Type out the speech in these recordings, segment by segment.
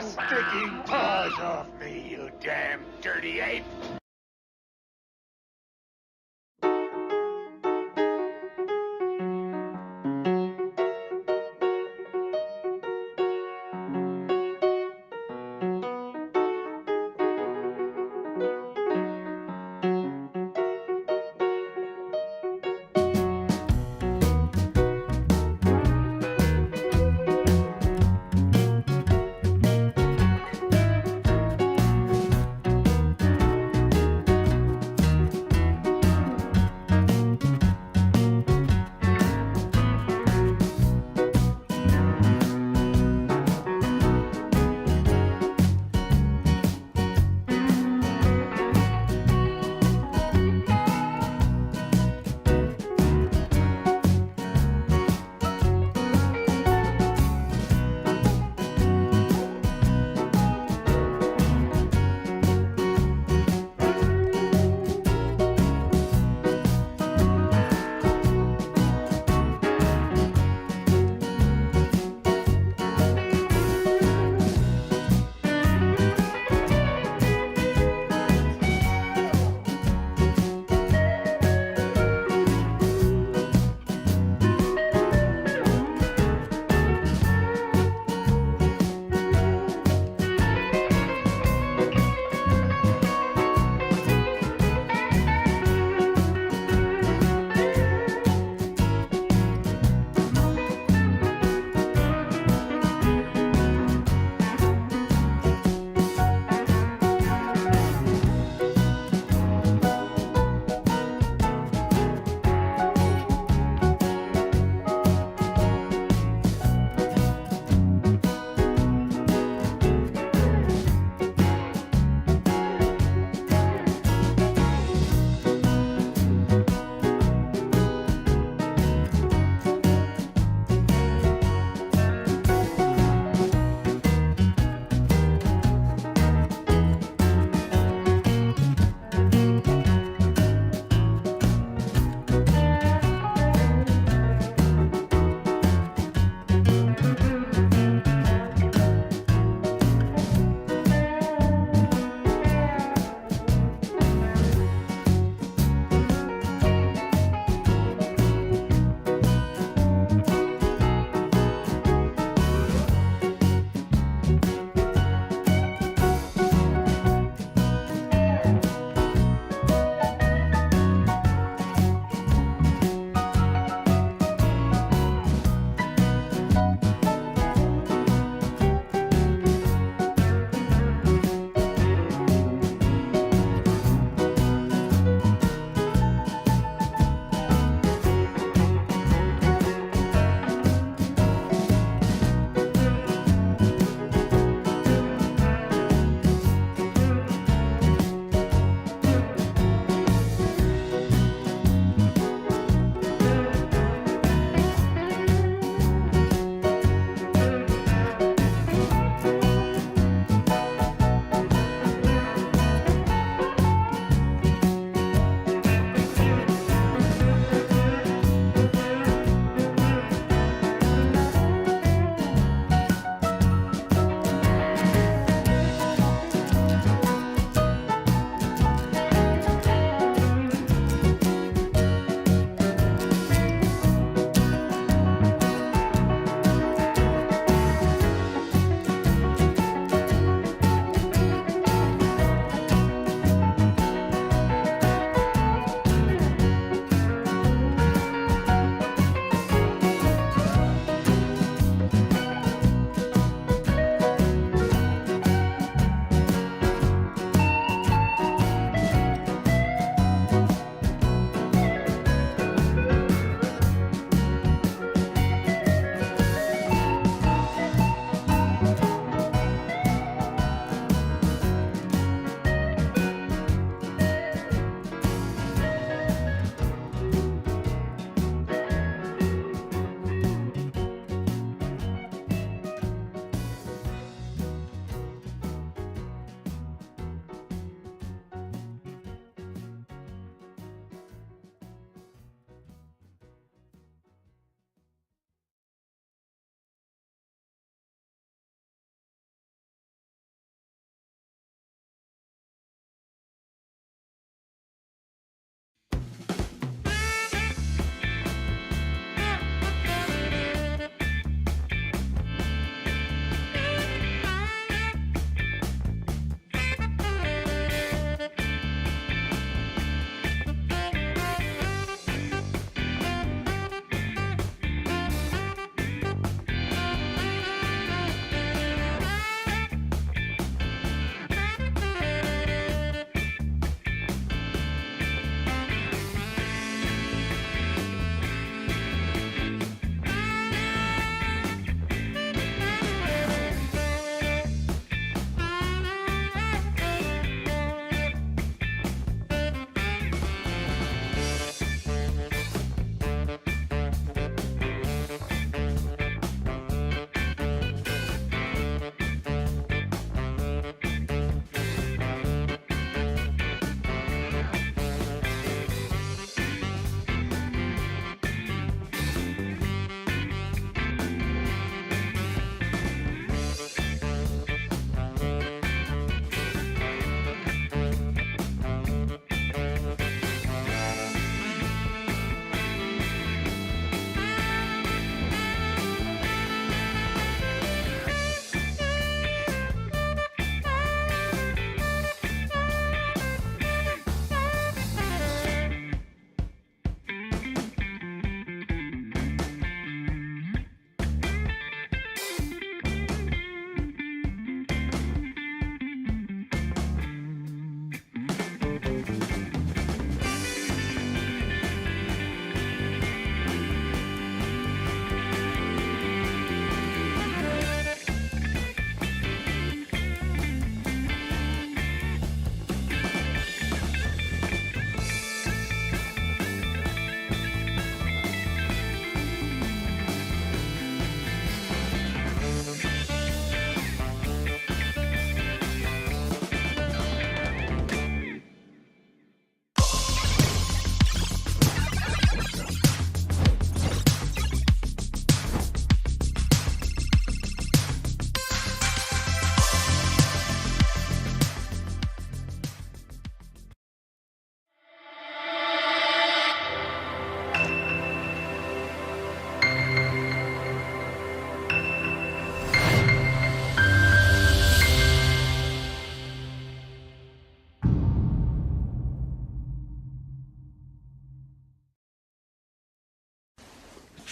stinking paws off me, you damn dirty ape!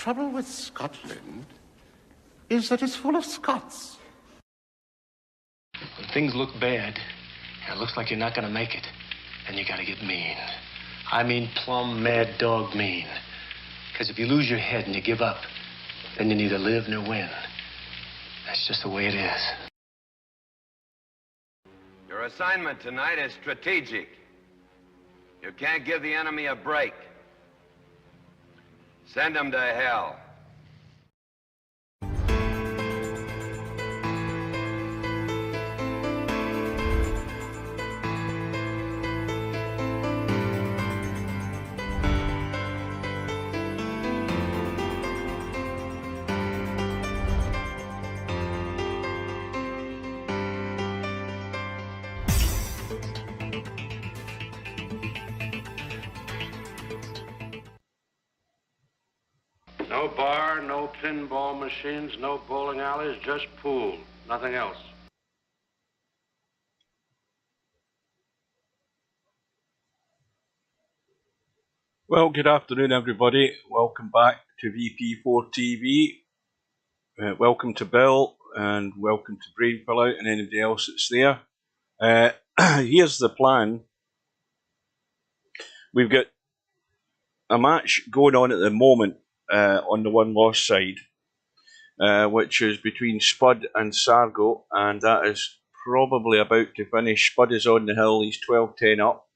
trouble with Scotland is that it's full of Scots. When things look bad, and it looks like you're not gonna make it, then you gotta get mean. I mean plumb mad dog mean. Because if you lose your head and you give up, then you neither live nor win. That's just the way it is. Your assignment tonight is strategic. You can't give the enemy a break. Send them to hell. No bar, no pinball machines, no bowling alleys, just pool. Nothing else. Well, good afternoon, everybody. Welcome back to VP4 TV. Welcome to Bill, and welcome to Brain Pull Out and anybody else that's there. Here's the plan. We've got a match going on at the moment on the one-loss side, which is between Spud and Sargo, and that is probably about to finish. Spud is on the hill, he's 12-10 up.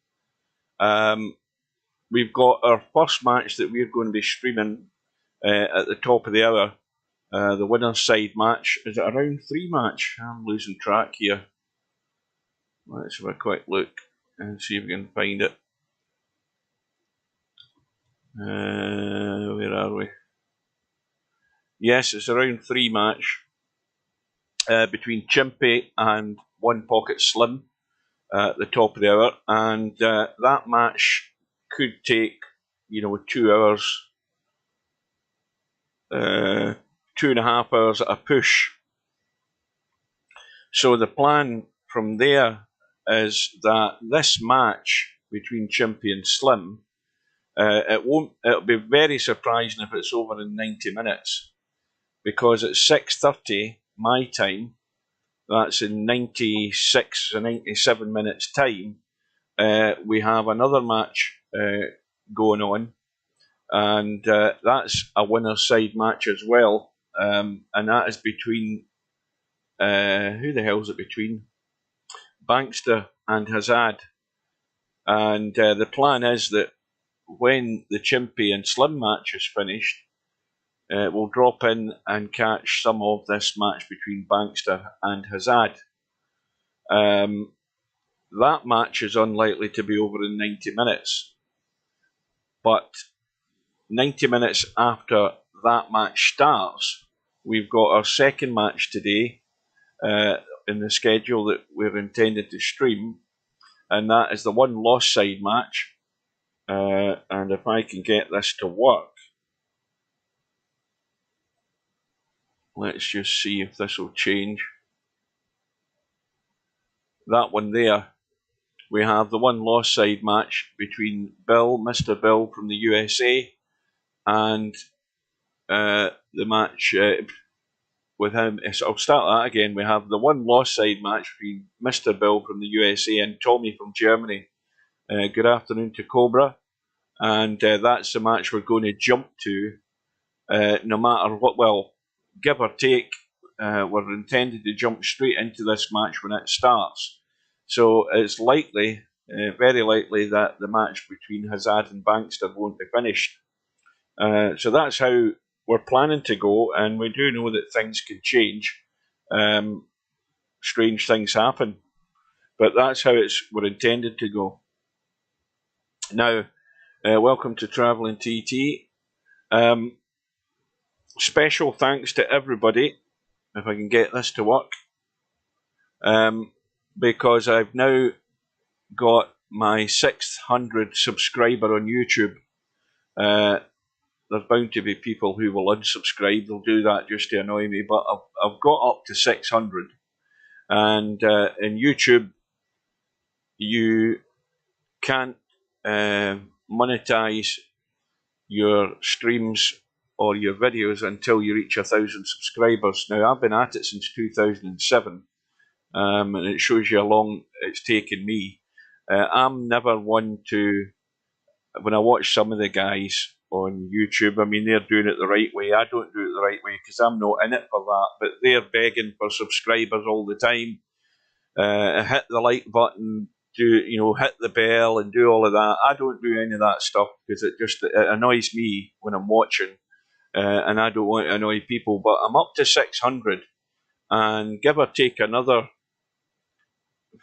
We've got our first match that we're going to be streaming at the top of the hour, the winner's side match. Is it a round 3 match? I'm losing track here. Let's have a quick look and see if we can find it. Where are we? Yes, it's a round 3 match between Chimpie and Onepocketslim at the top of the hour, and that match could take, 2 hours, 2.5 hours at a push. So the plan from there is that this match between Chimpie and Slim, it'll be very surprising if it's over in 90 minutes, because at 6:30 my time, that's in 96 or 97 minutes time, we have another match going on, and that's a winner's side match as well, and that is between, who the hell's it between? Bankster and Hazard. And the plan is that when the Chimpie and Slim match is finished, we'll drop in and catch some of this match between Bankster and Hazard. That match is unlikely to be over in 90 minutes, but 90 minutes after that match starts, we've got our second match today in the schedule that we're intended to stream, and that is the one-loss side match. And if I can get this to work, let's just see if this will change. That one there, we have the one-loss side match between Bill, Mr. Bill from the USA, and the match with him. So I'll start that again. We have the one-loss side match between Mr. Bill from the USA and Tommy from Germany. Good afternoon to Cobra. And that's the match we're going to jump to, no matter what. Well, give or take, we're intended to jump straight into this match when it starts. So it's likely, very likely, that the match between Hazard and Bankster won't be finished. So that's how we're planning to go, and we do know that things can change. Strange things happen, but that's how we're intended to go. Now, welcome to Travelling TT. Special thanks to everybody, if I can get this to work, because I've now got my 600 subscriber on YouTube. There's bound to be people who will unsubscribe. They'll do that just to annoy me, but I've got up to 600. And in YouTube, you can't monetize your streams or your videos until you reach 1,000 subscribers. Now, I've been at it since 2007, and it shows you how long it's taken me. I'm never one to, when I watch some of the guys on YouTube, I mean, they're doing it the right way. I don't do it the right way because I'm not in it for that, but they're begging for subscribers all the time. Hit the like button, hit the bell and do all of that. I don't do any of that stuff because it annoys me when I'm watching, and I don't want to annoy people. But I'm up to 600, and give or take another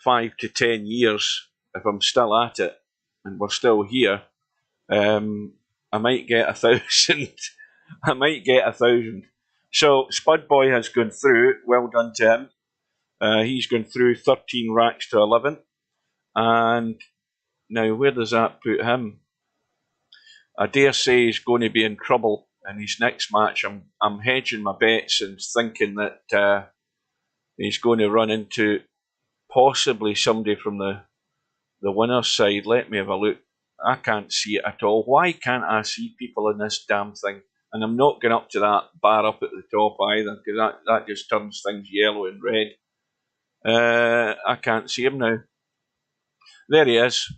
5 to 10 years, if I'm still at it and we're still here, I might get 1,000. I might get 1,000. So Spudboy has gone through. Well done to him. He's gone through 13 racks to 11. And now where does that put him? I dare say he's going to be in trouble in his next match. I'm hedging my bets and thinking that he's going to run into possibly somebody from the winner's side. Let me have a look. I can't see it at all. Why can't I see people in this damn thing? And I'm not going up to that bar up at the top either, because that just turns things yellow and red. I can't see him now. There he is.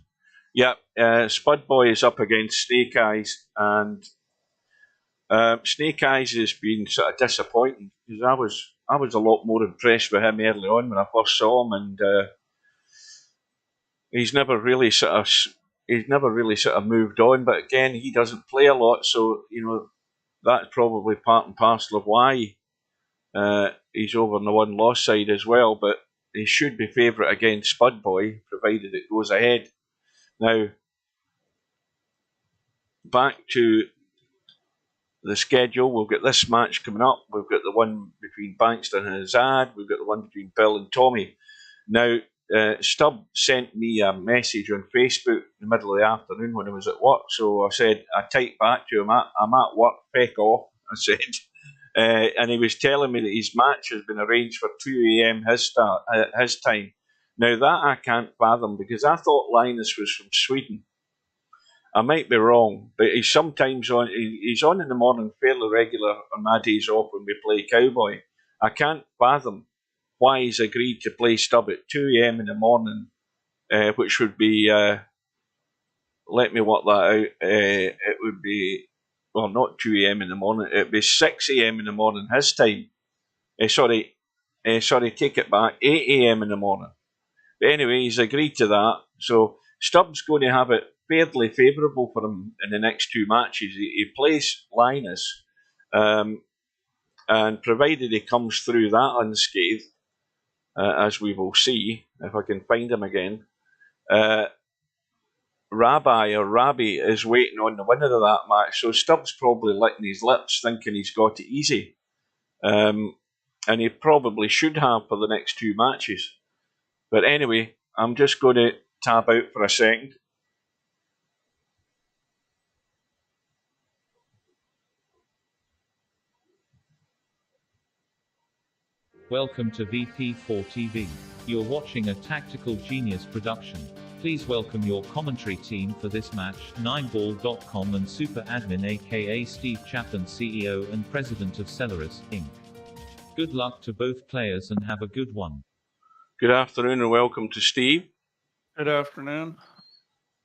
Yep, Spudboy is up against Snake Eyes, and Snake Eyes has been sort of disappointing, because I was a lot more impressed with him early on when I first saw him, and he's never really sort of moved on. But again, he doesn't play a lot, so that's probably part and parcel of why he's over on the one-loss side as well. But he should be favourite against Spudboy, provided it goes ahead. Now, back to the schedule. We've got this match coming up. We've got the one between Bankston and Azad. We've got the one between Bill and Tommy. Now, Stubb sent me a message on Facebook in the middle of the afternoon when I was at work. So I said, I typed back to him, I'm at work, feck off, I said. And he was telling me that his match has been arranged for 2 a.m. his time. Now that I can't fathom, because I thought Linus was from Sweden. I might be wrong, but he's sometimes on. He's on in the morning fairly regular on my days off when we play Cowboy. I can't fathom why he's agreed to play Stubb at 2 a.m. in the morning, which would be, let me work that out, it would be, well, not 2 a.m. in the morning, it would be 6 a.m. in the morning his time. Sorry, take it back, 8 a.m. in the morning. But anyway, he's agreed to that, so Stubb's going to have it fairly favourable for him in the next two matches. He plays Linus, and provided he comes through that unscathed, as we will see, if I can find him again, Rabbi is waiting on the winner of that match. So Stubbs probably licking his lips, thinking he's got it easy. And he probably should have for the next two matches. But anyway, I'm just going to tab out for a second. Welcome to VP4 TV. You're watching a Tactical Genius production. Please welcome your commentary team for this match, 9ball.com and Super Admin aka Steve Chapman, CEO and President of Celeris, Inc. Good luck to both players and have a good one. Good afternoon and welcome to Steve. Good afternoon.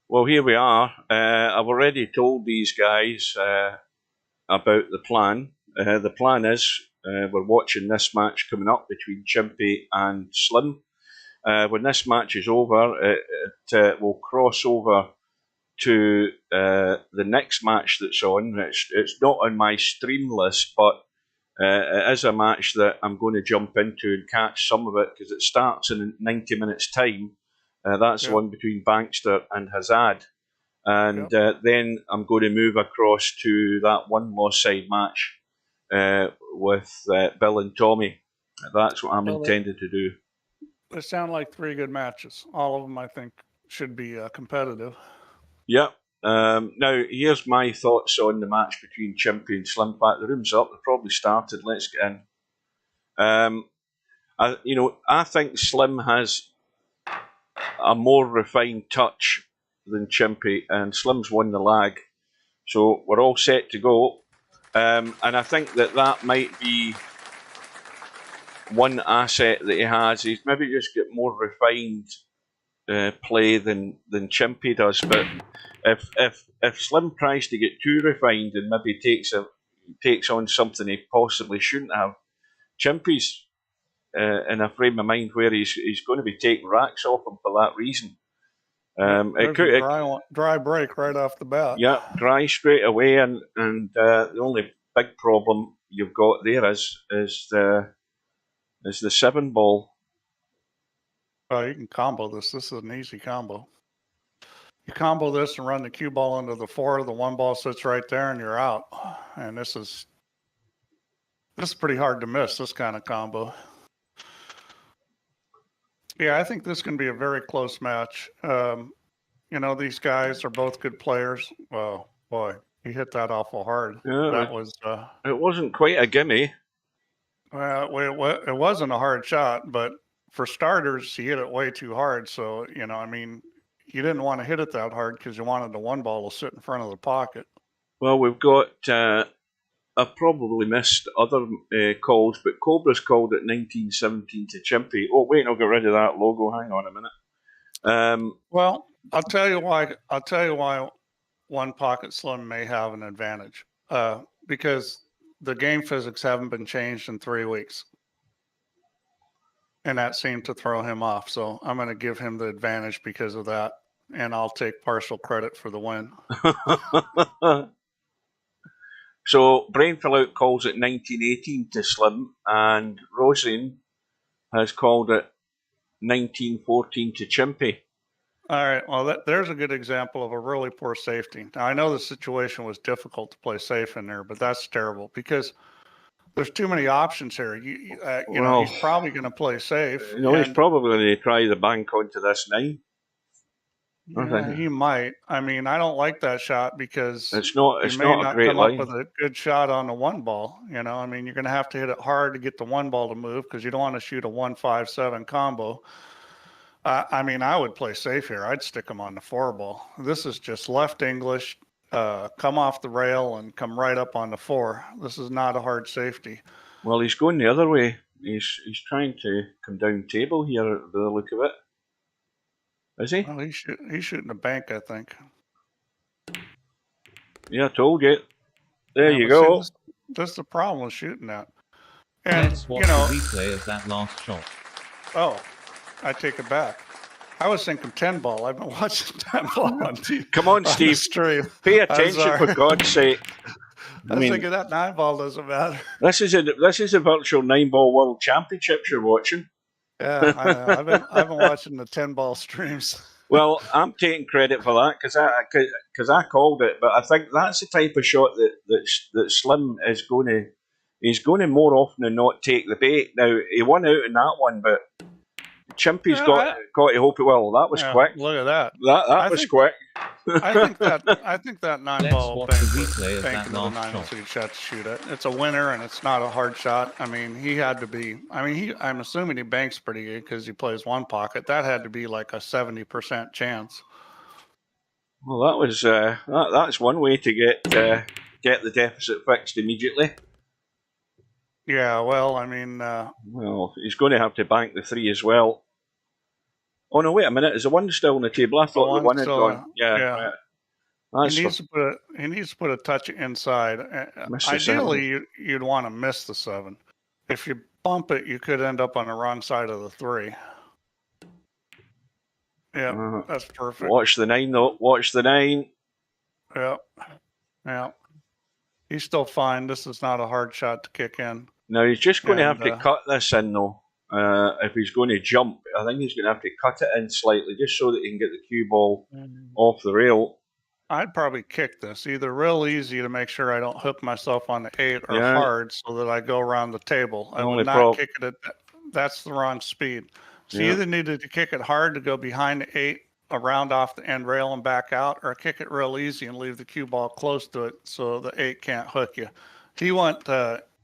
Well, here we are. I've already told these guys about the plan. The plan is we're watching this match coming up between Chimpie and Slim. When this match is over, it will cross over to the next match that's on. It's not on my stream list, but it is a match that I'm going to jump into and catch some of it because it starts in 90 minutes' time. That's the one between Bankster and Hazard. And then I'm going to move across to that one-loss side match with Bill and Tommy. That's what I'm intended to do. They sound like three good matches. All of them, I think, should be competitive. Yep. Now, here's my thoughts on the match between Chimpie and Slim. In fact, the room's up. They've probably started. Let's get in. I think Slim has a more refined touch than Chimpie, and Slim's won the lag. So we're all set to go. And I think that might be one asset that he has. He's maybe just got more refined play than Chimpie does. But if Slim tries to get too refined and maybe takes on something he possibly shouldn't have, Chimpie's in a frame of mind where he's going to be taking racks off him for that reason. Dry break right off the bat. Yeah, dry straight away, and the only big problem you've got there is the 7 ball. Oh, you can combo this. This is an easy combo. You combo this and run the cue ball into the 4. The 1 ball sits right there, and you're out. And this is pretty hard to miss. This kind of combo. Yeah, I think this can be a very close match. You know, these guys are both good players. Well, boy, he hit that awful hard. Yeah, that was. It wasn't quite a gimme. Well, it wasn't a hard shot, but for starters, he hit it way too hard. So, you know, I mean, you didn't want to hit it that hard because you wanted the 1 ball to sit in front of the pocket. Well, we've got. I've probably missed other calls, but Cobra's called it 1917 to Chimpie. Oh, wait, I'll get rid of that logo. Hang on a minute. Well, I'll tell you why. Onepocketslim may have an advantage because the game physics haven't been changed in 3 weeks, and that seemed to throw him off. So I'm going to give him the advantage because of that, and I'll take partial credit for the win. So Brainfillout calls it 1918 to Slim, and Rosine has called it 1914 to Chimpie. All right. Well, there's a good example of a really poor safety. Now, I know the situation was difficult to play safe in there, but that's terrible because there's too many options here. You know, he's probably going to play safe. You know, he's probably going to try the bank onto this 9. Yeah, he might. I mean, I don't like that shot because it's not a great come line. Up with a good shot on the 1 ball. You know, I mean, you're going to have to hit it hard to get the 1 ball to move because you don't want to shoot a 1-5-7 combo. I mean, I would play safe here. I'd stick him on the 4 ball. This is just left English, come off the rail and come right up on the 4. This is not a hard safety. Well, he's going the other way. He's trying to come down table here by the look of it. Is he? Well, he's shooting a bank, I think. Yeah, I told you. There you go. See, that's the problem with shooting that. And, let's watch the replay of that last shot. Oh, I take it back. I was thinking 10 ball. I've been watching 10 ball on TV. Come on, Steve. Pay attention for God's sake. I was thinking that 9 ball doesn't matter. This is a virtual 9 ball world championships you're watching. Yeah, I know. I've been watching the 10 ball streams. Well, I'm taking credit for that because I called it, but I think that's the type of shot that Slim is going to. He's going to more often than not take the bait. Now he won out in that one, but Chimpie's got to hope it will. That was quick. Look at that. That was quick. I think that 9 ball bank was a nice shot to shoot it. It's a winner and it's not a hard shot. I mean, he had to be. I mean, I'm assuming he banks pretty good because he plays 1 pocket. That had to be like a 70% chance. Well, that was that's one way to get the deficit fixed immediately. Yeah, well, I mean... well, he's going to have to bank the 3 as well. Oh, no, wait a minute. Is the 1 still on the table? I thought the 1 had gone. Yeah. Right. He needs to put a touch inside. Ideally, you'd want to miss the 7. If you bump it, you could end up on the wrong side of the 3. Yeah, that's perfect. Watch the 9, though. Watch the 9. Yeah. He's still fine. This is not a hard shot to kick in. Now, he's just going to have to cut this in, though. If he's going to jump, I think he's going to have to cut it in slightly just so that he can get the cue ball off the rail. I'd probably kick this either real easy to make sure I don't hook myself on the 8 or hard so that I go around the table. I would not kick it that's the wrong speed. So you either needed to kick it hard to go behind the 8, around off the end rail and back out, or kick it real easy and leave the cue ball close to it so the 8 can't hook you. He went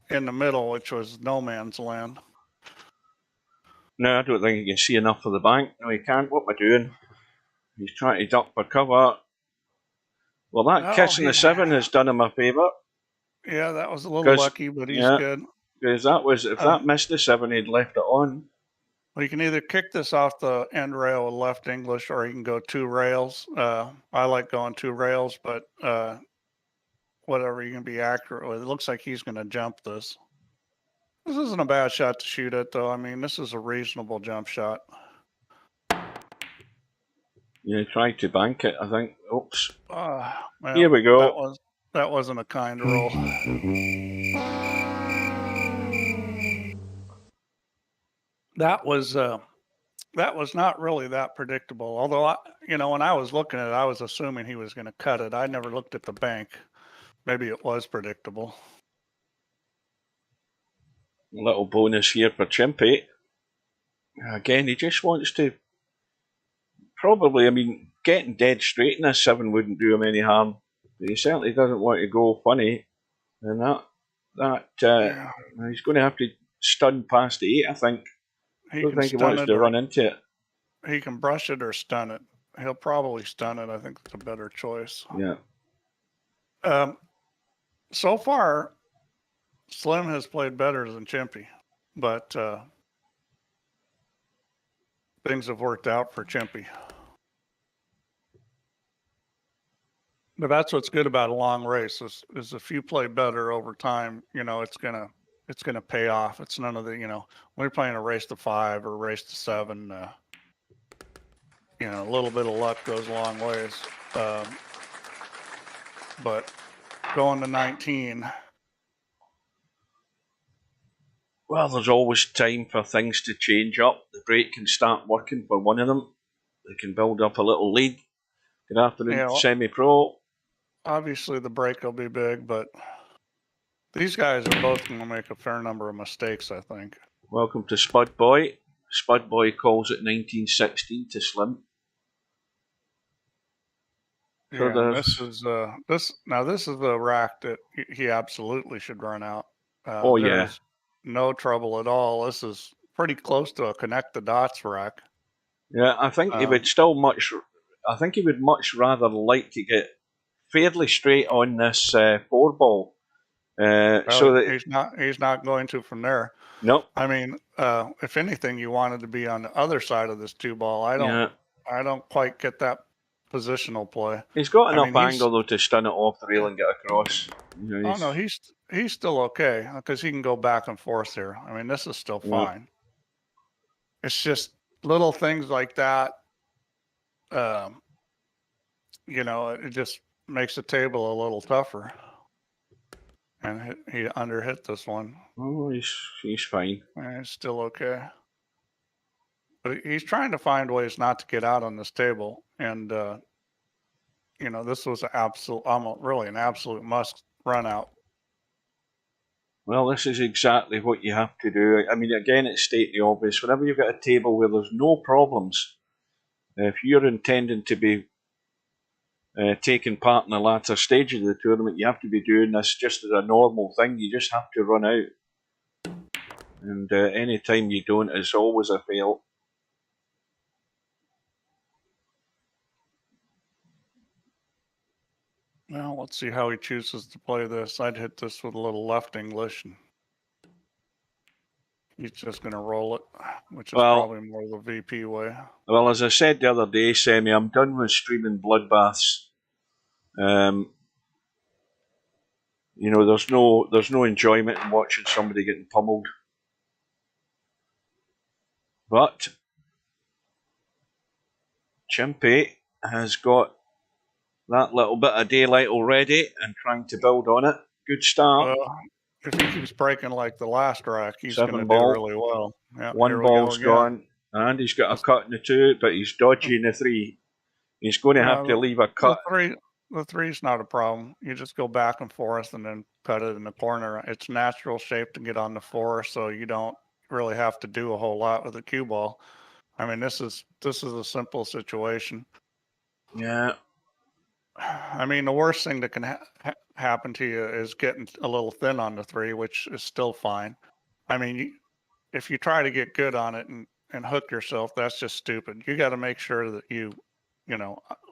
in the middle, which was no man's land. No, I don't think he can see enough of the bank. No, he can't. What am I doing? He's trying to duck for cover. Well, that kiss in the 7 has done him a favour. Yeah, that was a little lucky, but he's good. Because if that missed the 7, he'd left it on. Well, you can either kick this off the end rail with left English, or you can go 2 rails. I like going 2 rails, but whatever, you can be accurate with. It looks like he's going to jump this. This isn't a bad shot to shoot at, though. I mean, this is a reasonable jump shot. Yeah, he tried to bank it, I think. Oops. Well, here we go. That wasn't a kind roll. That was not really that predictable. Although, when I was looking at it, I was assuming he was going to cut it. I never looked at the bank. Maybe it was predictable. A little bonus here for Chimpie. Again, he just wants to probably, getting dead straight in this 7 wouldn't do him any harm. But he certainly doesn't want to go funny. And he's going to have to stun past the 8, I think. I don't think he wants to run into it. He can brush it or stun it. He'll probably stun it. I think it's a better choice. Yeah. So far, Slim has played better than Chimpie, but things have worked out for Chimpie. But that's what's good about a long race is if you play better over time, it's gonna pay off. It's none of the, when you're playing a race to 5 or race to 7, a little bit of luck goes a long ways. But going to 19. Well, there's always time for things to change up. The brake can start working for one of them. They can build up a little lead. Good afternoon, Semi-Pro. Obviously, the brake will be big, but these guys are both going to make a fair number of mistakes, I think. Welcome to Spud Boy. Spud Boy calls it 1916 to Slim. Yeah, this is the rack that he absolutely should run out. There's no trouble at all. This is pretty close to a connect the dots rack. Yeah, I think he would much rather like to get fairly straight on this 4 ball. So that he's not going to from there. No. If anything, you wanted to be on the other side of this 2 ball. I don't quite get that positional play. He's got enough angle though to stun it off the rail and get across. No, he's still okay because he can go back and forth here. This is still fine. It's just little things like that. It just makes the table a little tougher. And he underhit this one. Oh, he's fine. It's still okay. But he's trying to find ways not to get out on this table. And, this was an absolute must run out. Well, this is exactly what you have to do. Again, it's state the obvious. Whenever you've got a table where there's no problems, if you're intending to be taking part in the latter stage of the tournament, you have to be doing this just as a normal thing. You just have to run out. And any time you don't, it's always a fail. Well, let's see how he chooses to play this. I'd hit this with a little left English. And he's just going to roll it, which is probably more the VP way. Well, as I said the other day, Semi, I'm done with streaming bloodbaths. There's no enjoyment in watching somebody getting pummeled. But Chimpie has got that little bit of daylight already and trying to build on it. Good start. If he keeps breaking like the last rack, he's going to do really well. Yeah, 1 ball's gone, and he's got a cut in the 2, but he's dodging the 3. He's going to have to leave a cut. The 3's not a problem. You just go back and forth and then cut it in the corner. It's natural shape to get on the 4, so you don't really have to do a whole lot with the cue ball. This is a simple situation. Yeah. The worst thing that can happen to you is getting a little thin on the 3, which is still fine. If you try to get good on it and hook yourself, that's just stupid. You got to make sure that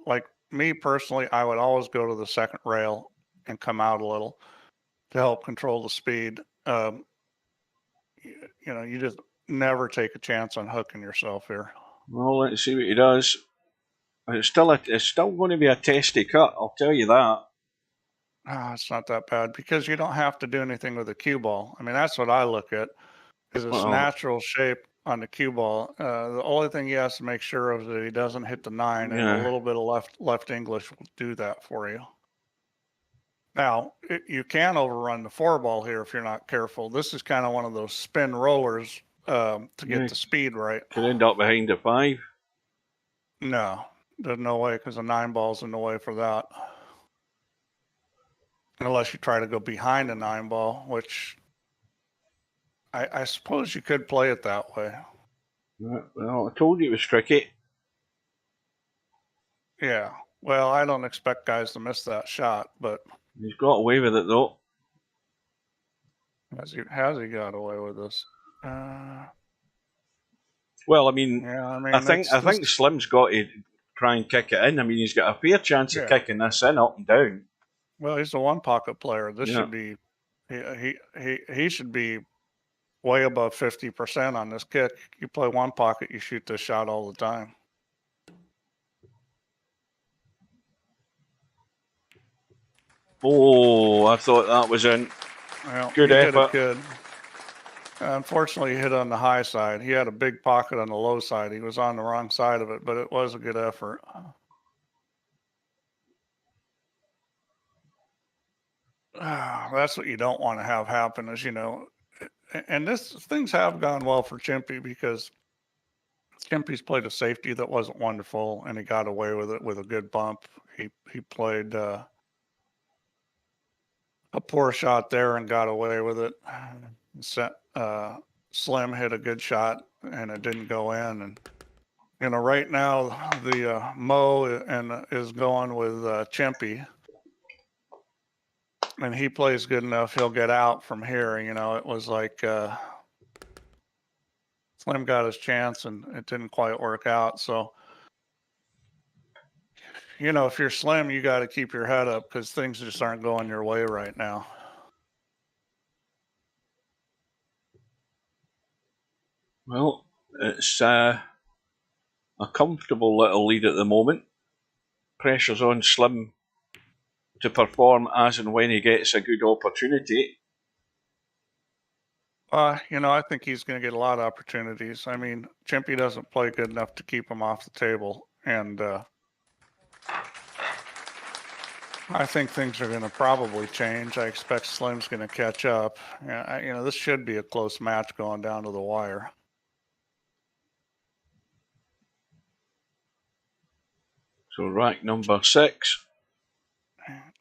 like me personally, I would always go to the second rail and come out a little to help control the speed. You just never take a chance on hooking yourself here. Well, let's see what he does. It's still going to be a testy cut, I'll tell you that. It's not that bad because you don't have to do anything with the cue ball. I mean, that's what I look at, is its natural shape on the cue ball. The only thing he has to make sure of is that he doesn't hit the 9, and a little bit of left English will do that for you. Now, you can overrun the 4 ball here if you're not careful. This is kind of one of those spin rollers to get the speed right. Could end up behind the 5. No, there's no way, because the 9 ball's in the way for that. Unless you try to go behind the 9 ball, which I suppose you could play it that way. Well, I told you it was tricky. Yeah. Well, I don't expect guys to miss that shot, but he's got away with it though. Has he got away with this? Well, I mean, I think Slim's got to try and kick it in. I mean, he's got a fair chance of kicking this in up and down. Well, he's a 1 pocket player. This should be he should be way above 50% on this kick. You play 1 pocket, you shoot this shot all the time. Oh, I thought that was in. Well, good effort. Good. Unfortunately, he hit on the high side. He had a big pocket on the low side. He was on the wrong side of it, but it was a good effort. That's what you don't want to have happen, is, and things have gone well for Chimpie, because Chimpie's played a safety that wasn't wonderful, and he got away with it with a good bump. He played a poor shot there and got away with it. Slim hit a good shot and it didn't go in. And right now the Mo is going with Chimpie, and he plays good enough, he'll get out from here. It was like Slim got his chance and it didn't quite work out. So, if you're Slim, you got to keep your head up, because things just aren't going your way right now. Well, it's a comfortable little lead at the moment. Pressure's on Slim to perform as and when he gets a good opportunity. I think he's going to get a lot of opportunities. I mean, Chimpie doesn't play good enough to keep him off the table, and I think things are going to probably change. I expect Slim's going to catch up. This should be a close match going down to the wire. So rack number 6.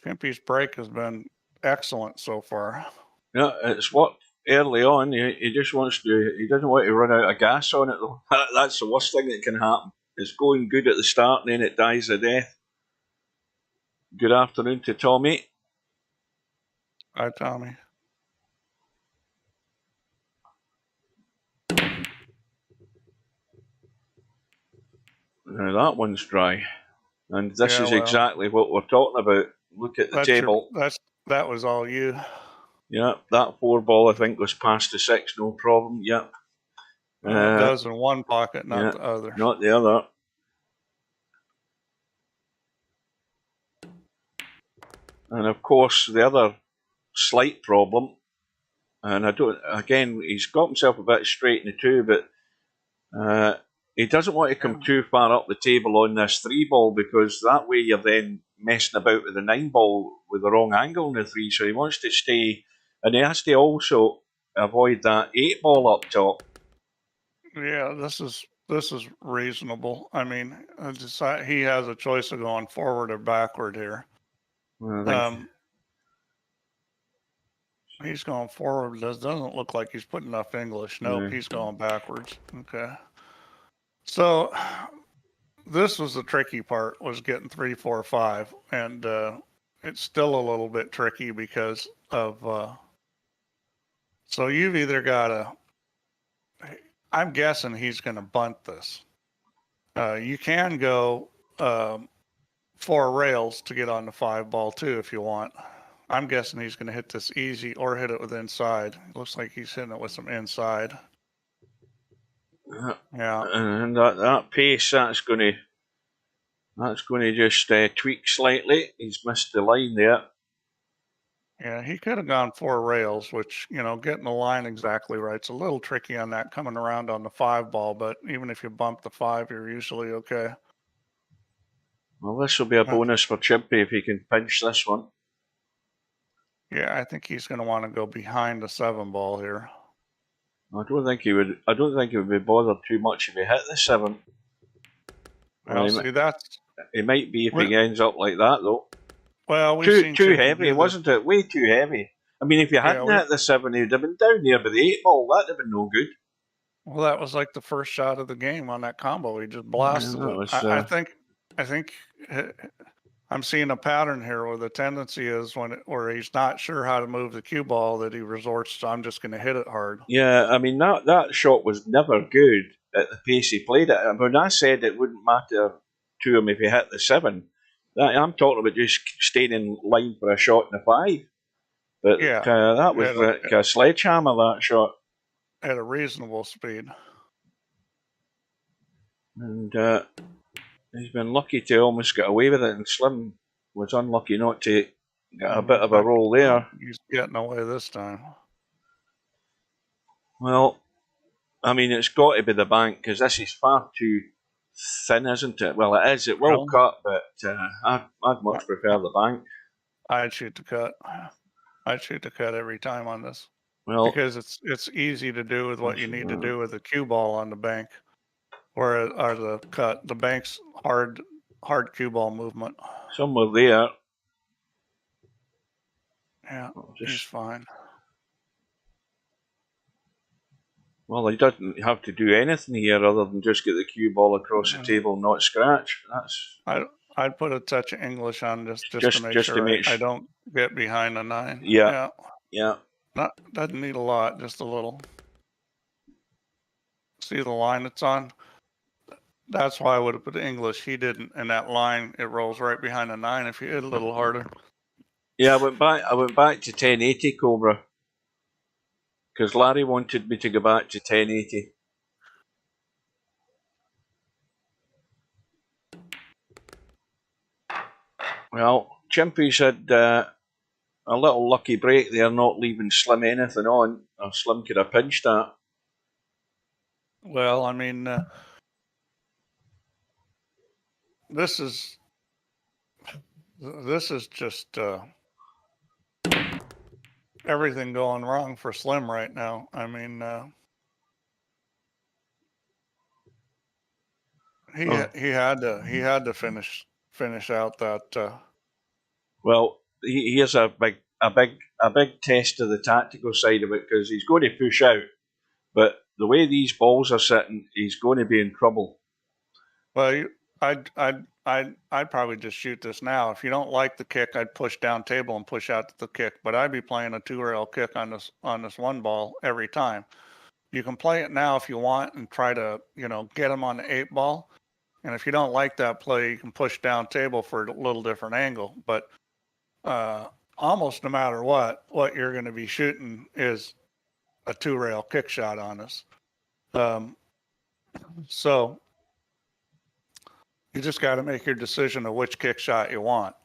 Chimpie's break has been excellent so far. Yeah, it's worked early on. He just wants to. He doesn't want to run out of gas on it though. That's the worst thing that can happen. It's going good at the start and then it dies a death. Good afternoon to Tommy. Hi, Tommy. Now that one's dry. And this is exactly what we're talking about. Look at the table. That was all you. Yeah, that 4 ball I think was past the 6, no problem. Yep. It does in 1 pocket, not the other. Not the other. And of course, the other slight problem, and he's got himself a bit straight in the 2, but he doesn't want to come too far up the table on this 3 ball, because that way you're then messing about with the 9 ball with the wrong angle in the 3. So he wants to stay, and he has to also avoid that 8 ball up top. Yeah, this is reasonable. I mean, he has a choice of going forward or backward here. He's going forward. Doesn't look like he's put enough English. Nope, he's going backwards. Okay. So this was the tricky part, was getting 3, 4, 5. And it's still a little bit tricky because of, so you've either got I'm guessing he's going to bunt this. You can go 4 rails to get on the 5 ball too if you want. I'm guessing he's going to hit this easy or hit it with inside. It looks like he's hitting it with some inside. Yeah. And that pace, that's going to just tweak slightly. He's missed the line there. Yeah, he could have gone 4 rails, which, getting the line exactly right. It's a little tricky on that coming around on the 5 ball, but even if you bump the 5, you're usually okay. Well, this will be a bonus for Chimpie if he can pinch this one. Yeah, I think he's going to want to go behind the 7 ball here. I don't think he would be bothered too much if he hit the 7. Well, see, he might be if he ends up like that, though. Well, we've too heavy, wasn't it? Way too heavy. I mean, if you hadn't hit the 7, he'd have been down there by the 8 ball. That'd have been no good. Well, that was like the first shot of the game on that combo. He just blasted it. I think I'm seeing a pattern here where the tendency is where he's not sure how to move the cue ball that he resorts to, I'm just going to hit it hard. Yeah, I mean, that shot was never good at the pace he played it. When I said it wouldn't matter to him if he hit the 7, I'm talking about just staying in line for a shot in the 5. But that was like a sledgehammer, that shot. At a reasonable speed. And he's been lucky to almost get away with it, and Slim was unlucky not to get a bit of a roll there. He's getting away this time. Well, I mean, it's got to be the bank, because this is far too thin, isn't it? Well, it is. It will cut, but I'd much prefer the bank. I'd shoot the cut. I'd shoot the cut every time on this. Well, because it's easy to do with what you need to do with the cue ball on the bank, or the cut. The bank's hard cue ball movement. Somewhere there. Yeah, he's fine. Well, he doesn't have to do anything here other than just get the cue ball across the table and not scratch. I'd put a touch of English on just to make sure I don't get behind the 9. Yeah. Doesn't need a lot, just a little. See the line it's on? That's why I would have put English. He didn't, and that line, it rolls right behind the 9 if you hit a little harder. Yeah, I went back to 1080 Cobra, because Larry wanted me to go back to 1080. Well, Chimpie's had a little lucky break there, not leaving Slim anything on, or Slim could have pinched that. Well, I mean, this is just everything going wrong for Slim right now. I mean, he had to finish out that. Well, here's a big test of the tactical side of it, because he's going to push out, but the way these balls are sitting, he's going to be in trouble. Well, I'd probably just shoot this now. If you don't like the kick, I'd push down table and push out the kick. But I'd be playing a 2-rail kick on this 1 ball every time. You can play it now if you want and try to get him on the 8 ball. And if you don't like that play, you can push down table for a little different angle. But almost no matter what you're going to be shooting is a 2-rail kick shot on us. So you just got to make your decision of which kick shot you want,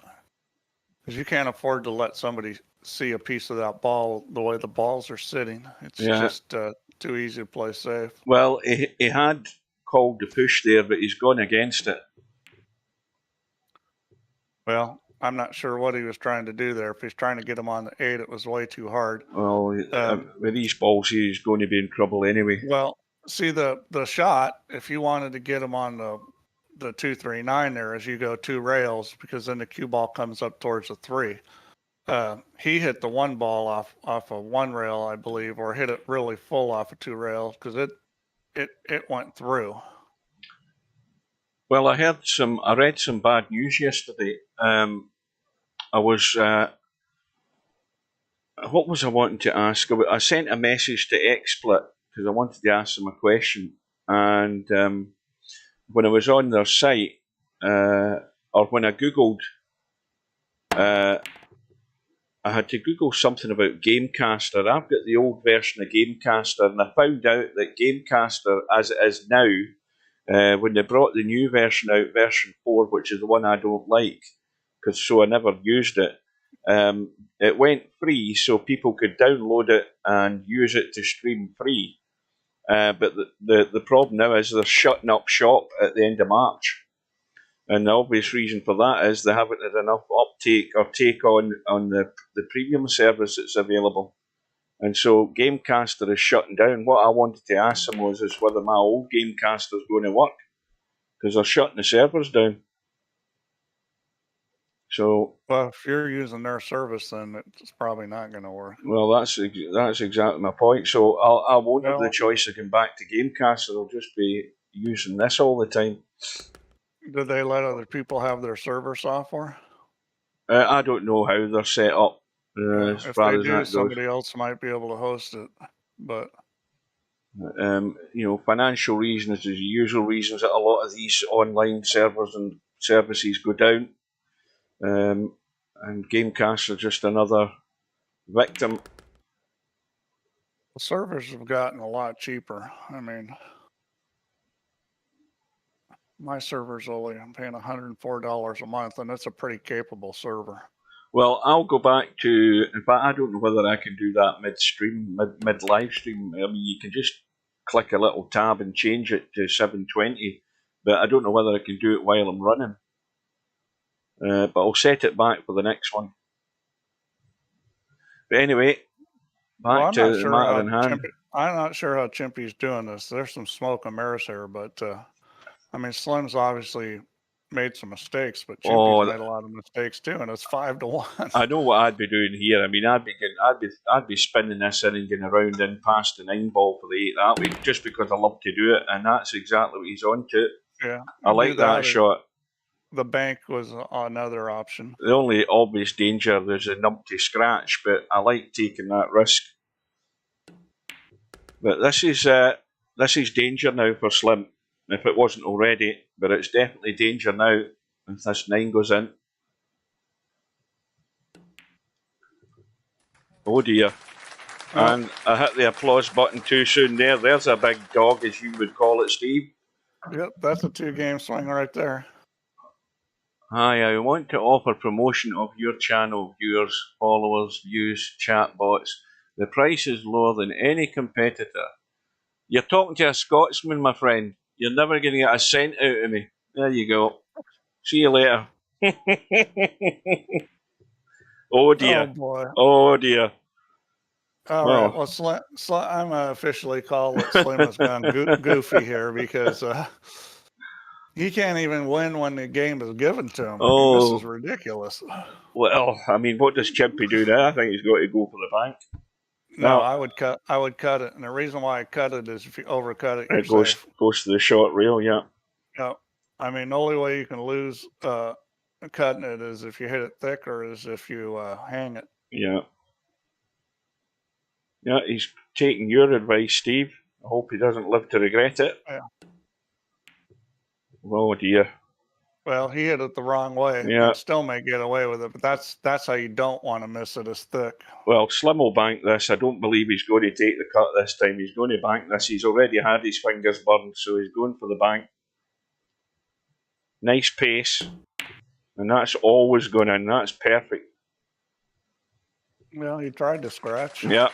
because you can't afford to let somebody see a piece of that ball the way the balls are sitting. It's just too easy to play safe. Well, he had called the push there, but he's gone against it. Well, I'm not sure what he was trying to do there. If he's trying to get him on the 8, it was way too hard. Well, with these balls, he's going to be in trouble anyway. Well, see, the shot, if you wanted to get him on the 2-3-9 there as you go 2 rails, because then the cue ball comes up towards the 3. He hit the 1 ball off of 1 rail, I believe, or hit it really full off of 2 rails, because it went through. Well, I read some bad news yesterday. What was I wanting to ask? I sent a message to XSplit because I wanted to ask them a question, and when I was on their site, or when I googled, I I had to Google something about Gamecaster. I've got the old version of Gamecaster, and I found out that Gamecaster, as it is now, when they brought the new version out, version 4, which is the one I don't like, so I never used it, it went free so people could download it and use it to stream free. But the problem now is they're shutting up shop at the end of March. And the obvious reason for that is they haven't had enough uptake or take on the premium service that's available. And so Gamecaster is shutting down. What I wanted to ask them was whether my old Gamecaster is going to work, because they're shutting the servers down. So, well, if you're using their service, then it's probably not going to work. Well, that's exactly my point. So I won't have the choice of going back to Gamecaster. I'll just be using this all the time. Do they let other people have their server software? I don't know how they're set up. As if far they as do, that goes. somebody else might be able to host it. But financial reasons is the usual reasons that a lot of these online servers and services go down. And Gamecaster is just another victim. The servers have gotten a lot cheaper. I mean, my server's I'm paying $104 a month, and it's a pretty capable server. Well, I'll go back to, in fact, I don't know whether I can do that mid-stream, mid-live stream. I mean, you can just click a little tab and change it to 720, but I don't know whether I can do it while I'm running. But I'll set it back for the next one. But anyway, back to the matter in hand. I'm not sure how Chimpie's doing this. There's some smoke and mirrors here, but I mean, Slim's obviously made some mistakes, but Chimpie's made a lot of mistakes too, and it's 5-1. I know what I'd be doing here. I mean, I'd be spinning this in and getting around in past the 9 ball for the 8 that way, just because I love to do it, and that's exactly what he's on to. Yeah, I like that shot. The bank was another option. The only obvious danger, there's a numpty scratch, but I like taking that risk. But this is danger now for Slim, if it wasn't already, but it's definitely danger now if this 9 goes in. Oh dear. And I hit the applause button too soon there. There's a big dog, as you would call it, Steve. Yep, that's a 2-game swing right there. Hi, I want to offer promotion of your channel, viewers, followers, views, chat bots. The price is lower than any competitor. You're talking to a Scotsman, my friend. You're never going to get a cent out of me. There you go. See you later. Oh dear. Oh boy. Oh dear. All right. Well, I'm officially called Slim has gone goofy here because he can't even win when the game is given to him. Oh, I mean, this is ridiculous. Well, I mean, what does Chimpie do now? I think he's got to go for the bank. No, I would cut it, and the reason why I cut it is if you overcut it, it goes to the short reel. Yeah. No, I mean the only way you can lose cutting it is if you hit it thick or is if you hang it. Yeah. Yeah, he's taking your advice, Steve. I hope he doesn't live to regret it. Yeah. Oh dear. Well, he hit it the wrong way. Yeah. And still may get away with it, but that's how you don't want to miss it as thick. Well, Slim will bank this. I don't believe he's going to take the cut this time. He's going to bank this. He's already had his fingers burned, so he's going for the bank. Nice pace. And that's always going in. That's perfect. Well, he tried to scratch. Yeah.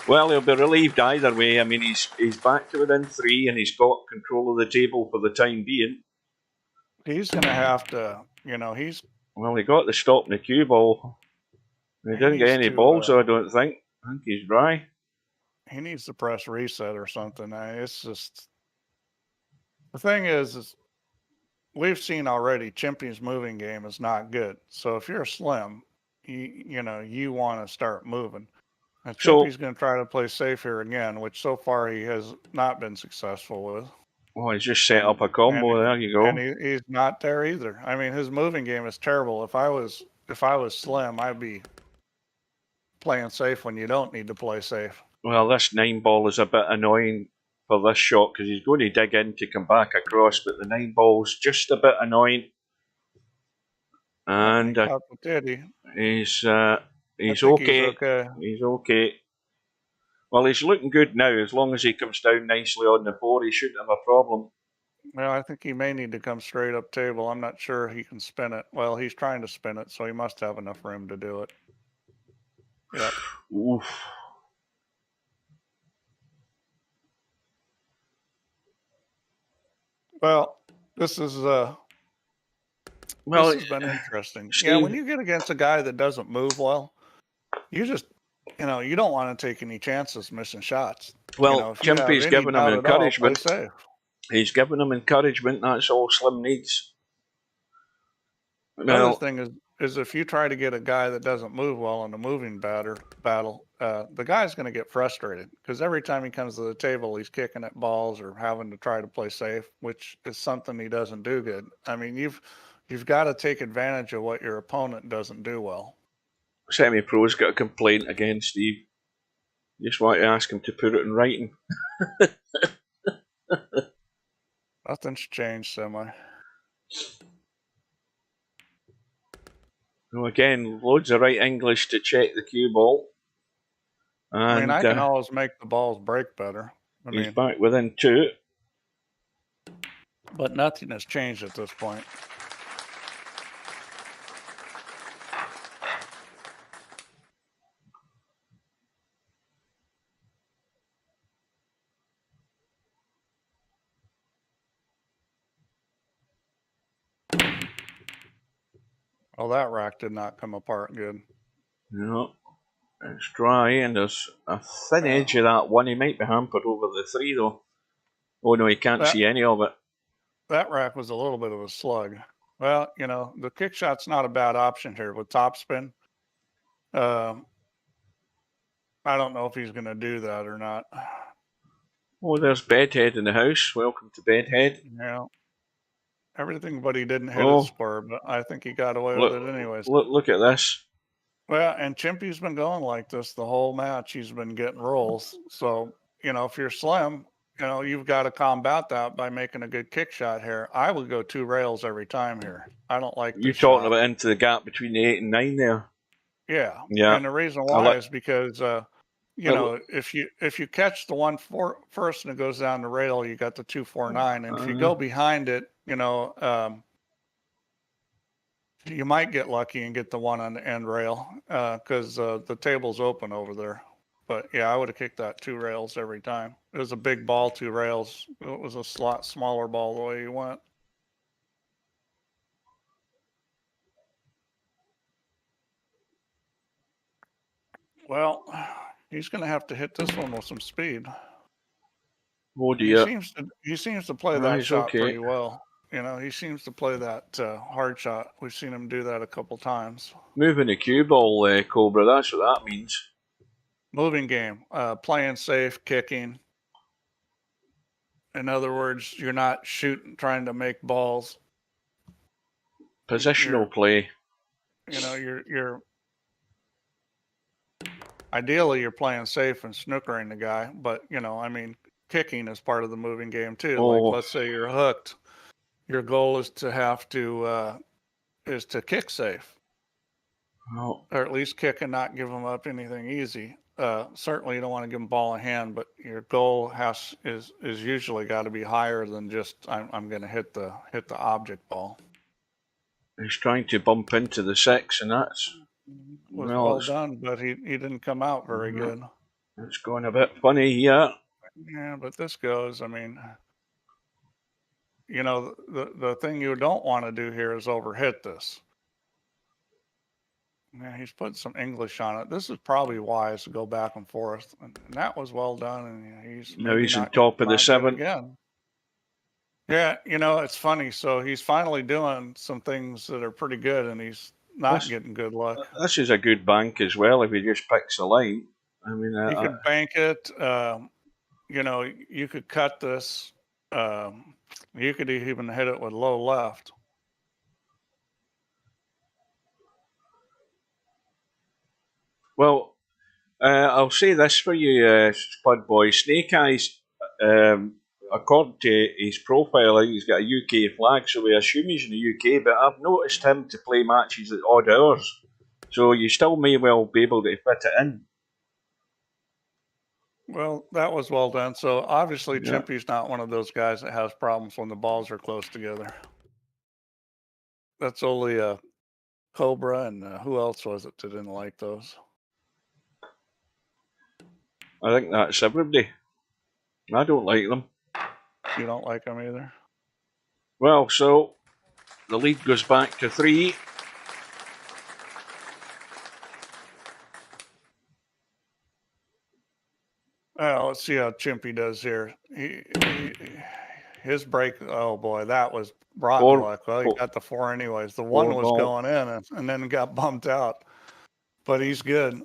Well, he'll be relieved either way. I mean, he's back to within 3 and he's got control of the table for the time being. He's going to have to, Well, he got the stop in the cue ball. He didn't get any balls, so I don't think. I think he's dry. He needs to press reset or something. It's just... The thing is we've seen already Chimpie's moving game is not good. So if you're Slim, you want to start moving. And Chimpie's going to try to play safe here again, which so far he has not been successful with. Well, he's just set up a combo. There you go. And he's not there either. I mean, his moving game is terrible. If I was Slim, I'd be playing safe when you don't need to play safe. Well, this 9 ball is a bit annoying for this shot because he's going to dig in to come back across, but the 9 ball's just a bit annoying. And He's okay. He's okay. Well, he's looking good now. As long as he comes down nicely on the board, he shouldn't have a problem. Well, I think he may need to come straight up table. I'm not sure he can spin it. Well, he's trying to spin it, so he must have enough room to do it. Yep. Oof. Well, this has been interesting. Steve, yeah, when you get against a guy that doesn't move well, you just, you don't want to take any chances missing shots. Well, Chimpie's giving him encouragement. He's giving him encouragement. That's all Slim needs. Another thing is if you try to get a guy that doesn't move well in a moving battle, the guy's going to get frustrated because every time he comes to the table, he's kicking at balls or having to try to play safe, which is something he doesn't do good. I mean, you've got to take advantage of what your opponent doesn't do well. Semi-pro's got a complaint again, Steve. You just want to ask him to put it in writing. Nothing's changed, Semi. So again, loads of right English to check the cue ball. And, I mean, I can always make the balls break better. He's back within 2. But nothing has changed at this point. Oh, that rack did not come apart good. No, it's dry, and there's a thin edge of that one. He might be hampered over the 3, though. Oh, no, he can't see any of it. That rack was a little bit of a slug. Well, the kick shot's not a bad option here with topspin. I don't know if he's going to do that or not. Oh, there's Bedhead in the house. Welcome to Bedhead. Yeah. Everything, but he didn't hit his square, but I think he got away with it anyways. Look at this. Well, and Chimpie's been going like this the whole match. He's been getting rolls. So, if you're Slim, you've got to combat that by making a good kick shot here. I would go 2 rails every time here. I don't like You're talking about into the gap between the 8 and 9 there. Yeah. Yeah. And the reason why is because if you catch the one first and it goes down the rail, you got the 249. And if you go behind it, you might get lucky and get the one on the end rail because the table's open over there. But yeah, I would have kicked that 2 rails every time. It was a big ball, 2 rails. It was a lot smaller ball the way you went. Well, he's going to have to hit this one with some speed. Oh dear. He seems to play that shot pretty well. He seems to play that hard shot. We've seen him do that a couple times. Moving the cue ball, Cobra, that's what that means. Moving game. Playing safe, kicking. In other words, you're not trying to make balls. Positional play. You're ideally you're playing safe and snookering the guy, but kicking is part of the moving game too. Like let's say you're hooked. Your goal is to kick safe. Oh. Or at least kick and not give them up anything easy. Certainly you don't want to give them ball in hand, but your goal is usually got to be higher than just I'm going to hit the object ball. He's trying to bump into the 6, and that's well done, but he didn't come out very good. It's going a bit funny, yeah. Yeah, but this goes. The thing you don't want to do here is overhit this. Yeah, he's put some English on it. This is probably wise to go back and forth, and that was well done. And he's on top of the 7 again. Yeah, it's funny. So he's finally doing some things that are pretty good, and he's not getting good luck. This is a good bank as well if he just picks a line. He could bank it. You could cut this. You could even hit it with low left. Well, I'll say this for you, Spud Boy. Snake Eyes, according to his profile, I think he's got a UK flag, so we assume he's in the UK, but I've noticed him to play matches at odd hours. So you still may well be able to fit it in. Well, that was well done. So obviously, Chimpie's not one of those guys that has problems when the balls are close together. That's only Cobra and who else was it that didn't like those? I think that's everybody. I don't like them. You don't like them either? Well, so the lead goes back to 3. Well, let's see how Chimpie does here. His break, oh boy, that was rotten luck. Well, he got the 4 anyways. The 1 was going in and then got bumped out. But he's good.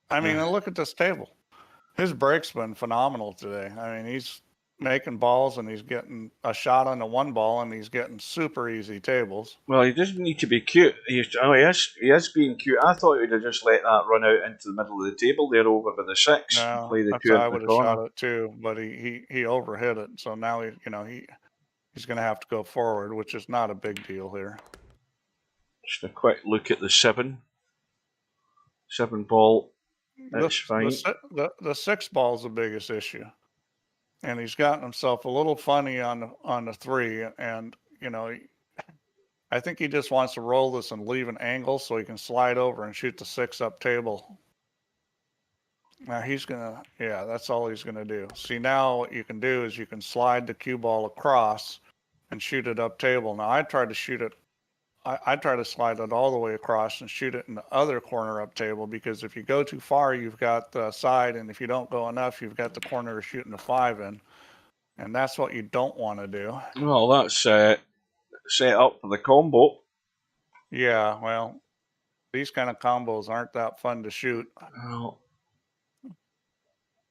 I mean, look at this table. His break's been phenomenal today. I mean, he's making balls and he's getting a shot on the 1 ball and he's getting super easy tables. Well, he doesn't need to be cute. He is being cute. I thought he would have just let that run out into the middle of the table there over by the 6. No, play the that's 2 how I in would the have corner. shot it too, but he overhit it. So now he's going to have to go forward, which is not a big deal here. Just a quick look at the 7. 7 ball. That's fine. The 6 ball is the biggest issue. And he's gotten himself a little funny on the 3, and I think he just wants to roll this and leave an angle so he can slide over and shoot the 6 up table. Now that's all he's gonna do. See, now what you can do is you can slide the cue ball across and shoot it up table. Now I tried to shoot it. I try to slide it all the way across and shoot it in the other corner up table, because if you go too far, you've got the side, and if you don't go enough, you've got the corner shooting the 5 in, and that's what you don't want to do. Well, that's set up for the combo. Yeah, well, these kind of combos aren't that fun to shoot. Well,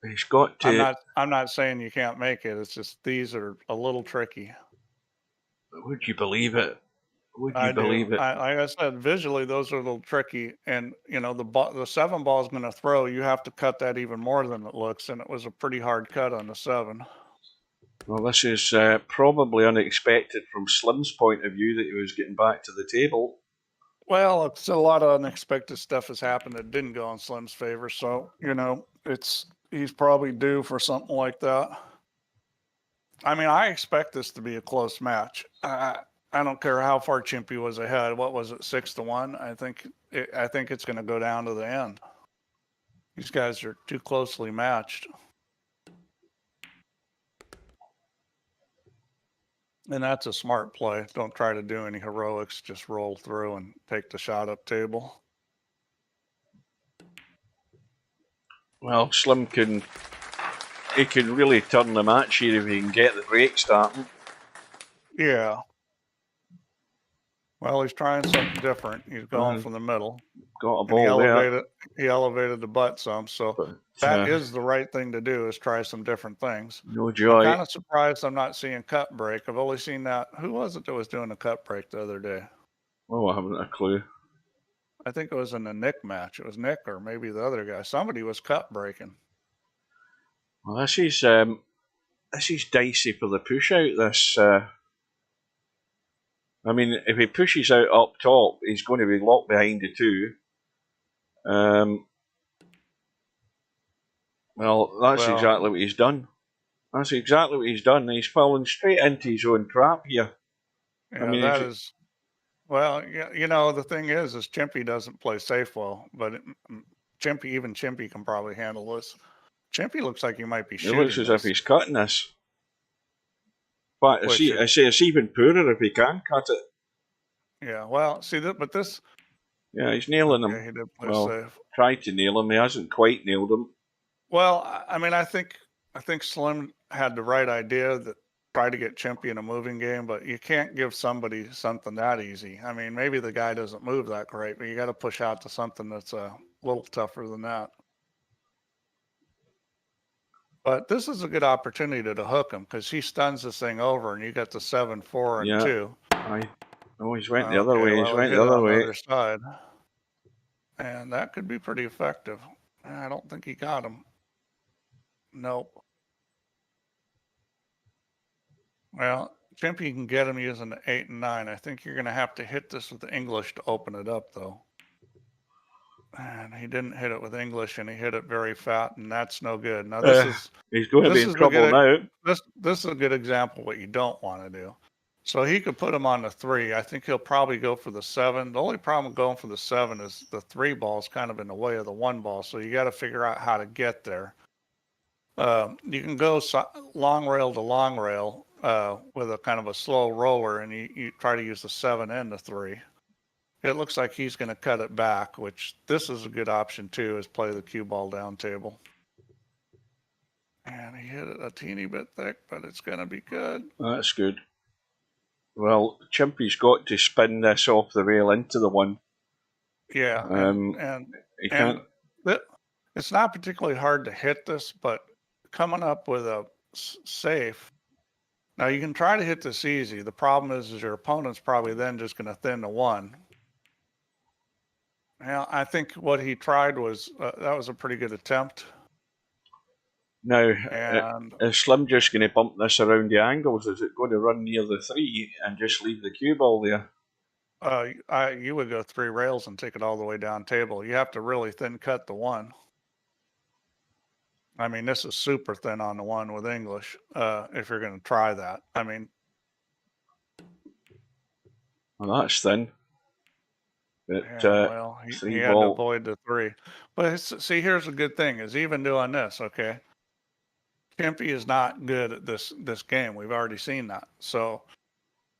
he's got to. I'm not saying you can't make it. It's just these are a little tricky. Would you believe it? Would you believe it? Like I said, visually those are a little tricky, and the 7 ball is going to throw. You have to cut that even more than it looks, and it was a pretty hard cut on the 7. Well, this is probably unexpected from Slim's point of view that he was getting back to the table. Well, it's a lot of unexpected stuff has happened that didn't go in Slim's favor, so he's probably due for something like that. I mean, I expect this to be a close match. I don't care how far Chimpie was ahead. What was it, 6-1? I think it's going to go down to the end. These guys are too closely matched. And that's a smart play. Don't try to do any heroics. Just roll through and take the shot up table. Well, Slim can really turn the match here if he can get the break starting. Yeah. Well, he's trying something different. He's going from the middle. Got a ball there. He elevated the butt some, so that is the right thing to do, is try some different things. No joy. I'm kind of surprised I'm not seeing cut break. I've only seen that. Who was it that was doing the cut break the other day? Oh, I haven't a clue. I think it was in the Nick match. It was Nick or maybe the other guy. Somebody was cut breaking. Well, this is dicey for the push out. I mean, if he pushes out up top, he's going to be locked behind the 2. Well, that's exactly what he's done. That's exactly what he's done. He's fallen straight into his own trap here. Yeah, I mean, that is. Well, the thing is Chimpie doesn't play safe well, but Chimpie can probably handle this. Chimpie looks like he might be shooting. It looks as if he's cutting this. But I say it's even poorer if he can cut it. Yeah, well, see that, but this. Yeah, he's nailing him. Yeah, he did play safe. Tried to nail him. He hasn't quite nailed him. Well, I mean, I think Slim had the right idea, that try to get Chimpie in a moving game, but you can't give somebody something that easy. I mean, maybe the guy doesn't move that great, but you got to push out to something that's a little tougher than that. But this is a good opportunity to hook him, because he stuns this thing over, and you got the 7-4 and 2. Oh, he's went the other way. He's went the other way. The other side. And that could be pretty effective. I don't think he got him. Nope. Well, Chimpie can get him using the 8 and 9. I think you're going to have to hit this with the English to open it up, though. And he didn't hit it with English, and he hit it very fat, and that's no good. Now this he's going to be in trouble now. This is a good example of what you don't want to do. So he could put him on the 3. I think he'll probably go for the 7. The only problem with going for the 7 is the 3 ball is kind of in the way of the 1 ball. So you got to figure out how to get there. You can go long rail to long rail with a kind of a slow roller, and you try to use the 7 and the 3. It looks like he's going to cut it back, which this is a good option too, is play the cue ball down table. And he hit it a teeny bit thick, but it's going to be good. That's good. Well, Chimpie's got to spin this off the rail into the 1. Yeah, and he can't. It's not particularly hard to hit this, but coming up with a safe. Now you can try to hit this easy. The problem is your opponent's probably then just going to thin the 1. Now, I think what he tried was that was a pretty good attempt. Now, is Slim just going to bump this around the angles? Is it going to run near the 3 and just leave the cue ball there? You would go 3 rails and take it all the way down table. You have to really thin cut the 1. I mean, this is super thin on the 1 with English, if you're going to try that. I mean... Well, that's thin. But, well, he had to avoid the 3. But see, here's a good thing, is even doing this, okay? Chimpie is not good at this game. We've already seen that. So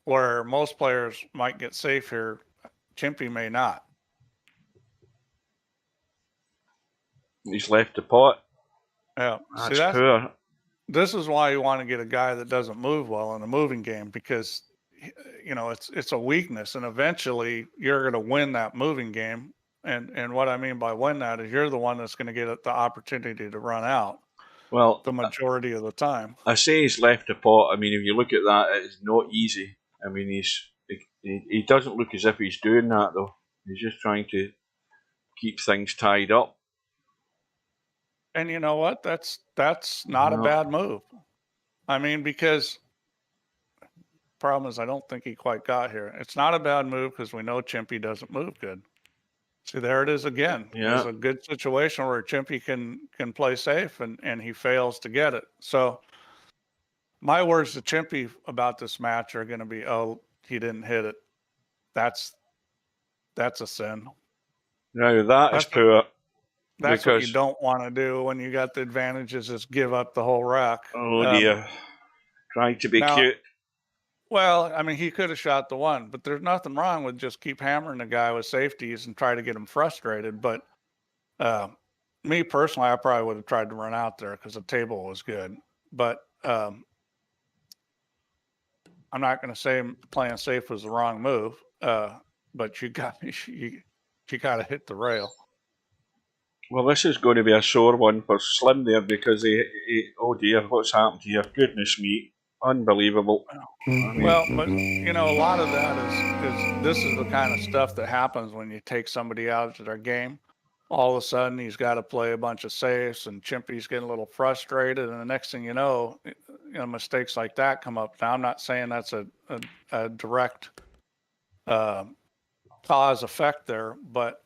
where most players might get safe here, Chimpie may not. He's left the pot. Yeah, that's poor. This is why you want to get a guy that doesn't move well in a moving game, because you know it's a weakness, and eventually you're going to win that moving game. And what I mean by win that is you're the one that's going to get the opportunity to run out. Well, the majority of the time. I say he's left the pot. I mean, if you look at that, it's not easy. I mean, he doesn't look as if he's doing that though. He's just trying to keep things tied up. And you know what? That's not a bad move. I mean, because the problem is I don't think he quite got here. It's not a bad move because we know Chimpie doesn't move good. See, there it is again. Yeah. There's a good situation where Chimpie can play safe and he fails to get it. So my words to Chimpie about this match are going to be, oh, he didn't hit it. That's a sin. No, that's poor. That's what you don't want to do when you got the advantages, is give up the whole rack. Oh dear. Trying to be cute. Well, I mean, he could have shot the 1, but there's nothing wrong with just keep hammering the guy with safeties and try to get him frustrated. But me personally, I probably would have tried to run out there because the table was good. But I'm not going to say playing safe was the wrong move. But you got to hit the rail. Well, this is going to be a sore one for Slim there, because he oh dear, what's happened here? Goodness me. Unbelievable. Well, but you know, a lot of that is this is the kind of stuff that happens when you take somebody out of their game. All of a sudden, he's got to play a bunch of safes, and Chimpie's getting a little frustrated, and the next thing you know, mistakes like that come up. Now, I'm not saying that's a direct cause effect there, but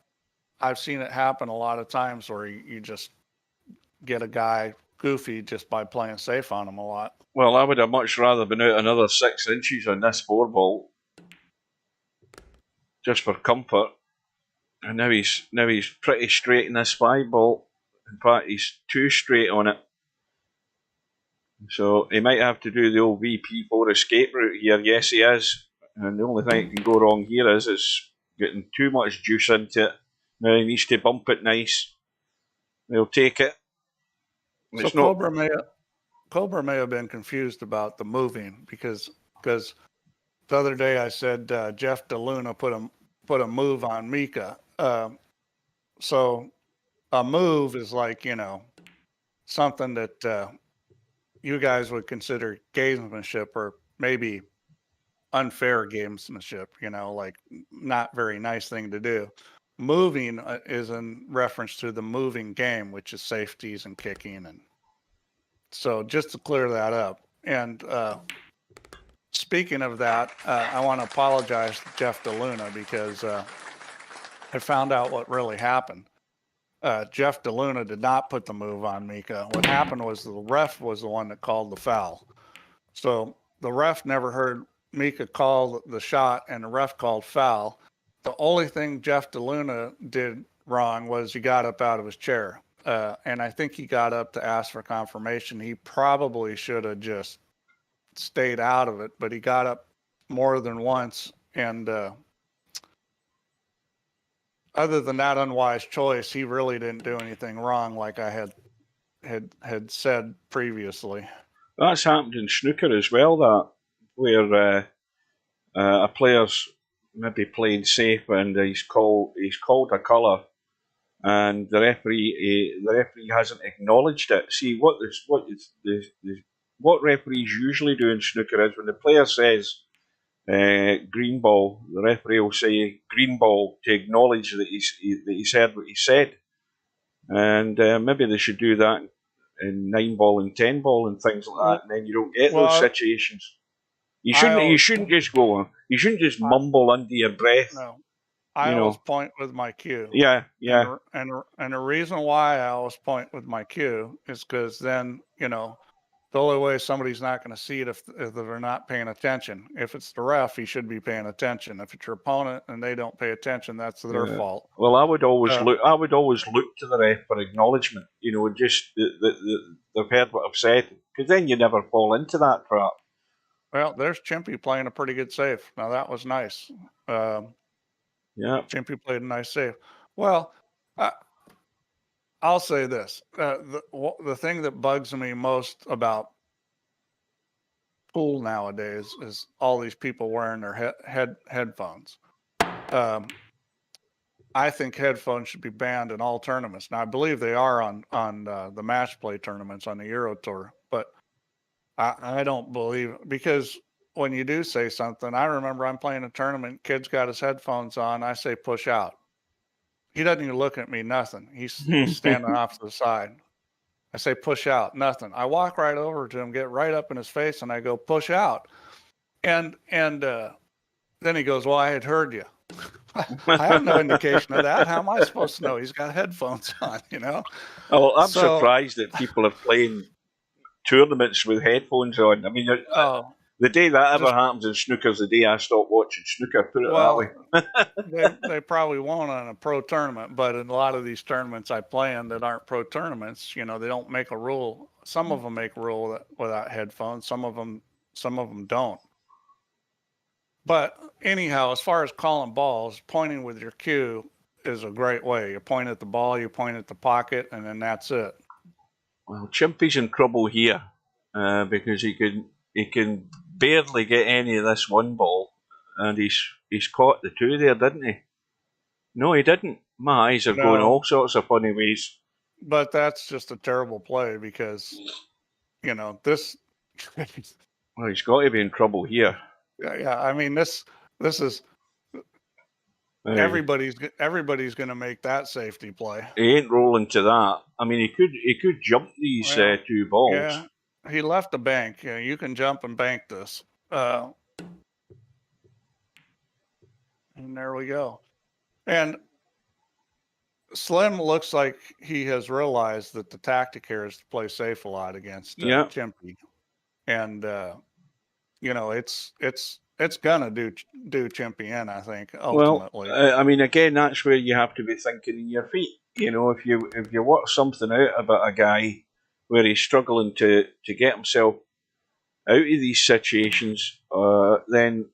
I've seen it happen a lot of times where you just get a guy goofy just by playing safe on him a lot. Well, I would have much rather been out another 6 inches on this 4 ball, just for comfort. And now he's pretty straight in this 5 ball. In fact, he's too straight on it. So he might have to do the old VP4 escape route here. Yes, he is. And the only thing that can go wrong here is getting too much juice into it. Now he needs to bump it nice. He'll take it. So Cobra may have been confused about the moving because the other day I said Jeff DeLuna put a move on Mika. So a move is like, something that you guys would consider gamesmanship, or maybe unfair gamesmanship, like not very nice thing to do. Moving is in reference to the moving game, which is safeties and kicking. And so just to clear that up. And speaking of that, I want to apologize to Jeff DeLuna because I found out what really happened. Jeff DeLuna did not put the move on Mika. What happened was the ref was the one that called the foul. So the ref never heard Mika call the shot, and the ref called foul. The only thing Jeff DeLuna did wrong was he got up out of his chair. And I think he got up to ask for confirmation. He probably should have just stayed out of it, but he got up more than once. And other than that unwise choice, he really didn't do anything wrong, like I had said previously. That's happened in snooker as well, that where a player's maybe playing safe and he's called a colour, and the referee hasn't acknowledged it. See, what referees usually do in snooker is when the player says green ball, the referee will say green ball to acknowledge that he said what he said, and maybe they should do that in 9-ball and 10-ball and things like that, and then you don't get those situations. You shouldn't just go. You shouldn't just mumble under your breath. No, I always point with my cue. Yeah. And the reason why I always point with my cue is because then, the only way somebody's not going to see it if they're not paying attention. If it's the ref, he should be paying attention. If it's your opponent and they don't pay attention, that's their fault. Well, I would always look to the ref for acknowledgement. Just they've heard what I've said, because then you never fall into that trap. Well, there's Chimpie playing a pretty good save. Now that was nice. Chimpie played a nice save. Well, I'll say this: the thing that bugs me most about pool nowadays is all these people wearing their headphones. I think headphones should be banned in all tournaments. Now, I believe they are on the match play tournaments on the Euro Tour, but I don't believe, because when you do say something, I remember I'm playing a tournament, kid's got his headphones on, I say push out. He doesn't even look at me, nothing. He's standing off to the side. I say push out, nothing. I walk right over to him, get right up in his face, and I go push out. And then he goes, well, I had heard you. I have no indication of that. How am I supposed to know? He's got headphones on, Oh, I'm surprised that people are playing tournaments with headphones on. I mean, the day that ever happens in snooker's the day I stop watching snooker, put it that way. they probably won't on a pro tournament, but in a lot of these tournaments I play in that aren't pro tournaments, they don't make a rule. Some of them make a rule without headphones. Some of them don't. But anyhow, as far as calling balls, pointing with your cue is a great way. You point at the ball, you point at the pocket, and then that's it. Well, Chimpie's in trouble here because he can barely get any of this one ball, and he's caught the two there, didn't he? No, he didn't. My eyes are going all sorts of funny ways. But that's just a terrible play because, this. Well, he's got to be in trouble here. Yeah. I mean, this is. Everybody's going to make that safety play. He ain't rolling to that. I mean, he could jump these two balls. Yeah, he left the bank. You can jump and bank this. And there we go. And Slim looks like he has realized that the tactic here is to play safe a lot against Chimpie. And, it's gonna do Chimpie in, I think, ultimately. Well, I mean, again, that's where you have to be thinking in your feet. If you work something out about a guy where he's struggling to get himself out of these situations, then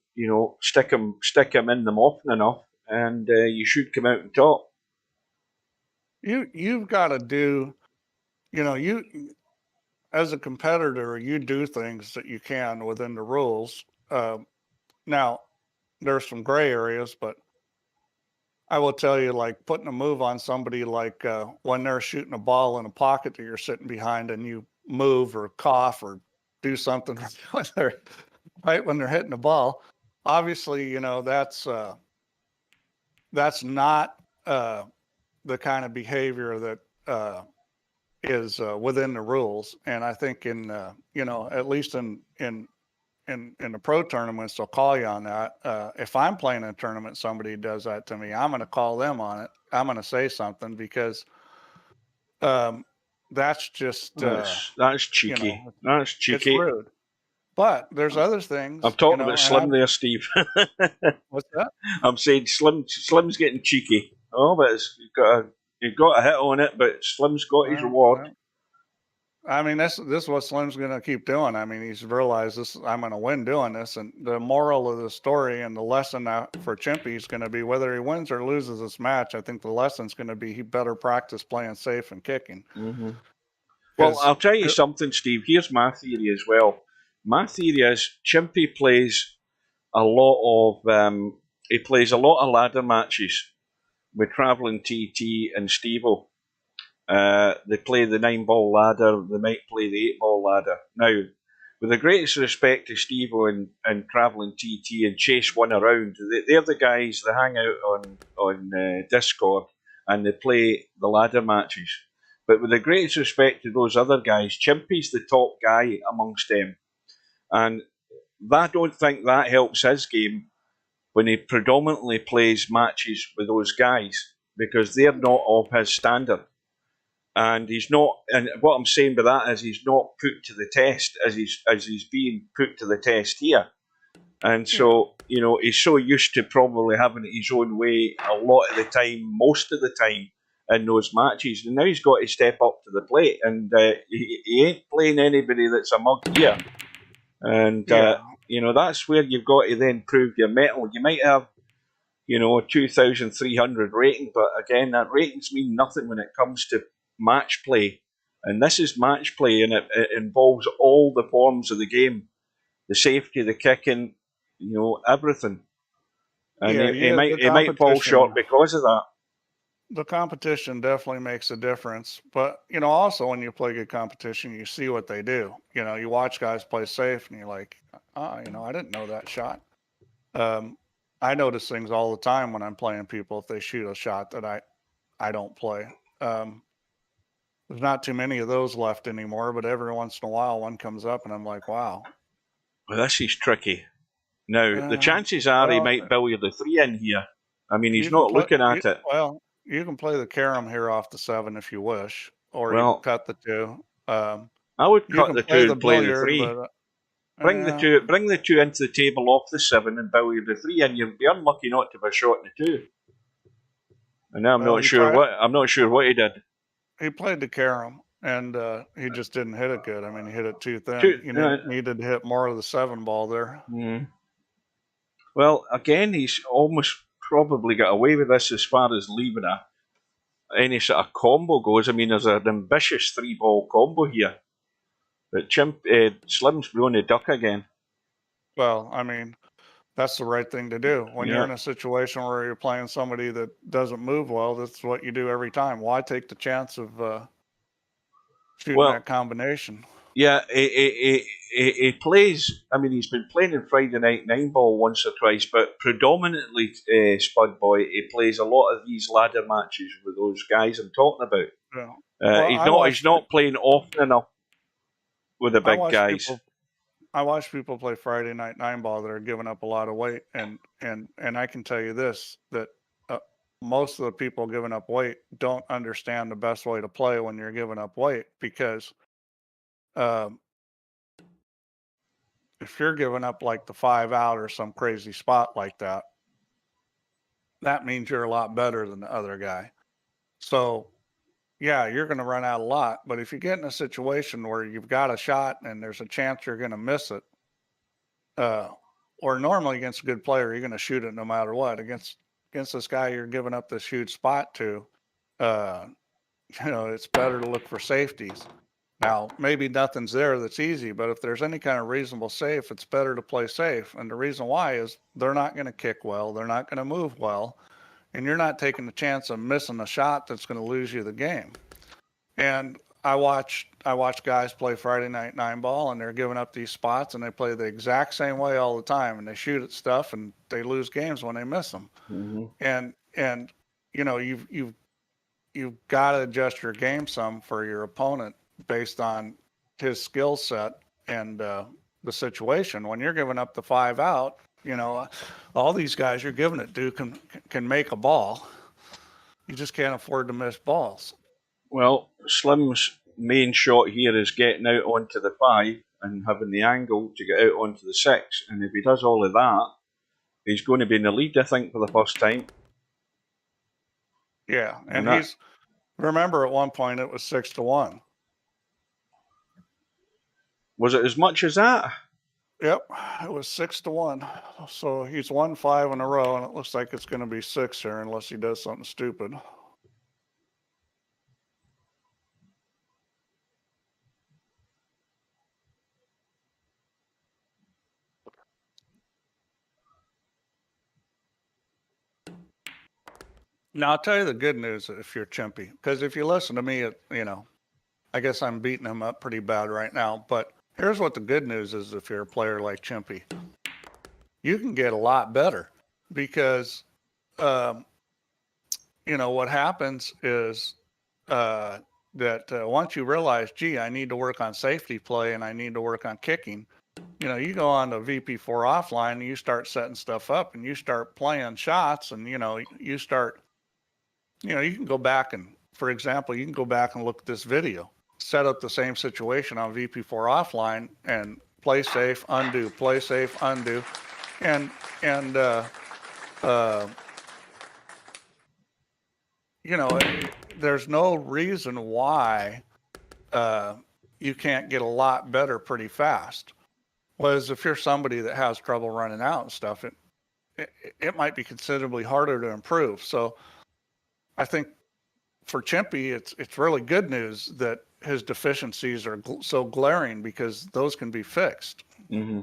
stick him in them often enough, and you should come out on top. You've got to do, you as a competitor, you do things that you can within the rules. Now, there's some gray areas, but I will tell you, like putting a move on somebody, like when they're shooting a ball in a pocket that you're sitting behind, and you move or cough or do something when they're hitting the ball. Obviously, that's not the kind of behavior that is within the rules. And I think at least in the pro tournaments, they'll call you on that. If I'm playing a tournament, somebody does that to me, I'm going to call them on it. I'm going to say something, because That's just that's cheeky. That's cheeky. It's rude. But there's other things. I'm talking about Slim there, Steve. What's that? I'm saying Slim's getting cheeky. Oh, but you've got a hit on it, but Slim's got his reward. I mean, this is what Slim's going to keep doing. I mean, he's realized this. I'm going to win doing this, and the moral of the story and the lesson for Chimpie is going to be whether he wins or loses this match. I think the lesson's going to be he better practice playing safe and kicking. Mm-hmm. Well, I'll tell you something, Steve. Here's my theory as well. My theory is Chimpie plays a lot of ladder matches with Travelling TT and Steve-O. They play the 9-ball ladder. They might play the 8-ball ladder. Now, with the greatest respect to Steve-O and Travelling TT and chase one around, they're the guys that hang out on Discord and they play the ladder matches. But with the greatest respect to those other guys, Chimpie's the top guy amongst them. And I don't think that helps his game when he predominantly plays matches with those guys because they're not of his standard. And he's not. And what I'm saying by that is he's not put to the test as he's being put to the test here. And so he's so used to probably having it his own way a lot of the time, most of the time in those matches. And now he's got to step up to the plate, and he ain't playing anybody that's a mug here. And that's where you've got to then prove your mettle. You might have a 2,300 rating, but again, that ratings mean nothing when it comes to match play. And this is match play, and it involves all the forms of the game, the safety, the kicking, everything. And he might fall short because of that. The competition definitely makes a difference, but also when you play good competition, you see what they do. You watch guys play safe, and you're like, I didn't know that shot. I notice things all the time when I'm playing people if they shoot a shot that I don't play. There's not too many of those left anymore, but every once in a while one comes up, and I'm like, wow. Well, this is tricky. Now the chances are he might billiard the 3 in here. I mean, he's not looking at it. Well. You can play the carom here off the 7 if you wish, or you can cut the 2. I would cut the 2 and play the 3. But, bring the 2 into the table off the 7 and billiard the 3, and you'd be unlucky not to have a shot in the 2. And now I'm not sure what he did. He played the carom, and he just didn't hit it good. I mean, he hit it too thin. Needed to hit more of the 7-ball there. Mm. Well, again, he's almost probably got away with this as far as leaving any sort of combo goes. I mean, there's an ambitious 3-ball combo here, but Slim's blowing the duck again. Well, I mean, that's the right thing to do when you're in a situation where you're playing somebody that doesn't move well. That's what you do every time. Why take the chance of shooting that combination? Yeah, he plays. I mean, he's been playing in Friday Night 9-ball once or twice, but predominantly, Spud Boy, he plays a lot of these ladder matches with those guys I'm talking about. Yeah. He's not playing often enough with the big guys. I watch people play Friday Night 9-ball that are giving up a lot of weight, and I can tell you this, that most of the people giving up weight don't understand the best way to play when you're giving up weight, because if you're giving up like the 5 out or some crazy spot like that, that means you're a lot better than the other guy. So yeah, you're going to run out a lot, but if you get in a situation where you've got a shot and there's a chance you're going to miss it, or normally against a good player, you're going to shoot it no matter what. Against this guy you're giving up this huge spot to, it's better to look for safeties. Now, maybe nothing's there that's easy, but if there's any kind of reasonable safe, it's better to play safe. And the reason why is they're not going to kick well, they're not going to move well, and you're not taking the chance of missing a shot that's going to lose you the game. And I watch guys play Friday Night 9-ball, and they're giving up these spots, and they play the exact same way all the time, and they shoot at stuff, and they lose games when they miss them. Mm-hmm. And you've got to adjust your game some for your opponent based on his skill set and the situation. When you're giving up the 5 out, all these guys you're giving it to can make a ball. You just can't afford to miss balls. Well, Slim's main shot here is getting out onto the 5 and having the angle to get out onto the 6. And if he does all of that, he's going to be in the lead, I think, for the first time. Yeah, and he's, remember at one point it was 6-1. Was it as much as that? Yep, it was 6-1. So he's won 5 in a row, and it looks like it's going to be 6 here unless he does something stupid. Now, I'll tell you the good news if you're Chimpie, because if you listen to me, I guess I'm beating him up pretty bad right now. But here's what the good news is if you're a player like Chimpie. You can get a lot better because, what happens is that once you realize, gee, I need to work on safety play and I need to work on kicking, you go on to VP4 offline and you start setting stuff up and you start playing shots and, you start, you can go back and, for example, you can go back and look at this video, set up the same situation on VP4 offline and play safe, undo, play safe, undo. And there's no reason why you can't get a lot better pretty fast. Whereas if you're somebody that has trouble running out and stuff, it might be considerably harder to improve. So I think for Chimpie, it's really good news that his deficiencies are so glaring because those can be fixed. Mm-hmm.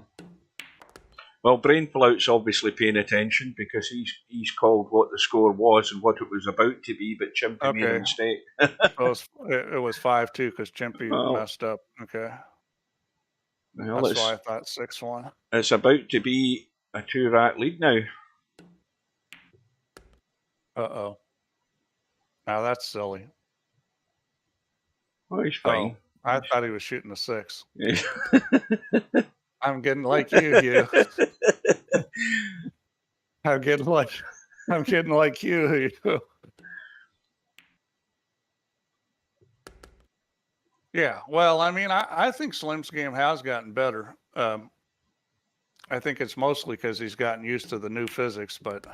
Well, Brainflout's obviously paying attention because he's called what the score was and what it was about to be, but Chimpie made a mistake. It was 5-2 because Chimpie messed up. Okay. Well, that's why I thought 6-1. It's about to be a 2-rack lead now. Uh-oh. Now that's silly. Oh, he's fine. I thought he was shooting a 6. I'm getting like you, Hugh. I'm getting like you. Yeah, well, I mean, I think Slim's game has gotten better. I think it's mostly because he's gotten used to the new physics, but...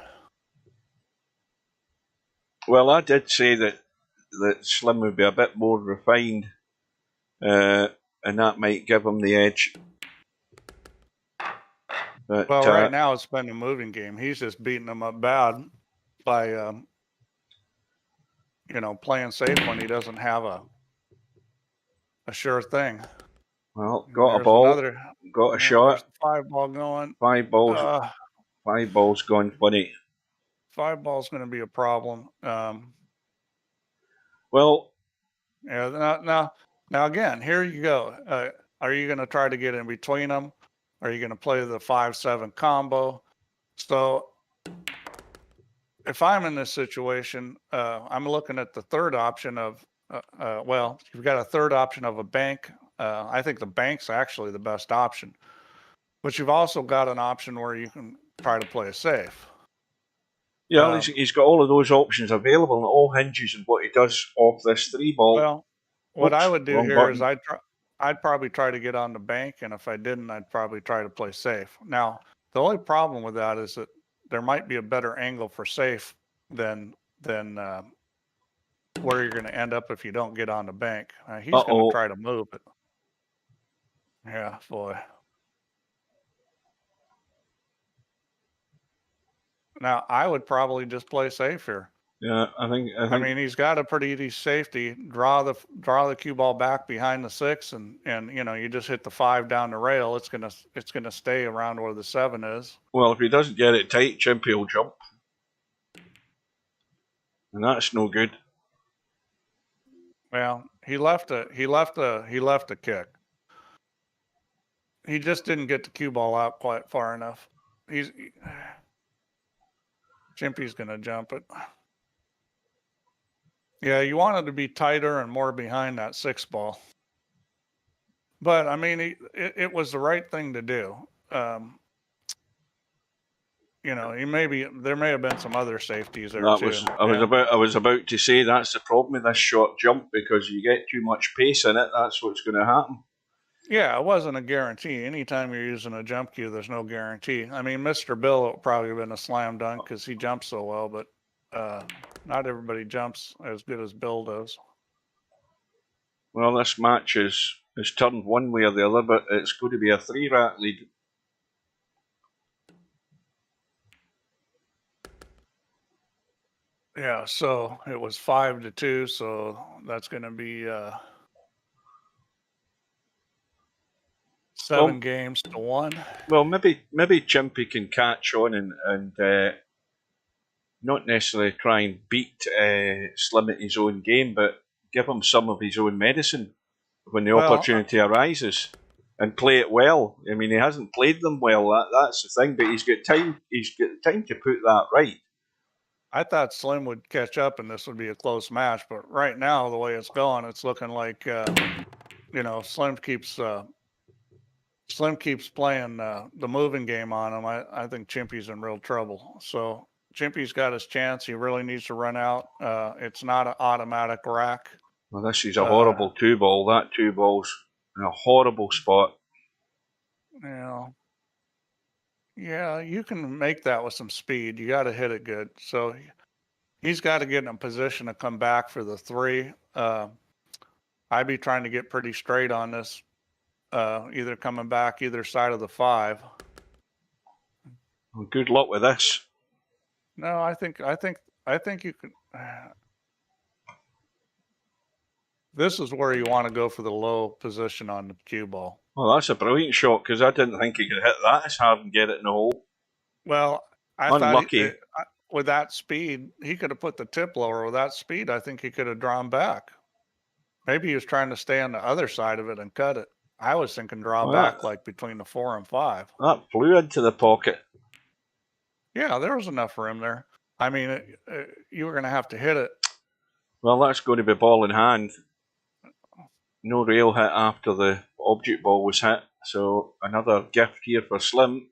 Well, I did say that Slim would be a bit more refined, and that might give him the edge. But, well, right now it's been a moving game. He's just beating him up bad by, playing safe when he doesn't have a sure thing. Well, got a ball, got a shot. 5 ball going. 5 balls. 5 balls going funny. 5 ball's going to be a problem. Well, yeah. Now again, here you go. Are you going to try to get in between them? Are you going to play the 5-7 combo? So if I'm in this situation, I'm looking at the third option of, you've got a third option of a bank. I think the bank's actually the best option. But you've also got an option where you can try to play it safe. Yeah, he's got all of those options available, and it all hinges on what he does off this 3 ball. Well, what I would do here is I'd probably try to get on the bank, and if I didn't, I'd probably try to play safe. Now, the only problem with that is that there might be a better angle for safe than where you're going to end up if you don't get on the bank. He's going to try to move it. Yeah, boy. Now, I would probably just play safe here. Yeah, I think. I mean, he's got a pretty easy safety. Draw the cue ball back behind the 6, and you just hit the 5 down the rail. It's gonna stay around where the 7 is. Well, if he doesn't get it tight, Chimpie will jump, and that's no good. Well, he left a kick. He just didn't get the cue ball out quite far enough. Chimpie's gonna jump it. Yeah, you want it to be tighter and more behind that 6 ball. But, I mean, it was the right thing to do. there may have been some other safeties there That too. was I was about to say that's the problem with this short jump, because you get too much pace in it. That's what's going to happen. Yeah, it wasn't a guarantee. Anytime you're using a jump cue, there's no guarantee. I mean, Mr. Bill would probably have been a slam dunk because he jumps so well, but not everybody jumps as good as Bill does. Well, this match is turned one way or the other, but it's going to be a 3-rack lead. Yeah, so it was 5-2, so that's going to be 7 games to 1. Well, maybe Chimpie can catch on and not necessarily try and beat Slim at his own game, but give him some of his own medicine when the opportunity arises, and play it well. I mean, he hasn't played them well. That's the thing, but he's got time. He's got time to put that right. I thought Slim would catch up and this would be a close match, but right now, the way it's going, it's looking like Slim keeps playing the moving game on him. I think Chimpie's in real trouble. So Chimpie's got his chance. He really needs to run out. It's not an automatic rack. Well, this is a horrible 2-ball. That 2-ball's in a horrible spot. Yeah, you can make that with some speed. You got to hit it good. So he's got to get in a position to come back for the 3. I'd be trying to get pretty straight on this, either coming back either side of the 5. Well, good luck with this. No, I think you can. This is where you want to go for the low position on the cue ball. Well, that's a brilliant shot, because I didn't think he could hit that as hard and get it in the hole. Well, Unlucky. thought with that speed, he could have put the tip lower. With that speed, I think he could have drawn back. Maybe he was trying to stay on the other side of it and cut it. I was thinking draw back like between the 4 and 5. That flew into the pocket. Yeah, there was enough room there. I mean, you were going to have to hit it. Well, that's going to be ball in hand. No rail hit after the object ball was hit, so another gift here for Slim.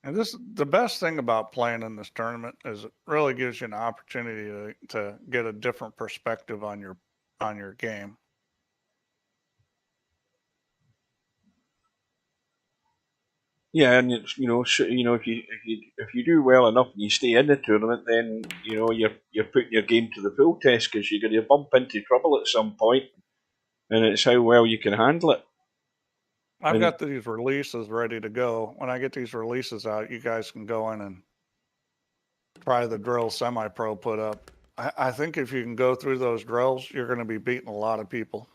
And the best thing about playing in this tournament is it really gives you an opportunity to get a different perspective on your game. Yeah, and it's, if you do well enough and you stay in the tournament, then you're putting your game to the full test, because you're going to bump into trouble at some point, and it's how well you can handle it. I've got these releases ready to go. When I get these releases out, you guys can go in and try the drill semi-pro put up. I think if you can go through those drills, you're going to be beating a lot of people.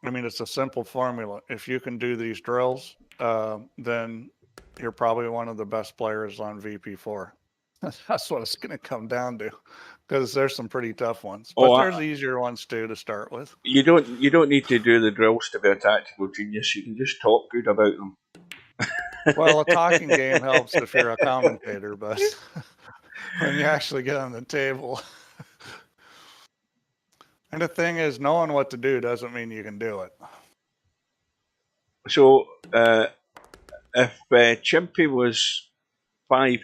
I mean, it's a simple formula. If you can do these drills, then you're probably one of the best players on VP4. That's what it's going to come down to, because there's some pretty tough ones, but there's easier ones too to start with. You don't need to do the drills to be a tactical genius. You can just talk good about them. Well, a talking game helps if you're a commentator, but when you actually get on the table. And the thing is, knowing what to do doesn't mean you can do it. So, if Chimpie was 5-2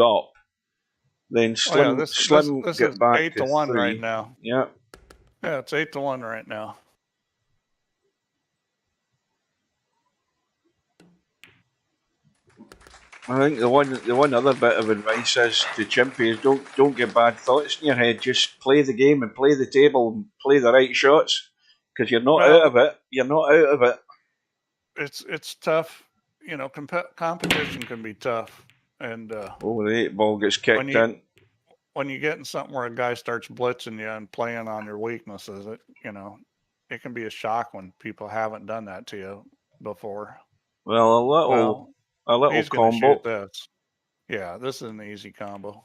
up, then Slim this get is back 8-1 3. right now. Yeah. Yeah, it's 8-1 right now. I think the one other bit of advice is to Chimpie is don't get bad thoughts in your head. Just play the game and play the table and play the right shots, because you're not out of it. You're not out of it. It's tough. Competition can be tough. And the 8-ball gets kicked in. When you get in something where a guy starts blitzing you and playing on your weaknesses, it can be a shock when people haven't done that to you before. Well, a little he's combo. Shoot this. Yeah, this is an easy combo.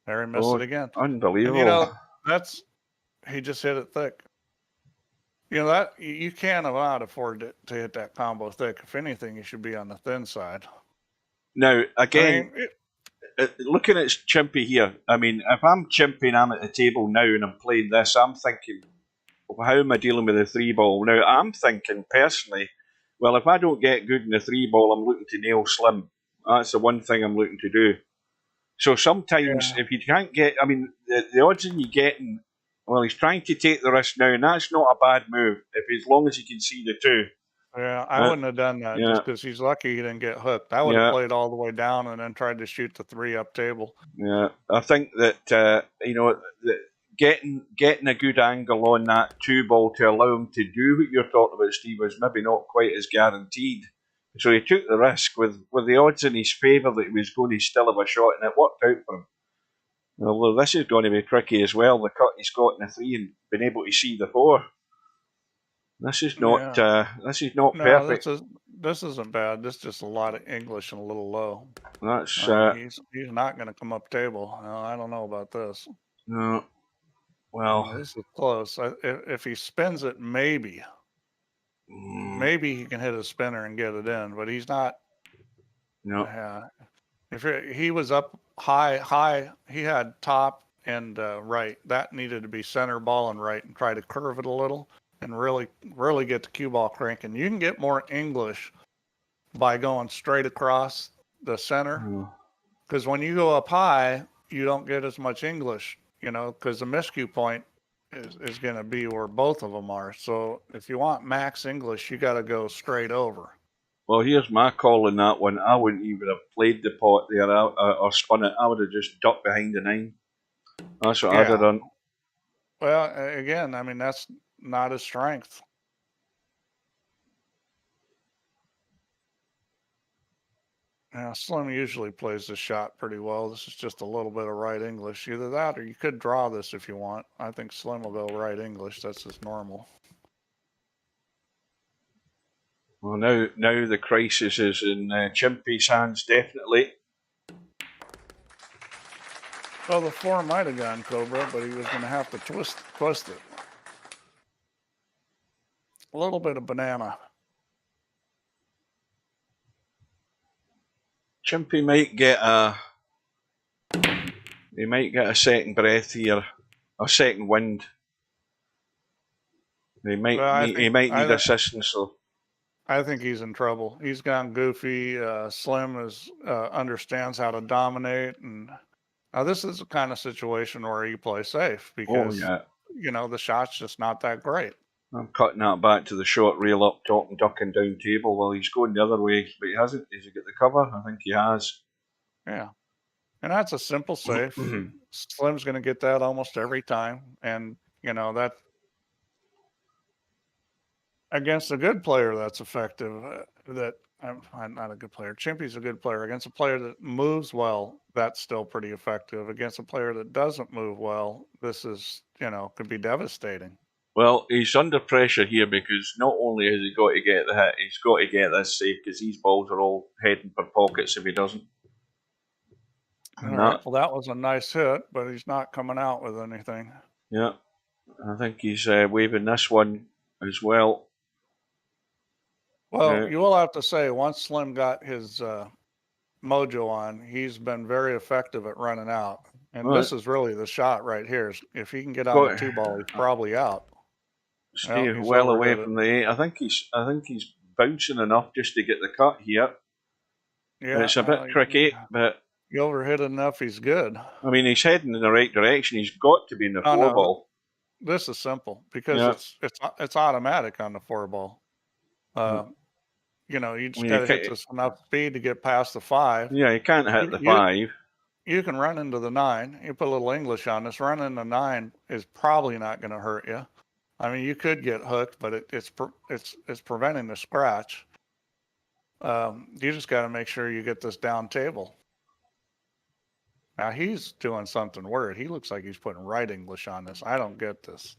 There he missed it again. Unbelievable. And, he just hit it thick. That you can't afford to hit that combo thick. If anything, you should be on the thin side. Now, again, looking at Chimpie here, I mean, if I'm Chimpie and I'm at the table now and I'm playing this, I'm thinking, how am I dealing with the 3 ball? Now, I'm thinking personally, well, if I don't get good in the 3 ball, I'm looking to nail Slim. That's the one thing I'm looking to do. So sometimes, if you can't get, I mean, the odds in you getting, well, he's trying to take the risk now, and that's not a bad move, as long as you can see the 2. Yeah, I wouldn't have done that just because he's lucky he didn't get hooked. I would have played all the way down and then tried to shoot the 3 up table. Yeah, I think that, getting a good angle on that 2 ball to allow him to do what you're talking about, Steve, was maybe not quite as guaranteed. So he took the risk with the odds in his favour that he was going to still have a shot, and it worked out for him. Although this is going to be tricky as well, the cut he's got in the 3 and being able to see the 4. This is not perfect. This isn't bad. This is just a lot of English and a little low. That's he's not going to come up table. No, I don't know about this. No. Well, this is close. If he spins it, maybe he can hit a spinner and get it in, but he's not. No. If he was up high, he had top and right. That needed to be center ball and right, and try to curve it a little and really get the cue ball cranking. You can get more English by going straight across the center, because when you go up high, you don't get as much English, because the miscue point is going to be where both of them are. So if you want max English, you got to go straight over. Well, here's my call on that one. I wouldn't even have played the pot there or spun it. I would have just ducked behind the 9. That's what I'd have done. Well, again, I mean, that's not his strength. Now, Slim usually plays this shot pretty well. This is just a little bit of right English. Either that or you could draw this if you want. I think Slim will go right English. That's just normal. Well, now the crisis is in Chimpie's hands, definitely. Well, the 4 might have gone Cobra, but he was going to have to twist it. A little bit of banana. Chimpie might get a second breath here, a second wind. He might need assistance though. I think he's in trouble. He's gone goofy. Slim understands how to dominate, and now this is the kind of situation where you play safe because the shot's just not that great. I'm cutting that back to the short reel up top and ducking down table while he's going the other way, but he hasn't. Has he got the cover? I think he has. Yeah, and that's a simple safe. Slim's going to get that almost every time, and that. Against a good player, that's effective. I'm not a good player. Chimpie's a good player. Against a player that moves well, that's still pretty effective. Against a player that doesn't move well, this is, could be devastating. Well, he's under pressure here because not only has he got to get the hit, he's got to get this safe because these balls are all heading for pockets if he doesn't. All right. Well, that was a nice hit, but he's not coming out with anything. Yeah, I think he's waving this one as well. Well, you will have to say, once Slim got his mojo on, he's been very effective at running out. And this is really the shot right here. If he can get on the 2 ball, he's probably out. Steve well away from the 8. I think he's bouncing enough just to get the cut here. Yeah, it's a bit tricky, but you overhit enough, he's good. I mean, he's heading in the right direction. He's got to be in the 4 ball. This is simple because it's automatic on the 4 ball. You just got to hit this enough speed to get past the 5. Yeah, you can't hit the 5. You can run into the 9. You put a little English on this. Running into 9 is probably not going to hurt you. I mean, you could get hooked, but it's preventing the scratch. You just got to make sure you get this down table. Now he's doing something weird. He looks like he's putting right English on this. I don't get this.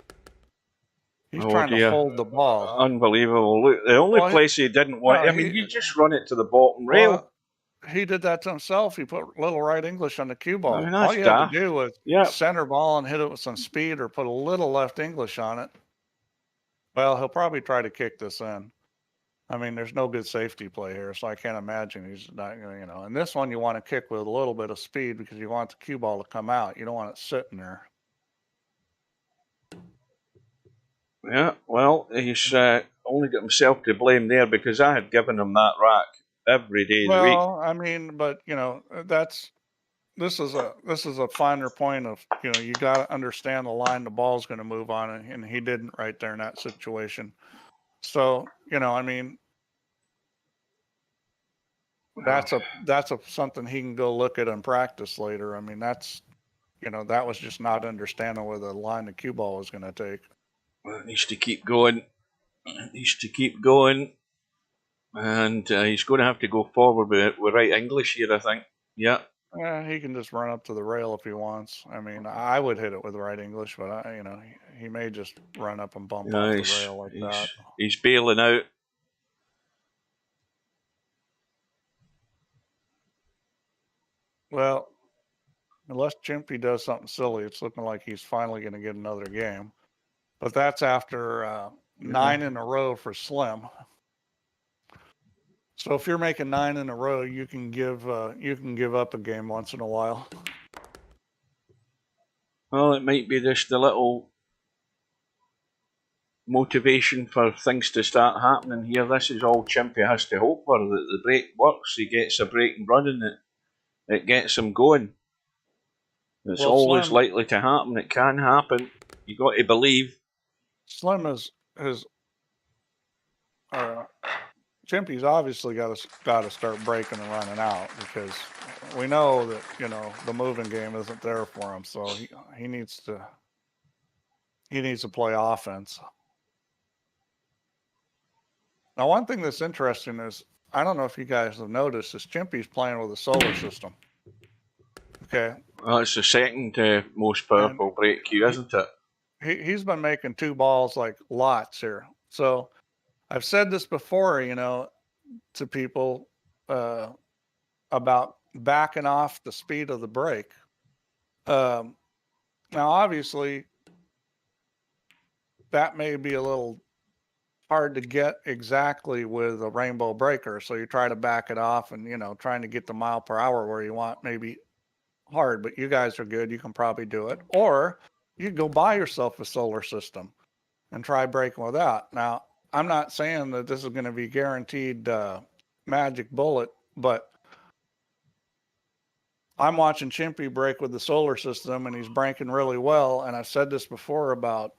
He's trying to hold the ball. Unbelievable. Look, the only place he didn't want... you just run it to the bottom rail. He did that to himself. He put a little right English on the cue ball. I mean, all you have to do was center ball and hit it with some speed or put a little left English on it. Well, he'll probably try to kick this in. I mean, there's no good safety play here, so I can't imagine he's not going to, And this one you want to kick with a little bit of speed because you want the cue ball to come out. You don't want it sitting there. Yeah, well, he's only got himself to blame there because I had given him that rack every day of the week. Well, I mean, but this is a finer point of you got to understand the line the ball's going to move on, and he didn't right there in that situation. So I mean, that's something he can go look at and practice later. I mean, that was just not understanding where the line the cue ball was going to take. Well, it needs to keep going. It needs to keep going. And he's going to have to go forward with right English here, I think. Yeah. He can just run up to the rail if he wants. I mean, I would hit it with right English, but he may just run up and bump off the rail like that. He's bailing out. Well, unless Chimpie does something silly, it's looking like he's finally going to get another game. But that's after 9 in a row for Slim. So if you're making 9 in a row, you can give up a game once in a while. Well, it might be just a little motivation for things to start happening here. This is all Chimpie has to hope for, that the break works. He gets a break and running it gets him going. It's always Slim, likely to happen. It can happen. You got to believe. Slim has Chimpie's obviously got to start breaking and running out, because we know that the moving game isn't there for him. So he needs to play offense. Now, one thing that's interesting is, I don't know if you guys have noticed, is Chimpie's playing with a solar system. Okay. Well, it's the second most powerful break cue, isn't it? He's been making 2 balls like lots here. So I've said this before, to people about backing off the speed of the break. Now, obviously, that may be a little hard to get exactly with a rainbow breaker. So you try to back it off, and trying to get the mile per hour where you want maybe hard, but you guys are good. You can probably do it. Or you can go buy yourself a solar system and try breaking with that. Now, I'm not saying that this is going to be guaranteed magic bullet, but I'm watching Chimpie break with the solar system, and he's breaking really well. And I've said this before about,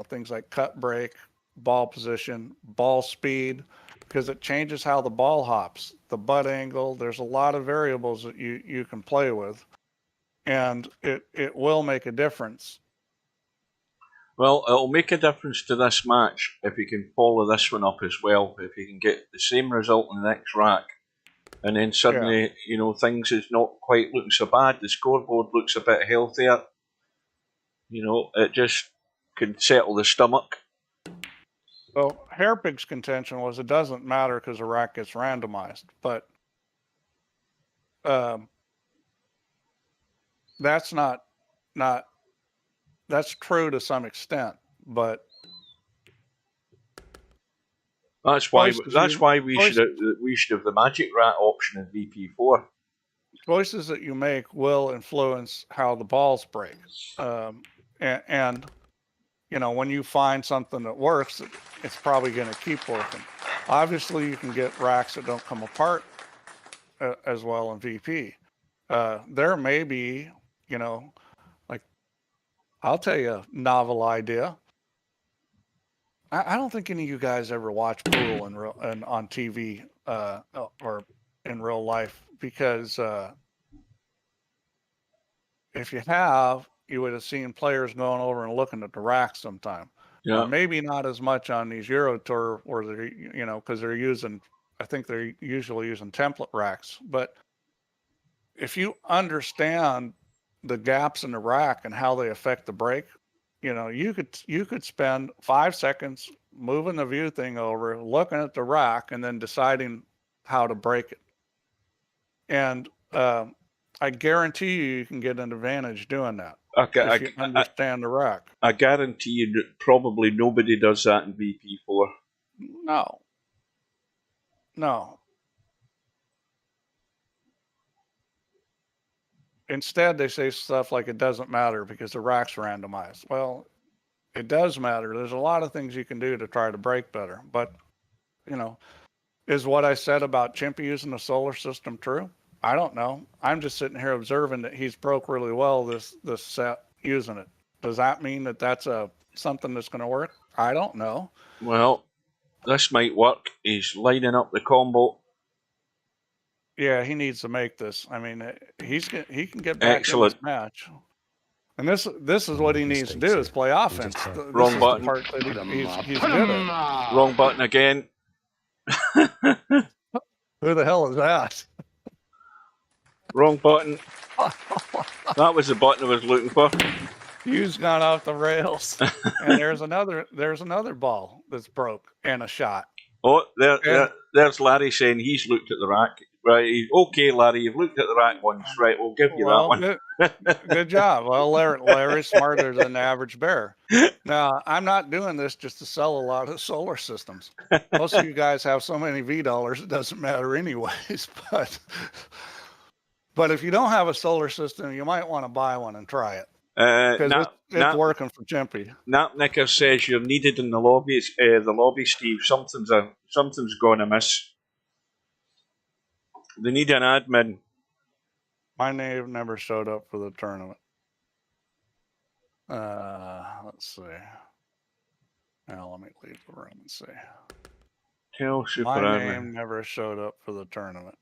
things like cut break, ball position, ball speed, because it changes how the ball hops, the butt angle. There's a lot of variables that you can play with, and it will make a difference. Well, it'll make a difference to this match if he can follow this one up as well. If he can get the same result in the next rack, and then suddenly, things is not quite looking so bad. The scoreboard looks a bit healthier. It just can settle the stomach. Well, Hairpig's contention was it doesn't matter because the rack gets randomized, but that's not that's true to some extent, but that's why we should have the magic rat option in VP4. Choices that you make will influence how the balls break, and when you find something that works, it's probably going to keep working. Obviously, you can get racks that don't come apart as well in VP. There may be, like, I'll tell you a novel idea. I don't think any of you guys ever watch pool on TV or in real life, because if you have, you would have seen players going over and looking at the racks sometime. Yeah. Maybe not as much on these Euro Tour, where they're, because they're using, I think they're usually using template racks. But if you understand the gaps in the rack and how they affect the break, you could spend 5 seconds moving the view thing over, looking at the rack, and then deciding how to break it. And I guarantee you can get an advantage doing that. If you understand the rack. I guarantee you that probably nobody does that in VP4. No. Instead, they say stuff like it doesn't matter because the rack's randomized. Well, It does matter. There's a lot of things you can do to try to brake better. But, you know, is what I said about Chimpie using the solar system true? I don't know. I'm just sitting here observing that he's broke really well this set using it. Does that mean that that's something that's going to work? I don't know. Well, this might work. He's lining up the combo. Yeah, he needs to make this. I mean, he can get back in this match. And this is what he needs to do is play offense. Wrong button. The part that he's good at. Wrong button again. Who the hell is that? Wrong button. That was the button I was looking for. You've gone off the rails. And there's another ball that's broke and a shot. Oh, there's Larry saying he's looked at the rack. Right, okay, Larry, you've looked at the rack once. Right, we'll give you that one. Good job. Well, Larry's smarter than the average bear. Now, I'm not doing this just to sell a lot of solar systems. Most of you guys have so many V dollars, it doesn't matter anyways. But if you don't have a solar system, you might want to buy one and try it. Because it's working for Chimpie. Napnicker says you're needed in the lobby, Steve. Something's going amiss. They need an admin. My name never showed up for the tournament. Let's see. Now let me leave the room and see. Tell Super My Admin. name never showed up for the tournament.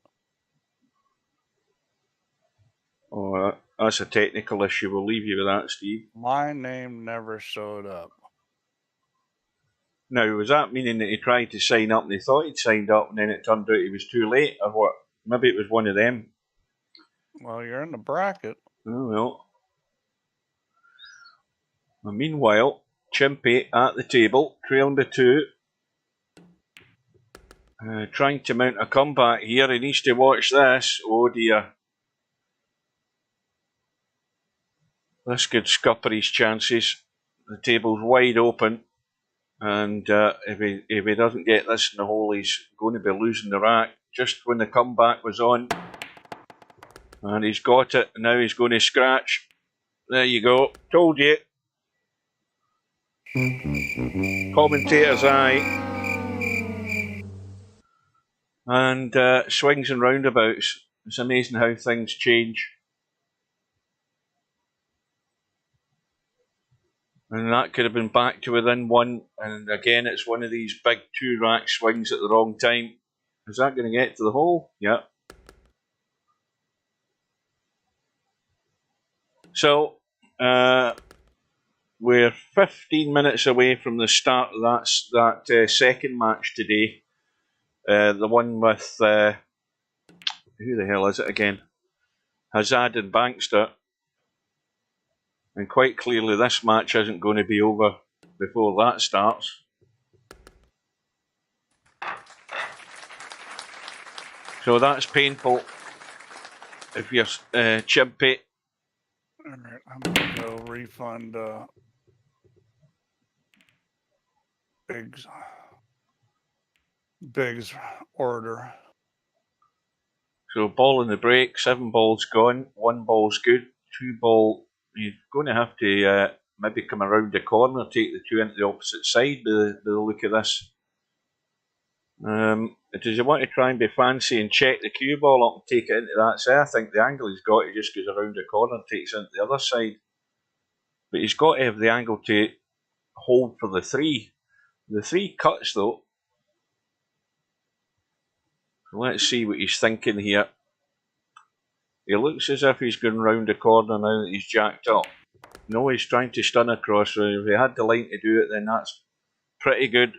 Oh, that's a technical issue. We'll leave you with that, Steve. My name never showed up. Now, was that meaning that he tried to sign up and he thought he'd signed up and then it turned out he was too late, or what? Maybe it was one of them. Well, you're in the bracket. Oh, well. And meanwhile, Chimpie at the table, trailing by 2. Trying to mount a comeback here. He needs to watch this. Oh, dear. This could scupper his chances. The table's wide open. And if he doesn't get this in the hole, he's going to be losing the rack. Just when the comeback was on. And he's got it. And now he's going to scratch. There you go. Told you. Commentator's eye. And swings and roundabouts. It's amazing how things change. And that could have been back to within 1. And again, it's one of these big 2-rack swings at the wrong time. Is that going to get to the hole? Yeah. So, we're 15 minutes away from the start of that second match today. The one with, who the hell is it again? Hazard and Bankster. And quite clearly this match isn't going to be over before that starts. So that's painful if you're Chimpie. Alright, I'm going to go refund Big's order. So ball in the break, 7 balls gone, 1 ball's good, 2 ball. You're going to have to maybe come around the corner, take the 2 into the opposite side by the look of this. Does he want to try and be fancy and check the cue ball up and take it into that side? I think the angle he's got, he just goes around the corner and takes it into the other side. But he's got to have the angle to hold for the 3. The 3 cuts though. So let's see what he's thinking here. He looks as if he's going round the corner now that he's jacked up. No, he's trying to stun across. So if he had the line to do it, then that's pretty good.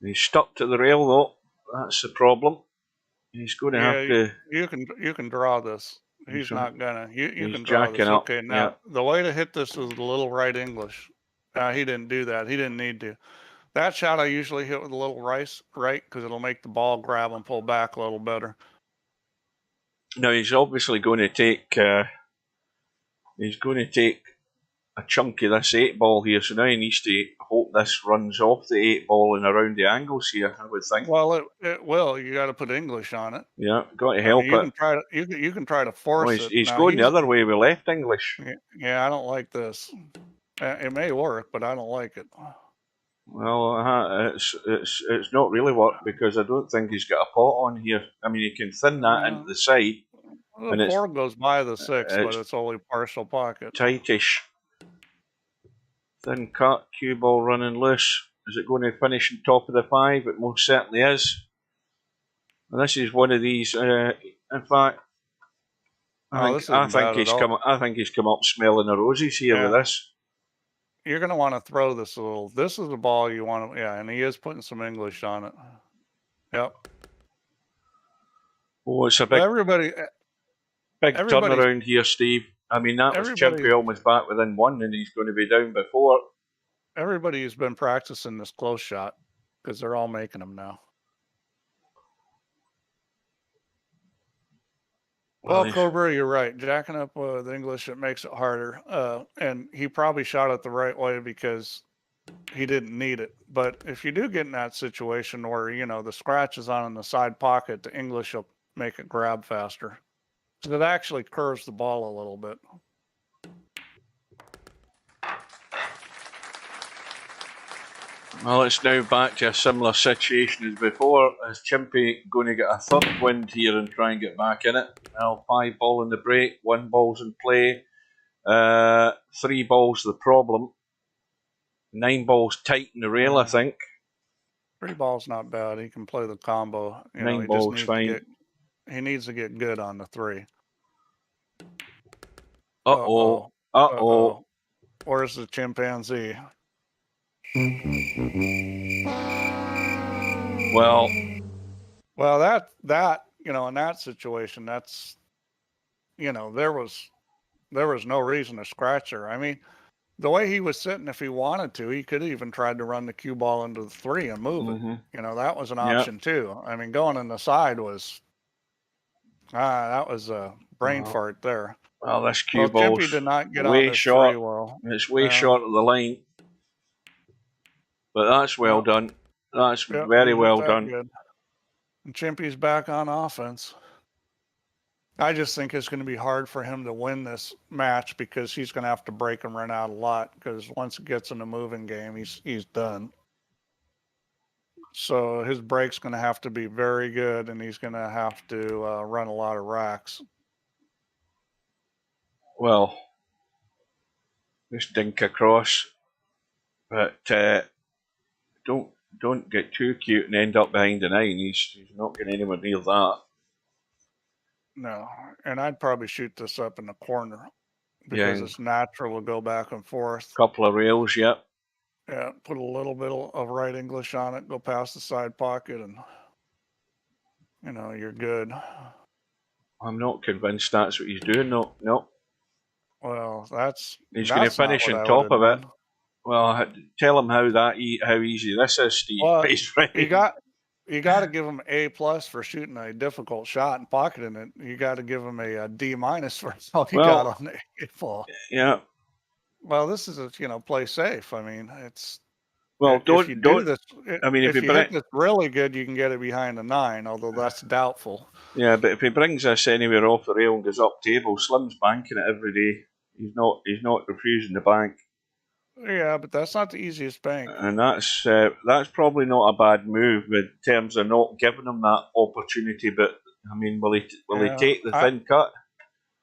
He's stuck to the rail though. That's the problem. He's going to have to. You can draw this. He's not gonna. You can draw this. Up. Okay, now the way to hit this is a little right English. He didn't do that. He didn't need to. That shot I usually hit with a little right because it'll make the ball grab and pull back a little better. Now he's obviously going to take. He's going to take a chunk of this 8-ball here, so now he needs to hope this runs off the 8-ball and around the angles here, I would think. Well, it will. You got to put English on it. Yeah, got to help you it. Can try to, you can try to force it. He's now, going the other way with left English. Yeah, I don't like this. It may work, but I don't like it. Well, it's not really worked because I don't think he's got a pot on here. I mean, you can thin that into the side. Well, the 4 goes by the 6, but it's only partial pocket. Tightish. Thin cut, cue ball running loose. Is it going to finish on top of the 5? It most certainly is. And this is one of these. In fact, I think he's come up smelling the roses here with this. You're going to want to throw this a little. This is the ball you want to. Yeah, and he is putting some English on it. Yep. Oh, it's a big turnaround here, Steve. I mean, that was Chimpie almost back within 1, and he's going to be down before. Everybody's been practicing this close shot because they're all making them now. Well, Cobra, you're right. Jacking up the English, it makes it harder. And he probably shot it the right way because he didn't need it. But if you do get in that situation where, the scratch is on in the side pocket, the English will make it grab faster. So it actually curves the ball a little bit. Well, it's now back to a similar situation as before. Is Chimpie going to get a third wind here and try and get back in it? Well, 5 ball in the break, 1 ball's in play, 3 balls the problem, 9 balls tight in the rail, I think. 3 balls not bad. He can play the combo. 9 balls fine. He needs to get good on the 3. Uh-oh. Uh-oh. Where's the chimpanzee? Well, that in that situation, that's there was no reason to scratch her. I mean, the way he was sitting, if he wanted to, he could have even tried to run the cue ball into the 3 and move it. That was an option too. I mean, going in the side was that was a brain fart there. Well, this cue ball did not get way on short. Well. It's way short of the line. But that's well done. That's very well done. Good. And Chimpie's back on offense. I just think it's going to be hard for him to win this match because he's going to have to break and run out a lot because once it gets in the moving game, he's done. So his break's going to have to be very good, and he's going to have to run a lot of racks. Well, just dink across, but don't get too cute and end up behind the 9. He's not getting anywhere near that. No, and I'd probably shoot this up in the corner because it's natural to go back and forth. Couple of rails, yep. Yeah, put a little bit of right English on it, go past the side pocket, and you're good. I'm not convinced that's what he's doing. No. Well, he's going to finish on top of it. Well, tell him how easy this is, Steve. Well, you got to give him A+ for shooting a difficult shot and pocketing it. You got to give him a D- for all he got on the 8-ball. Yeah. Well, this is play safe. I mean, it's. Well, if you hit this really good, you can get it behind the 9, although that's doubtful. Yeah, but if he brings this anywhere off the rail and goes up table, Slim's banking it every day. He's not refusing the bank. Yeah, but that's not the easiest bank. And that's probably not a bad move in terms of not giving him that opportunity. But I mean, will he take the thin cut?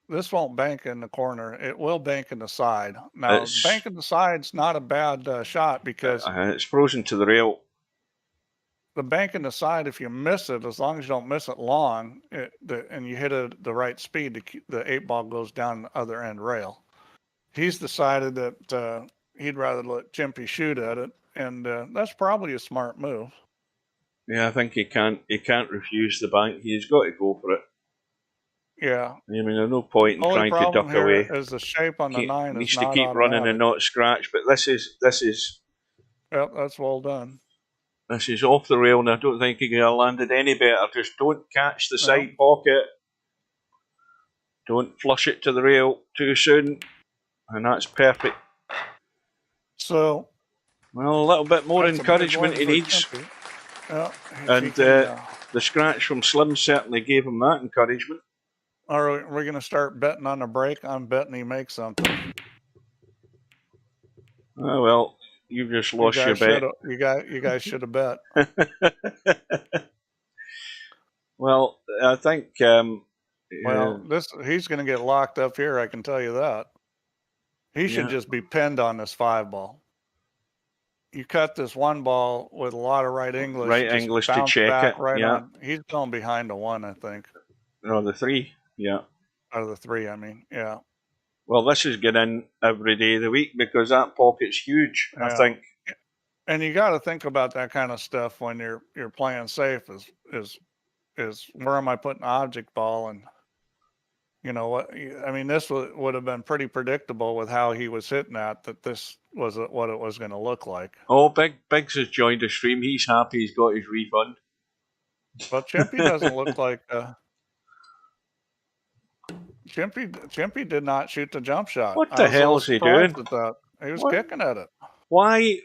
This won't bank in the corner. It will bank in the side. Now, bank in the side's not a bad shot because it's frozen to the rail. The bank in the side, if you miss it, as long as you don't miss it long, and you hit it at the right speed, the 8-ball goes down the other end rail. He's decided that he'd rather let Chimpie shoot at it, and that's probably a smart move. Yeah, I think he can't refuse the bank. He's got to go for it. Yeah. I mean, there's no point in trying to duck away. Is the shape on the 9 needs to keep running and not scratch. But this is. Yep, that's well done. This is off the rail, and I don't think he could have landed any better. Just don't catch the side pocket. Don't flush it to the rail too soon, and that's perfect. So, well, a little bit more that's a big encouragement win he for needs. Chimpie. Yeah, And the scratch from Slim certainly gave him that encouragement. Are we going to start betting on the break? I'm betting he makes something. Oh, well, you've just lost your bet. You guys should have bet. Well, I think. He's going to get locked up here. I can tell you that. He should just be pinned on this 5-ball. You cut this 1 ball with a lot of right English. Right English to check it. Right on. He's going behind the 1, I think. No, the 3. Yeah. Out of the 3, I mean. Yeah. Well, this is getting in every day of the week because that pocket's huge, I think. And you got to think about that kind of stuff when you're playing safe. Is where am I putting the object ball? And you know what? I mean, this would have been pretty predictable with how he was hitting that this was what it was going to look like. Oh, Biggs has joined the stream. He's happy he's got his refund. But Chimpie doesn't look like Chimpie did not shoot the jump shot. What the hell is he doing? He was kicking at it. Why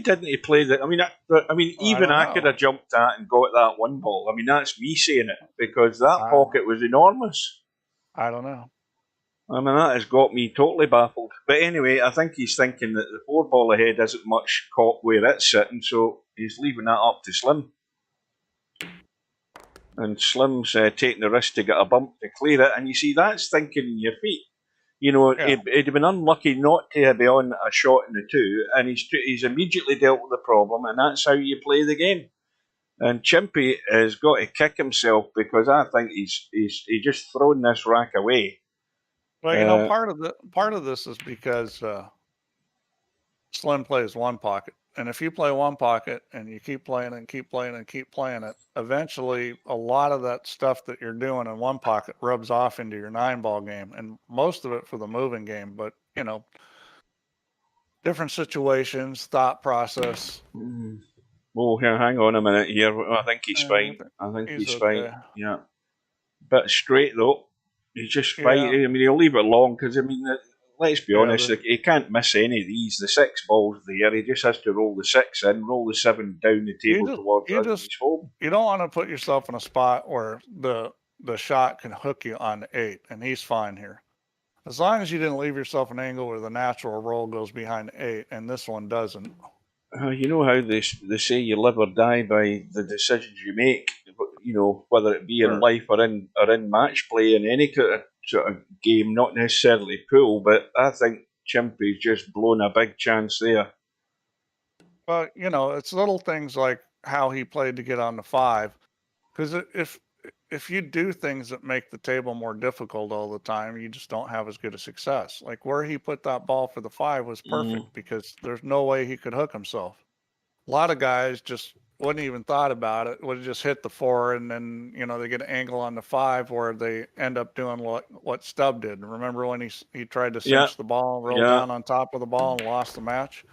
didn't he play that? I could have jumped that and got that 1 ball. I mean, that's me saying it because that pocket was enormous. I don't know. I mean, that has got me totally baffled. But anyway, I think he's thinking that the 4 ball ahead isn't much caught where it's sitting, so he's leaving that up to Slim. And Slim's taking the risk to get a bump to clear it, and you see, that's thinking in your feet. You know, he'd have been unlucky not to be on a shot in the 2, and he's immediately dealt with the problem, and that's how you play the game. And Chimpie has got to kick himself because I think he's just thrown this rack away. Well, you know, part of this is because Slim plays 1 pocket, and if you play 1 pocket and you keep playing it and keep playing it and keep playing it, eventually a lot of that stuff that you're doing in 1 pocket rubs off into your 9-ball game, and most of it for the moving game. But you know, different situations, thought process. Oh, hang on a minute here. I think he's fine. I think he's fine. Yeah. Bit straight, though. He's just fine. I mean, he'll leave it long because, I mean, let's be honest, he can't miss any of these. The 6 balls there, he just has to roll the 6 in, roll the 7 down the table towards his home. You don't want to put yourself in a spot where the shot can hook you on the 8, and he's fine here. As long as you didn't leave yourself an angle where the natural roll goes behind the 8, and this one doesn't. You know how they say you live or die by the decisions you make, you know, whether it be in life or in match play in any sort of game, not necessarily pool, but I think Chimpie's just blown a big chance there. Well, you know, it's little things like how he played to get on the 5, because if you do things that make the table more difficult all the time, you just don't have as good a success. Like where he put that ball for the 5 was perfect because there's no way he could hook himself. A lot of guys just wouldn't even thought about it, would have just hit the 4, and then, you know, they get an angle on the 5 where they end up doing what Stubb did. Remember when he tried to cinch the ball, roll down on top of the ball, and lost the match?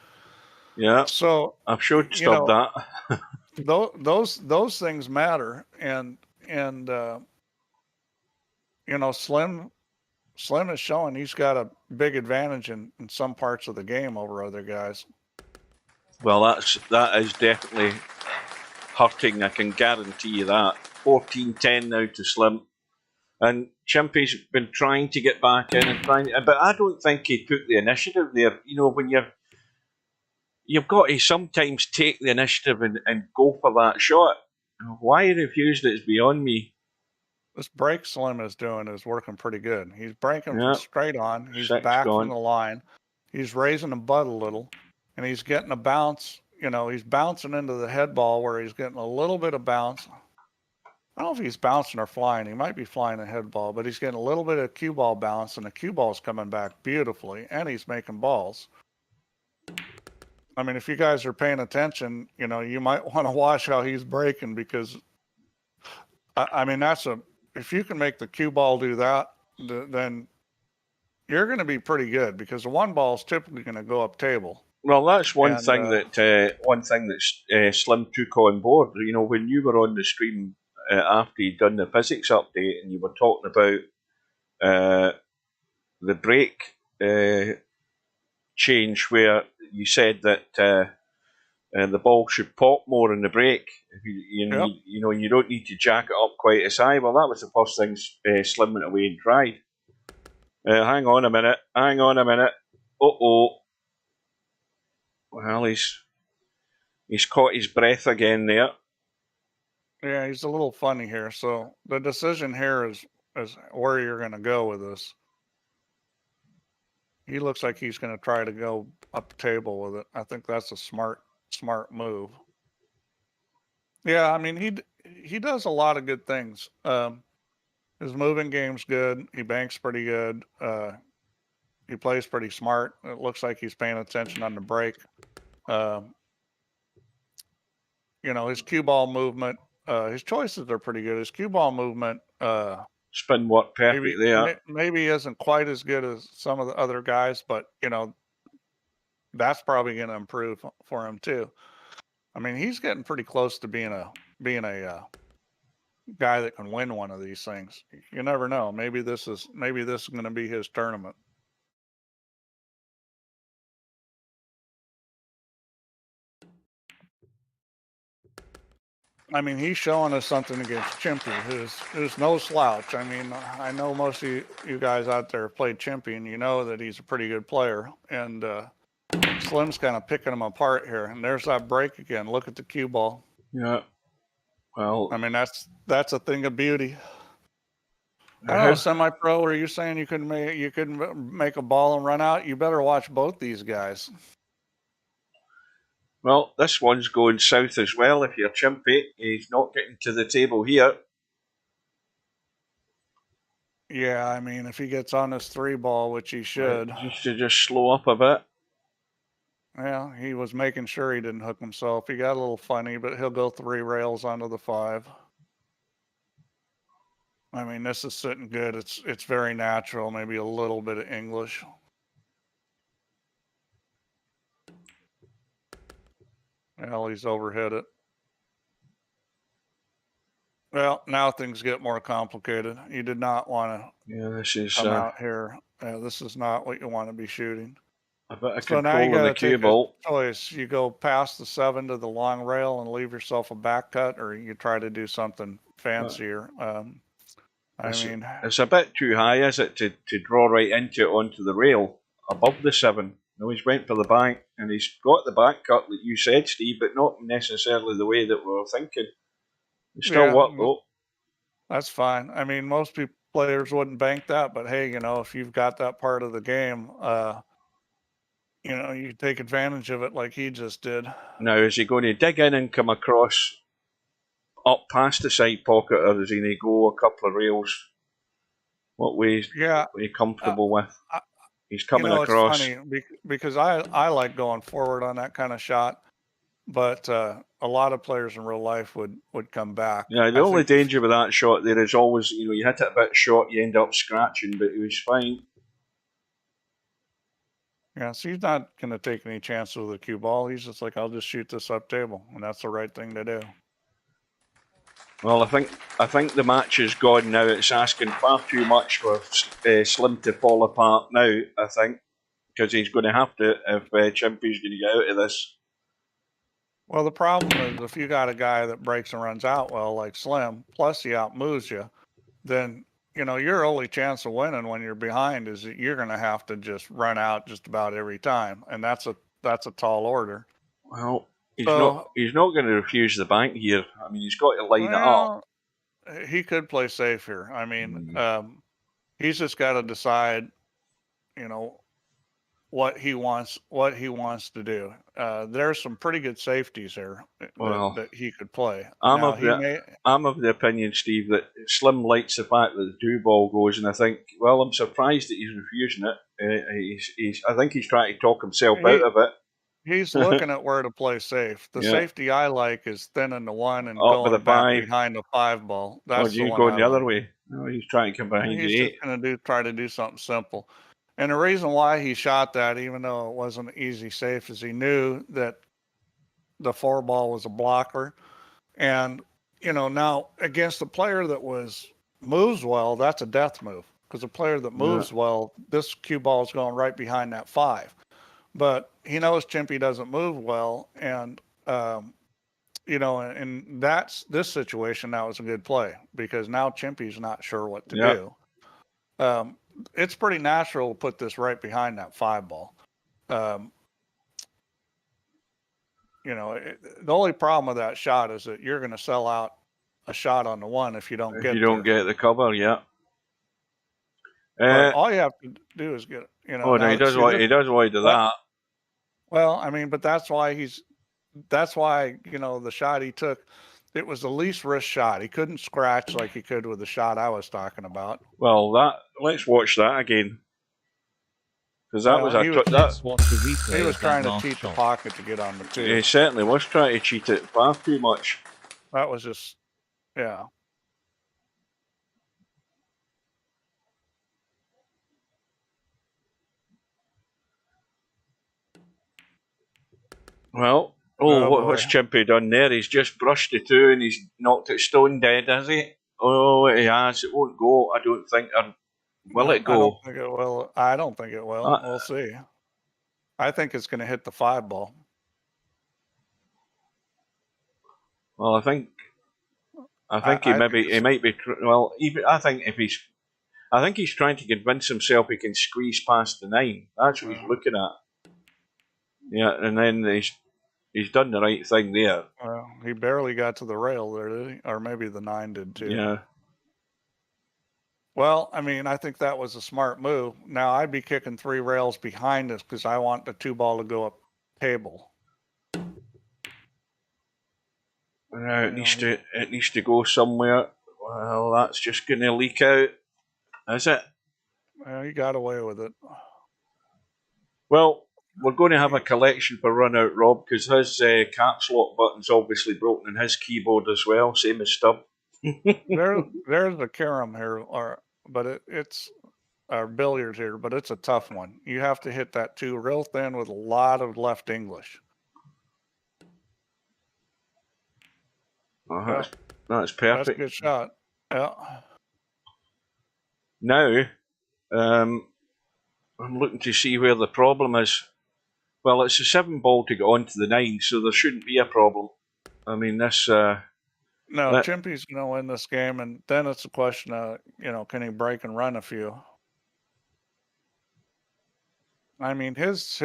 Yeah. So I'm sure Stubb that. those things matter, and you know, Slim is showing he's got a big advantage in some parts of the game over other guys. Well, that is definitely hurting. I can guarantee you that. 14-10 now to Slim, and Chimpie's been trying to get back in but I don't think he took the initiative there. You know, when you've got to sometimes take the initiative and go for that shot. Why he refused it is beyond me. This break Slim is doing is working pretty good. He's breaking from straight on. He's back from the line. He's raising the butt a little, and he's getting a bounce. You know, he's bouncing into the head ball where he's getting a little bit of bounce. I don't know if he's bouncing or flying. He might be flying a head ball, but he's getting a little bit of cue ball bounce, and the cue ball's coming back beautifully, and he's making balls. I mean, if you guys are paying attention, you know, you might want to watch how he's breaking because, I mean, if you can make the cue ball do that, then you're going to be pretty good because the 1 ball is typically going to go up table. Well, that's one thing that Slim took on board. You know, when you were on the stream after you'd done the physics update and you were talking about the break change where you said that the ball should pop more in the break. You know, you don't need to jack it up quite as high. Well, that was the first thing Slim went away and tried. Hang on a minute. Uh-oh. Well, he's caught his breath again there. Yeah, he's a little funny here. So the decision here is where you're going to go with this. He looks like he's going to try to go up the table with it. I think that's a smart move. Yeah, I mean he does a lot of good things. His moving game's good. He banks pretty good. He plays pretty smart. It looks like he's paying attention on the break. You know, his cue ball movement, his choices are pretty good. His cue ball movement, spin work perfect there. Maybe isn't quite as good as some of the other guys, but you know, that's probably going to improve for him too. I mean, he's getting pretty close to being a guy that can win one of these things. You never know. Maybe this is going to be his tournament. I mean, he's showing us something against Chimpie, who's no slouch. I mean, I know most of you guys out there have played Chimpie, and you know that he's a pretty good player. And Slim's kind of picking him apart here. And there's that break again. Look at the cue ball. Yeah. Well, I mean, that's a thing of beauty. I don't know, semi-pro. Are you saying you couldn't make a ball and run out? You better watch both these guys. Well, this one's going south as well. If you're Chimpie, he's not getting to the table here. Yeah, I mean, if he gets on this 3-ball, which he should. Just slow up a bit. Yeah, he was making sure he didn't hook himself. He got a little funny, but he'll go 3 rails onto the 5. I mean, this is sitting good. It's very natural, maybe a little bit of English. Well, he's overhit it. Well, now things get more complicated. You did not want to come out here. This is not what you want to be shooting. A bit of control of the cue ball. Choice. You go past the 7 to the long rail and leave yourself a back cut, or you try to do something fancier. It's a bit too high, is it, to draw right into it onto the rail above the 7? No, he's went for the bank, and he's got the back cut that you said, Steve, but not necessarily the way that we were thinking. It still worked, though. That's fine. I mean, most players wouldn't bank that, but hey, you know, if you've got that part of the game, you know, you take advantage of it like he just did. Now, is he going to dig in and come across up past the side pocket, or is he going to go a couple of rails? What way are you comfortable with? He's coming across. It's funny because I like going forward on that kind of shot, but a lot of players in real life would come back. Yeah, the only danger with that shot there is always, you know, you hit it a bit short, you end up scratching, but he was fine. Yeah, so he's not going to take any chances with the cue ball. He's just like, I'll just shoot this up table, and that's the right thing to do. Well, I think the match is gone now. It's asking far too much for Slim to fall apart now, I think, because he's going to have to if Chimpie's going to get out of this. Well, the problem is if you got a guy that breaks and runs out well, like Slim, plus he outmoves you, then, you know, your only chance of winning when you're behind is that you're going to have to just run out just about every time, and that's a tall order. Well, he's not going to refuse the bank here. I mean, he's got to line it up. He could play safe here. I mean, he's just got to decide, you know, what he wants to do. There's some pretty good safeties here that he could play. I'm of the opinion, Steve, that Slim likes the fact that the 2-ball goes, and I think, well, I'm surprised that he's refusing it. I think he's trying to talk himself out of it. He's looking at where to play safe. The safety I like is thinning the 1 and going back behind the 5-ball. That's you going the other way? No, he's trying to come behind the 8. He's just going to try to do something simple. And the reason why he shot that, even though it wasn't an easy safe, is he knew that the 4-ball was a blocker. And, you know, now against a player that moves well, that's a death move. Because a player that moves well, this cue ball is going right behind that 5. but he knows Chimpie doesn't move well, and you know, and that's this situation. That was a good play because now Chimpie's not sure what to do. It's pretty natural to put this right behind that 5 ball. You know, the only problem with that shot is that you're going to sell out a shot on the 1 if you don't get the cover. Yeah. But all you have to do is get, you know. Oh no, he does want to do that. Well, I mean, but that's why you know, the shot he took, it was the least risk shot. He couldn't scratch like he could with the shot I was talking about. Well, let's watch that again. Because that was he was trying to cheat the pocket to get on the 2. He certainly was trying to cheat it far too much. That was just, yeah. Well, what's Chimpie done there? He's just brushed the 2 and he's knocked it stone dead, has he? Oh, he has. It won't go, I don't think. Will it go? I don't think it will. I don't think it will. We'll see. I think it's going to hit the 5 ball. Well, I think he might be. Well, I think he's trying to convince himself he can squeeze past the 9. That's what he's looking at. Yeah, and then he's done the right thing there. Well, he barely got to the rail there, did he? Or maybe the 9 did too. Yeah. Well, I mean, I think that was a smart move. Now I'd be kicking 3 rails behind us because I want the 2 ball to go up table. Now it needs to go somewhere. Well, that's just going to leak out, is it? Well, he got away with it. Well, we're going to have a collection for Run Out Rob because his caps lock button's obviously broken in his keyboard as well, same as Stubb. There's a carom here, but it's a billiards here, but it's a tough one. You have to hit that 2 real thin with a lot of left English. That's perfect. That's a good shot. Yeah. Now, I'm looking to see where the problem is. Well, it's a 7 ball to get onto the 9, so there shouldn't be a problem. I mean, this. No, Chimpie's going to win this game, and then it's a question of, you know, can he break and run a few? I mean, his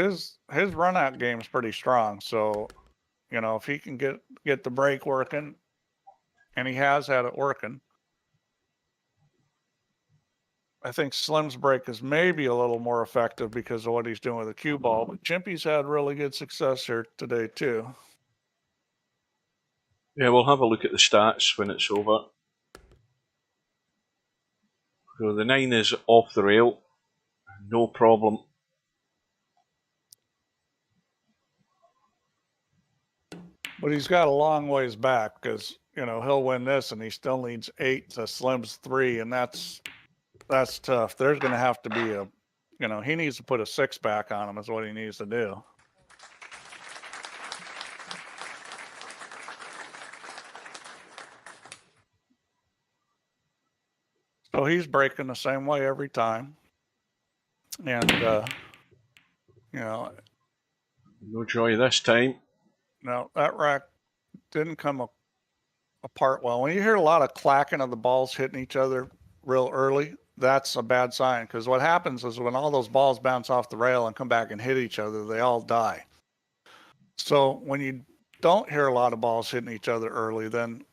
run out game is pretty strong, so, you know, if he can get the break working, and he has had it working, I think Slim's break is maybe a little more effective because of what he's doing with the cue ball, but Chimpie's had really good success here today too. Yeah, we'll have a look at the stats when it's over. So the 9 is off the rail, no problem. But he's got a long ways back because, you know, he'll win this and he still needs 8 to Slim's 3, and that's tough. There's going to have to be he needs to put a 6 back on him is what he needs to do. So he's breaking the same way every time. And, you know. No joy this time. No, that rack didn't come apart well. When you hear a lot of clacking of the balls hitting each other real early, that's a bad sign, because what happens is when all those balls bounce off the rail and come back and hit each other, they all die. So when you don't hear a lot of balls hitting each other early, then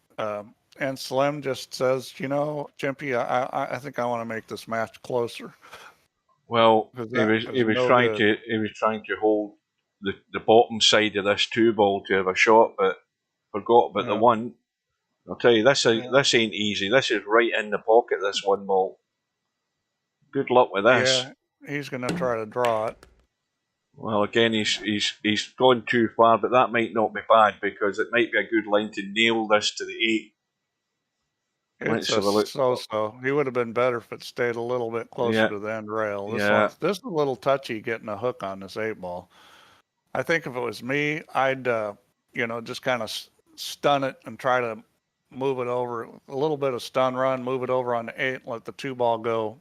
and Slim just says, you know, Chimpie, I think I want to make this match closer. Well, he was trying to hold the bottom side of this 2 ball to have a shot, but forgot about the 1. I'll tell you, this ain't easy. This is right in the pocket, this 1 ball. Good luck with this. Yeah, he's going to try to draw it. Well, again, he's gone too far, but that might not be bad because it might be a good line to nail this to the 8. Let's have a look. So he would have been better if it stayed a little bit closer to the end rail. This is a little touchy getting a hook on this 8 ball. I think if it was me, I'd just kind of stun it and try to move it over a little bit of stun run, move it over on the 8, and let the 2 ball go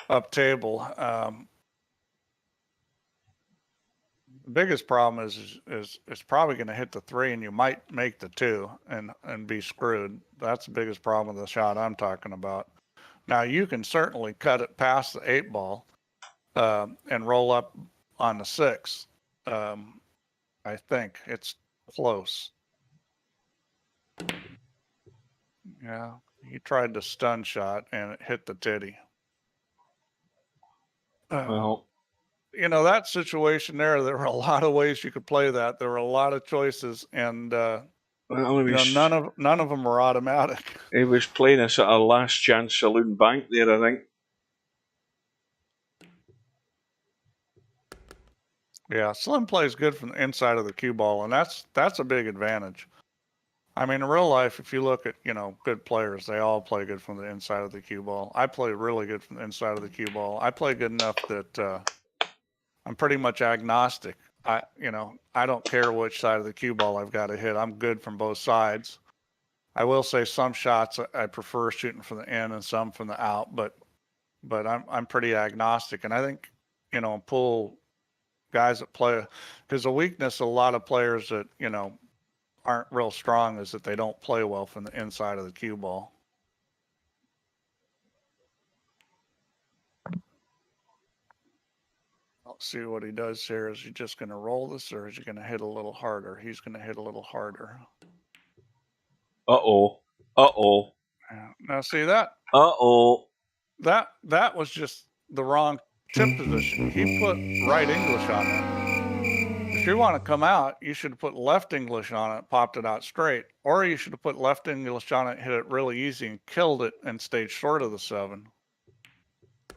up table. The biggest problem is it's probably going to hit the 3, and you might make the 2 and be screwed. That's the biggest problem with the shot I'm talking about. Now you can certainly cut it past the 8 ball and roll up on the 6. I think it's close. Yeah, he tried the stun shot and it hit the titty. Well, you know, that situation there were a lot of ways you could play that. There were a lot of choices, and well, you know, none of them were automatic. He was playing a sort of last chance saloon bank there, I think. Yeah, Slim plays good from the inside of the cue ball, and that's a big advantage. I mean, in real life, if you look at, you know, good players, they all play good from the inside of the cue ball. I play really good from the inside of the cue ball. I play good enough that I'm pretty much agnostic. I don't care which side of the cue ball I've got to hit. I'm good from both sides. I will say some shots I prefer shooting from the in and some from the out, but I'm pretty agnostic. And I think, you know, pool guys that play, because the weakness of a lot of players that, you know, aren't real strong is that they don't play well from the inside of the cue ball. Let's see what he does here. Is he just going to roll this, or is he going to hit a little harder? He's going to hit a little harder. Uh-oh. Uh-oh. Yeah. Now see that? Uh-oh. That was just the wrong chip position. He put right English on it. If you want to come out, you should have put left English on it, popped it out straight. Or you should have put left English on it, hit it really easy, and killed it and stayed short of the 7.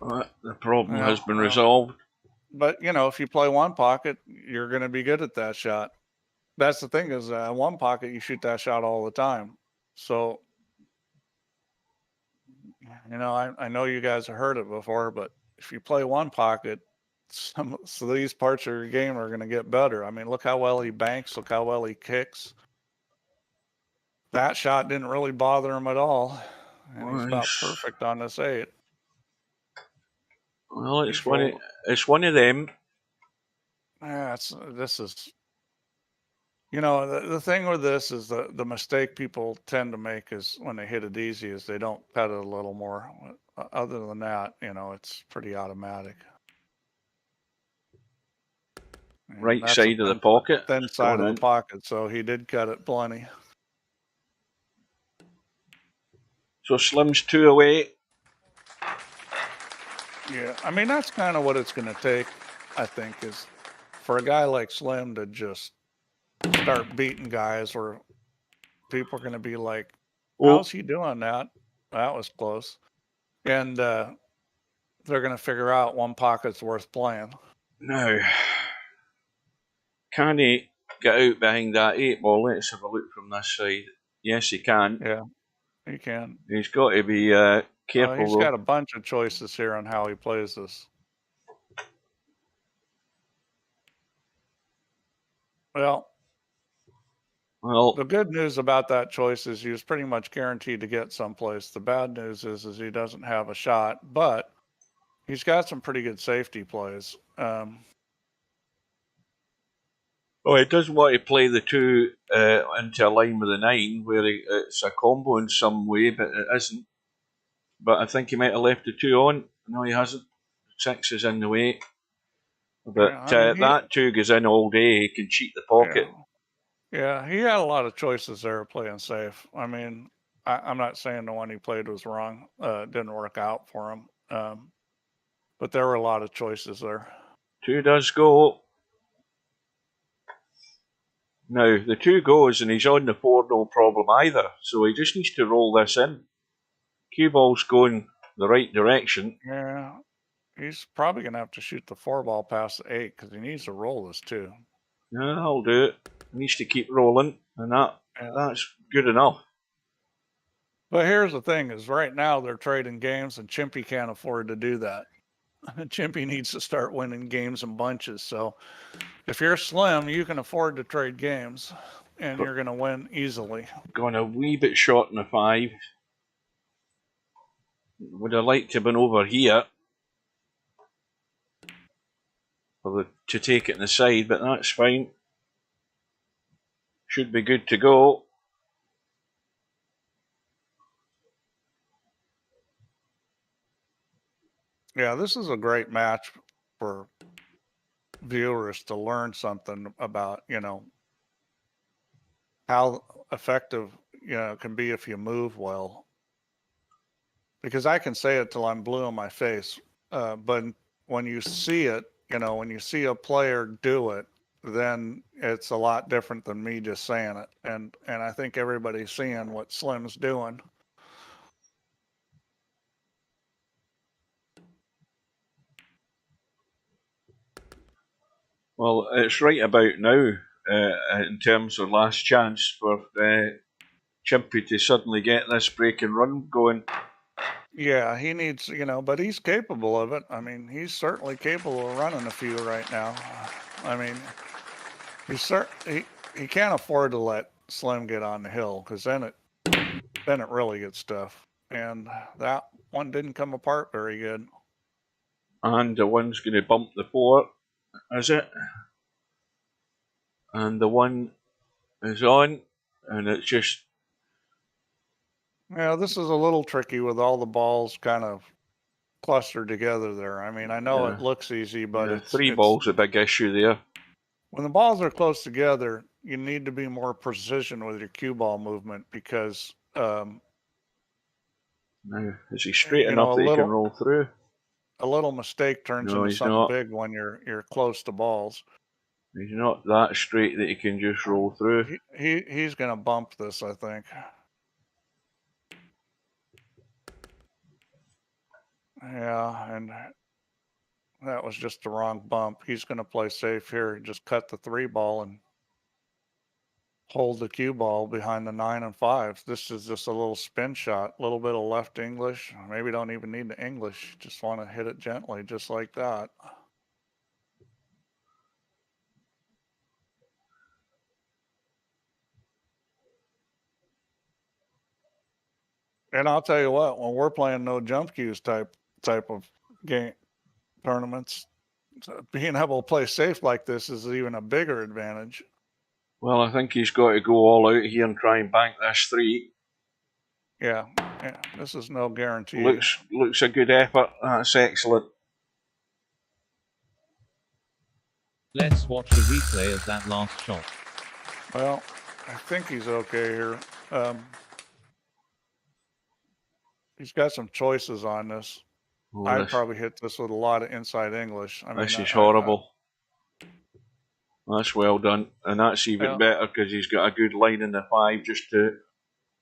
The problem has been resolved. But, you know, if you play one pocket, you're going to be good at that shot. That's the thing is, one pocket, you shoot that shot all the time. So, you know, I know you guys have heard it before, but if you play one pocket, so these parts of your game are going to get better. I mean, look how well he banks. Look how well he kicks. That shot didn't really bother him at all. And he's about perfect on this 8. Well, it's one of them. Yeah, this is, you know, the thing with this is the mistake people tend to make is when they hit it easy is they don't cut it a little more. Other than that, you know, it's pretty automatic. And right side of the pocket. Thin side of the pocket, so he did cut it plenty. So Slim's 2 away. Yeah, I mean, that's kind of what it's going to take, I think, is for a guy like Slim to just start beating guys where people are going to be like, how's he doing that? That was close. And they're going to figure out one pocket's worth playing. Now, can he get out behind that 8 ball? Let's have a look from this side. Yes, he can. Yeah, he can. He's got to be careful. He's got a bunch of choices here on how he plays this. Well, the good news about that choice is he was pretty much guaranteed to get someplace. The bad news is he doesn't have a shot, but he's got some pretty good safety plays. He doesn't want to play the 2 into a line with the 9 where it's a combo in some way, but it isn't. But I think he might have left the 2 on. No, he hasn't. 6 is in the way. But that 2 goes in all day. He can cheat the pocket. Yeah, he had a lot of choices there playing safe. I mean, I'm not saying the one he played was wrong. Didn't work out for him. But there were a lot of choices there. 2 does go. Now, the 2 goes and he's on the 4, no problem either. So he just needs to roll this in. Cue ball's going the right direction. Yeah, he's probably going to have to shoot the 4 ball past the 8 because he needs to roll this too. Yeah, I'll do it. He needs to keep rolling, and that's good enough. But here's the thing is right now they're trading games and Chimpie can't afford to do that. Chimpie needs to start winning games in bunches. So if you're Slim, you can afford to trade games and you're going to win easily. Going a wee bit short in the 5. Would have liked to have been over here for to take it in the side, but that's fine. Should be good to go. Yeah, this is a great match for viewers to learn something about, how effective, it can be if you move well. Because I can say it till I'm blue in my face, but when you see it, when you see a player do it, then it's a lot different than me just saying it. And I think everybody's seeing what Slim's doing. Well, it's right about now in terms of last chance for Chimpie to suddenly get this break and run going. Yeah, he needs, but he's capable of it. I mean, he's certainly capable of running a few right now. I mean, he can't afford to let Slim get on the hill, because then it really gets tough. And that one didn't come apart very good. And the one's going to bump the 4, is it? And the 1 is on, and it's just... Yeah, this is a little tricky with all the balls kind of clustered together there. I mean, I know it looks easy, but it's 3 balls a big issue there. When the balls are close together, you need to be more precision with your cue ball movement, because now, is he straight enough that he can roll through? A little mistake turns into something big when you're close to balls. He's not that straight that he can just roll through. He's going to bump this, I think. Yeah, and that was just the wrong bump. He's going to play safe here. Just cut the 3 ball and hold the cue ball behind the 9 and 5. This is just a little spin shot, a little bit of left English. Maybe don't even need the English. Just want to hit it gently, just like that. And I'll tell you what, when we're playing no jump cues type of game tournaments, being able to play safe like this is even a bigger advantage. Well, I think he's got to go all out here and try and bank this 3. Yeah, this is no guarantee. Looks a good effort. That's excellent. Let's watch a replay of that last shot. Well, I think he's okay here. He's got some choices on this. I'd probably hit this with a lot of inside English. I mean, this is horrible. That's well done. And that's even better because he's got a good line in the 5 just to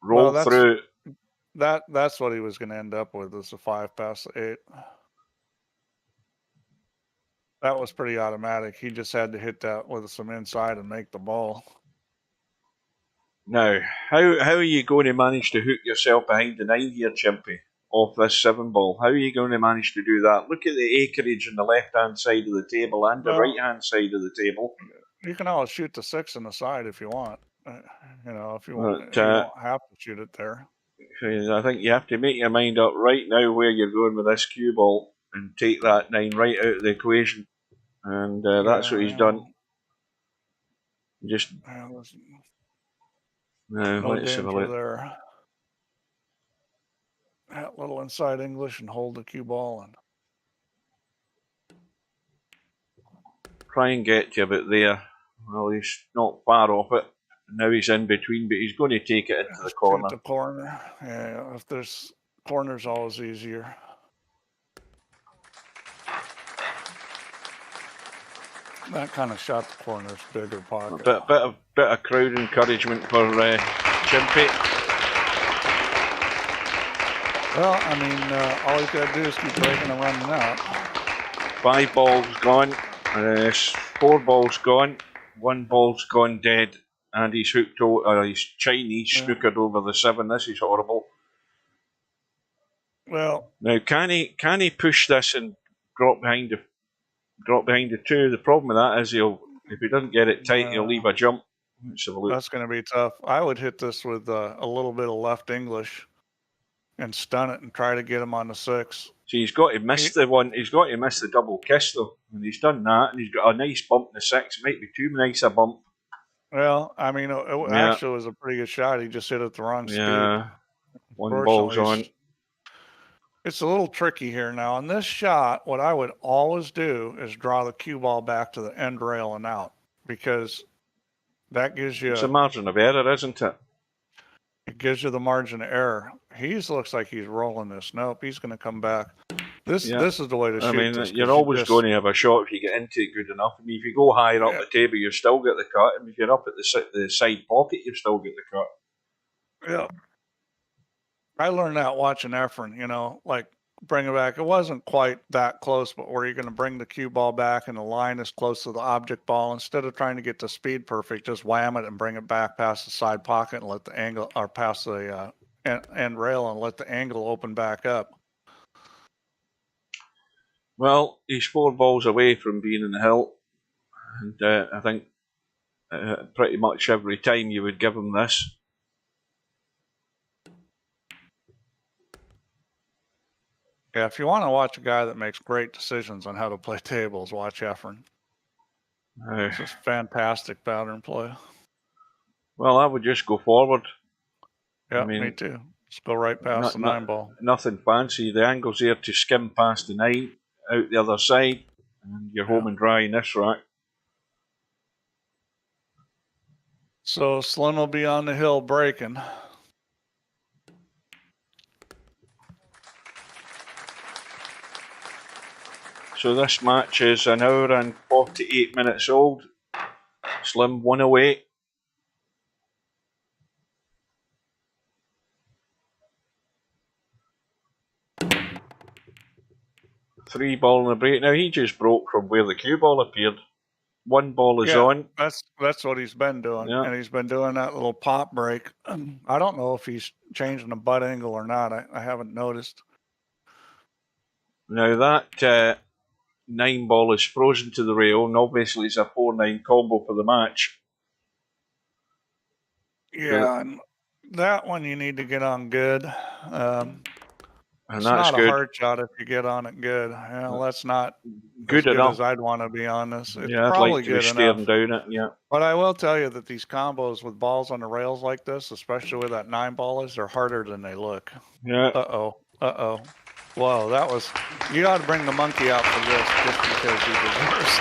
roll through. That's what he was going to end up with, is a 5 past the 8. That was pretty automatic. He just had to hit that with some inside and make the ball. Now, how are you going to manage to hook yourself behind the 9 here, Chimpie, off this 7 ball? How are you going to manage to do that? Look at the acreage on the left-hand side of the table and the right-hand side of the table. You can always shoot the 6 on the side if you want. If you want, you don't have to shoot it there. I think you have to make your mind up right now where you're going with this cue ball and take that 9 right out of the equation. And that's what he's done. Just... no danger there. That little inside English and hold the cue ball and try and get to about there. Well, he's not far off it. Now he's in between, but he's going to take it into the corner. The corner. Yeah, if there's corners, always easier. That kind of shot the corner's bigger pocket. A bit of crowd encouragement for Chimpie. Well, I mean, all he's got to do is keep breaking and running out. 5 balls gone, 4 balls gone, 1 ball's gone dead, and he's hooked over. He's Chinese snookered over the 7. This is horrible. Well, now can he push this and drop behind the 2? The problem with that is if he doesn't get it tight, he'll leave a jump. Let's have a look. That's going to be tough. I would hit this with a little bit of left English and stun it and try to get him on the 6. So he's got to miss the one. He's got to miss the double kiss though, and he's done that. And he's got a nice bump in the 6. It might be too nice a bump. Well, I mean, it actually was a pretty good shot. He just hit it the wrong speed. Yeah, one ball's on. It's a little tricky here now. On this shot, what I would always do is draw the cue ball back to the end rail and out, because that gives you... It's a margin of error, isn't it? It gives you the margin of error. He looks like he's rolling this. Nope, he's going to come back. This is the way to shoot. I mean, you're always going to have a shot if you get into it good enough. I mean, if you go higher up the table, you still get the cut. And if you're up at the side pocket, you still get the cut. Yeah. I learned that watching Efren, like bring it back. It wasn't quite that close, but where you're going to bring the cue ball back and the line is close to the object ball, instead of trying to get the speed perfect, just wham it and bring it back past the side pocket and let the angle, or past the end rail and let the angle open back up. Well, he's 4 balls away from being in the hill, and I think pretty much every time you would give him this. Yeah, if you want to watch a guy that makes great decisions on how to play tables, watch Efren. It's just fantastic pattern play. Well, I would just go forward. Yeah, me too. Just go right past the 9 ball. Nothing fancy. The angle's there to skim past the 9, out the other side, and you're home and dry in this rack. So Slim will be on the hill breaking. So this match is an hour and 48 minutes old. Slim 1 away. Three ball in the break. Now he just broke from where the cue ball appeared. 1 ball is on. That's what he's been doing, and he's been doing that little pop break. I don't know if he's changing the butt angle or not. I haven't noticed. Now that 9 ball is frozen to the rail, and obviously it's a 4-9 combo for the match. Yeah, and that one you need to get on good. And it's that's not good. A hard shot if you get on it good. Well, that's not good enough as I'd want to be on this. It's I'd probably like to good be staring enough. down it. Yeah. But I will tell you that these combos with balls on the rails like this, especially with that 9 ball, they're harder than they look. Yeah. Uh oh. Whoa, that was... You got to bring the monkey out for this just because he deserves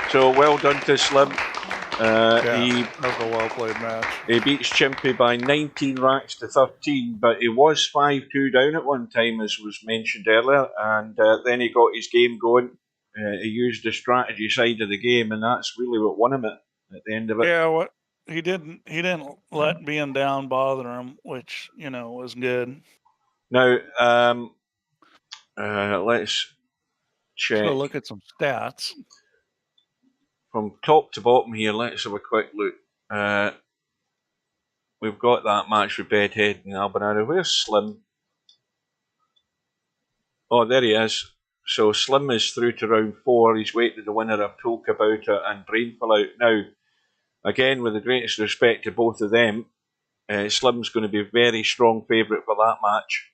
it. So well done to Slim. That was a well-played match. He beats Chimpie by 19 racks to 13, but he was 5-2 down at one time, as was mentioned earlier, and then he got his game going. He used the strategy side of the game, and that's really what won him at the end of it. Yeah, he didn't let being down bother him, which was good. Now let's check. So look at some stats. From top to bottom here, let's have a quick look. We've got that match with Bedhead and Albanado. Where's Slim? Oh, there he is. So Slim is through to round 4. He's waiting the winner of Polka Bouta and Brainful Out. Now, again, with the greatest respect to both of them, Slim's going to be a very strong favourite for that match.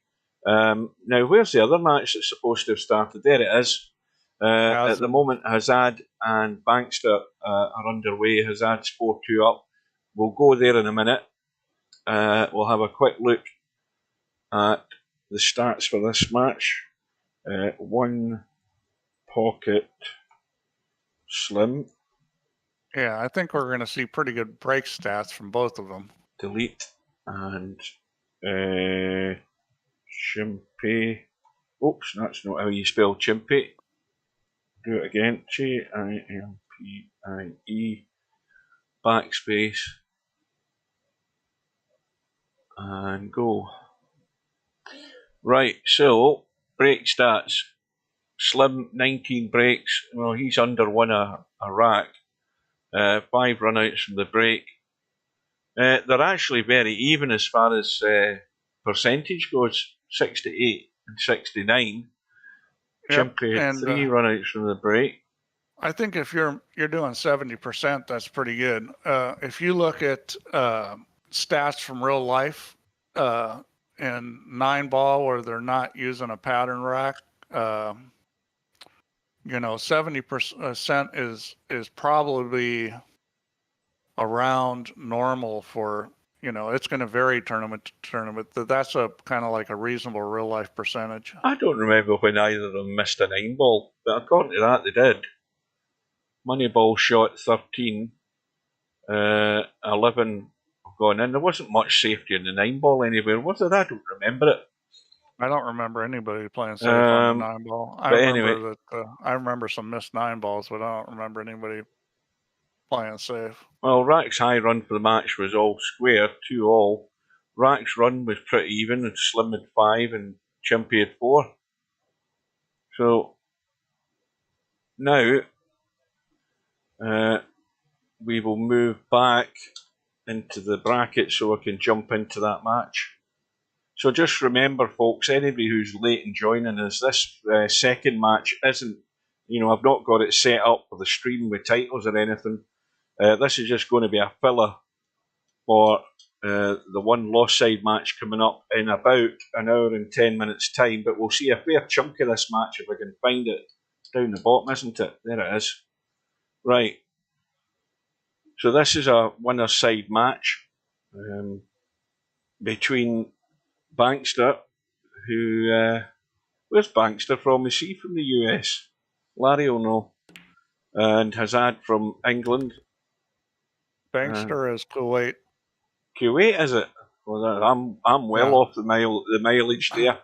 Now, where's the other match that's supposed to have started? There it is. At the moment, Hazard and Bankster are underway. Hazard's 4-2 up. We'll go there in a minute. We'll have a quick look at the stats for this match. One pocket Slim. Yeah, I think we're going to see pretty good break stats from both of them. Delete and Chimpie. Oops, that's not how you spell Chimpie. Do it again. Chimpie. Backspace. And go. Right, so break stats. Slim 19 breaks. Well, he's under 1 a rack. 5 runouts from the break. They're actually very even as far as percentage goes. 68 and 69. Chimpie had 3 runouts from the break. I think if you're doing 70%, that's pretty good. If you look at stats from real life, in 9-ball where they're not using a pattern rack, 70% is probably around normal for, it's going to vary tournament to tournament. That's a kind of like a reasonable real life percentage. I don't remember when either of them missed a 9-ball, but according to that, they did. Moneyball shot 13, 11 gone in. There wasn't much safety in the 9-ball anywhere, was there? I don't remember it. I don't remember anybody playing safe on the 9-ball. I remember some missed 9-balls, but I don't remember anybody playing safe. Well, Rack's high run for the match was all square, 2-all. Rack's run was pretty even, and Slim had 5 and Chimpie had 4. So now we will move back into the bracket so I can jump into that match. So just remember, folks, anybody who's late in joining us, this second match isn't, I've not got it set up for the stream with titles or anything. This is just going to be a filler for the one lost side match coming up in about an hour and 10 minutes time, but we'll see a fair chunk of this match if I can find it. Down the bottom, isn't it? There it is. Right. So this is a winner's side match between Bankster, who, where's Bankster from? Is he from the US? Larry will know. And Hazard from England. Bankster is Kuwait. Kuwait, is it? Well, I'm well off the mileage there.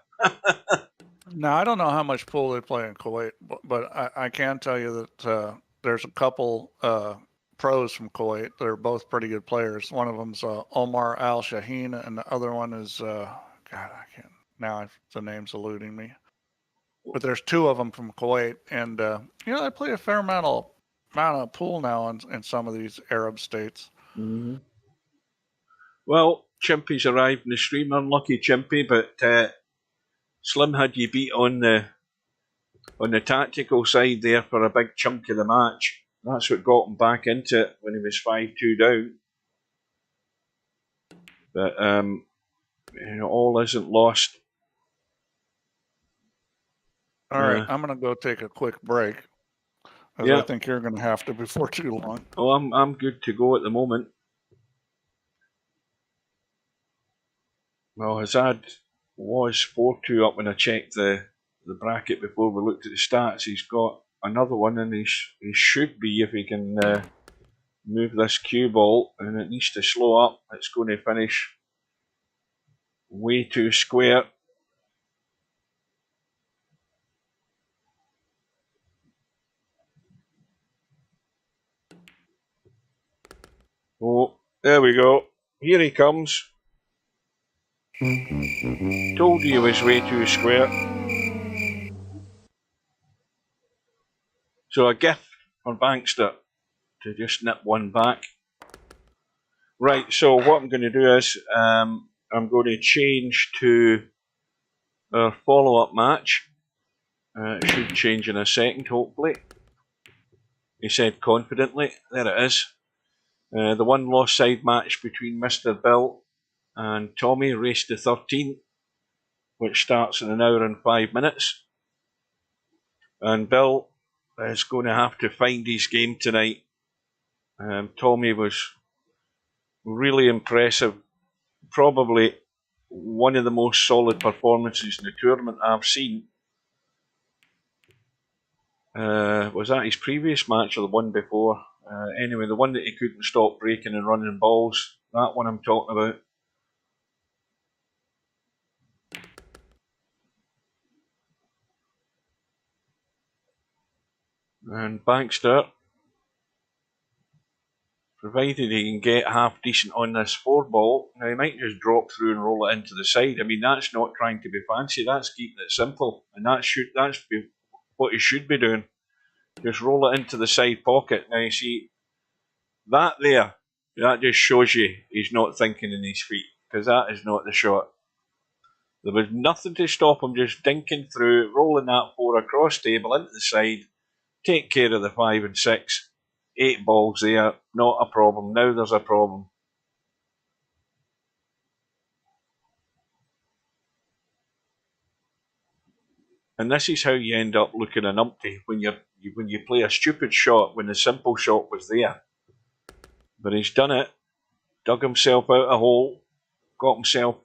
Now, I don't know how much pool they play in Kuwait, but I can tell you that there's a couple pros from Kuwait. They're both pretty good players. One of them's Omar Al Shaheen, and the other one is God, I can't now. The name's eluding me. But there's 2 of them from Kuwait, and they play a fair amount of pool now in some of these Arab states. Mm-hmm. Well, Chimpie's arrived in the stream. Unlucky Chimpie, but Slim had you beat on the tactical side there for a big chunk of the match. That's what got him back into it when he was 5-2 down. But all isn't lost. All right, I'm going to go take a quick break. I think you're going to have to before too long. Oh, I'm good to go at the moment. Well, Hazard was 4-2 up when I checked the bracket before we looked at the stats. He's got another one, and he should be, if he can move this cue ball, and it needs to slow up. It's going to finish way too square. Oh, there we go. Here he comes. Told you he was way too square. So a gift for Bankster to just nip one back. Right, so what I'm going to do is I'm going to change to our follow-up match. It should change in a second, hopefully. He said confidently. There it is. The one lost side match between Mr. Bill and Tommy, race to 13, which starts in an hour and 5 minutes. And Bill is going to have to find his game tonight. Tommy was really impressive. Probably one of the most solid performances in the tournament I've seen. Was that his previous match or the one before? Anyway, the one that he couldn't stop breaking and running balls. That one I'm talking about. And Bankster, provided he can get half decent on this 4-ball, now he might just drop through and roll it into the side. I mean, that's not trying to be fancy, that's keeping it simple. And that's what he should be doing. Just roll it into the side pocket. Now you see, that there, that just shows you he's not thinking in his feet, because that is not the shot. There was nothing to stop him just dinking through, rolling that 4 across table into the side, take care of the 5 and 6. 8 balls there, not a problem. Now there's a problem. And this is how you end up looking an umpty when you play a stupid shot when the simple shot was there. But he's done it, dug himself out a hole, got himself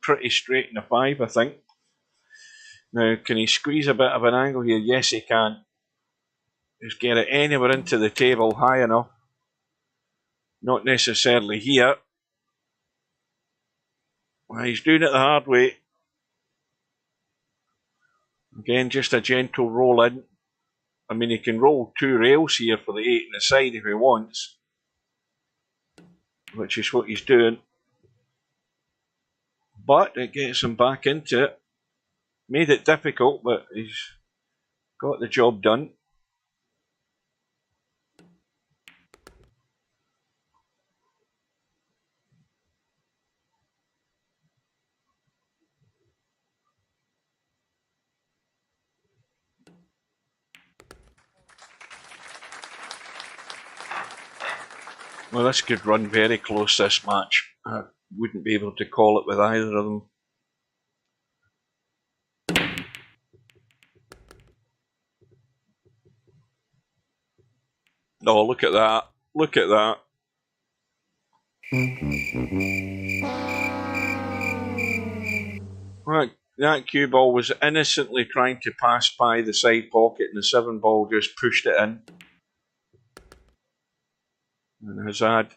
pretty straight in the 5, I think. Now, can he squeeze a bit of an angle here? Yes, he can. Just get it anywhere into the table high enough. Not necessarily here. Well, he's doing it the hard way. Again, just a gentle roll in. I mean, he can roll 2 rails here for the 8 on the side if he wants, which is what he's doing. But it gets him back into it. Made it difficult, but he's got the job done. Well, this could run very close, this match. I wouldn't be able to call it with either of them. Oh, look at that. Look at that. Right, that cue ball was innocently trying to pass by the side pocket and the 7 ball just pushed it in. And Hazard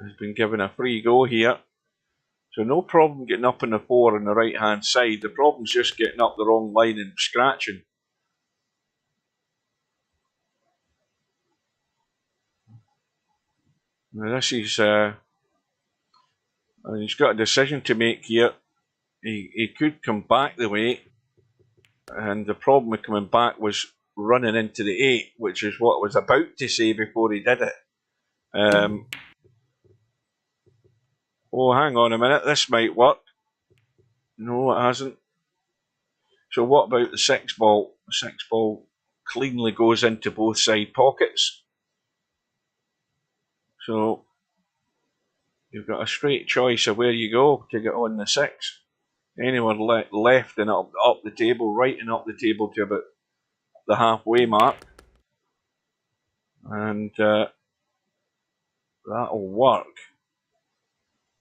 has been given a free go here. So no problem getting up on the 4 on the right hand side. The problem's just getting up the wrong line and scratching. Now this is, he's got a decision to make here. He could come back the way, and the problem with coming back was running into the 8, which is what I was about to say before he did it. Oh, hang on a minute, this might work. No, it hasn't. So what about the 6 ball? The 6 ball cleanly goes into both side pockets. So you've got a straight choice of where you go to get on the 6. Anywhere left and up the table, right and up the table to about the halfway mark. And that'll work.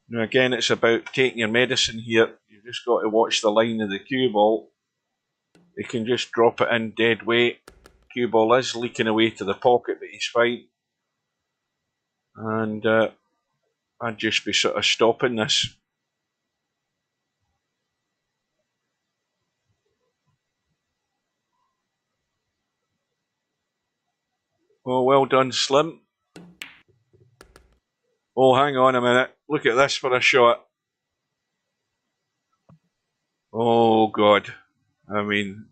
Now again, it's about taking your medicine here. You've just got to watch the line of the cue ball. You can just drop it in dead weight. Cue ball is leaking away to the pocket, but he's fine. And I'd just be sort of stopping this. Oh, well done, Slim. Oh, hang on a minute. Look at this for a shot. Oh, God. I mean,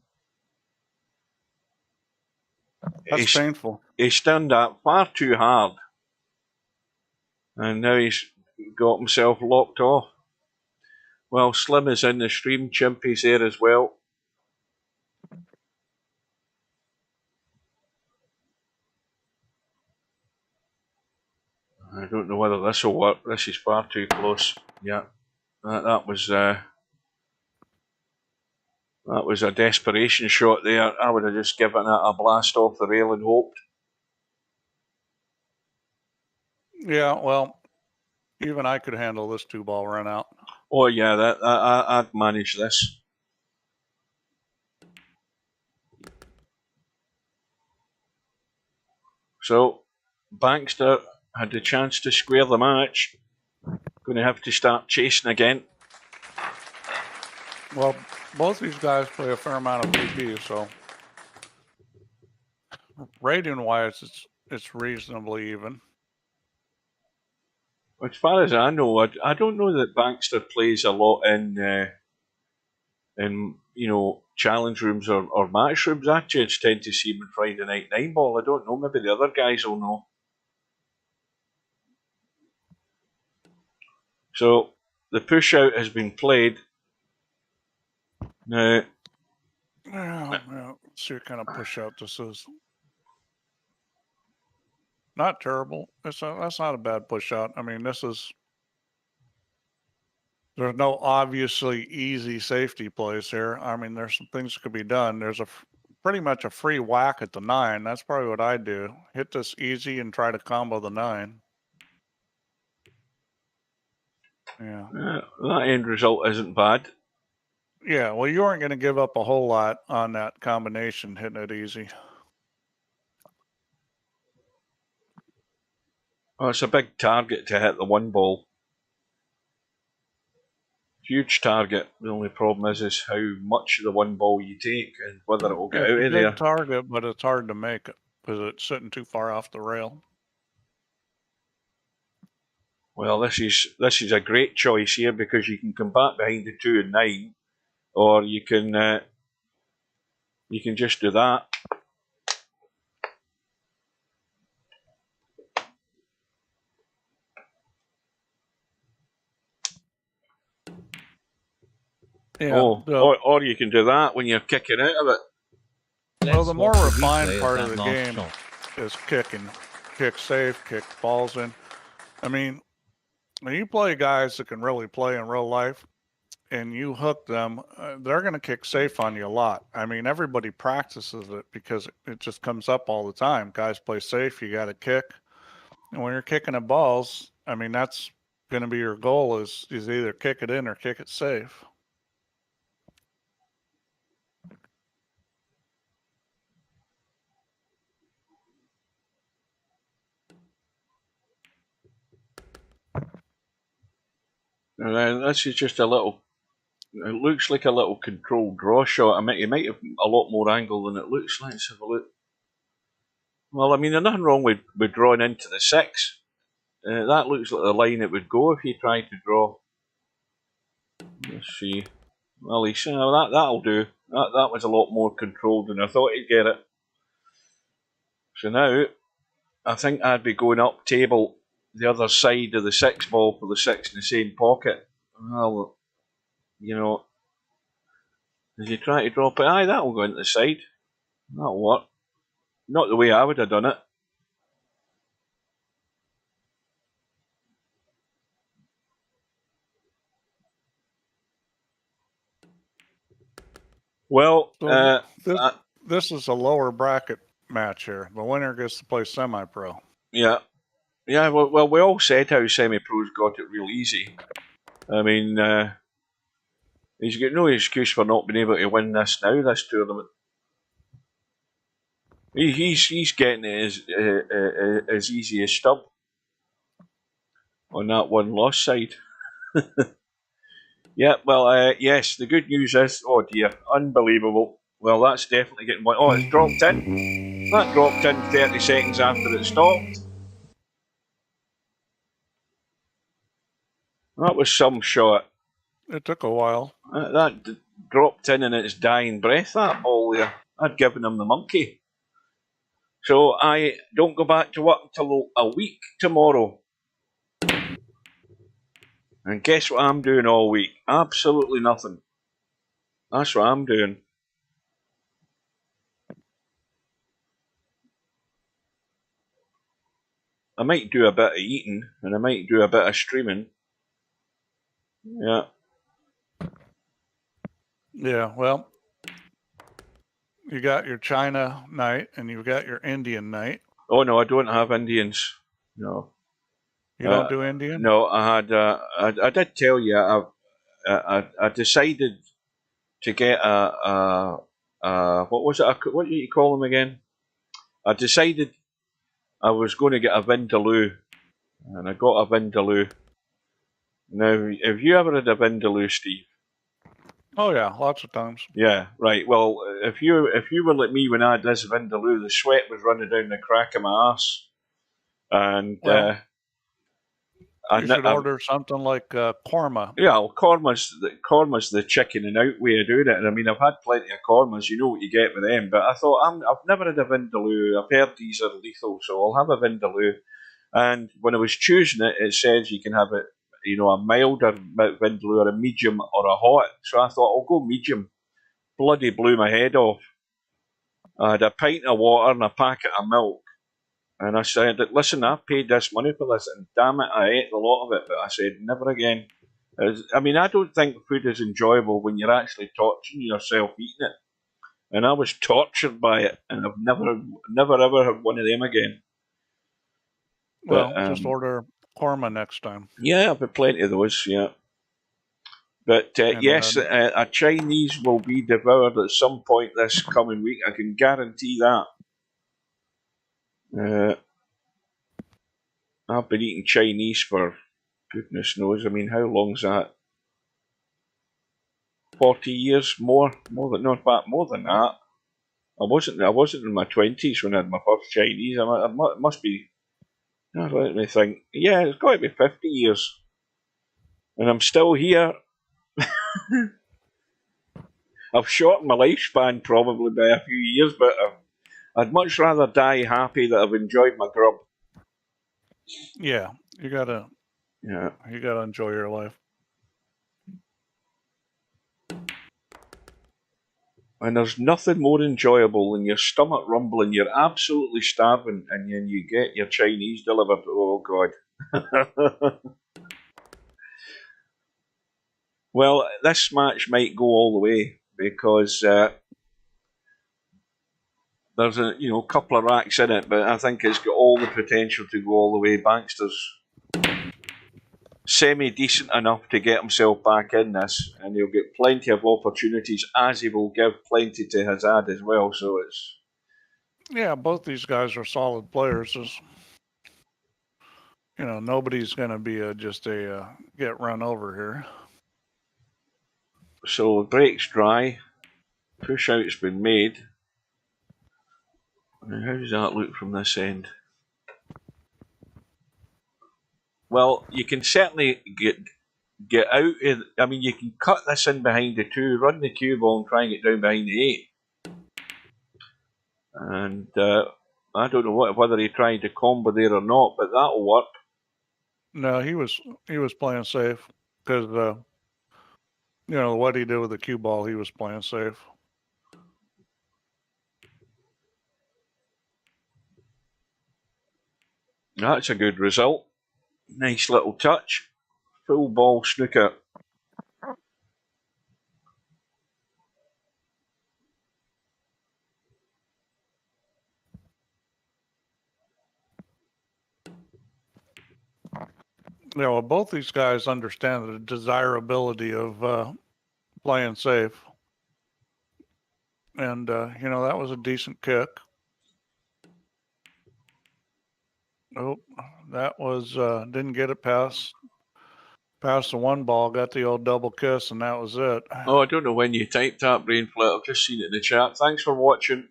that's painful. He's done that far too hard. And now he's got himself locked off. Well, Slim is in the stream. Chimpie's there as well. I don't know whether this will work. This is far too close. Yeah, that was a desperation shot there. I would have just given it a blast off the rail and hoped. Yeah, well, even I could handle this 2 ball run out. Oh yeah, I'd manage this. So Bankster had the chance to square the match. Going to have to start chasing again. Well, both these guys play a fair amount of VP, so rating-wise, it's reasonably even. As far as I know, I don't know that Bankster plays a lot in challenge rooms or match rooms. I just tend to see him on Friday Night 9 Ball. I don't know. Maybe the other guys will know. So the push out has been played. Now, let's see what kind of push out this is. Not terrible. That's not a bad push out. I mean, this is There's no obviously easy safety plays here. I mean, there's some things that could be done. There's pretty much a free whack at the 9. That's probably what I do. Hit this easy and try to combo the 9. Yeah. That end result isn't bad. Yeah, well, you aren't going to give up a whole lot on that combination, hitting it easy. Oh, it's a big target to hit the 1 ball. Huge target. The only problem is how much of the 1 ball you take and whether it will get out of there. Big target, but it's hard to make it because it's sitting too far off the rail. Well, this is a great choice here because you can come back behind the 2 and 9, or you can just do that. Yeah, or you can do that when you're kicking out of it. Well, the more refined part of the game is kicking. Kick safe, kick balls in. I mean, when you play guys that can really play in real life and you hook them, they're going to kick safe on you a lot. I mean, everybody practices it because it just comes up all the time. Guys play safe, you got to kick. And when you're kicking at balls, I mean, that's going to be your goal is either kick it in or kick it safe. This is just a little. It looks like a little controlled draw shot. I mean, it might have a lot more angle than it looks. Let's have a look. Well, I mean, there's nothing wrong with drawing into the 6. That looks like the line it would go if you tried to draw. Let's see. Well, that'll do. That was a lot more controlled than I thought he'd get it. So now, I think I'd be going up table the other side of the 6 ball for the 6 in the same pocket. Well, you know, as you try to drop it, that'll go into the side. That'll work. Not the way I would have done it. Well, so this is a lower bracket match here. The winner gets to play semi-pro. Yeah. Yeah, well, we all said how semi-pros got it real easy. I mean, he's got no excuse for not being able to win this tournament. He's getting it as easy as stub on that 1-loss side. Yeah, well, yes, the good news is, oh dear, unbelievable. Well, that's definitely getting one. Oh, it's dropped in. That dropped in 30 seconds after it stopped. That was some shot. It took a while. That dropped in its dying breath, that ball there. I'd given him the monkey. So I don't go back to work until a week tomorrow. And guess what I'm doing all week? Absolutely nothing. That's what I'm doing. I might do a bit of eating, and I might do a bit of streaming. Yeah. Yeah, well, you got your China night and you've got your Indian night. Oh no, I don't have Indians. No. You don't do Indian? No, I had. I did tell you. I decided to get a what was it? What do you call them again? I decided I was going to get a Vindaloo, and I got a Vindaloo. Now, have you ever had a Vindaloo, Steve? Oh yeah, lots of times. Yeah, right. Well, if you were like me when I had this Vindaloo, the sweat was running down the crack of my arse, and you should order something like korma. Yeah, well, korma's the chicken and out way of doing it. And I mean, I've had plenty of kormas. You know what you get with them. But I thought I've never had a Vindaloo. I've heard these are lethal, so I'll have a Vindaloo. And when I was choosing it, it says you can have it, you know, a milder Vindaloo or a medium or a hot. So I thought I'll go medium. Bloody blew my head off. I had a pint of water and a packet of milk. And I said, listen, I've paid this money for this, and damn it, I ate a lot of it. But I said, never again. I mean, I don't think food is enjoyable when you're actually torturing yourself eating it. And I was tortured by it, and I've never ever had one of them again. Well, just order korma next time. Yeah, I've had plenty of those, yeah. But yes, a Chinese will be devoured at some point this coming week. I can guarantee that. I've been eating Chinese for goodness knows. I mean, how long's that? 40 years, more than that. I wasn't in my 20s when I had my first Chinese. I must be. Let me think. Yeah, it's got to be 50 years, and I'm still here. I've shortened my lifespan probably by a few years, but I'd much rather die happy that I've enjoyed my grub. Yeah, you gotta enjoy your life. And there's nothing more enjoyable than your stomach rumbling. You're absolutely starving, and then you get your Chinese delivered. Oh God! Well, this match might go all the way because there's a couple of racks in it, but I think it's got all the potential to go all the way. Bankster's semi-decent enough to get himself back in this, and he'll get plenty of opportunities, as he will give plenty to Hazard as well. So it's both these guys are solid players. Nobody's going to be just a get run over here. So the break's dry, push out's been made. Now, how does that look from this end? Well, you can certainly get out. I mean, you can cut this in behind the 2, run the cue ball, and try and get down behind the 8. And I don't know whether he tried to combo there or not, but that'll work. No, he was playing safe because what he did with the cue ball, he was playing safe. That's a good result. Nice little touch. Full ball snooker. Well, both these guys understand the desirability of playing safe. And, that was a decent kick. Oh, that was, didn't get it past the one ball, got the old double kiss, and that was it. Oh, I don't know when you typed that, Brainflit. I've just seen it in the chat. Thanks for watching.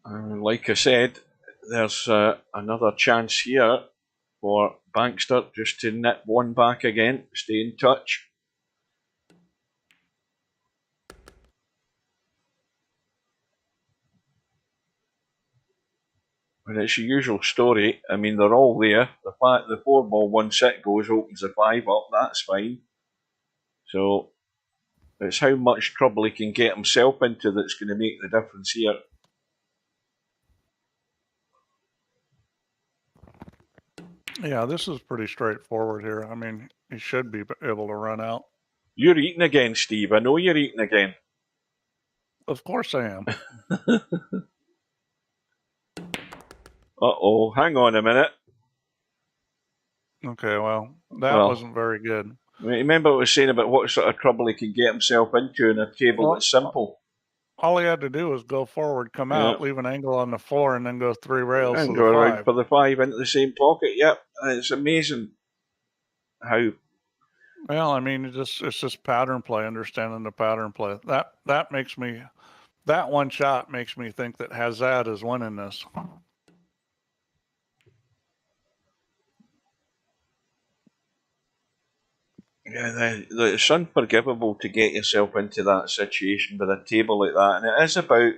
And like I said, there's another chance here for Bankster just to nip one back again, stay in touch. And it's your usual story. I mean, they're all there. The 4 ball 1 set goes, opens the 5 up, that's fine. So it's how much trouble he can get himself into that's going to make the difference here. Yeah, this is pretty straightforward here. I mean, he should be able to run out. You're eating again, Steve. I know you're eating again. Of course I am. Uh-oh, hang on a minute. Okay, well, that wasn't very good. Remember what I was saying about what sort of trouble he can get himself into in a table that's simple. All he had to do was go forward, come out, leave an angle on the floor, and then go 3 rails and to go the 5. around for the 5 into the same pocket. Yep, it's amazing how. Well, I mean, it's just pattern play, understanding the pattern play. That makes me, that one shot makes me think that Hazard is winning this. Yeah, it's unforgivable to get yourself into that situation with a table like that, and it is about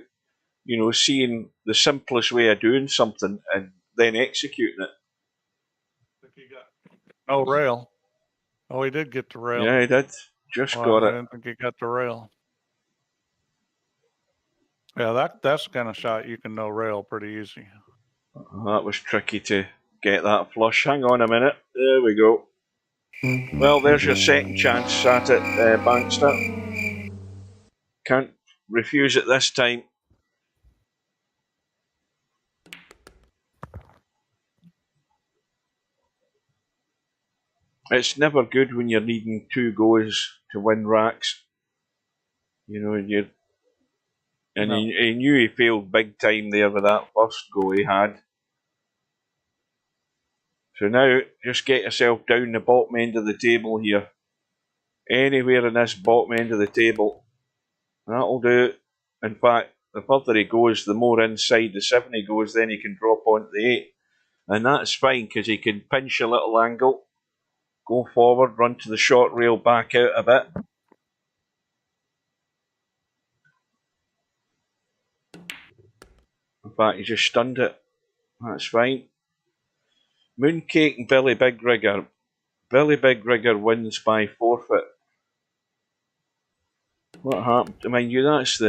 seeing the simplest way of doing something and then executing it. No rail. Oh, he did get the rail. Yeah, he did. Just got I it. didn't think he got the rail. Yeah, that's the kind of shot you can no rail pretty easy. That was tricky to get that flush. Hang on a minute. There we go. Well, there's your second chance at it, Bankster. Can't refuse it this time. It's never good when you're needing 2 goes to win racks. You know, he knew he failed big time there with that first go he had. So now, just get yourself down the bottom end of the table here. Anywhere in this bottom end of the table. That'll do. In fact, the further he goes, the more inside the 7 he goes, then he can drop onto the 8. And that's fine, because he can pinch a little angle, go forward, run to the short rail, back out a bit. In fact, he just stunned it. That's fine. Mooncake and Billy Big Rigger. Billy Big Rigger wins by forfeit. What happened? Mind you, that's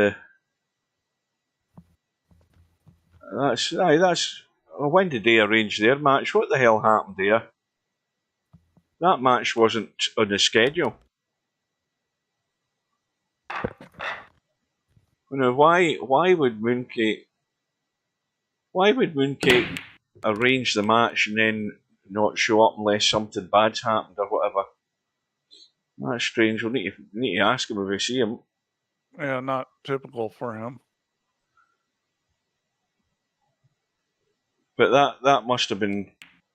when did they arrange their match? What the hell happened there? That match wasn't on the schedule. You know, why would Mooncake arrange the match and then not show up unless something bad's happened or whatever? That's strange. We'll need to ask him if we see him. Yeah, not typical for him. But that must have been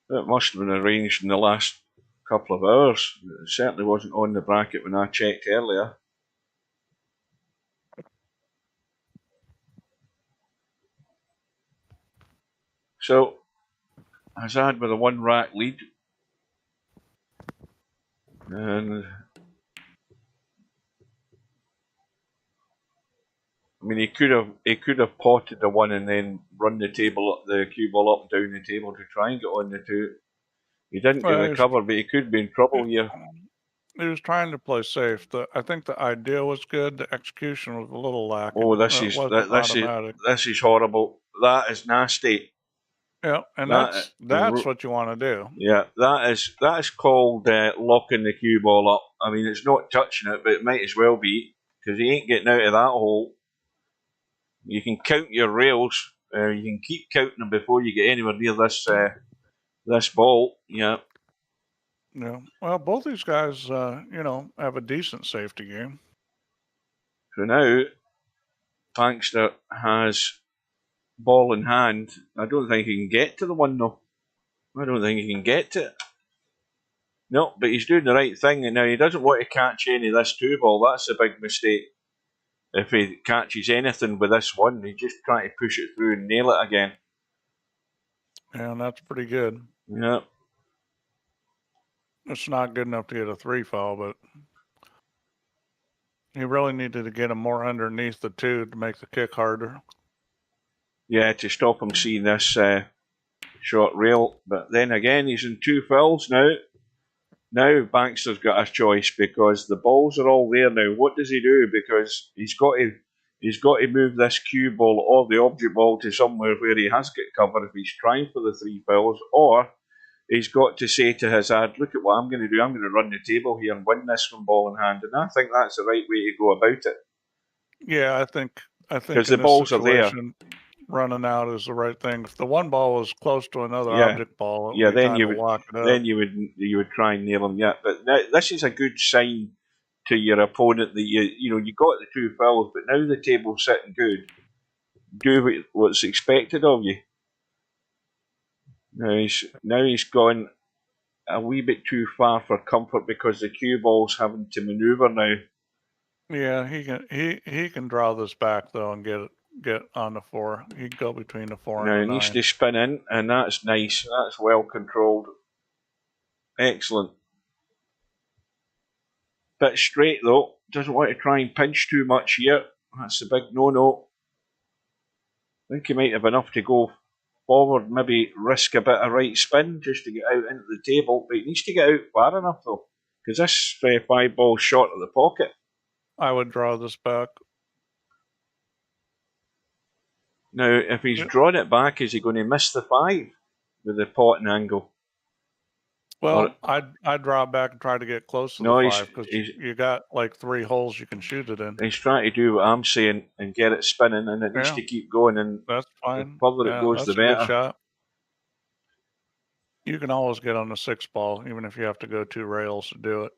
arranged in the last couple of hours. It certainly wasn't on the bracket when I checked earlier. So, Hazard with a 1 rack lead. And I mean, he could have potted the 1 and then run the cue ball up and down the table to try and get on the 2. He didn't get the cover, but he could be in trouble here. He was trying to play safe. I think the idea was good. The execution was a little lacking. Oh, this is horrible. That is nasty. Yeah, and that's what you want to do. Yeah, that is called locking the cue ball up. I mean, it's not touching it, but it might as well be, because he ain't getting out of that hole. You can count your rails. You can keep counting them before you get anywhere near this ball. Yeah. Yeah. Well, both these guys, have a decent safety game. So now, Bankster has ball in hand. I don't think he can get to the 1 though. I don't think he can get to it. No, but he's doing the right thing, and now he doesn't want to catch any of this 2 ball. That's a big mistake. If he catches anything with this 1, he's just trying to push it through and nail it again. Yeah, and that's pretty good. Yeah. It's not good enough to get a 3 foul, but he really needed to get him more underneath the 2 to make the kick harder. Yeah, to stop him seeing this short rail. But then again, he's in 2 fouls now. Now Bankster's got a choice, because the balls are all there now. What does he do? Because he's got to move this cue ball or the object ball to somewhere where he has got cover if he's trying for the 3 fouls, or he's got to say to Hazard, look at what I'm going to do. I'm going to run the table here and win this from ball in hand. And I think that's the right way to go about it. Yeah, I think because the balls are there. Running out is the right thing. If the 1 ball was close to another object ball, then you would try and nail them. Yeah, but this is a good sign to your opponent that you got the 2 fouls, but now the table's sitting good. Do what's expected of you. Now he's gone a wee bit too far for comfort, because the cue ball's having to manoeuvre now. Yeah, he can draw this back though and get on the 4. He can go between the 4 and the 9. Now he needs to spin in, and that's nice. That's well controlled. Excellent. Bit straight though. Doesn't want to try and pinch too much here. That's the big no-no. I think he might have enough to go forward, maybe risk a bit of right spin just to get out into the table, but he needs to get out far enough though. Because this 5 ball's short of the pocket. I would draw this back. Now, if he's drawn it back, is he going to miss the 5 with the potting angle? Well, I'd draw back and try to get close to the 5 because you got like 3 holes you can shoot it in. He's trying to do what I'm saying and get it spinning, and it needs to keep going. And that's fine. The further it goes, the better. Good shot. You can always get on the 6 ball, even if you have to go 2 rails to do it.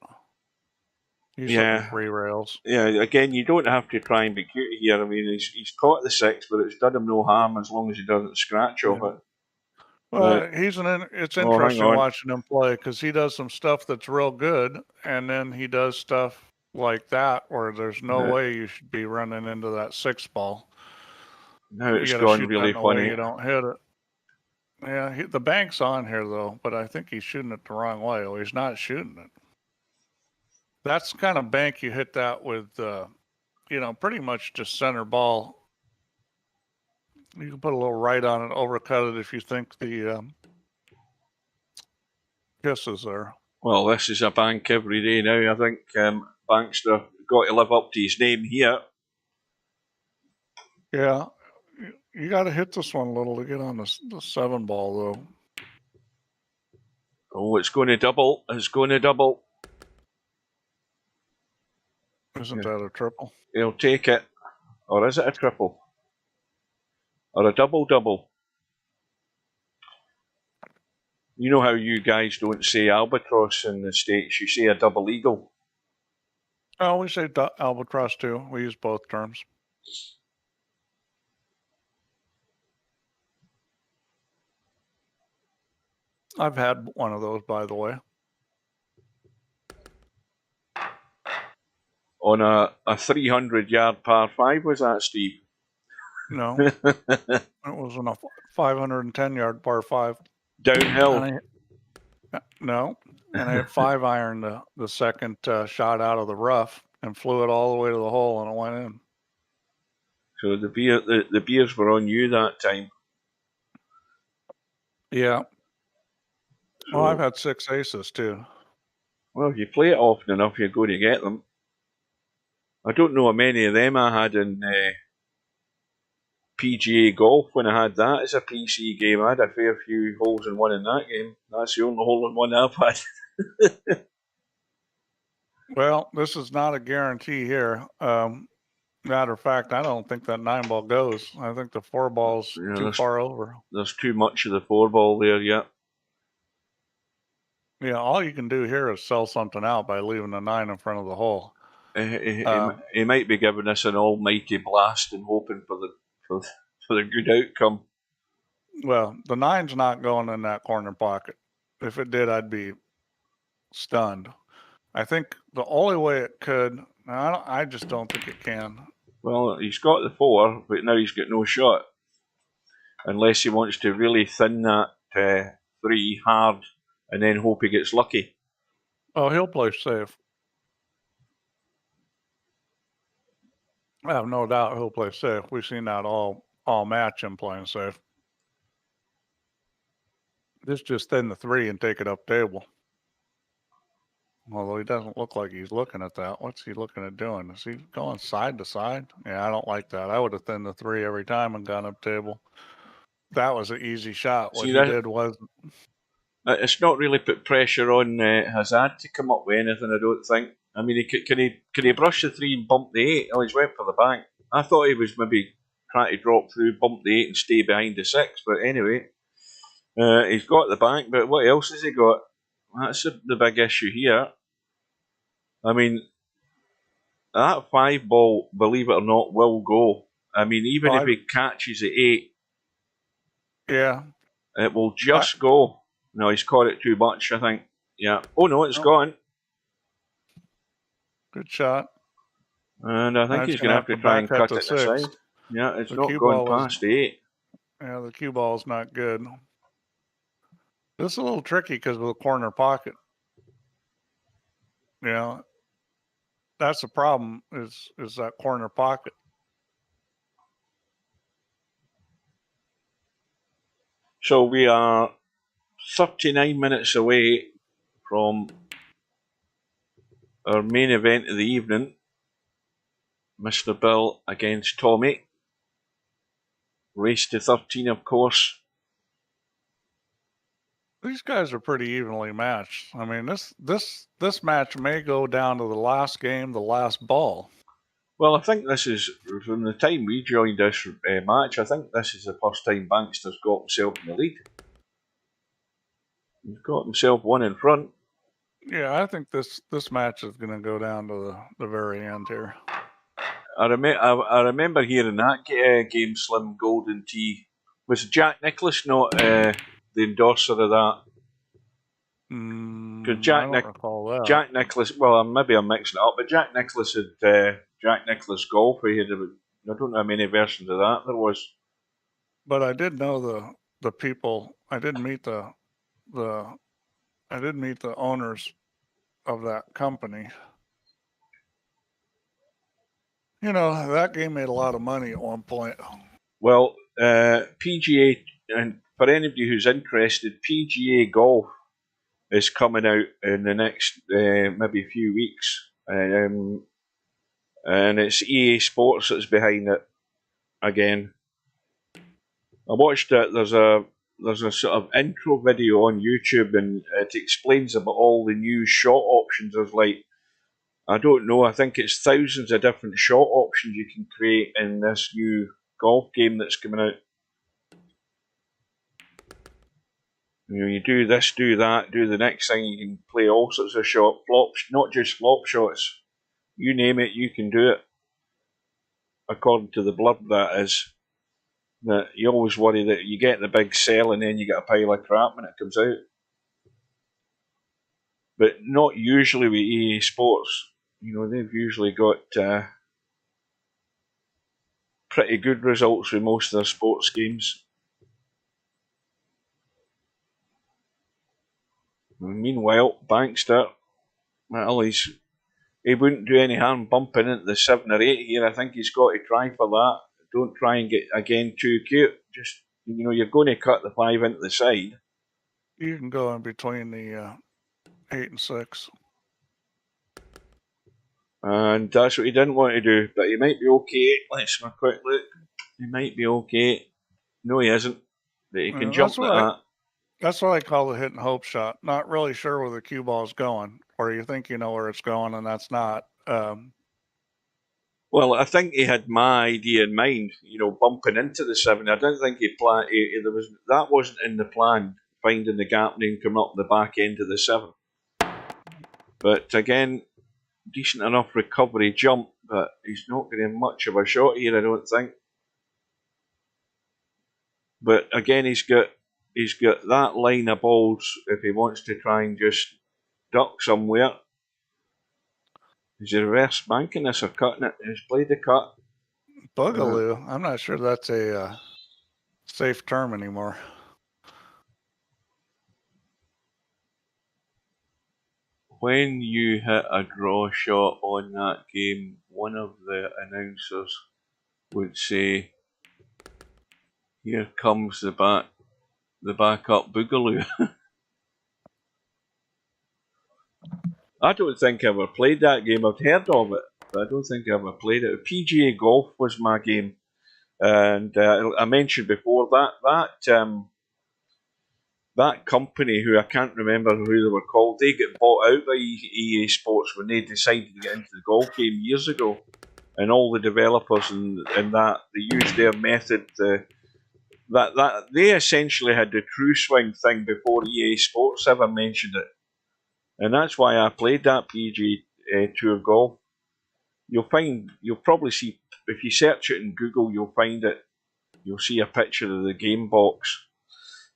Usually 3 rails. Yeah, again, you don't have to try and be cute here. I mean, he's caught the 6, but it's done him no harm as long as he doesn't scratch off it. Well, it's interesting watching him play because he does some stuff that's real good, and then he does stuff like that where there's no way you should be running into that 6 ball. Now it's gone really funny. You don't hit it. Yeah, the bank's on here though, but I think he's shooting it the wrong way. Or he's not shooting it. That's the kind of bank you hit that with, pretty much just center ball. You can put a little right on it, overcut it if you think the kiss is there. Well, this is a bank every day now. I think Bankster got to live up to his name here. Yeah, you got to hit this one a little to get on the 7 ball though. Oh, it's going to double. It's going to double. Isn't that a triple? He'll take it. Or is it a triple? Or a double-double? You know how you guys don't say albatross in the States, you say a double eagle. Oh, we say albatross too. We use both terms. I've had one of those, by the way. On a 300-yard par 5, was that, Steve? No. It was on a 510-yard par 5. Downhill? No. And I hit 5 iron the second shot out of the rough and flew it all the way to the hole, and it went in. So the beers were on you that time? Yeah. So, well, I've had 6 aces, too. Well, if you play it often enough, you're going to get them. I don't know how many of them I had in PGA golf when I had that as a PC game. I had a fair few holes in one in that game. That's the only hole in one I've had. Well, this is not a guarantee here. Matter of fact, I don't think that 9 ball goes. I think the 4 ball's too far over. There's too much of the 4 ball there yet. Yeah, all you can do here is sell something out by leaving the 9 in front of the hole. He might be giving us an almighty blast and hoping for the good outcome. Well, the 9's not going in that corner pocket. If it did, I'd be stunned. I think the only way it could, I just don't think it can. Well, he's got the 4, but now he's got no shot. Unless he wants to really thin that 3 hard and then hope he gets lucky. Oh, he'll play safe. I have no doubt he'll play safe. We've seen that all match him playing safe. Just thin the 3 and take it up table. Although he doesn't look like he's looking at that. What's he looking at doing? Is he going side to side? Yeah, I don't like that. I would have thinned the 3 every time and gone up table. That was an easy shot. What he did was... It's not really put pressure on Hazard to come up with anything, I don't think. I mean, can he brush the 3 and bump the 8? Oh, he's went for the bank. I thought he was maybe trying to drop through, bump the 8 and stay behind the 6. But anyway, he's got the bank. But what else has he got? That's the big issue here. I mean, that 5 ball, believe it or not, will go. I mean, even if he catches the 8, yeah, it will just go. No, he's caught it too much, I think. Yeah. Oh, no, it's gone. Good shot. And I think he's going to have to try and cut it aside. Yeah, it's not going past the 8. Yeah, the cue ball's not good. This is a little tricky because of the corner pocket. Yeah, that's the problem is that corner pocket. So we are 39 minutes away from our main event of the evening, Mr. Bill against Tommy. Race to 13, of course. These guys are pretty evenly matched. I mean, this match may go down to the last game, the last ball. Well, I think this is, from the time we joined this match, I think this is the first time Bankster's got himself in the lead. He's got himself one in front. Yeah, I think this match is going to go down to the very end here. I remember hearing that game, Slim Golden Tea. Was Jack Nicklaus not the endorser of that? I don't recall that. Jack Nicklaus, well, maybe I'm mixing it up, but Jack Nicklaus had Jack Nicklaus Golf. He had, I don't know how many versions of that there was. But I did know the people. I did meet the owners of that company. You know, that game made a lot of money at one point. Well, PGA, and for anybody who's interested, PGA Golf is coming out in the next maybe few weeks. And it's EA Sports that's behind it again. I watched it. There's a sort of intro video on YouTube, and it explains about all the new shot options. There's like, I don't know, I think it's thousands of different shot options you can create in this new golf game that's coming out. You know, you do this, do that, do the next thing, you can play all sorts of flops, not just flop shots. You name it, you can do it. According to the blurb, that is. That you always worry that you get the big sell and then you get a pile of crap when it comes out. But not usually with EA Sports. You know, they've usually got pretty good results with most of their sports games. Meanwhile, Bankster, well, he wouldn't do any harm bumping into the 7 or 8 here. I think he's got to try for that. Don't try and get, again, too cute. Just, you know, you're going to cut the 5 into the side. You can go in between the 8 and 6. And that's what he didn't want to do. But he might be okay. Let's have a quick look. He might be okay. No, he isn't. But he can jump like that. That's what I call the hit and hope shot. Not really sure where the cue ball's going, or you think you know where it's going, and that's not. Well, I think he had my idea in mind, you know, bumping into the 7. I don't think he planned. That wasn't in the plan, finding the gap and then come up the back end of the 7. But again, decent enough recovery jump, but he's not going to have much of a shot here, I don't think. But again, he's got that line of balls if he wants to try and just duck somewhere. Is he reverse banking this or cutting it? He's played the cut. Boogaloo. I'm not sure that's a safe term anymore. When you hit a draw shot on that game, one of the announcers would say, "Here comes the backup Boogaloo." I don't think I ever played that game. I've heard of it, but I don't think I ever played it. PGA Golf was my game, and I mentioned before that company, who I can't remember who they were called, they get bought out by EA Sports when they decided to get into the golf game years ago, and all the developers and that they used their method. That they essentially had the True Swing thing before EA Sports ever mentioned it. And that's why I played that PGA Tour Golf. You'll probably see, if you search it in Google, you'll find it. You'll see a picture of the game box.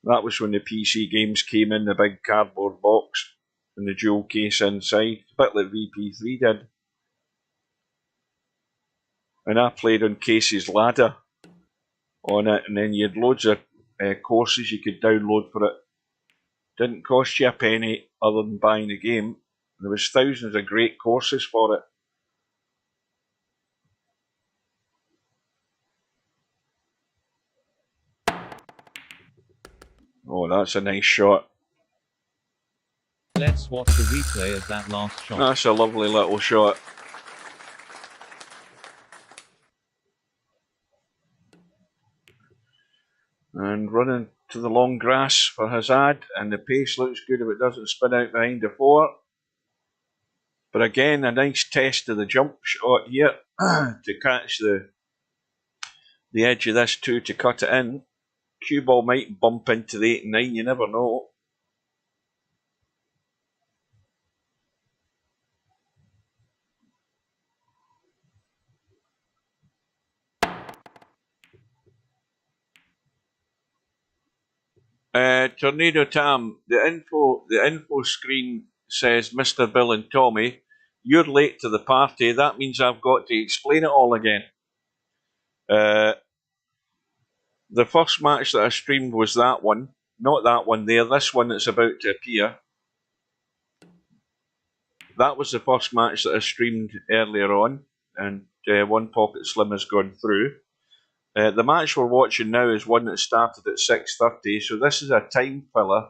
That was when the PC games came in the big cardboard box and the jewel case inside, a bit like VP4 did. And I played on Casey's Ladder on it, and then you had loads of courses you could download for it. Didn't cost you a penny other than buying the game. There was thousands of great courses for it. Oh, that's a nice shot. Let's watch the replay of that last shot. That's a lovely little shot. And running to the long grass for Hazard, and the pace looks good if it doesn't spin out behind the 4. But again, a nice test of the jump shot here to catch the edge of this 2 to cut it in. Cue ball might bump into the 8 and 9, you never know. Tornado Tam, the info screen says Mr. Bill and Tommy, you're late to the party. That means I've got to explain it all again. The first match that I streamed was that one, not that one there. This one that's about to appear. That was the first match that I streamed earlier on, and Onepocketslim has gone through. The match we're watching now is one that started at 6:30, so this is a time filler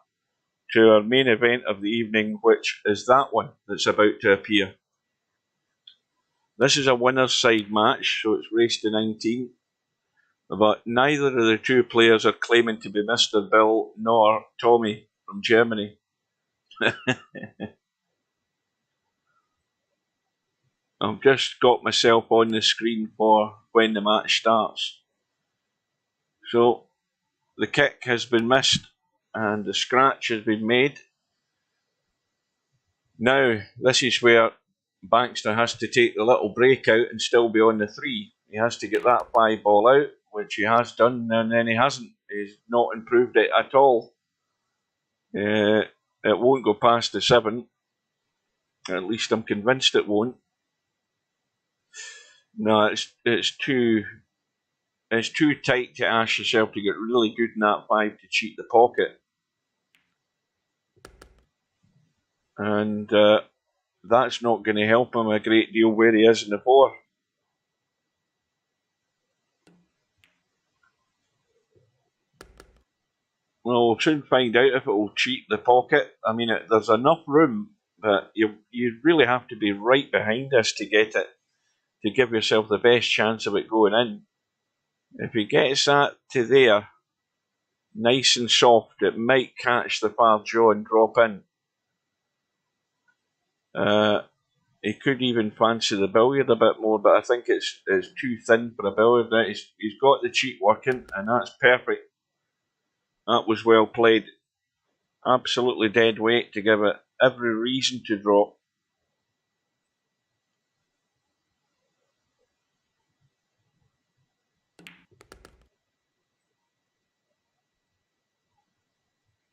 to our main event of the evening, which is that one that's about to appear. This is a winner's side match, so it's race to 19, but neither of the two players are claiming to be Mr. Bill nor Tommy from Germany. I've just got myself on the screen for when the match starts. So the kick has been missed and the scratch has been made. Now this is where Bankster has to take the little break out and still be on the 3. He has to get that 5 ball out, which he has done, and then he hasn't. He's not improved it at all. It won't go past the 7. At least I'm convinced it won't. No, it's too tight to ask yourself to get really good in that 5 to cheat the pocket. And that's not going to help him a great deal where he is in the 4. Well, we'll soon find out if it will cheat the pocket. I mean, there's enough room, but you really have to be right behind this to get it, to give yourself the best chance of it going in. If he gets that to there, nice and soft, it might catch the far jaw and drop in. He could even fancy the billiard a bit more, but I think it's too thin for a billiard. He's got the cheat working, and that's perfect. That was well played. Absolutely dead weight to give it every reason to drop.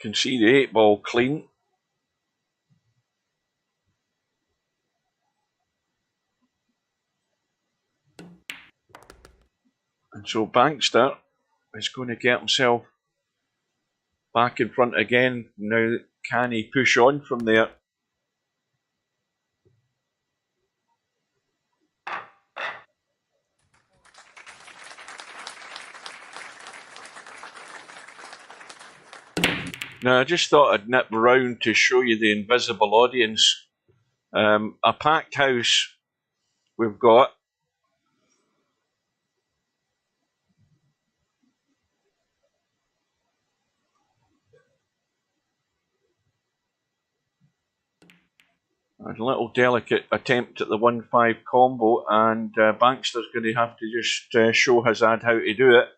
Can see the 8 ball clean. And so Bankster is going to get himself back in front again. Now, can he push on from there? Now, I just thought I'd nip round to show you the invisible audience. A packed house we've got. A little delicate attempt at the 1-5 combo, and Bankster's going to have to just show Hazard how to do it.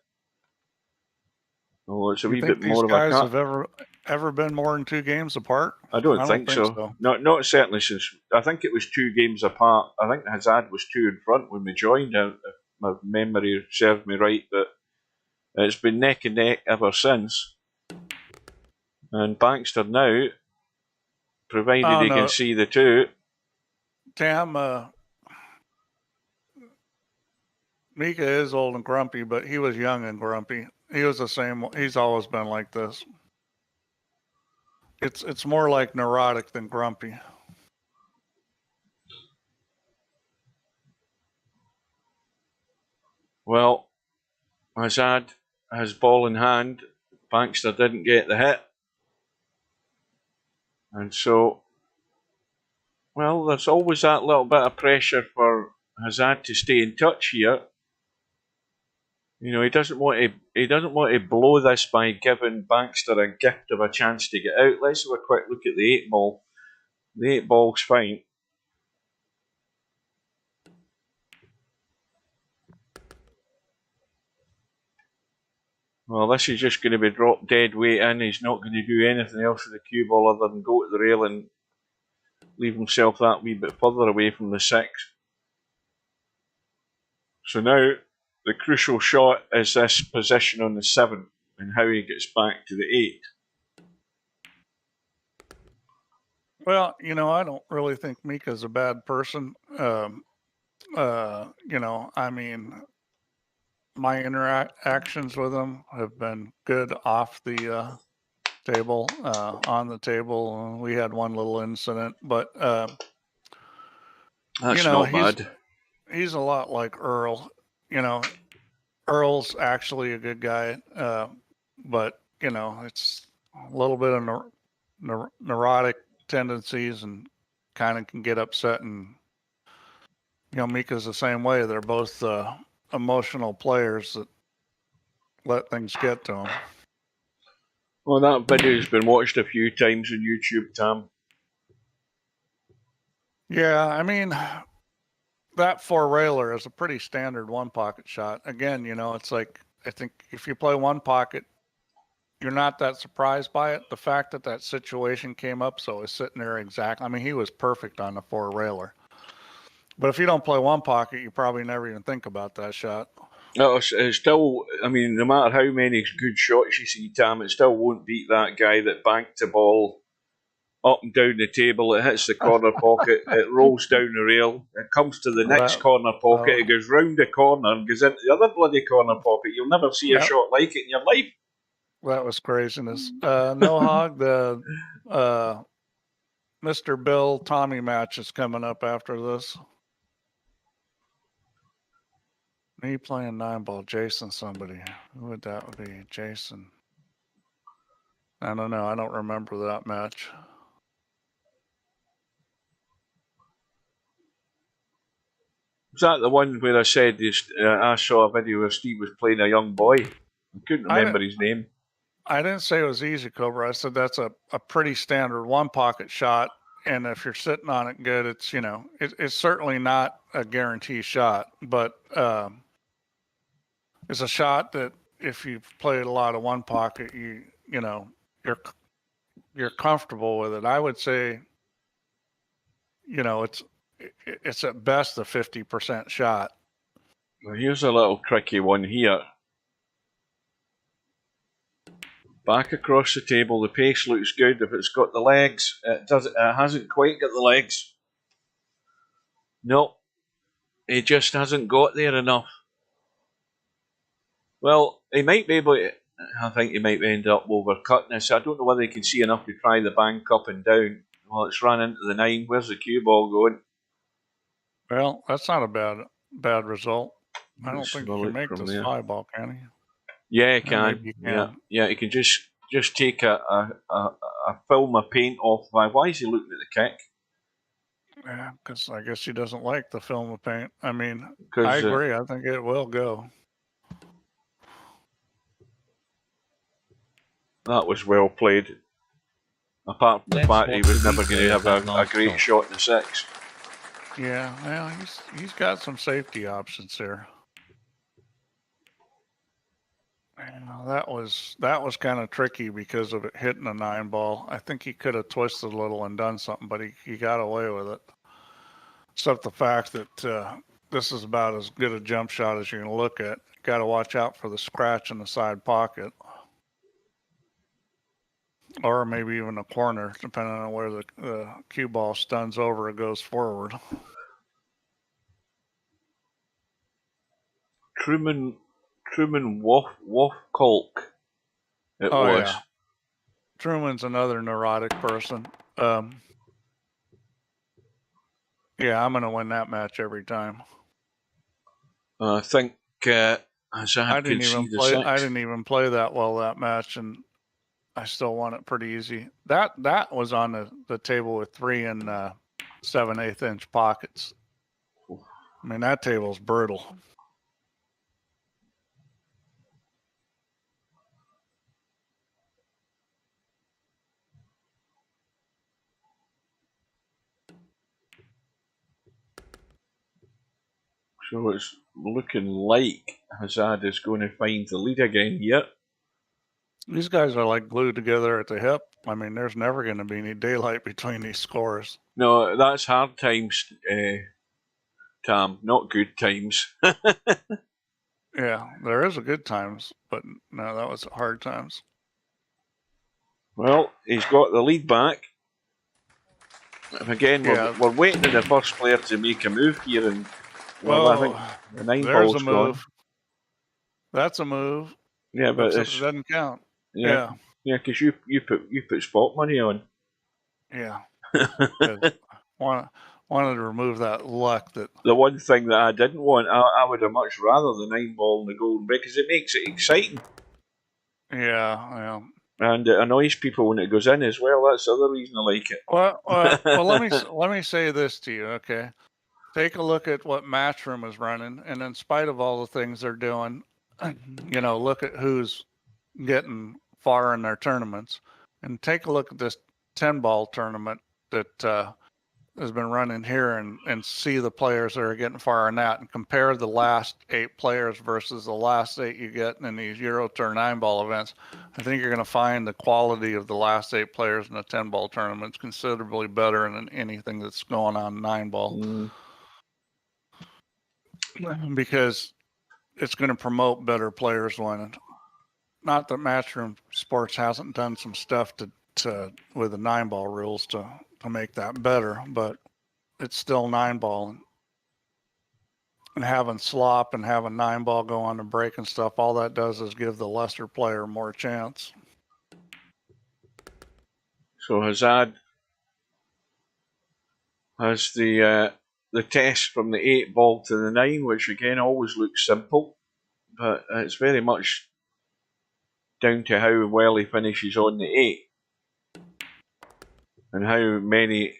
Oh, it's a wee bit more of a cut. These guys have ever been more than 2 games apart? I don't think so. Not certainly since, I think it was 2 games apart. I think Hazard was 2 in front when we joined, if my memory serves me right, but it's been neck and neck ever since. And Bankster now, provided he can see the 2. Tam, Mika is old and grumpy, but he was young and grumpy. He was the same. He's always been like this. It's more like neurotic than grumpy. Well, Hazard has ball in hand. Bankster didn't get the hit. And so Well, there's always that little bit of pressure for Hazard to stay in touch here. You know, he doesn't want to blow this by giving Baxter a gift of a chance to get out. Let's have a quick look at the 8-ball. The 8-ball's fine. Well, this is just going to be dropped dead weight in. He's not going to do anything else with the cue ball other than go to the rail and leave himself that wee bit further away from the 6. So now the crucial shot is this position on the 7 and how he gets back to the 8. Well, you know, I don't really think Mika's a bad person. You know, I mean, my interactions with him have been good off the table, on the table. We had one little incident, but that's you know, not bad. He's a lot like Earl. You know, Earl's actually a good guy, but you know, it's a little bit of neurotic tendencies and kind of can get upset. And you know, Mika's the same way. They're both emotional players that let things get to them. Well, that video's been watched a few times on YouTube, Tam. Yeah, I mean, that 4-railer is a pretty standard one-pocket shot. Again, you know, it's like, I think if you play one pocket, you're not that surprised by it. The fact that that situation came up, so it's sitting there exactly. I mean, he was perfect on the 4-railer. But if you don't play one pocket, you probably never even think about that shot. No, it's still, I mean, no matter how many good shots you see, Tam, it still won't beat that guy that banked the ball up and down the table. It hits the corner pocket, it rolls down the rail, it comes to the next corner pocket, it goes round the corner and goes into the other bloody corner pocket. You'll never see a shot like it in your life. That was craziness. No Hog, the Mr. Bill Tommy match is coming up after this. Me playing 9-ball, Jason somebody. Who would that be? Jason. I don't know. I don't remember that match. Was that the one where I said I saw a video where Steve was playing a young boy? I couldn't remember his name. I didn't say it was easy, Cobra. I said that's a pretty standard one-pocket shot. And if you're sitting on it good, it's, you know, it's certainly not a guarantee shot. But it's a shot that if you've played a lot of one pocket, you know, you're comfortable with it. I would say, you know, it's at best a 50% shot. Well, here's a little tricky one here. Back across the table, the pace looks good. If it's got the legs, it hasn't quite got the legs. No, it just hasn't got there enough. Well, he might be able to, I think he might end up overcutting this. I don't know whether he can see enough to try the bank up and down. Well, it's run into the 9. Where's the cue ball going? Well, that's not a bad result. I don't think he can make this 5-ball, can he? Yeah, he can. Yeah, he can just take a film of paint off. Why is he looking at the kick? Yeah, because I guess he doesn't like the film of paint. I mean, I agree. I think it will go. That was well played. Apart from the fact he was never going to have a great shot in the 6. Yeah, well, he's got some safety options there. That was kind of tricky because of it hitting a 9-ball. I think he could have twisted a little and done something, but he got away with it. Except the fact that this is about as good a jump shot as you're going to look at. Got to watch out for the scratch in the side pocket. Or maybe even a corner, depending on where the cue ball stuns over, it goes forward. Truman Wolfkolk. It was. Yeah. Truman's another neurotic person. Yeah, I'm going to win that match every time. I think I didn't even play that well that match, and I still won it pretty easy. That was on the table with 3 and 7/8 inch pockets. I mean, that table's brutal. So it's looking like Hazard is going to find the lead again here. These guys are like glued together at the hip. I mean, there's never going to be any daylight between these scores. No, that's hard times, Tam, not good times. Yeah, there is a good times, but no, that was hard times. Well, he's got the lead back. Again, we're waiting on the first player to make a move here, and I think the 9 ball's gone. That's a move. Yeah, but it doesn't count. Yeah, because you put spot money on. Yeah. Wanted to remove that luck. That the one thing that I didn't want, I would have much rather the 9 ball and the golden because it makes it exciting. Yeah. And it annoys people when it goes in as well. That's the other reason I like it. Well, let me say this to you, okay? Take a look at what Matchroom is running, and in spite of all the things they're doing, look at who's getting far in their tournaments, and take a look at this 10-ball tournament that has been running here, and see the players that are getting far in that, and compare the last 8 players versus the last 8 you get in these Euro Tour 9-ball events. I think you're going to find the quality of the last 8 players in the 10-ball tournaments considerably better than anything that's going on 9-ball. Because it's going to promote better players winning. Not that Matchroom Sports hasn't done some stuff to with the 9-ball rules to make that better, but it's still 9-ball, and having slop and having 9-ball go on the break and stuff, all that does is give the lesser player more chance. So Hazard has the test from the 8 ball to the 9, which again always looks simple, but it's very much down to how well he finishes on the 8. And how many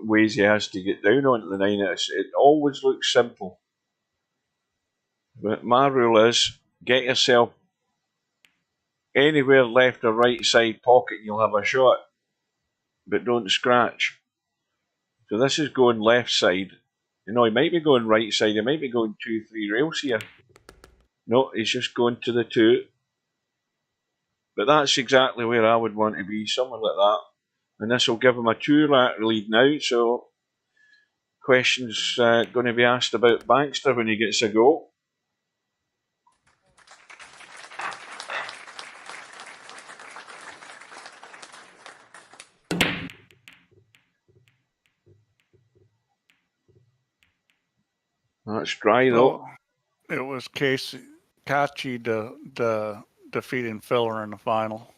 ways he has to get down onto the 9. It always looks simple. But my rule is, get yourself anywhere left or right side pocket and you'll have a shot. But don't scratch. So this is going left side. He might be going right side. He might be going 2-3 rails here. No, he's just going to the 2. But that's exactly where I would want to be, somewhere like that. And this will give him a 2-lap lead now, so questions going to be asked about Baxter when he gets a go. That's dry though. It was Kachi defeating Filler in the final.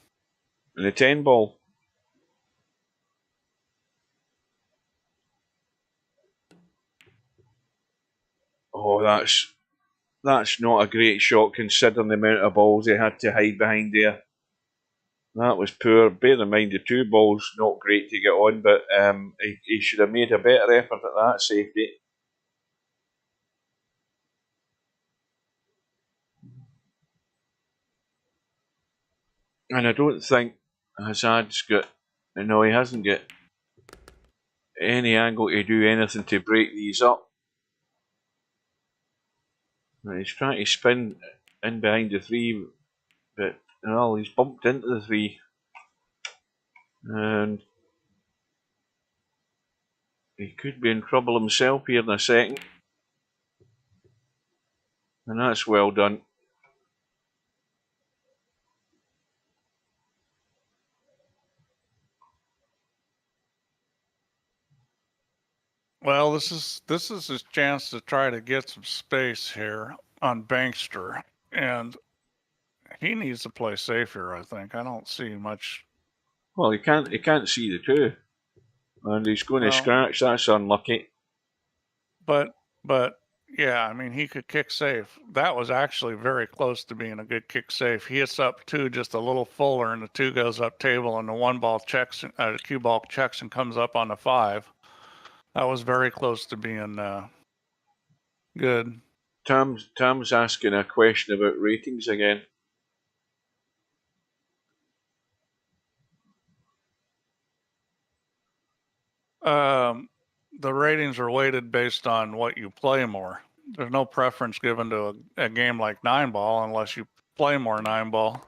In the 10 ball. Oh, that's not a great shot considering the amount of balls he had to hide behind there. That was poor. Bear in mind the 2 balls not great to get on, but he should have made a better effort at that safety. And I don't think Hazard's got, he hasn't got any angle to do anything to break these up. He's trying to spin in behind the 3, but he's bumped into the 3. And he could be in trouble himself here in a second. And that's well done. Well, this is his chance to try to get some space here on Bankster, and he needs to play safe here. I think I don't see much. Well, he can't see the 2, and he's going to scratch. That's unlucky. But yeah, I mean he could kick safe. That was actually very close to being a good kick safe. He hits up 2 just a little fuller, and the 2 goes up table, and the 1 ball checks, cue ball checks and comes up on the 5. That was very close to being good. Tom's asking a question about ratings again. The ratings are weighted based on what you play more. There's no preference given to a game like 9-ball unless you play more 9-ball.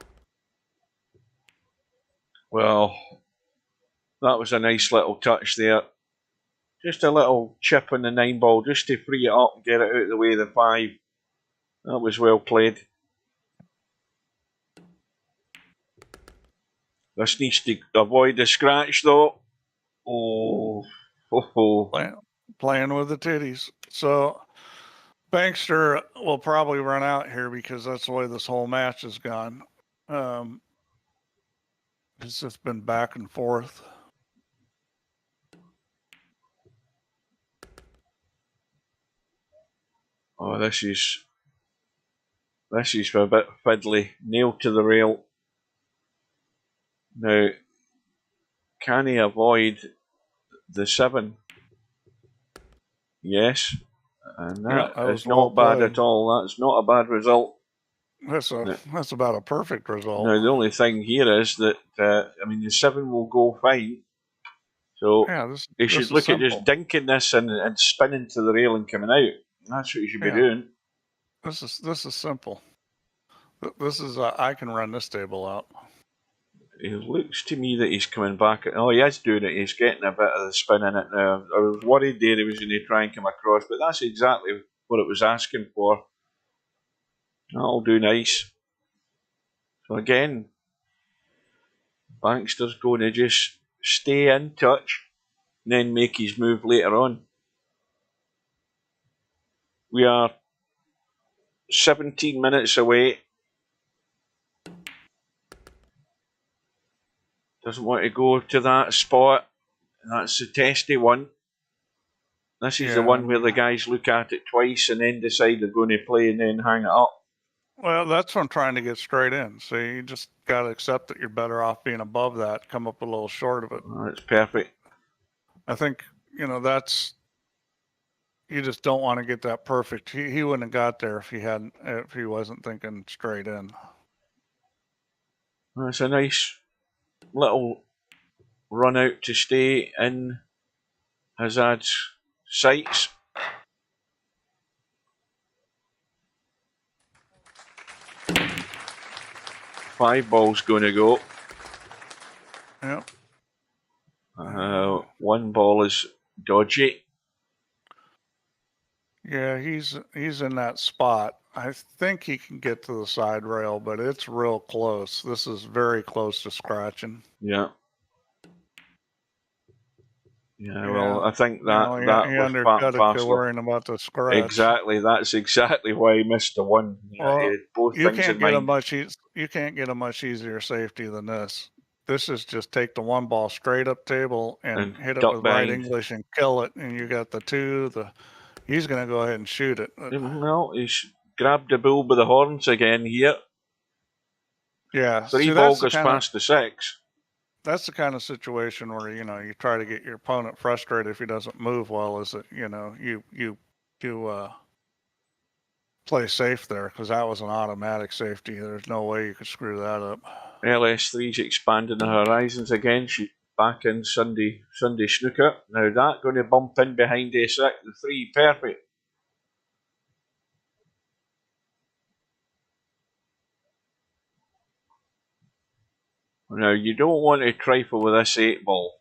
Well, that was a nice little touch there. Just a little chip on the 9-ball just to free it up and get it out of the way of the 5. That was well played. This needs to avoid the scratch though. Oh. Playing with the titties. So Bankster will probably run out here because that's the way this whole match has gone. It's just been back and forth. Oh, this is a bit fiddly. Nailed to the rail. Now, can he avoid the 7? Yes. And that is not bad at all. That's not a bad result. That's about a perfect result. Now, the only thing here is that, the 7 will go fine. So, he should look at just dinking this and spinning to the rail and coming out. That's what you should be doing. This is simple. This is I can run this table out. It looks to me that he's coming back. Oh, he is doing it. He's getting a bit of the spin in it now. I was worried there he was going to try and come across, but that's exactly what it was asking for. That'll do nice. So again, Bankster's going to just stay in touch and then make his move later on. We are 17 minutes away. Doesn't want to go to that spot. That's the testy one. This is the one where the guys look at it twice and then decide they're going to play and then hang it up. Well, that's what I'm trying to get straight in. So you just got to accept that you're better off being above that, come up a little short of it. That's perfect. I think, that's, you just don't want to get that perfect. He wouldn't have got there if he wasn't thinking straight in. That's a nice little run out to stay in Hazard's sights. Five balls going to go. Yep. 1 ball is dodgy. Yeah, he's in that spot. I think he can get to the side rail, but it's real close. This is very close to scratching. Yeah. Yeah, well, I think that he was part and parcel. Worrying about the scratch. Exactly, that's exactly why he missed the 1. Well, both you things can't in get mind. you can't get a much easier safety than this. This is just take the 1 ball straight up table and hit it with right English and kill it, and you got the 2. He's going to go ahead and shoot it. Well, he's grabbed the bull by the horns again here. Yeah, 3 ball goes past the 6. That's the kind of situation where you try to get your opponent frustrated if he doesn't move well. Is that you play safe there because that was an automatic safety. There's no way you could screw that up. LS3's expanding the horizons again. She's back in Sunday snooker. Now that going to bump in behind the 3. Perfect. Now you don't want to trifle with this 8 ball.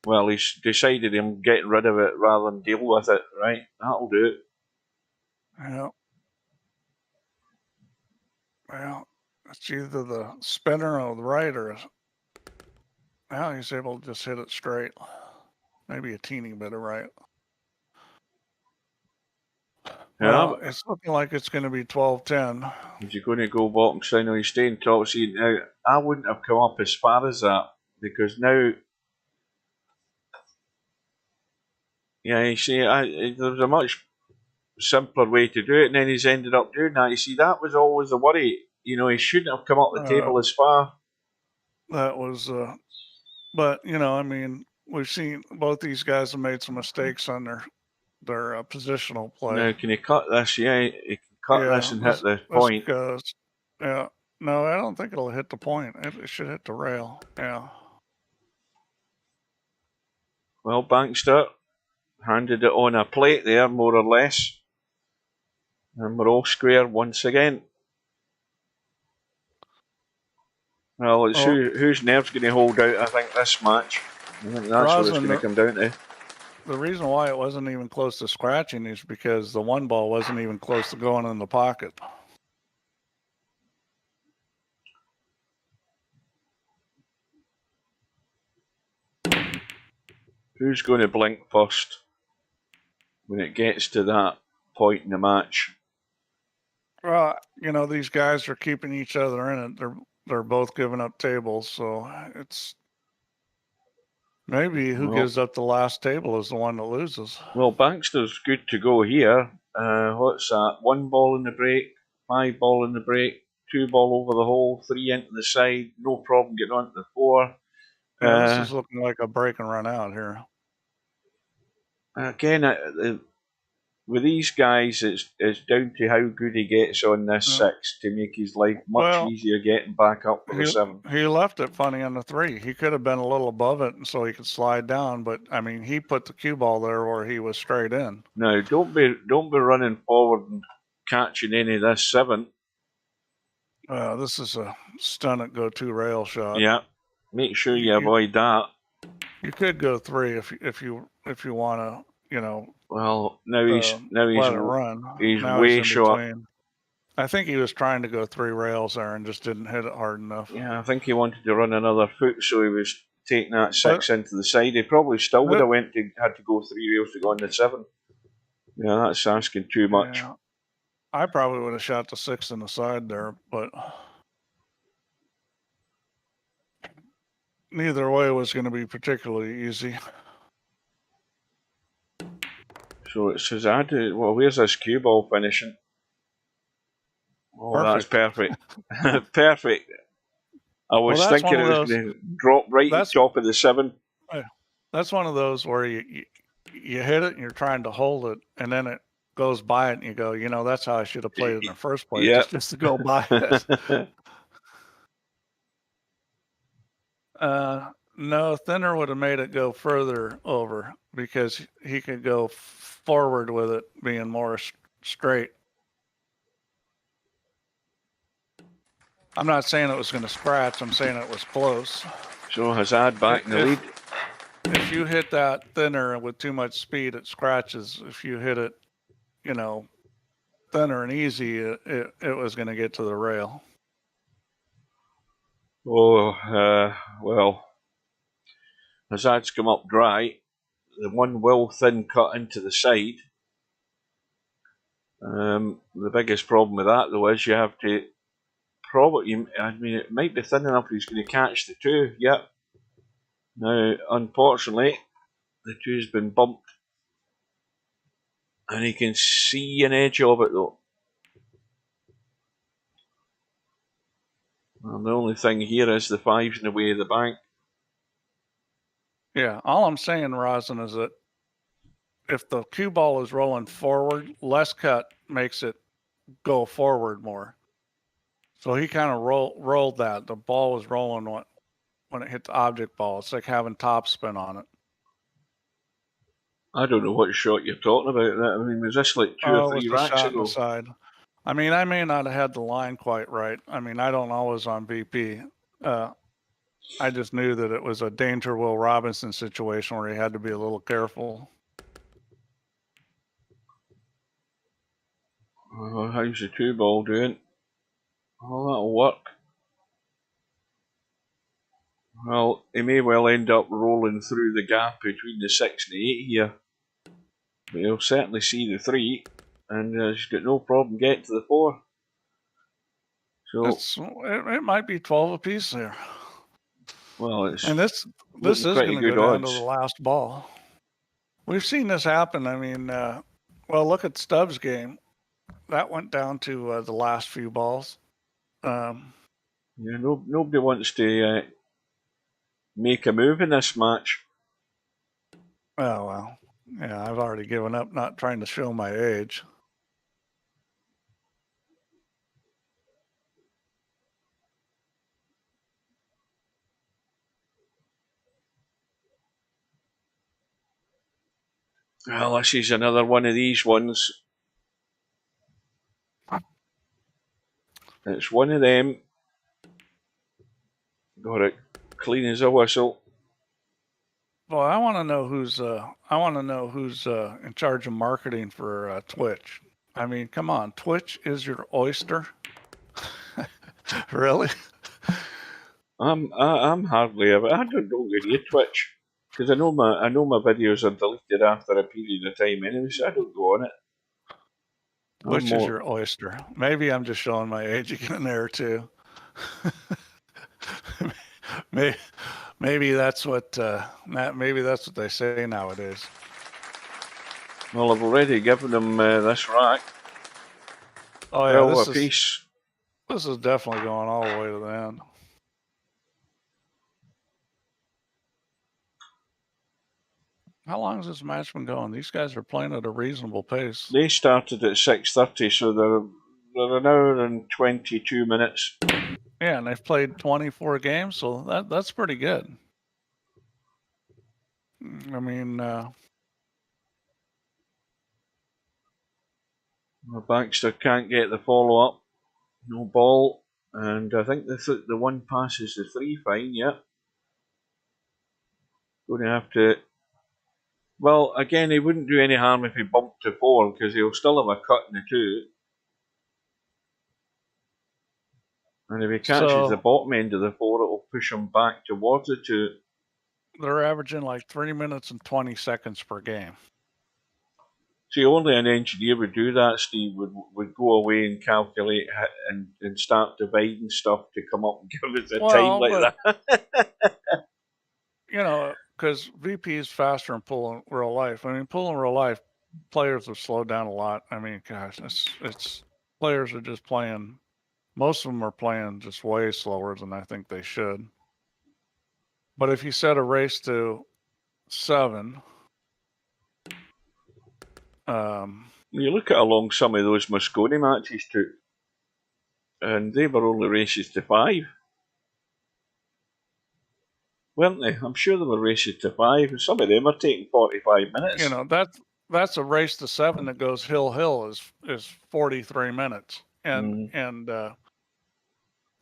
Well, he's decided I'm getting rid of it rather than deal with it, right? That'll do it. Yeah. Well, it's either the spinner or the right, or now he's able to just hit it straight. Maybe a teeny bit of right. Well, it's looking like it's going to be 12-10. Is he going to go bottom side? No, he's staying top. See, now, I wouldn't have come up as far as that, because now, you see, there's a much simpler way to do it, and then he's ended up doing that. You see, that was always the worry. He shouldn't have come up the table as far. That was, but, we've seen both these guys have made some mistakes on their positional play. Now, can you cut this? Yeah, you can cut this and hit the point. Goes, yeah. No, I don't think it'll hit the point. It should hit the rail. Yeah. Well, Bankster handed it on a plate there, more or less. And we're all square once again. Well, it's whose nerve's going to hold out, I think, this match. I think that's what it's going to come down to. The reason why it wasn't even close to scratching is because the one ball wasn't even close to going in the pocket. Who's going to blink first when it gets to that point in the match? Well, you know, these guys are keeping each other in it. They're both giving up tables, so it's maybe who gives up the last table is the one that loses. Well, Bankster's good to go here. What's that? 1 ball in the break, 5 ball in the break, 2 ball over the hole, 3 into the side. No problem getting onto the 4. Yeah, this is looking like a break and run out here. Again, with these guys, it's down to how good he gets on this 6 to make his life much easier getting back up for the 7. He left it funny on the 3. He could have been a little above it so he could slide down, but I mean, he put the cue ball there where he was straight in. Now, don't be running forward and catching any of this 7. This is a stun at go-to rail shot. Yeah, make sure you avoid that. You could go 3 if you want to, you know. Well, now he's let it run. He's way short. I think he was trying to go 3 rails there and just didn't hit it hard enough. Yeah, I think he wanted to run another foot, so he was taking that 6 into the side. He probably still would have had to go 3 rails to go on the 7. Yeah, that's asking too much. Yeah. I probably would have shot the 6 in the side there, but neither way was going to be particularly easy. So it says, well, where's this cue ball finishing? Oh, perfect. That's perfect. Perfect. I was thinking it was going to drop right on top of the 7. That's one of those where you hit it and you're trying to hold it, and then it goes by it and you go, you know, that's how I should have played it in the first place, just to go by it. No, thinner would have made it go further over because he could go forward with it being more straight. I'm not saying it was going to scratch. I'm saying it was close. So Hazard back in the lead. If you hit that thinner with too much speed, it scratches. If you hit it, you know, thinner and easy, it was going to get to the rail. Oh, well, Hazard's come up dry. The one will thin cut into the side. The biggest problem with that, though, is you have to it might be thin enough he's going to catch the 2. Yep. Now, unfortunately, the 2's been bumped. And he can see an edge of it, though. Well, the only thing here is the 5's in the way of the bank. Yeah, all I'm saying, Rosin, is that if the cue ball is rolling forward, less cut makes it go forward more. So he kind of rolled that. The ball was rolling when it hit the object ball. It's like having top spin on it. I don't know what shot you're talking about. I mean, was this like 2 or 3 racks ago? Side. I mean, I may not have had the line quite right. I mean, I don't always on VP. I just knew that it was a Danger Will Robinson situation where he had to be a little careful. How's the 2 ball doing? Oh, that'll work. Well, he may well end up rolling through the gap between the 6 and the 8 here. But he'll certainly see the 3, and he's got no problem getting to the 4. So it might be 12 apiece there. Well, this is going to go down to the last ball. We've seen this happen. I mean, well, look at Stubbs' game. That went down to the last few balls. Yeah, nobody wants to make a move in this match. Oh, well. Yeah, I've already given up not trying to show my age. Well, this is another one of these ones. It's one of them. Got it clean as a whistle. Well, I want to know who's in charge of marketing for Twitch. I mean, come on, Twitch is your oyster. Really? I'm hardly ever. I don't know where you Twitch because I know my videos are deleted after a period of time anyway, so I don't go on it. Which is your oyster? Maybe I'm just showing my age again there too. maybe that's what they say nowadays. Well, I've already given them this rack. Oh yeah, this is definitely going all the way to the end. How long has this match been going? These guys are playing at a reasonable pace. They started at 6:30, so they're an hour and 22 minutes. Yeah, and they've played 24 games, so that's pretty good. I mean, Baxter can't get the follow up. No ball, and I think the one passes the 3 fine. Yeah, going to have to. Well, again, he wouldn't do any harm if he bumped to 4 because he'll still have a cut in the 2. And if he catches the bottom end of the 4, it'll push him back towards the 2. They're averaging like 3 minutes and 20 seconds per game. See, only an engineer would do that, Steve, would go away and calculate and start dividing stuff to come up and give us a time like that. You know, because VP is faster in pool in real life. I mean, pool in real life, players have slowed down a lot. I mean, gosh, it's players are just playing. Most of them are playing just way slower than I think they should. But if you set a race to 7, you look at how long some of those Mosconi matches took, and they were only races to 5. Weren't they? I'm sure they were races to 5, and some of them are taking 45 minutes. You know, that's a race to 7 that goes hill is 43 minutes. And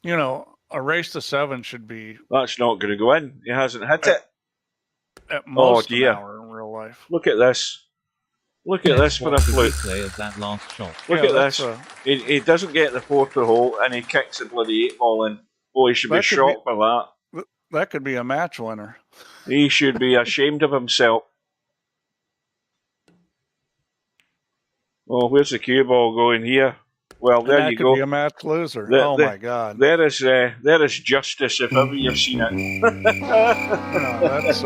you know, a race to 7 should be. That's not going to go in. He hasn't hit it. At most an hour in real life. Look at this. Look at this for a fluke. That last shot. Look at this. He doesn't get the 4th hole and he kicks the bloody 8 ball in. Oh, he should be shot for that. That could be a match winner. He should be ashamed of himself. Oh, where's the cue ball going here? Well, there you go. That could be a match loser. My God. There is justice if ever you've seen it. That's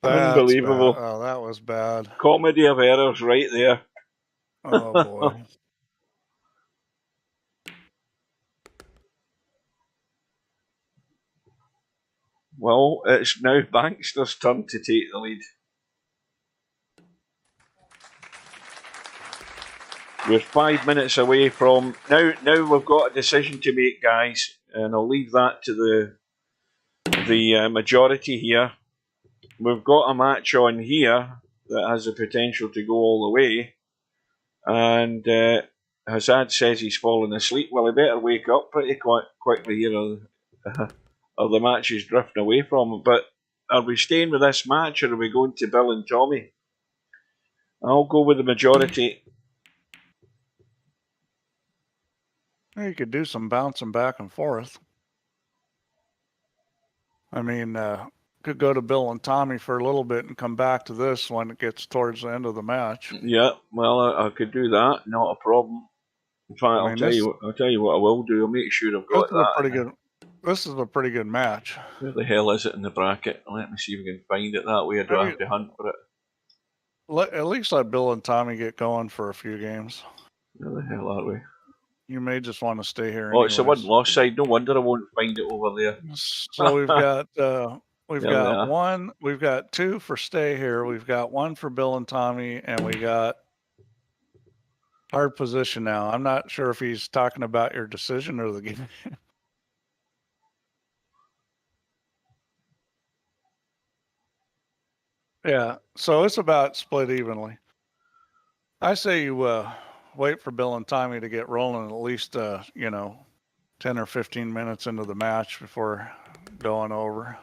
unbelievable. Bad. Oh, that was bad. Comedy of errors right there. Oh, boy. Well, it's now Bankster's turn to take the lead. We're 5 minutes away from now. Now we've got a decision to make, guys, and I'll leave that to the majority here. We've got a match on here that has the potential to go all the way, and Hazard says he's fallen asleep. Well, he better wake up pretty quickly here, or the match is drifting away from him. But are we staying with this match, or are we going to Bill and Tommy? I'll go with the majority. You could do some bouncing back and forth. I mean, could go to Bill and Tommy for a little bit and come back to this when it gets towards the end of the match. Yeah, well, I could do that. Not a problem. In fact, I'll tell you what I will do. I'll make sure I've got that. This is a pretty good match. Where the hell is it in the bracket? Let me see if we can find it that way. I don't have to hunt for it. At least let Bill and Tommy get going for a few games. Where the hell are we? You may just want to stay here. Oh, it's a one-loss side. No wonder I won't find it over there. So we've got We've got one. We've got two for stay here. We've got one for Bill and Tommy, and we got hard position now. I'm not sure if he's talking about your decision or the game. Yeah, so it's about split evenly. I say you wait for Bill and Tommy to get rolling at least, 10 or 15 minutes into the match before going over.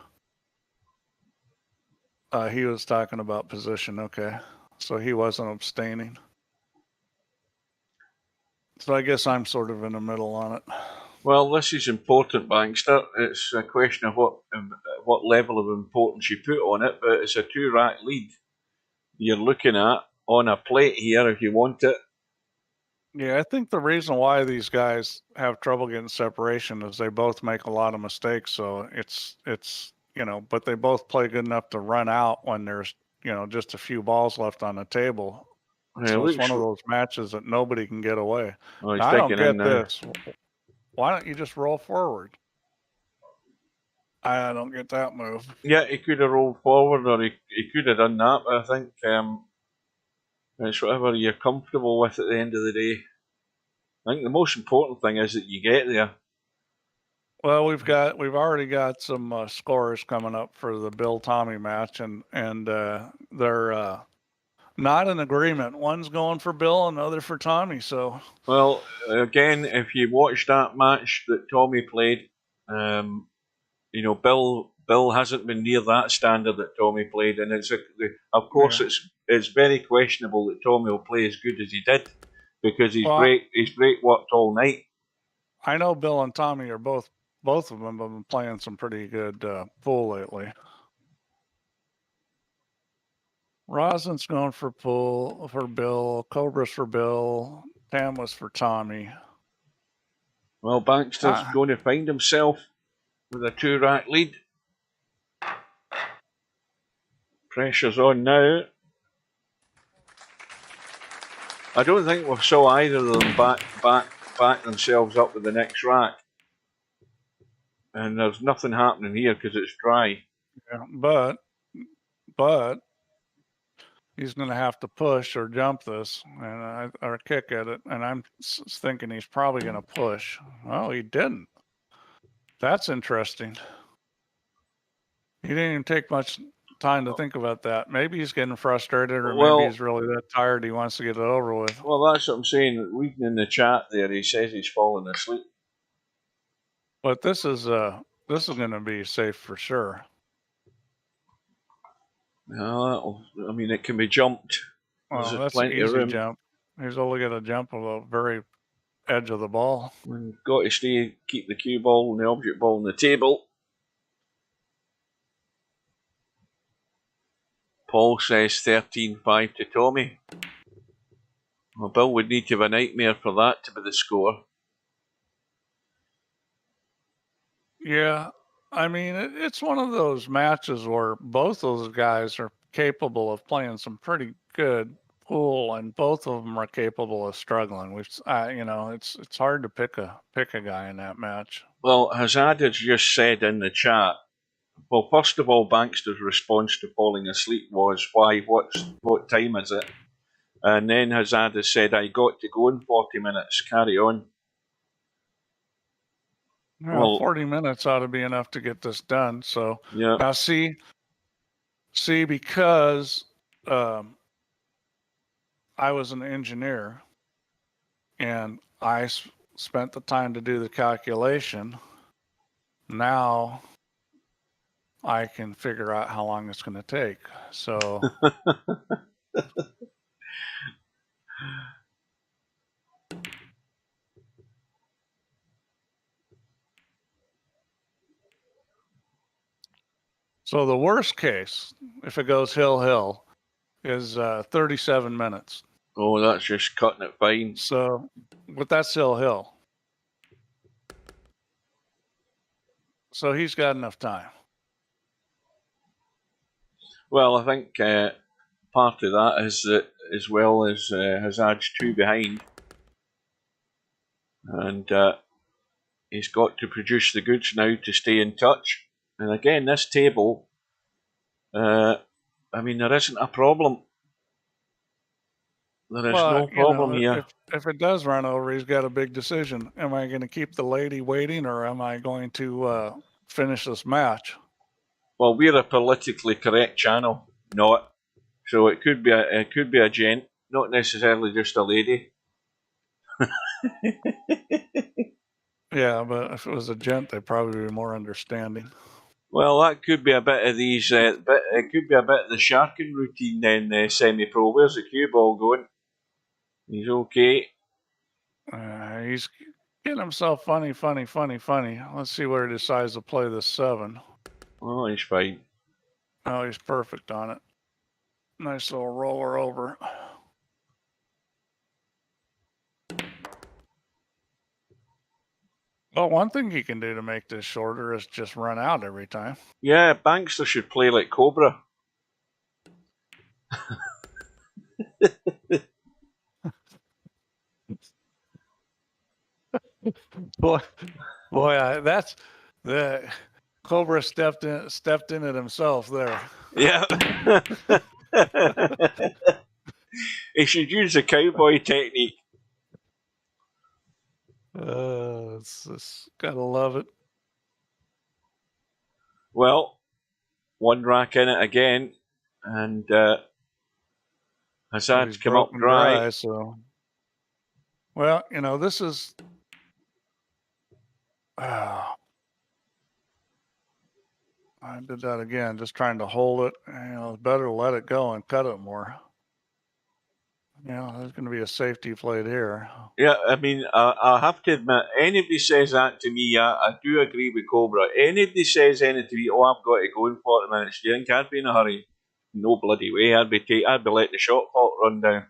He was talking about position. Okay, so he wasn't abstaining. So I guess I'm sort of in the middle on it. Well, this is important, Bankster. It's a question of what level of importance you put on it, but it's a 2-rack lead you're looking at on a plate here if you want it. Yeah, I think the reason why these guys have trouble getting separation is they both make a lot of mistakes. So it's but they both play good enough to run out when there's just a few balls left on the table. So it's one of those matches that nobody can get away. Oh, now, I don't get this. Why don't you just roll forward? I don't get that move. Yeah, he could have rolled forward, or he could have done that. But I think it's whatever you're comfortable with at the end of the day. I think the most important thing is that you get there. Well, we've already got some scores coming up for the Bill Tommy match, and they're not in agreement. One's going for Bill, another for Tommy. So, well, again, if you watch that match that Tommy played, Bill hasn't been near that standard that Tommy played, and it's very questionable that Tommy will play as good as he did because he's break worked all night. I know Bill and Tommy are both of them have been playing some pretty good pool lately. Rosin's going for pool for Bill, Cobra's for Bill, Tam was for Tommy. Well, Bankster's going to find himself with a 2-rack lead. Pressure's on now. I don't think we saw either of them back themselves up with the next rack. And there's nothing happening here because it's dry. Yeah, but he's going to have to push or jump this or kick at it. And I'm thinking he's probably going to push. Oh, he didn't. That's interesting. He didn't even take much time to think about that. Maybe he's getting frustrated, or maybe he's really that tired he wants to get it over with. Well, that's what I'm saying. Reading in the chat there, he says he's falling asleep. But this is going to be safe for sure. I mean, it can be jumped. Well, that's an easy jump. He's only got to jump at the very edge of the ball. We've got to keep the cue ball and the object ball on the table. Paul says 13-5 to Tommy. Well, Bill would need to have a nightmare for that to be the score. Yeah, I mean, it's one of those matches where both those guys are capable of playing some pretty good pool, and both of them are capable of struggling. Which, it's hard to pick a guy in that match. Well, Hazard has just said in the chat. Well, first of all, Bankster's response to falling asleep was, "Why? What time is it?" And then Hazard has said, "I got to go in 40 minutes. Carry on." Well, 40 minutes ought to be enough to get this done. So yeah. Now see, because I was an engineer and I spent the time to do the calculation, now I can figure out how long it's going to take. So So the worst case, if it goes hill, is 37 minutes. Oh, that's just cutting it fine. So, but that's hill. So he's got enough time. Well, I think part of that is that, as well as Hazard's 2 behind, and he's got to produce the goods now to stay in touch. And again, this table I mean, there isn't a problem. There is no problem here. If it does run over, he's got a big decision. Am I going to keep the lady waiting, or am I going to finish this match? Well, we're a politically correct channel, not. So it could be a gent, not necessarily just a lady. Yeah, but if it was a gent, they'd probably be more understanding. Well, that could be a bit of these. It could be a bit of the sharking routine then, semi-pro. Where's the cue ball going? He's okay. He's getting himself funny. Let's see where he decides to play this 7. Oh, he's fine. Oh, he's perfect on it. Nice little roller over. Well, one thing he can do to make this shorter is just run out every time. Yeah, Bankster should play like Cobra. boy, that's the Cobra stepped in it himself there. Yeah. He should use the cowboy technique. It's gotta love it. Well, one rack in it again, and Hazard's come up dry. So, well, this is. I did that again, just trying to hold it. It's better to let it go and cut it more. There's going to be a safety plate here. Yeah, I mean, I have to admit, anybody says that to me, I do agree with Cobra. Anybody says anything to me, I've got to go in 40 minutes. Do you think I'd be in a hurry? No bloody way. I'd be letting the shot clock run down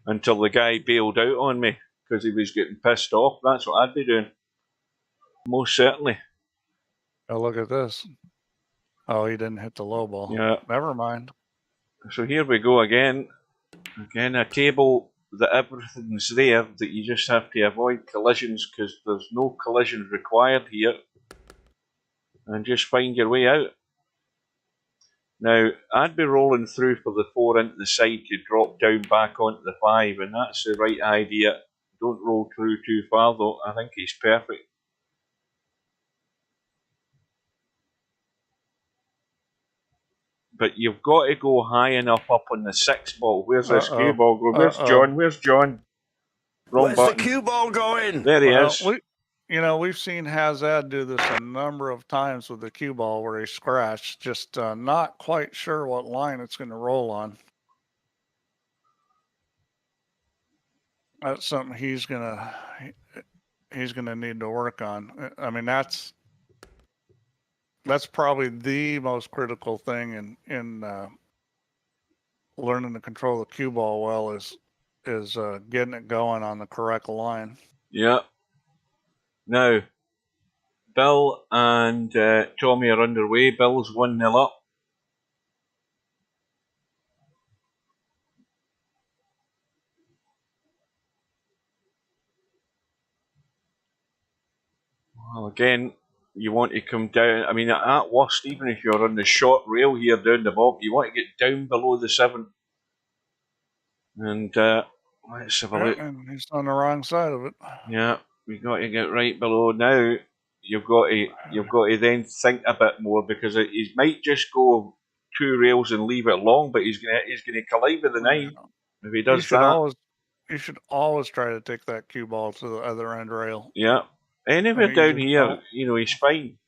until the guy bailed out on me because he was getting pissed off. That's what I'd be doing. Most certainly. Oh, look at this. Oh, he didn't hit the low ball. Yeah. Never mind. So here we go again. Again, a table that everything's there, that you just have to avoid collisions because there's no collisions required here. And just find your way out. Now, I'd be rolling through for the 4 into the side to drop down back onto the 5, and that's the right idea. Don't roll through too far though. I think he's perfect. But you've got to go high enough up on the 6 ball. Where's this cue ball going? Where's John? Where's John? Wrong button. The cue ball going? There he is. We've seen Hazard do this a number of times with the cue ball where he scratched, just not quite sure what line it's going to roll on. That's something he's gonna need to work on. I mean, that's probably the most critical thing in learning to control the cue ball well is getting it going on the correct line. Yeah. Now, Bill and Tommy are underway. Bill's 1-0 up. Well, again, you want to come down. I mean, at worst, even if you're on the short rail here down the bottom, you want to get down below the 7. And let's have a look. And he's on the wrong side of it. Yeah, we got to get right below. Now you've got to then think a bit more because he might just go 2 rails and leave it long, but he's gonna collide with the 9 if he does that. You should always try to take that cue ball to the other end rail. Yeah. Anywhere down here, he's fine.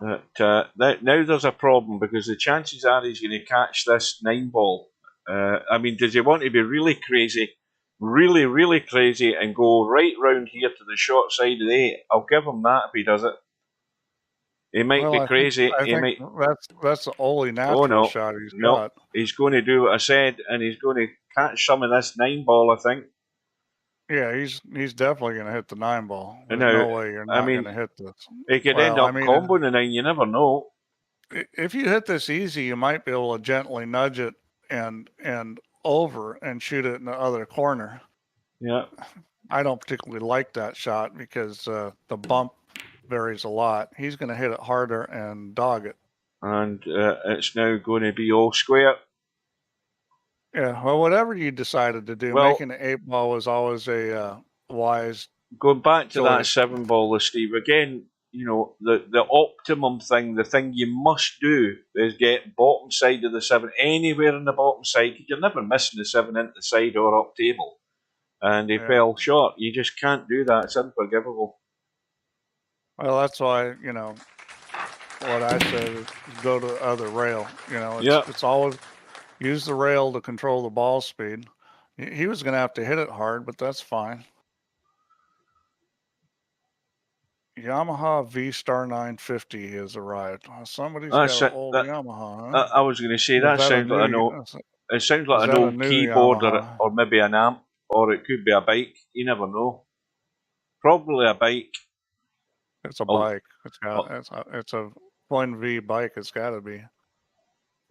But now there's a problem because the chances are he's going to catch this 9 ball. I mean, does he want to be really crazy, really, really crazy, and go right round here to the short side of the 8? I'll give him that if he does it. He might be crazy. That's the only natural shot he's got. He's going to do what I said, and he's going to catch some of this 9 ball, I think. Yeah, he's definitely going to hit the 9 ball. There's no way you're not going to hit this. He could end up comboing the 9. You never know. If you hit this easy, you might be able to gently nudge it and over and shoot it in the other corner. Yeah. I don't particularly like that shot because the bump varies a lot. He's going to hit it harder and dog it. And it's now going to be all square. Yeah, well, whatever you decided to do, making the 8 ball was always a wise. Going back to that choice. 7 ball, Steve, again, you know, the optimum thing, the thing you must do is get bottom side of the 7 anywhere in the bottom side, because you're never missing the 7 into the side or up table. And he fell short. You just can't do that. It's unforgivable. Well, that's why, you know, what I said is go to the other rail. You know, it's always use the rail to control the ball speed. He was going to have to hit it hard, but that's fine. Yamaha V-Star 950 has arrived. Somebody's got an old Yamaha, huh? I was going to say, that sounds like an old, it sounds like an old keyboard or maybe an amp, or it could be a bike. You never know. Probably a bike. It's a bike. It's a Point V bike. It's got to be.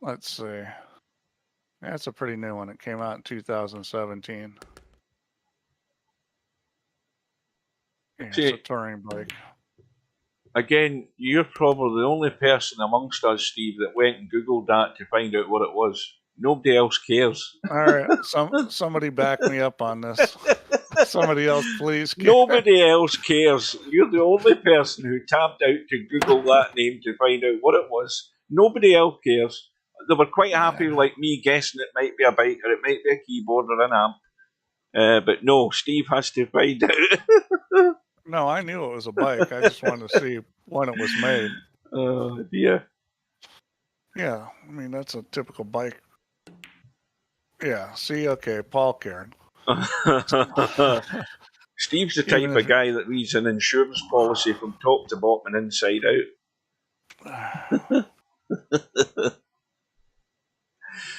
Let's see. That's a pretty new one. It came out in 2017. Yeah, it's a touring bike. Again, you're probably the only person amongst us, Steve, that went and Googled that to find out what it was. Nobody else cares. All right, somebody back me up on this. Somebody else, please. Nobody else cares. You're the only person who tapped out to Google that name to find out what it was. Nobody else cares. They were quite happy, like me, guessing it might be a bike or it might be a keyboard or an amp. But no, Steve has to find out. No, I knew it was a bike. I just wanted to see when it was made. Oh, dear. Yeah, I mean, that's a typical bike. Yeah, see, okay, Paul cared. Steve's the type of guy that reads an insurance policy from top to bottom and inside out.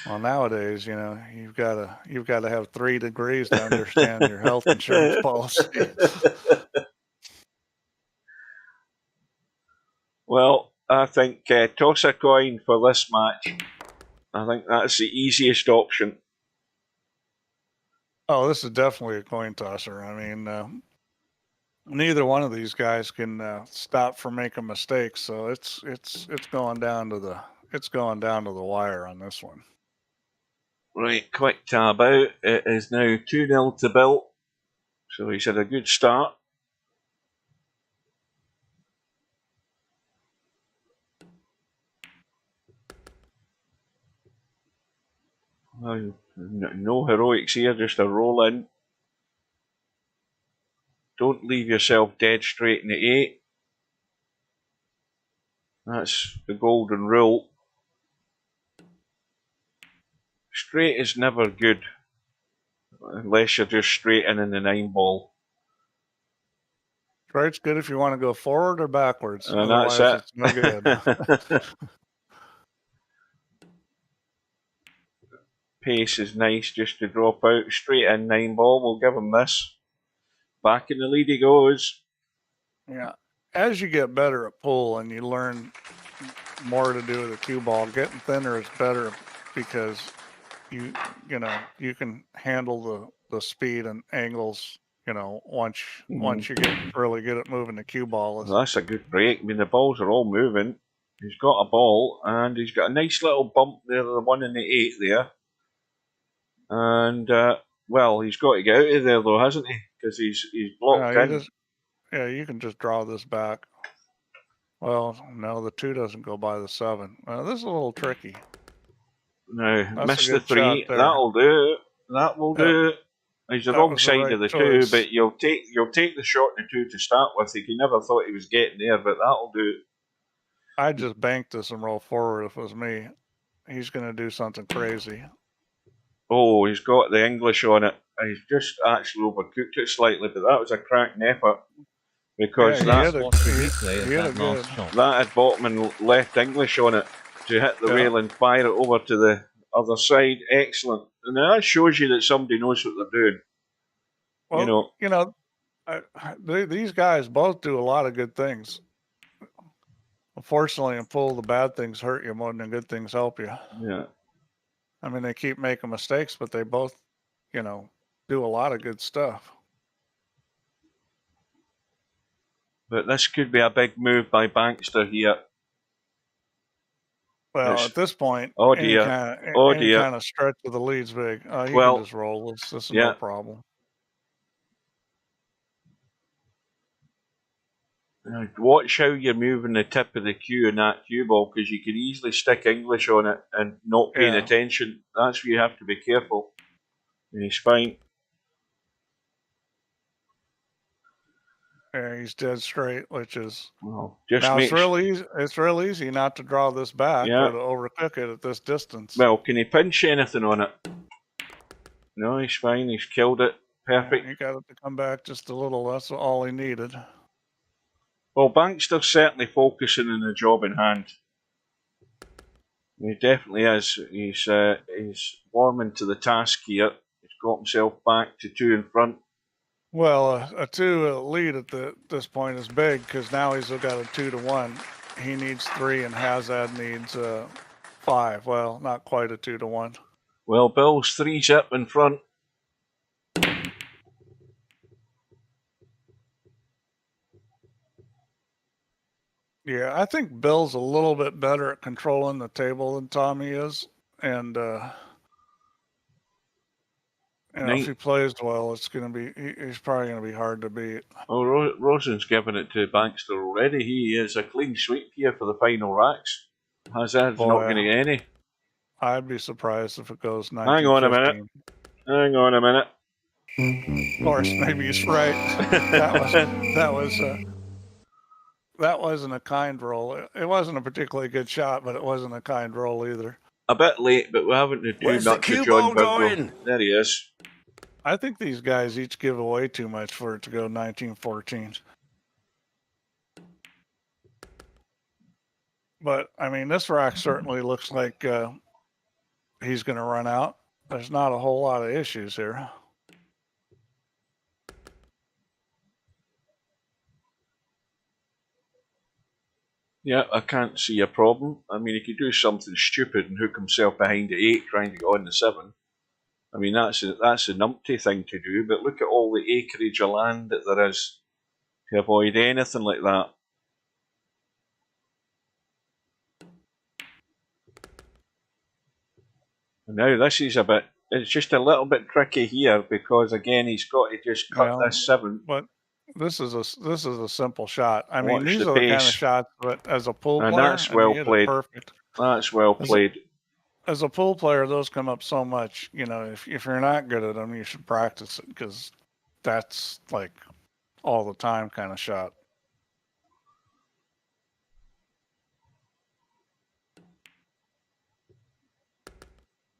Well, nowadays, you know, you've got to have 3 degrees to understand your health insurance policy. Well, I think toss a coin for this match. I think that's the easiest option. Oh, this is definitely a coin tosser. I mean, neither one of these guys can stop from making mistakes, so it's going down to the wire on this one. Right, quick tab out. It is now 2-0 to Bill, so he's had a good start. No heroics here, just a roll in. Don't leave yourself dead straight in the 8. That's the golden rule. Straight is never good, unless you're just straight in the 9 ball. Straight's good if you want to go forward or backwards. And that's it. It's no good. Pace is nice just to drop out. Straight in 9 ball, we'll give him this. Back in the lead he goes. Yeah. As you get better at pool and you learn more to do with the cue ball, getting thinner is better because you can handle the speed and angles, you know, once you get really good at moving the cue ball. Well, that's a good break. I mean, the balls are all moving. He's got a ball and he's got a nice little bump there, the one in the 8 there. And, well, he's got to get out of there though, hasn't he? Because he's blocked in. You can just draw this back. Well, no, the 2 doesn't go by the 7. Well, this is a little tricky. No, miss the 3. That'll do it. That will do it. He's the wrong side of the choice. 2, but you'll take the shot in the 2 to start with. He never thought he was getting there, but that'll do it. I'd just bank this and roll forward if it was me. He's going to do something crazy. Oh, he's got the English on it. He's just actually overcooked it slightly, but that was a cracking effort. Because that had bottom and left English on it to hit the rail and fire it over to the other side. Excellent. And that shows you that somebody knows what they're doing. Well, these guys both do a lot of good things. Unfortunately, in pool, the bad things hurt you more than the good things help you. Yeah. I mean, they keep making mistakes, but they both, do a lot of good stuff. But this could be a big move by Bankster here. Well, at this point, oh any dear, kind of stretch of the lead's big. You can just roll this. This is no problem. Watch how you're moving the tip of the cue in that cue ball, because you can easily stick English on it and not paying attention. That's where you have to be careful. And he's fine. Yeah, he's dead straight, which is it's real easy not to draw this back or to overcook it at this distance. Well, can he pinch anything on it? No, he's fine. He's killed it. Perfect. Yeah, he got it to come back just a little. That's all he needed. Well, Bankster's certainly focusing on the job in hand. He definitely is. He's warming to the task here. He's got himself back to 2 in front. Well, a 2 lead at this point is big, because now he's got a 2-1. He needs 3, and Hazard needs 5. Well, not quite a 2-1. Well, Bill's 3's up in front. Yeah, I think Bill's a little bit better at controlling the table than Tommy is, and if he plays well, it's going to be he's probably going to be hard to beat. Oh, Rosen's given it to Bankster already. He is a clean sweep here for the final racks. Hazard's not going to get any. I'd be surprised if it goes 19-15. Hang on a minute. Hang on a minute. Of course, maybe he's right. That wasn't a kind roll. It wasn't a particularly good shot, but it wasn't a kind roll either. A bit late, but we're having to do much to John Biglow. There he is. I think these guys each give away too much for it to go 19-14. But, I mean, this rack certainly looks like he's going to run out. There's not a whole lot of issues here. Yeah, I can't see a problem. I mean, he could do something stupid and hook himself behind the 8 trying to get on the 7. I mean, that's a numpty thing to do, but look at all the acreage of land that there is to avoid anything like that. And now this is it's just a little bit tricky here, because again, he's got to just cut this 7. But this is a simple shot. I mean, these are the kind of shots that as a pool player, and that's well played. Perfect. That's well played. As a pool player, those come up so much. You know, if you're not good at them, you should practice it, because that's like all the time kind of shot.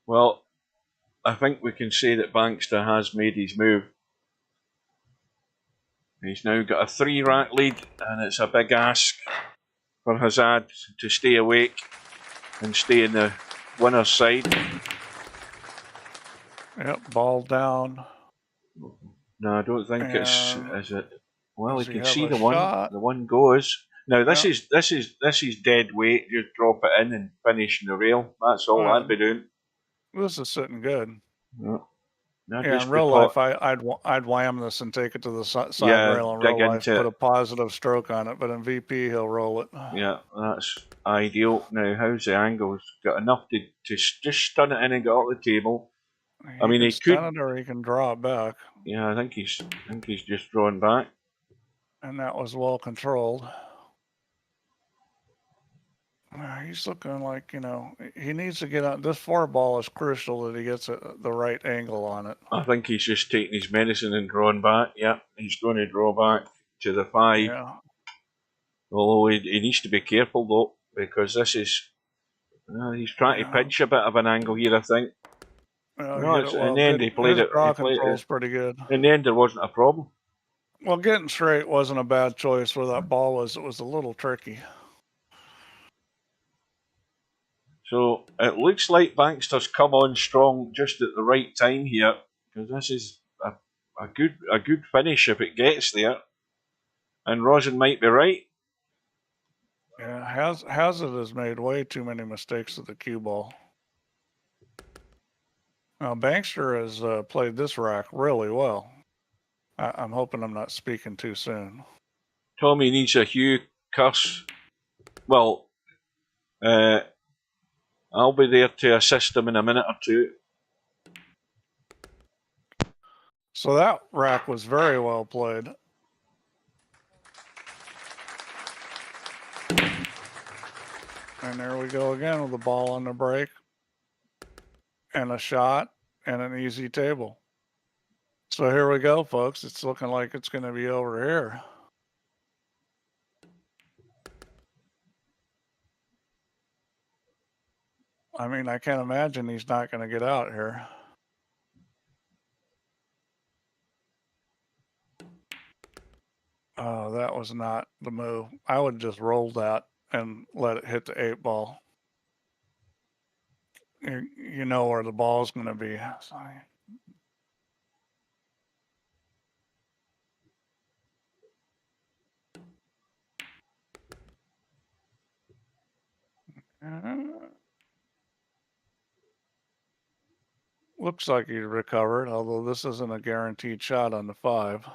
Well, I think we can say that Bankster has made his move. He's now got a 3-rack lead, and it's a big ask for Hazard to stay awake and stay in the winner's side. Yep, ball down. No, I don't think is it. Well, you can see the one goes. Now this is dead weight. Just drop it in and finish in the rail. That's all I'd be doing. This is sitting good. Yeah. In real life, I'd wham this and take it to the side rail in real life, put a positive stroke on it. But in VP, he'll roll it. Yeah, that's ideal. Now, how's the angle? He's got enough to just stun it in and get off the table. I mean, he could stun it, or he can draw it back. Yeah, I think he's just drawn back. And that was well controlled. He's looking like, he needs to get on. This 4 ball is crucial that he gets the right angle on it. I think he's just taking his medicine and drawing back. Yeah, he's going to draw back to the 5. Yeah. Although he needs to be careful, though, because this is... he's trying to pinch a bit of an angle here, I think. In the end, he played it. Draw control's pretty good. In the end, there wasn't a problem. Well, getting straight wasn't a bad choice where that ball was. It was a little tricky. So it looks like Bankster's come on strong just at the right time here, because this is a good finish if it gets there. And Rosen might be right. Yeah, Hazard has made way too many mistakes with the cue ball. Now, Bankster has played this rack really well. I'm hoping I'm not speaking too soon. Tommy needs a Hugh curse. Well, I'll be there to assist him in a minute or two. So that rack was very well played. And there we go again with the ball on the break. And a shot and an easy table. So here we go, folks. It's looking like it's going to be over here. I mean, I can't imagine he's not going to get out here. Oh, that was not the move. I would just roll that and let it hit the 8-ball. You know where the ball's going to be. Sorry. Looks like he recovered, although this isn't a guaranteed shot on the 5.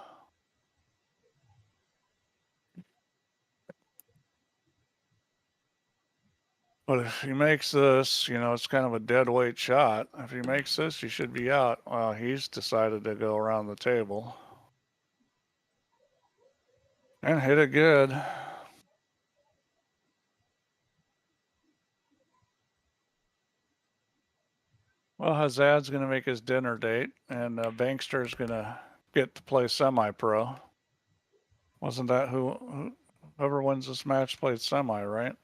But if he makes this, you know, it's kind of a dead weight shot. If he makes this, he should be out. Well, he's decided to go around the table. And hit it good. Well, Hazard's going to make his dinner date, and Bankster's going to get to play semi-pro. Wasn't that whoever wins this match played semi, right?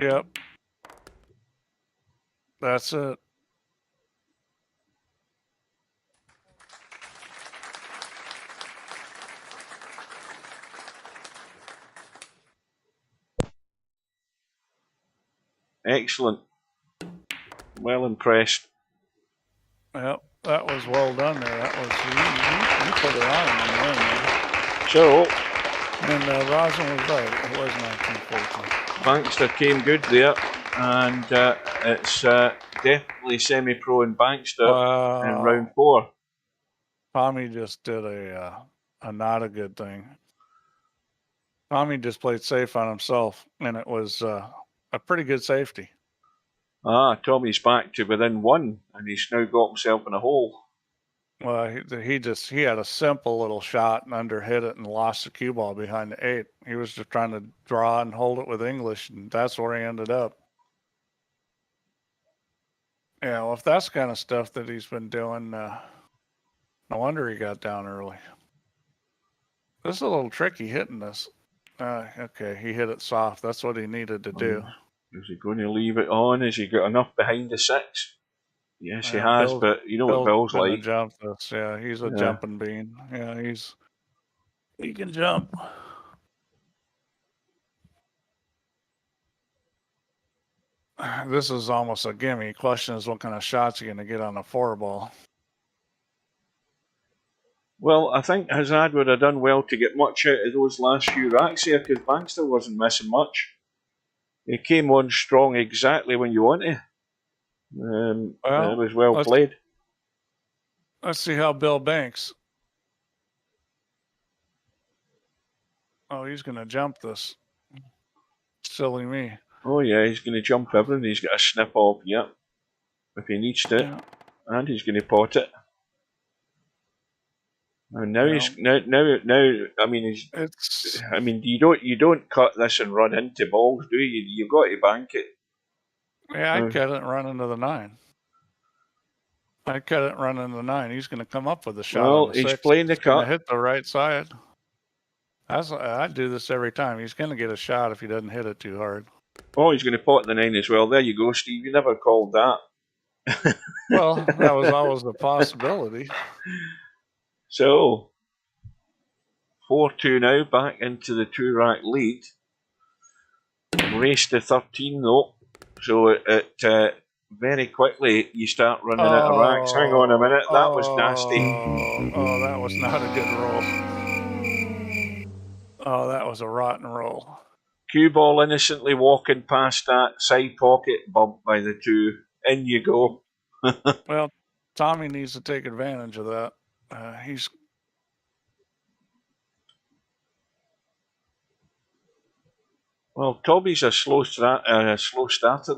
Yep. That's it. Excellent. Well impressed. Yep, that was well done there. That was you put it on him. So, and Rosin was right. It was 1914. Bankster came good there, and it's definitely semi-pro in Bankster in round 4. Tommy just did a not a good thing. Tommy just played safe on himself, and it was a pretty good safety. Tommy's back to within 1, and he's now got himself in a hole. Well, he had a simple little shot and underhit it and lost the cue ball behind the 8. He was just trying to draw and hold it with English, and that's where he ended up. Yeah, well, if that's the kind of stuff that he's been doing, no wonder he got down early. This is a little tricky hitting this. Okay, he hit it soft. That's what he needed to do. Is he going to leave it on? Has he got enough behind the 6? Yes, he has, but you know what Bill's like. Jump this. Yeah, he's a jumping bean. Yeah, he can jump. This is almost a gimme. Question is, what kind of shots are you going to get on a 4-ball? Well, I think Hazard would have done well to get much out of those last few racks here, because Bankster wasn't missing much. He came on strong exactly when you want to. It was well played. Let's see how Bill banks. Oh, he's going to jump this. Silly me. Oh, yeah, he's going to jump everything. He's got a snip off, yep, if he needs to. Yeah. And he's going to pot it. And now I mean, you don't cut this and run into balls, do you? You've got to bank it. Yeah, I'd cut it and run into the 9. I'd cut it and run into the 9. He's going to come up with a shot. Well, on the he's 6. playing the cut. Hit the right side. I do this every time. He's going to get a shot if he doesn't hit it too hard. Oh, he's going to pot the 9 as well. There you go, Steve. You never called that. Well, that was always a possibility. So, 4-2 now, back into the 2-rack lead. Race to 13 though. So it very quickly you start running out of racks. Hang on a minute, that was nasty. Oh, that was not a good roll. Oh, that was a rotten roll. Cue ball innocently walking past that side pocket, bumped by the 2. In you go. Well, Tommy needs to take advantage of that. Well, Toby's a slow starter in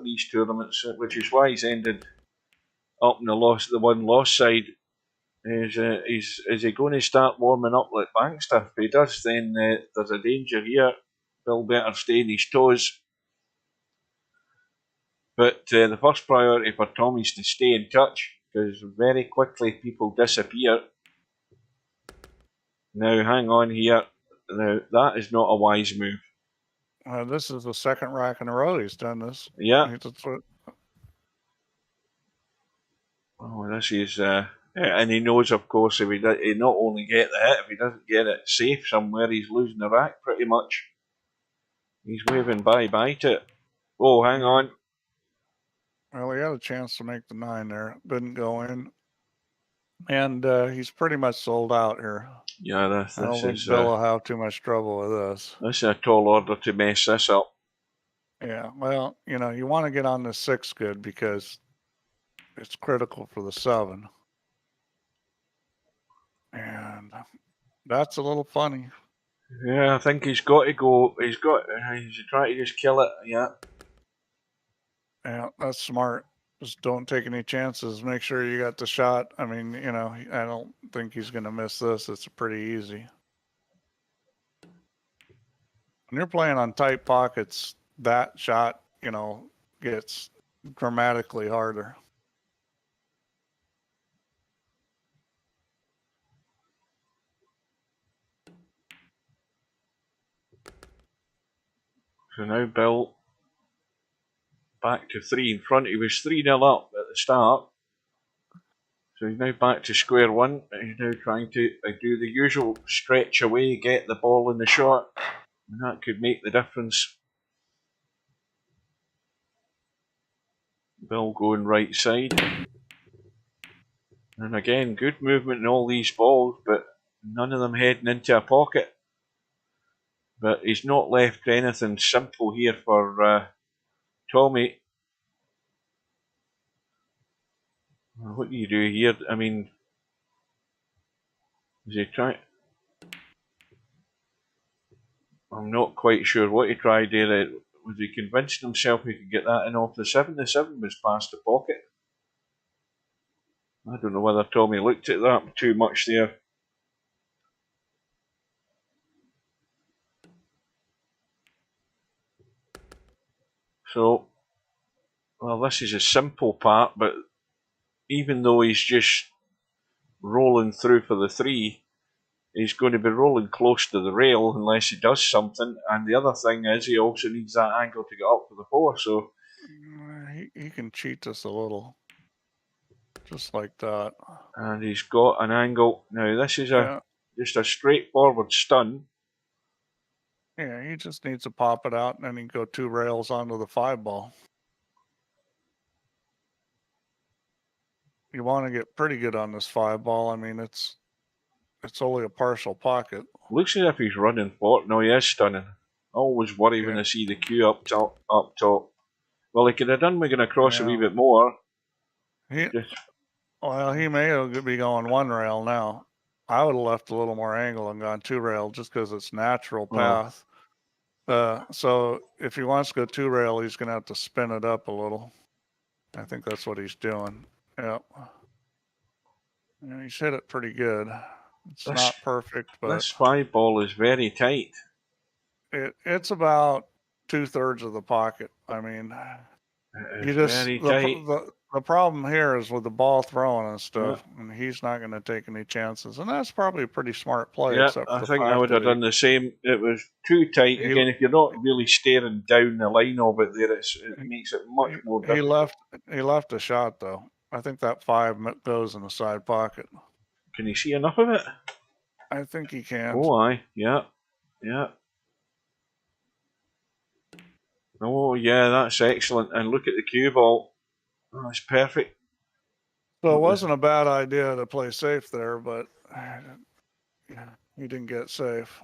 these tournaments, which is why he's ended up in the one loss side. Is he going to start warming up like Bankster? If he does, then there's a danger here. Bill better stay on his toes. But the first priority for Tommy is to stay in touch, because very quickly people disappear. Now, hang on here. Now, that is not a wise move. This is the second rack in a row he's done this. Yeah. Oh, this is... and he knows, of course, if he not only get the hit, if he doesn't get it safe somewhere, he's losing the rack pretty much. He's waving bye-bye to it. Oh, hang on. Well, he had a chance to make the 9 there. Didn't go in. And he's pretty much sold out here. Yeah, this I don't is... think Bill will have too much trouble with this. This is a tall order to mess this up. Yeah, well, you know, you want to get on the 6 good because it's critical for the 7. And that's a little funny. Yeah, I think he's got to go. He's trying to just kill it. Yeah. Yeah, that's smart. Just don't take any chances. Make sure you got the shot. I mean, you know, I don't think he's going to miss this. It's pretty easy. When you're playing on tight pockets, that shot, you know, gets dramatically harder. So now Bill back to 3 in front. He was 3-0 up at the start. So he's now back to square one. He's now trying to do the usual stretch away, get the ball in the shot. And that could make the difference. Bill going right side. And again, good movement in all these balls, but none of them heading into a pocket. But he's not left anything simple here for Tommy. What do you do here? I mean, is he trying? I'm not quite sure what he tried there. Was he convincing himself he could get that in off the 7? The 7 was past the pocket. I don't know whether Tommy looked at that too much there. So, well, this is a simple part, but even though he's just rolling through for the 3, he's going to be rolling close to the rail unless he does something. And the other thing is he also needs that angle to get up for the 4. So he can cheat us a little, just like that. And he's got an angle. Now this is just a straightforward stun. Yeah, he just needs to pop it out and then he can go 2 rails onto the 5 ball. You want to get pretty good on this 5 ball. I mean, it's only a partial pocket. Looks as if he's running for it. No, he is stunning. I always worry when I see the queue up top. Well, he could have done Wigan across a wee bit more. Well, he may be going 1 rail now. I would have left a little more angle and gone 2 rail just because it's natural path. So if he wants to go 2 rail, he's going to have to spin it up a little. I think that's what he's doing. Yep. Yeah, he's hit it pretty good. It's not perfect, but this 5 ball is very tight. It's about 2/3 of the pocket. I mean, very tight. The problem here is with the ball throwing and stuff, and he's not going to take any chances. And that's probably a pretty smart play. Yeah, I think I would have done the same. It was too tight. Again, if you're not really staring down the line of it there, it makes it much more difficult. He left a shot, though. I think that 5 goes in the side pocket. Can you see enough of it? I think he can. Oh, aye. Yeah. Oh, yeah, that's excellent. And look at the cue ball. Oh, it's perfect. So it wasn't a bad idea to play safe there, but he didn't get safe.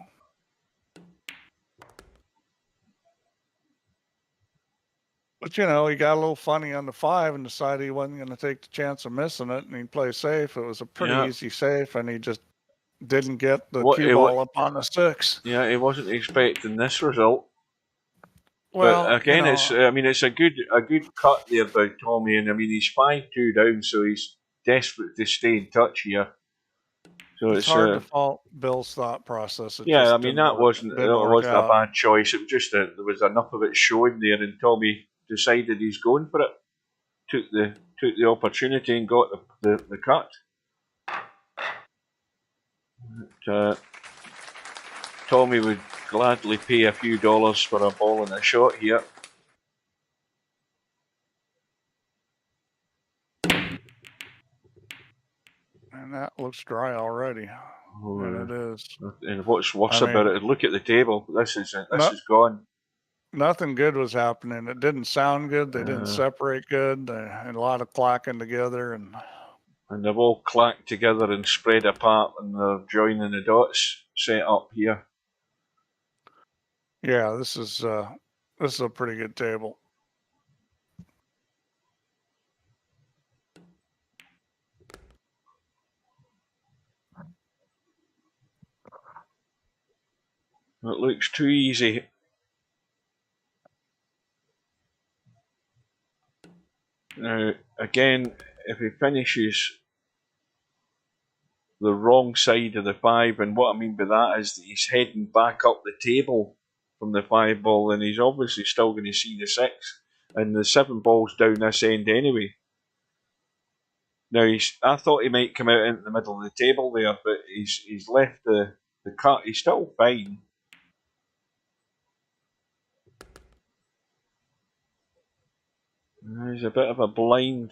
But, you know, he got a little funny on the 5 and decided he wasn't going to take the chance of missing it, and he'd play safe. It was a pretty easy safe, and he just didn't get the cue ball up on the 6. Yeah, he wasn't expecting this result. Well, but again, it's it's a good cut there by Tommy, and I mean he's 5-2 down, so he's desperate to stay in touch here. So it's hard to fault Bill's thought process. It yeah, just I mean that wasn't a bad choice. It was just that there was enough of it showing there, and Tommy decided he's going for it. Took the opportunity and got the cut. Tommy would gladly pay a few dollars for a ball and a shot here. And that looks dry already. Oh, and it is. And what's worse about it, look at the table. This is gone. Nothing good was happening. It didn't sound good. They didn't separate good. They had a lot of clacking together, and they've all clacked together and spread apart, and they're joining the dots set up here. Yeah, this is a pretty good table. It looks too easy. Now, again, if he finishes the wrong side of the 5, and what I mean by that is that he's heading back up the table from the 5 ball, and he's obviously still going to see the 6, and the 7 ball's down this end anyway. Now, I thought he might come out into the middle of the table there, but he's left the cut. He's still fine. He's a bit of a blind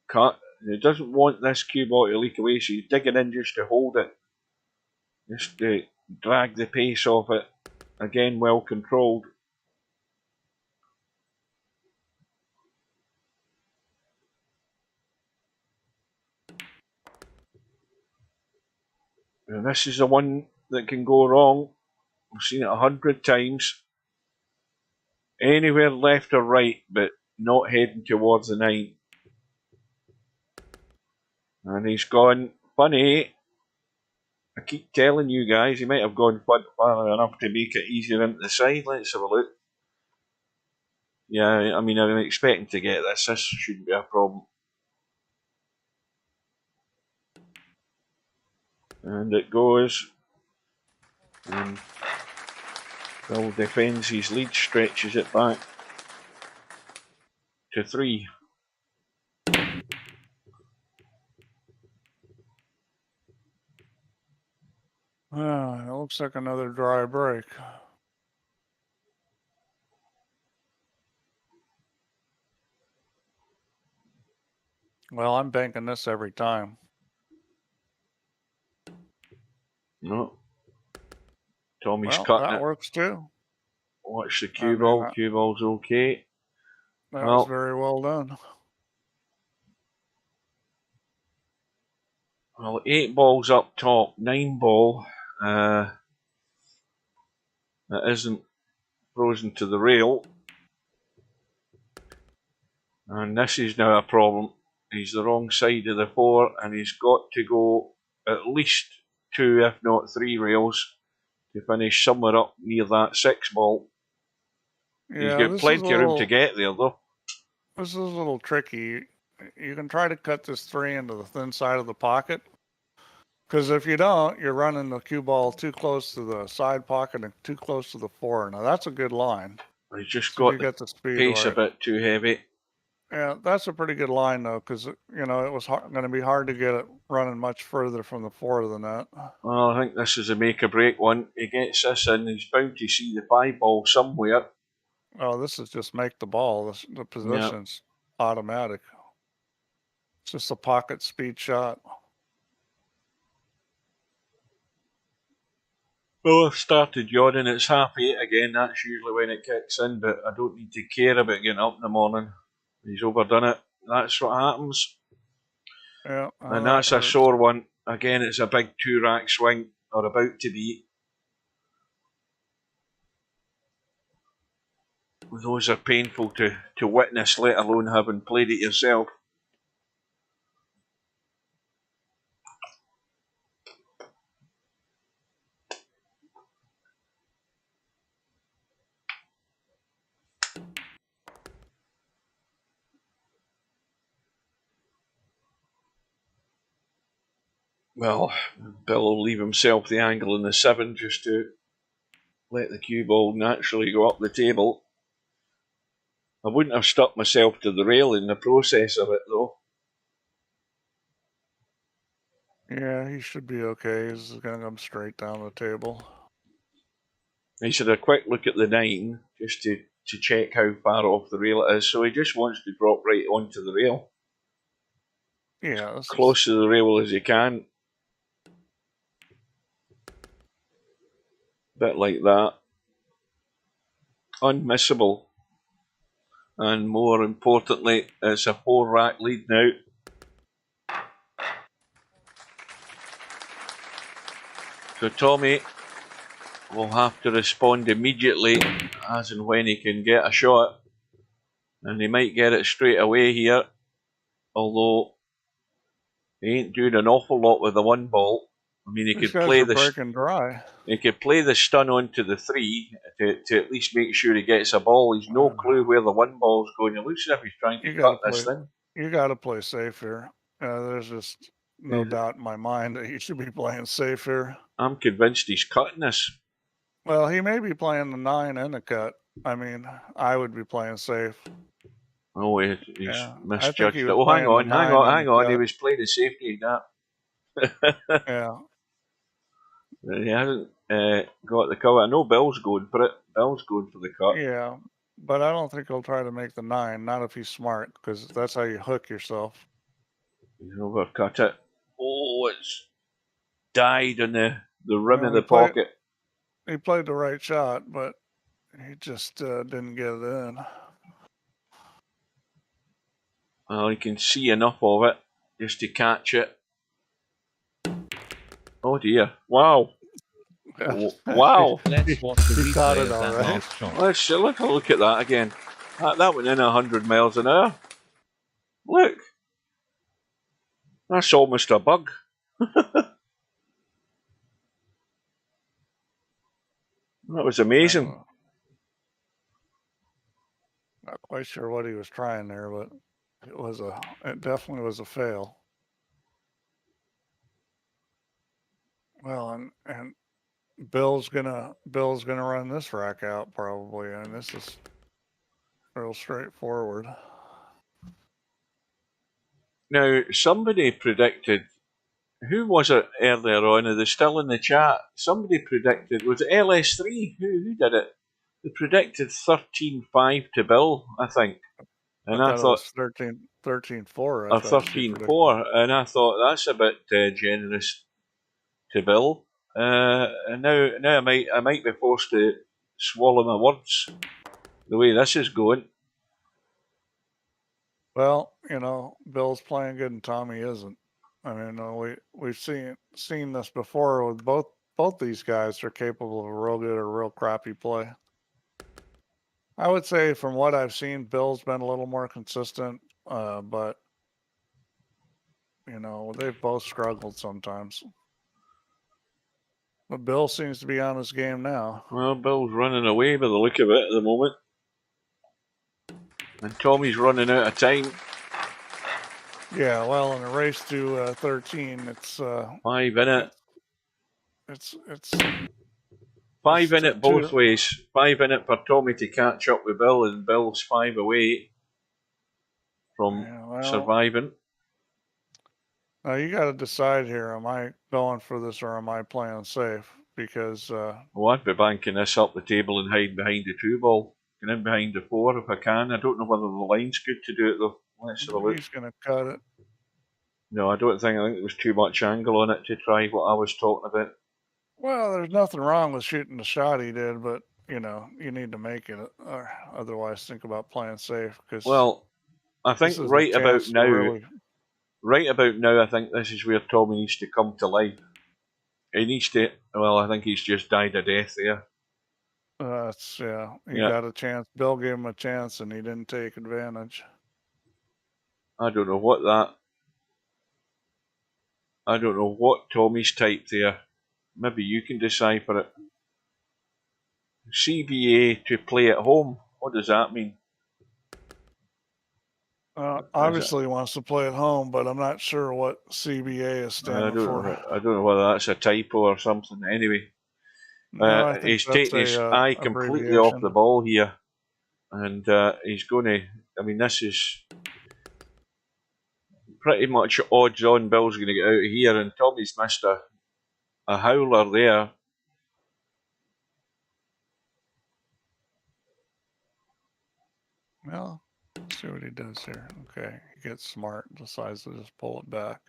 cut. He doesn't want this cue ball to leak away, so he's digging in just to hold it. Just to drag the pace off it. Again, well controlled. And this is the one that can go wrong. I've seen it 100 times. Anywhere left or right, but not heading towards the 9. And he's gone funny. I keep telling you guys, he might have gone far enough to make it easier into the side. Let's have a look. Yeah, I mean, I'm expecting to get this. This shouldn't be a problem. And it goes. And Bill defends his lead, stretches it back to 3. It looks like another dry break. Well, I'm banking this every time. No. Tommy's cutting it. That works too. Watch the cue ball. Cue ball's okay. That was very well done. Well, 8 balls up top, 9 ball. That isn't frozen to the rail. And this is now a problem. He's the wrong side of the 4, and he's got to go at least 2, if not 3 rails to finish somewhere up near that 6 ball. Yeah, he's got plenty of room to get there, though. This is a little tricky. You can try to cut this 3 into the thin side of the pocket. Because if you don't, you're running the cue ball too close to the side pocket and too close to the 4. Now, that's a good line. He's just got the speed pace a bit too heavy. Yeah, that's a pretty good line, though, because, it was going to be hard to get it running much further from the 4 of the net. Well, I think this is a make-or-break one. He gets this in, he's bound to see the 5 ball somewhere. Oh, this is just make the ball. The position's automatic. It's just a pocket speed shot. Well, I've started yawning. It's 8:30 again. That's usually when it kicks in, but I don't need to care about getting up in the morning. He's overdone it. That's what happens. Yeah. And that's a sore one. Again, it's a big 2-rack swing, or about to be. Those are painful to witness, let alone having played it yourself. Well, Bill will leave himself the angle in the 7 just to let the cue ball naturally go up the table. I wouldn't have stuck myself to the rail in the process of it, though. Yeah, he should be okay. He's going to come straight down the table. He should have a quick look at the 9 just to check how far off the rail it is. So he just wants to drop right onto the rail. Yeah. Close to the rail as he can. Bit like that. Unmissable. And more importantly, it's a 4-rack lead now. So Tommy will have to respond immediately as and when he can get a shot. And he might get it straight away here. Although he ain't doing an awful lot with the 1 ball. I mean, he could play the breaking dry. He could play the stun onto the 3 to at least make sure he gets a ball. He's no clue where the 1 ball's going. It looks as if he's trying to cut this thing. You got to play safe here. There's just no doubt in my mind that he should be playing safe here. I'm convinced he's cutting this. Well, he may be playing the 9 and the cut. I mean, I would be playing safe. Oh, he's misjudged it. Oh, hang on. He was playing the safety gap. Yeah. He hasn't got the cover. I know Bill's going for it. Bill's going for the cut. Yeah, but I don't think he'll try to make the 9. Not if he's smart, because that's how you hook yourself. He's overcut it. Oh, it's died on the rim of the pocket. He played the right shot, but he just didn't get it in. Well, you can see enough of it just to catch it. Oh dear! Wow! Wow! Let's watch the replay of that last shot. Let's look at that again. That went in 100 miles an hour. Look, that's almost a bug. That was amazing. Not quite sure what he was trying there, but it definitely was a fail. Well, and Bill's gonna run this rack out probably, and this is real straightforward. Now, somebody predicted. Who was it earlier on? Are they still in the chat? Somebody predicted. Was it LS3? Who did it? They predicted 13-5 to Bill, I think. And I thought it was 13-4. Or 13-4, and I thought that's a bit generous to Bill. And now I might be forced to swallow my words the way this is going. Well, Bill's playing good and Tommy isn't. I mean, we've seen this before with both these guys are capable of a real good or real crappy play. I would say from what I've seen, Bill's been a little more consistent, but they've both struggled sometimes. But Bill seems to be on his game now. Well, Bill's running away by the look of it at the moment. And Tommy's running out of time. Yeah, well, in a race to 13, it's 5 in it. It's 5 in it both ways. 5 in it for Tommy to catch up with Bill, and Bill's 5 away from surviving. Now you got to decide here: am I going for this or am I playing safe? Because I'd be banking this up the table and hide behind the 2 ball, get in behind the 4 if I can. I don't know whether the line's good to do it though. Let's have a look. He's going to cut it. No, I think there was too much angle on it to try what I was talking about. Well, there's nothing wrong with shooting the shot he did, but you need to make it, or otherwise think about playing safe. Well, I think right about now, I think this is where Tommy needs to come to life. He needs to. Well, I think he's just died a death there. He got a chance. Bill gave him a chance, and he didn't take advantage. I don't know what Tommy's typed there. Maybe you can decipher it. CBA to play at home. What does that mean? Obviously, he wants to play at home, but I'm not sure what CBA is standing for. I don't know whether that's a typo or something. Anyway, no, I think he's taking his eye completely off the ball here, and he's going to. I mean, this is pretty much odds on Bill's going to get out of here, and Tommy's missed a howler there. Well, let's see what he does here. Okay, he gets smart and decides to just pull it back.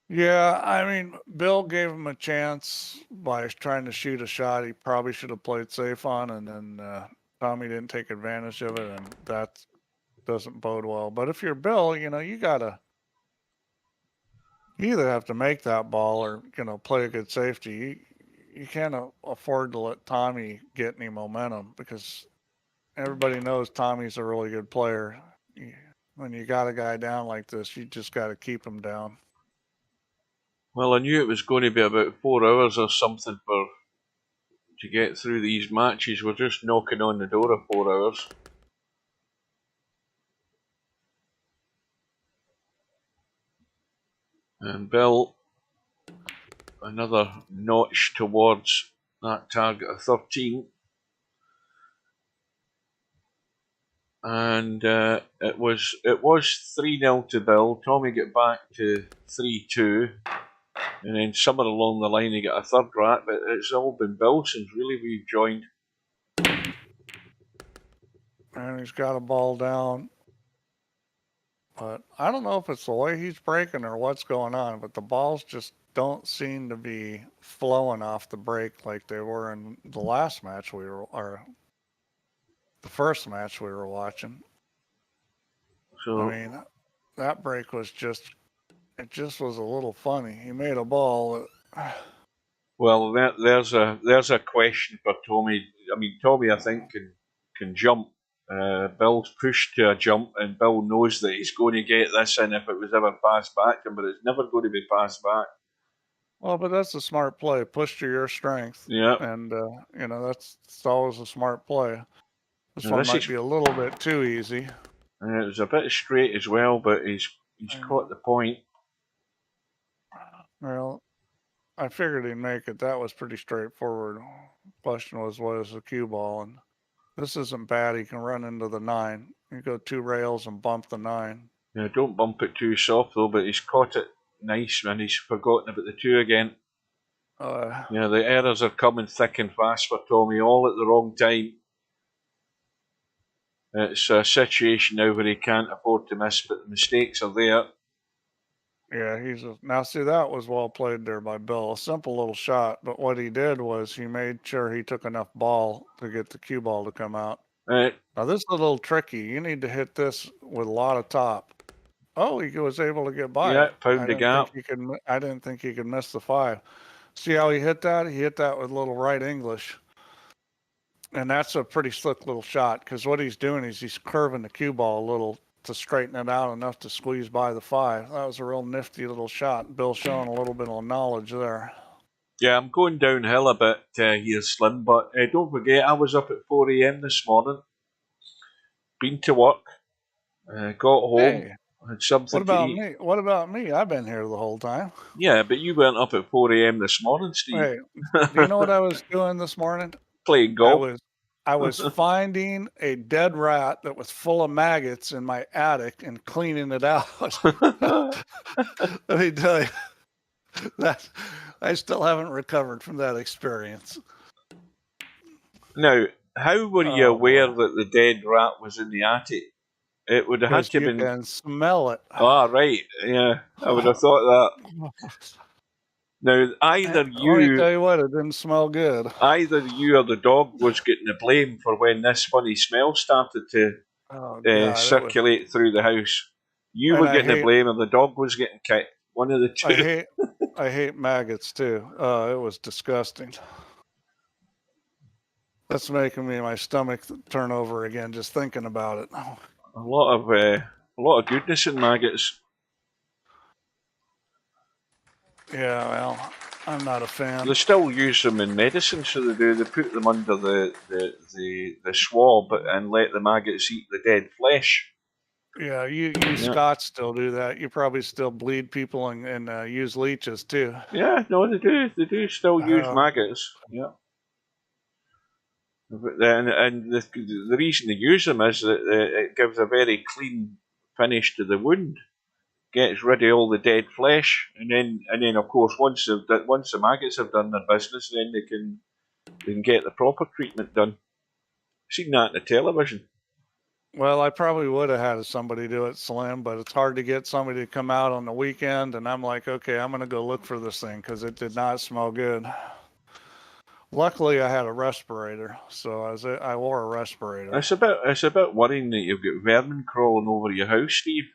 Yeah, I mean, Bill gave him a chance by trying to shoot a shot he probably should have played safe on, and then Tommy didn't take advantage of it, and that doesn't bode well. But if you're Bill, you either have to make that ball or play a good safety. You can't afford to let Tommy get any momentum, because everybody knows Tommy's a really good player. When you got a guy down like this, you just got to keep him down. Well, I knew it was going to be about 4 hours or something to get through these matches. We're just knocking on the door of 4 hours. And Bill, another notch towards that target of 13. And it was 3-0 to Bill. Tommy got back to 3-2, and then somewhere along the line he got a third rat. But it's all been Bill since really we've joined. And he's got a ball down, but I don't know if it's the way he's breaking or what's going on. But the balls just don't seem to be flowing off the break like they were in the last match the first match we were watching. So I mean, that break was just was a little funny. He made a ball. Well, there's a question for Tommy. I mean, Tommy, I think can jump. Bill's pushed to a jump, and Bill knows that he's going to get this in if it was ever passed back to him, but it's never going to be passed back. Well, but that's a smart play. Push to your strength. Yeah. And that's always a smart play. This one might be a little bit too easy. And it was a bit straight as well, but he's caught the point. Well, I figured he'd make it. That was pretty straightforward. Question was, what is the cue ball? And this isn't bad. He can run into the 9. You go 2 rails and bump the 9. Yeah, don't bump it too soft though, but he's caught it nice, and he's forgotten about the 2 again. Yeah, the errors are coming thick and fast for Tommy, all at the wrong time. It's a situation now where he can't afford to miss, but the mistakes are there. Yeah, now see, that was well played there by Bill. A simple little shot, but what he did was he made sure he took enough ball to get the cue ball to come out. Now this is a little tricky. You need to hit this with a lot of top. Oh, he was able to get by. Yeah, pound the gap. I didn't think he could miss the 5. See how he hit that? He hit that with a little right English. And that's a pretty slick little shot, because what he's doing is he's curving the cue ball a little to straighten it out enough to squeeze by the 5. That was a real nifty little shot. Bill showing a little bit of knowledge there. Yeah, I'm going downhill a bit here, Slim, but don't forget, I was up at 4 a.m. this morning, been to work, got home, had something to eat. Me? What about me? I've been here the whole time. Yeah, but you went up at 4 a.m. this morning, Steve. Hey, do you know what I was doing this morning? Playing golf. I was finding a dead rat that was full of maggots in my attic and cleaning it out. Let me tell you, that I still haven't recovered from that experience. Now, how were you aware that the dead rat was in the attic? It would have had to been. You can smell it. Ah, right. Yeah, I would have thought that. Now, either you... Let me tell you what, it didn't smell good. Either you or the dog was getting the blame for when this funny smell started to circulate through the house. You were getting the blame, or the dog was getting kicked. One of the two. I hate maggots, too. It was disgusting. That's making my stomach turn over again, just thinking about it. A lot of goodness in maggots. Yeah, well, I'm not a fan. They still use them in medicine, so they do. They put them under the swab and let the maggots eat the dead flesh. Yeah, you Scots still do that. You probably still bleed people and use leeches too. Yeah, no, they do. They do still use maggots. Yeah. But then, and the reason they use them is that it gives a very clean finish to the wound, gets rid of all the dead flesh, and then of course once the maggots have done their business, then they can get the proper treatment done. Seen that on the television. Well, I probably would have had somebody do it, Slim, but it's hard to get somebody to come out on the weekend, and I'm like, okay, I'm going to go look for this thing because it did not smell good. Luckily, I had a respirator, so I wore a respirator. It's a bit worrying that you've got vermin crawling over your house, Steve.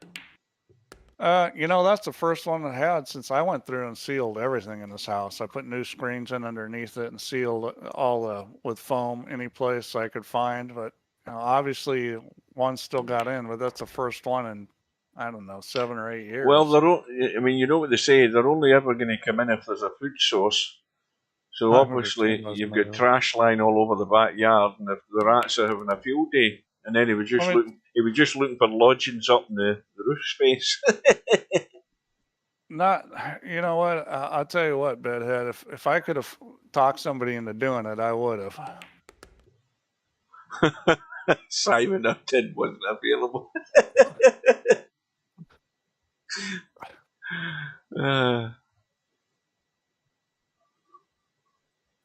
You know, that's the first one I had since I went through and sealed everything in this house. I put new screens in underneath it and sealed all with foam any place I could find, but obviously, one still got in, but that's the first one in, I don't know, 7 or 8 years. Well, I mean, you know what they say, they're only ever going to come in if there's a food source. So obviously, you've got trash lying all over the backyard, and if the rats are having a field day, and then he was just looking for lodgings up in the roof space. You know what? I'll tell you what, Bedhead, if I could have talked somebody into doing it, I would have. Simon Upton wasn't available.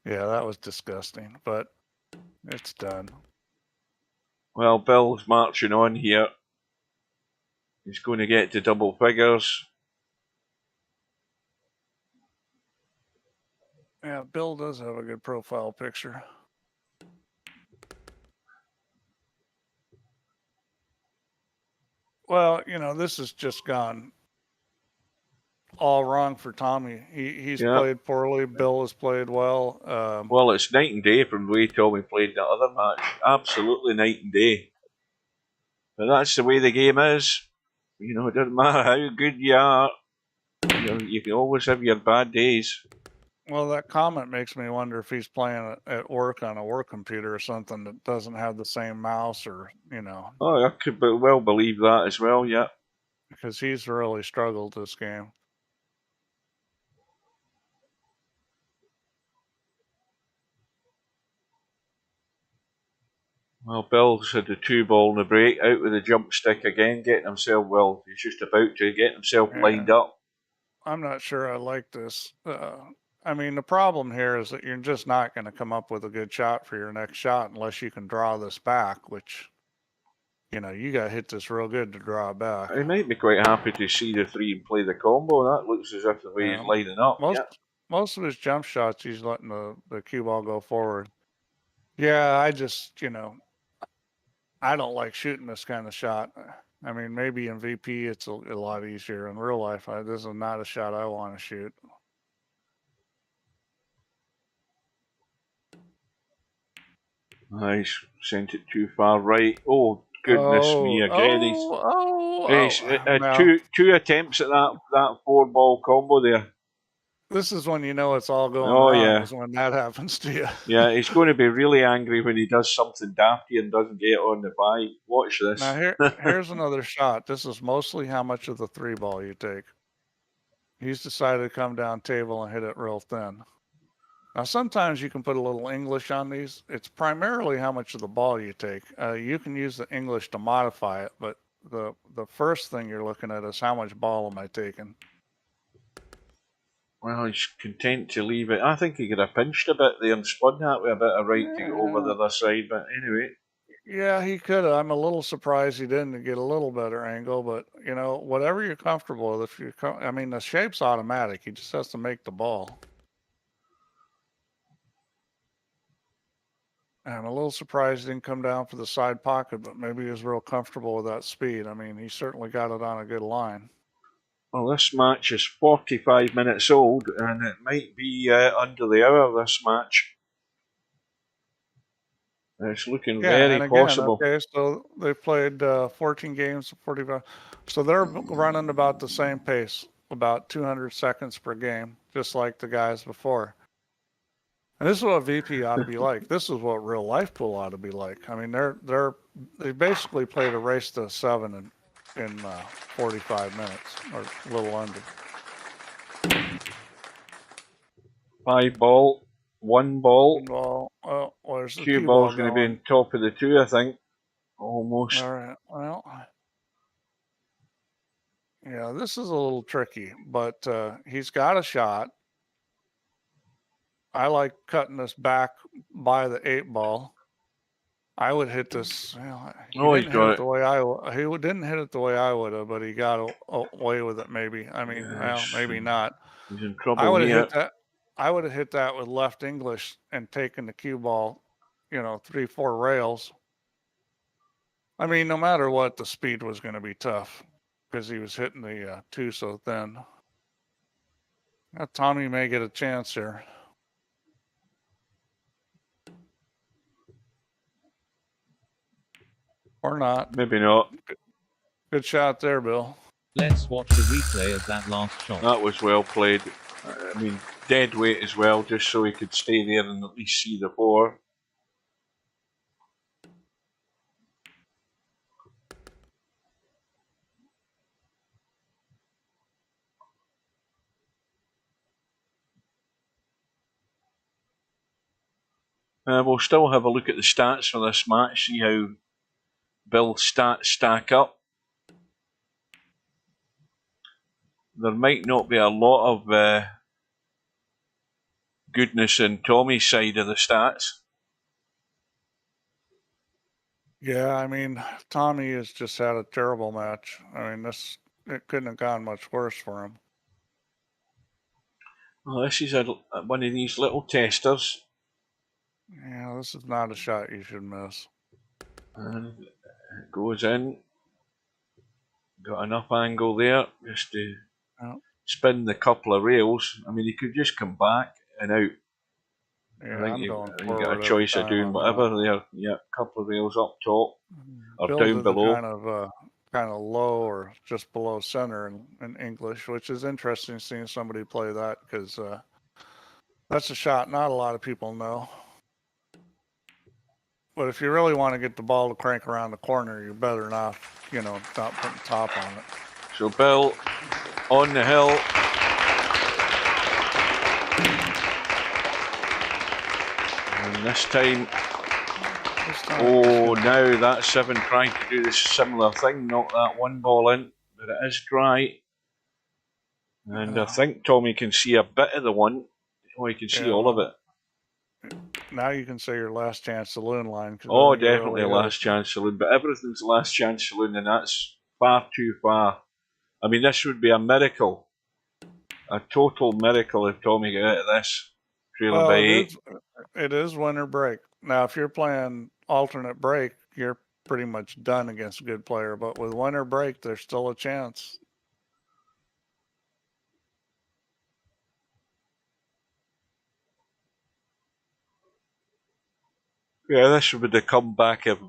Yeah, that was disgusting, but it's done. Well, Bill's marching on here. He's going to get to double figures. Yeah, Bill does have a good profile picture. Well, you know, this has just gone all wrong for Tommy. He's played poorly. Bill has played well. Well, it's night and day from the way Tommy played that other match. Absolutely night and day. But that's the way the game is. You know, it doesn't matter how good you are. You can always have your bad days. Well, that comment makes me wonder if he's playing at work on a work computer or something that doesn't have the same mouse or, you know. Oh, I could well believe that as well, yeah. Because he's really struggled this game. Well, Bill's had the 2-ball in the break, out with the jump stick again, getting himself, well, he's just about to get himself lined up. I'm not sure I like this. I mean, the problem here is that you're just not going to come up with a good shot for your next shot unless you can draw this back, which, you know, you got to hit this real good to draw it back. I might be quite happy to see the 3 and play the combo. That looks as if the way he's lining up. Most of his jump shots, he's letting the cue ball go forward. Yeah, I just, you know, I don't like shooting this kind of shot. I mean, maybe in VP it's a lot easier. In real life, this is not a shot I want to shoot. Nice, sent it too far right. Oh goodness me! Again, he's two attempts at that 4-ball combo there. This is when you know it's all going wrong. Yeah, is when that happens to you. Yeah, he's going to be really angry when he does something dafty and doesn't get on the bye. Watch this. Now here's another shot. This is mostly how much of the 3-ball you take. He's decided to come down table and hit it real thin. Now, sometimes you can put a little English on these. It's primarily how much of the ball you take. You can use the English to modify it, but the first thing you're looking at is how much ball am I taking? Well, he's content to leave it. I think he could have pinched a bit there and spun that with a bit of right to go over the other side, but anyway. Yeah, he could have. I'm a little surprised he didn't get a little better angle, but, you know, whatever you're comfortable with. I mean, the shape's automatic. He just has to make the ball. I'm a little surprised he didn't come down for the side pocket, but maybe he was real comfortable with that speed. I mean, he certainly got it on a good line. Well, this match is 45 minutes old, and it might be under the hour, this match. It's looking very possible. Okay, so they played 14 games, 45. So they're running about the same pace, about 200 seconds per game, just like the guys before. And this is what VP ought to be like. This is what real life pool ought to be like. I mean, they basically played a race to 7 in 45 minutes, or a little under. 5 ball, 1 ball. 1 ball. Oh, where's the Cue cue ball's ball going to be going? on top of the 2, I think. Almost. All right. Well, yeah, this is a little tricky, but he's got a shot. I like cutting this back by the 8 ball. I would hit this. Well, he didn't hit it the way he didn't hit it the way I would have, but he got away with it. Maybe. I mean, Yes. well, maybe not. He's in trouble. I would have hit that. I would have hit that with left English and taken the cue ball, 3-4 rails. I mean, no matter what, the speed was going to be tough because he was hitting the 2 so thin. Now, Tommy may get a chance here. Or not. Maybe not. Good shot there, Bill. Let's watch the replay of that last shot. That was well played. I mean, dead weight as well, just so he could stay there and at least see the 4. We'll still have a look at the stats for this match, see how Bill's stats stack up. There might not be a lot of goodness in Tommy's side of the stats. Yeah, I mean, Tommy has just had a terrible match. I mean, it couldn't have gone much worse for him. Well, this is one of these little testers. Yeah, this is not a shot you should miss. And it goes in. Got enough angle there just to spin the couple of rails. I mean, he could just come back and out. Yeah, I think I'm going you forward got a choice of doing whatever there. Yeah, couple of rails up top or Bill down did below. Kind of low or just below center in English, which is interesting seeing somebody play that because that's a shot not a lot of people know. But if you really want to get the ball to crank around the corner, you better not, not putting top on it. So Bill on the hill. And this time, now that 7 trying to do this similar thing, knock that 1 ball in, but it is dry. And I think Tommy can see a bit of the 1. Oh, he can see all of it. Now you can say your last chance saloon line. Oh, definitely a last chance saloon, but everything's a last chance saloon, and that's far too far. I mean, this would be a miracle, a total miracle if Tommy got out of this, trailing by 8. It is winter break. Now, if you're playing alternate break, you're pretty much done against a good player, but with winter break, there's still a chance. Yeah, this would be the comeback of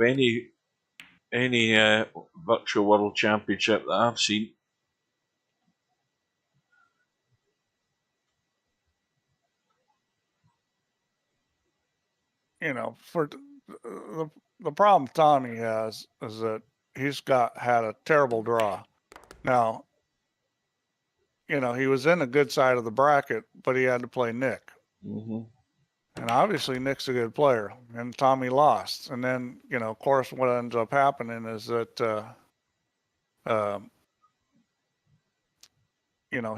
any virtual world championship that I've seen. For the problem Tommy has is that he's had a terrible draw. Now, he was in a good side of the bracket, but he had to play Nick. Mm-hmm. And obviously Nick's a good player, and Tommy lost. And then, of course, what ends up happening is that,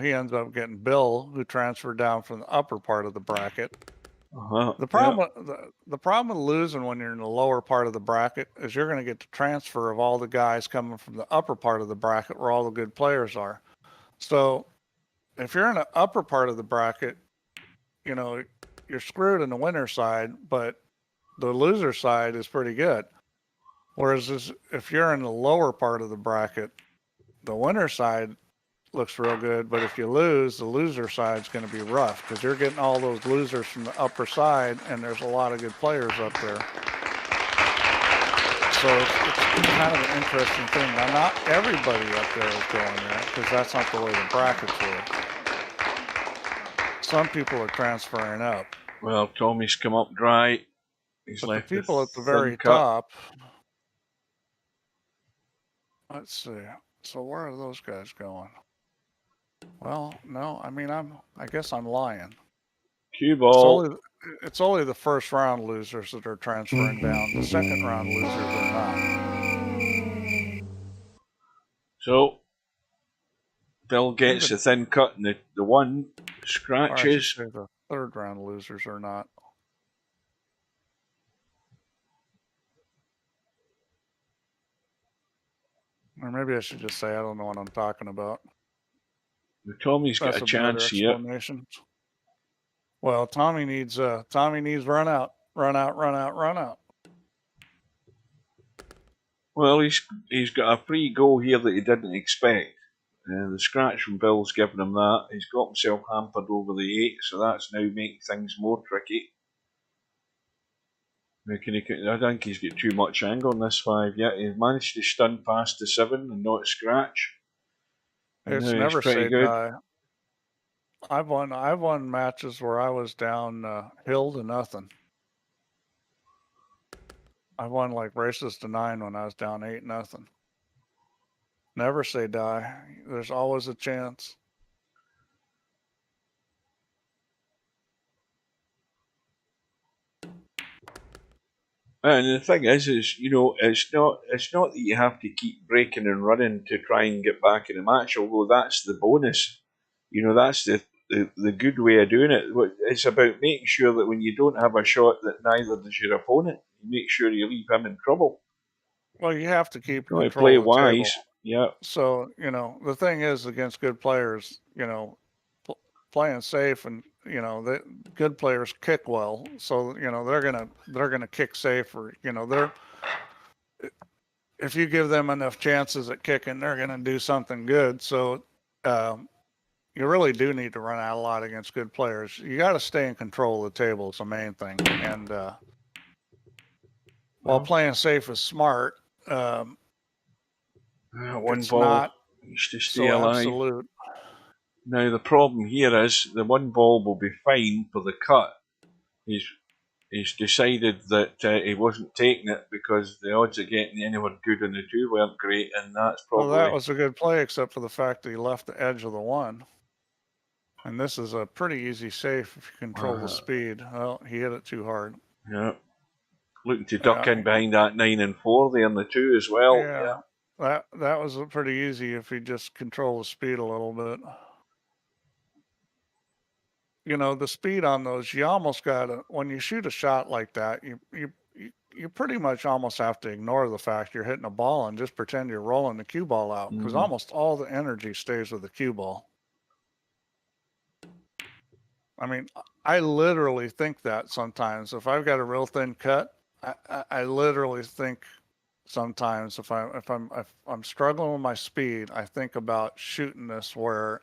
he ends up getting Bill, who transferred down from the upper part of the bracket. The problem with losing when you're in the lower part of the bracket is you're going to get the transfer of all the guys coming from the upper part of the bracket where all the good players are. So if you're in the upper part of the bracket, you're screwed in the winner side, but the loser side is pretty good. Whereas if you're in the lower part of the bracket, the winner side looks real good, but if you lose, the loser side's going to be rough because you're getting all those losers from the upper side, and there's a lot of good players up there. So it's kind of an interesting thing. Now, not everybody up there is going there because that's not the way the brackets work. Some people are transferring up. Well, Tommy's come up dry. He's but left the people at the very top. Let's see. So where are those guys going? Well, no, I mean, I guess I'm lying. Cue ball. It's only the first round losers that are transferring down. The second round losers are not. So Bill gets the thin cut and the one scratches. Or I should say the third round losers are not. Or maybe I should just say I don't know what I'm talking about. Tommy's got a chance here. Well, Tommy needs run out. Well, he's got a free goal here that he didn't expect. The scratch from Bill's given him that. He's got himself hampered over the 8, so that's now making things more tricky. I think he's got too much angle on this 5 yet. He's managed to stun past the 7 and not scratch. It's never say die. I've won matches where I was down hill to nothing. I won like races to 9 when I was down 8-0. Never say die. There's always a chance. And the thing is you know, it's not that you have to keep breaking and running to try and get back in the match. Although that's the bonus. You know, that's the good way of doing it. It's about making sure that when you don't have a shot that neither does your opponent, you make sure you leave him in trouble. Well, you have to keep control play of the wise. Table. Yeah. So, you know, the thing is against good players, you know, playing safe and, you know, the good players kick well. So, you know, they're going to kick safe, or, you know, if you give them enough chances at kicking, they're going to do something good. So, you really do need to run out a lot against good players. You got to stay in control of the table. It's the main thing. And while playing safe is smart, one ball needs to stay alive. Absolute. Now the problem here is the one ball will be fine for the cut. He's decided that he wasn't taking it because the odds of getting anywhere good on the 2 weren't great, and that's probably. Well, that was a good play, except for the fact that he left the edge of the 1. And this is a pretty easy safe if you control the speed. Well, he hit it too hard. Yeah. Looking to duck in behind that 9 and 4 there in the 2 as well. Yeah. That was pretty easy if you just control the speed a little bit. You know, the speed on those, you almost gotta, when you shoot a shot like that, you pretty much almost have to ignore the fact you're hitting a ball and just pretend you're rolling the cue ball out, because almost all the energy stays with the cue ball. I mean, I literally think that sometimes if I've got a real thin cut, I literally think sometimes if I'm struggling with my speed, I think about shooting this where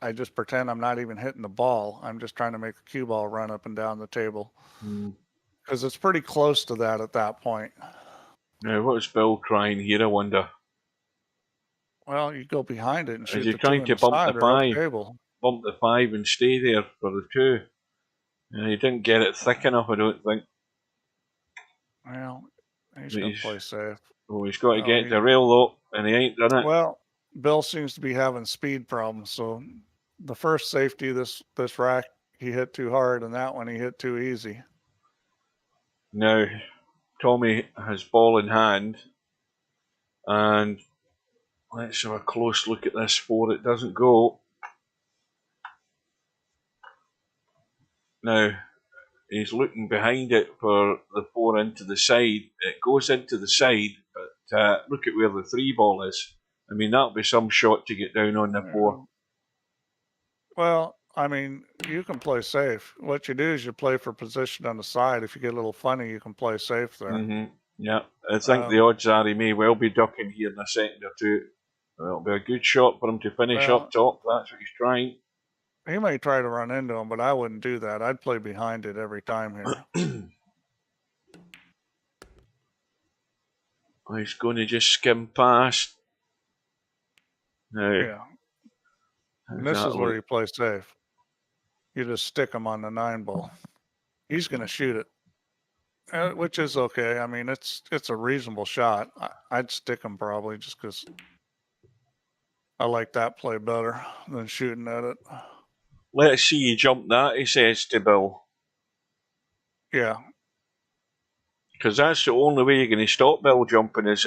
I just pretend I'm not even hitting the ball. I'm just trying to make a cue ball run up and down the table, because it's pretty close to that at that point. Now, what's Bill trying here, I wonder? Well, you go behind it and shoot. Is he trying to bump the 5? Bump the 5 and stay there for the 2. He didn't get it thick enough, I don't think. Well, he's going to play safe. Oh, he's got to get the rail though, and he ain't done it. Well, Bill seems to be having speed problems. So the first safety, this rack, he hit too hard, and that one he hit too easy. Now, Tommy has ball in hand, and let's have a close look at this 4. It doesn't go. Now, he's looking behind it for the 4 into the side. It goes into the side, but look at where the 3 ball is. I mean, that'll be some shot to get down on the 4. Well, I mean, you can play safe. What you do is you play for position on the side. If you get a little funny, you can play safe there. Yeah, I think the odds are he may well be ducking here in a second or 2. It'll be a good shot for him to finish up top. That's what he's trying. He may try to run into him, but I wouldn't do that. I'd play behind it every time here. He's going to just skim past. Yeah. And this is where you play safe. You just stick him on the 9 ball. He's going to shoot it. which is okay. I mean, it's a reasonable shot. I'd stick him probably just because I like that play better than shooting at it. Let's see you jump that, he says to Bill. Yeah. Because that's the only way you're going to stop Bill jumping is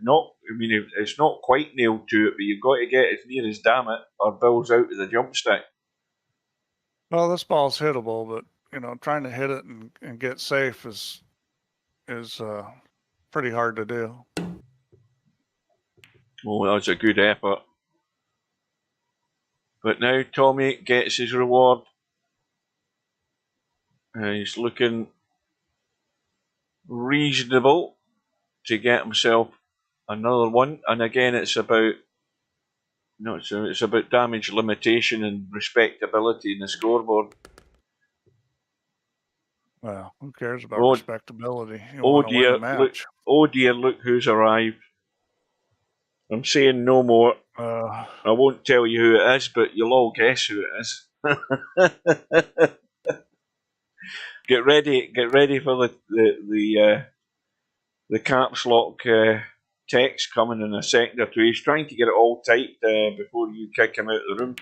not, I mean, it's not quite nailed to it, but you've got to get as near as damn it, or Bill's out of the jump stick. Well, this ball's hittable, but, you know, trying to hit it and get safe is pretty hard to do. Oh, that was a good effort. But now Tommy gets his reward. He's looking reasonable to get himself another one. And again, it's about it's about damage limitation and respectability in the scoreboard. Well, who cares about respectability? You want to dear, win the match. Oh dear, look who's arrived. I'm saying no more. I won't tell you who it is, but you'll all guess who it is. Get ready for the caps lock text coming in a second or two. He's trying to get it all typed before you kick him out of the room.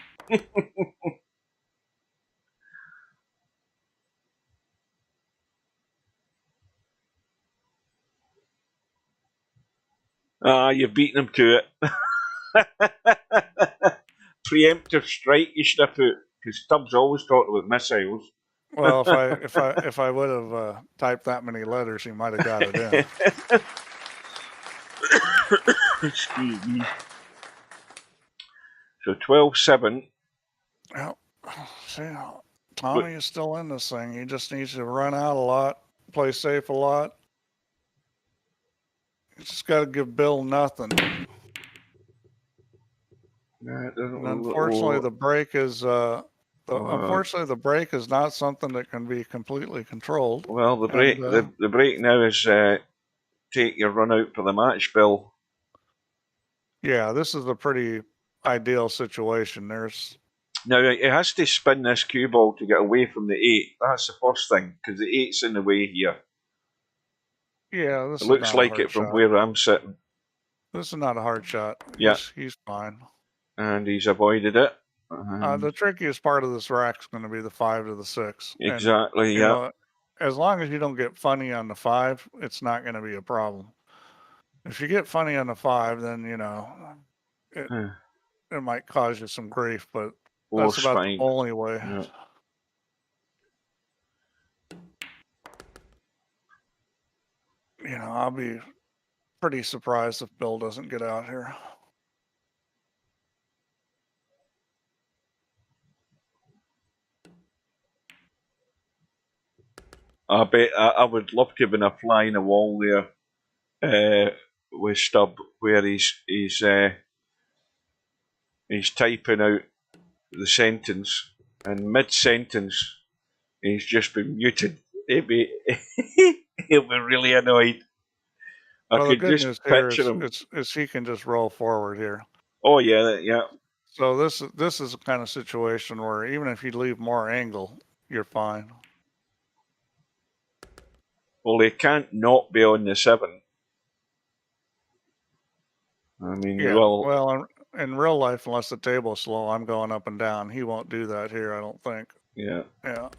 You've beaten him to it. Preemptive strike, you step out, because Stubbs always talked about missiles. Well, if I would have typed that many letters, he might have got it in. Excuse me. So 12-7. Well, see, Tommy is still in this thing. He just needs to run out a lot, play safe a lot. You just got to give Bill nothing. And unfortunately, the break is unfortunately the break is not something that can be completely controlled. Well, the break the break now is take your run out for the match, Bill. Yeah, this is a pretty ideal situation. Now it has to spin this cue ball to get away from the 8. That's the first thing, because the 8's in the way here. Yeah, this it looks like it from where I'm sitting. This is not a hard shot. Yeah, he's fine. And he's avoided it. The trickiest part of this rack is going to be the 5 to the 6. Exactly. And, you know, as long as you don't get funny on the 5, it's not going to be a problem. If you get funny on the 5, then you know it might cause you some grief, but that's about the only way. Yeah. You know, I'll be pretty surprised if Bill doesn't get out here. I bet I would love to have been a fly in the wall there with Stubb, where he's typing out the sentence, and mid-sentence he's just been muted. He'll be really annoyed. Well, I could just picture him. Is he can just roll forward here. Oh yeah, yeah. So this is a kind of situation where even if you leave more angle, you're fine. Well, they can't not be on the 7. I mean, yeah, well, in real life, unless the table's slow, I'm going up and down. He won't do that here, I don't think. Yeah. Yeah.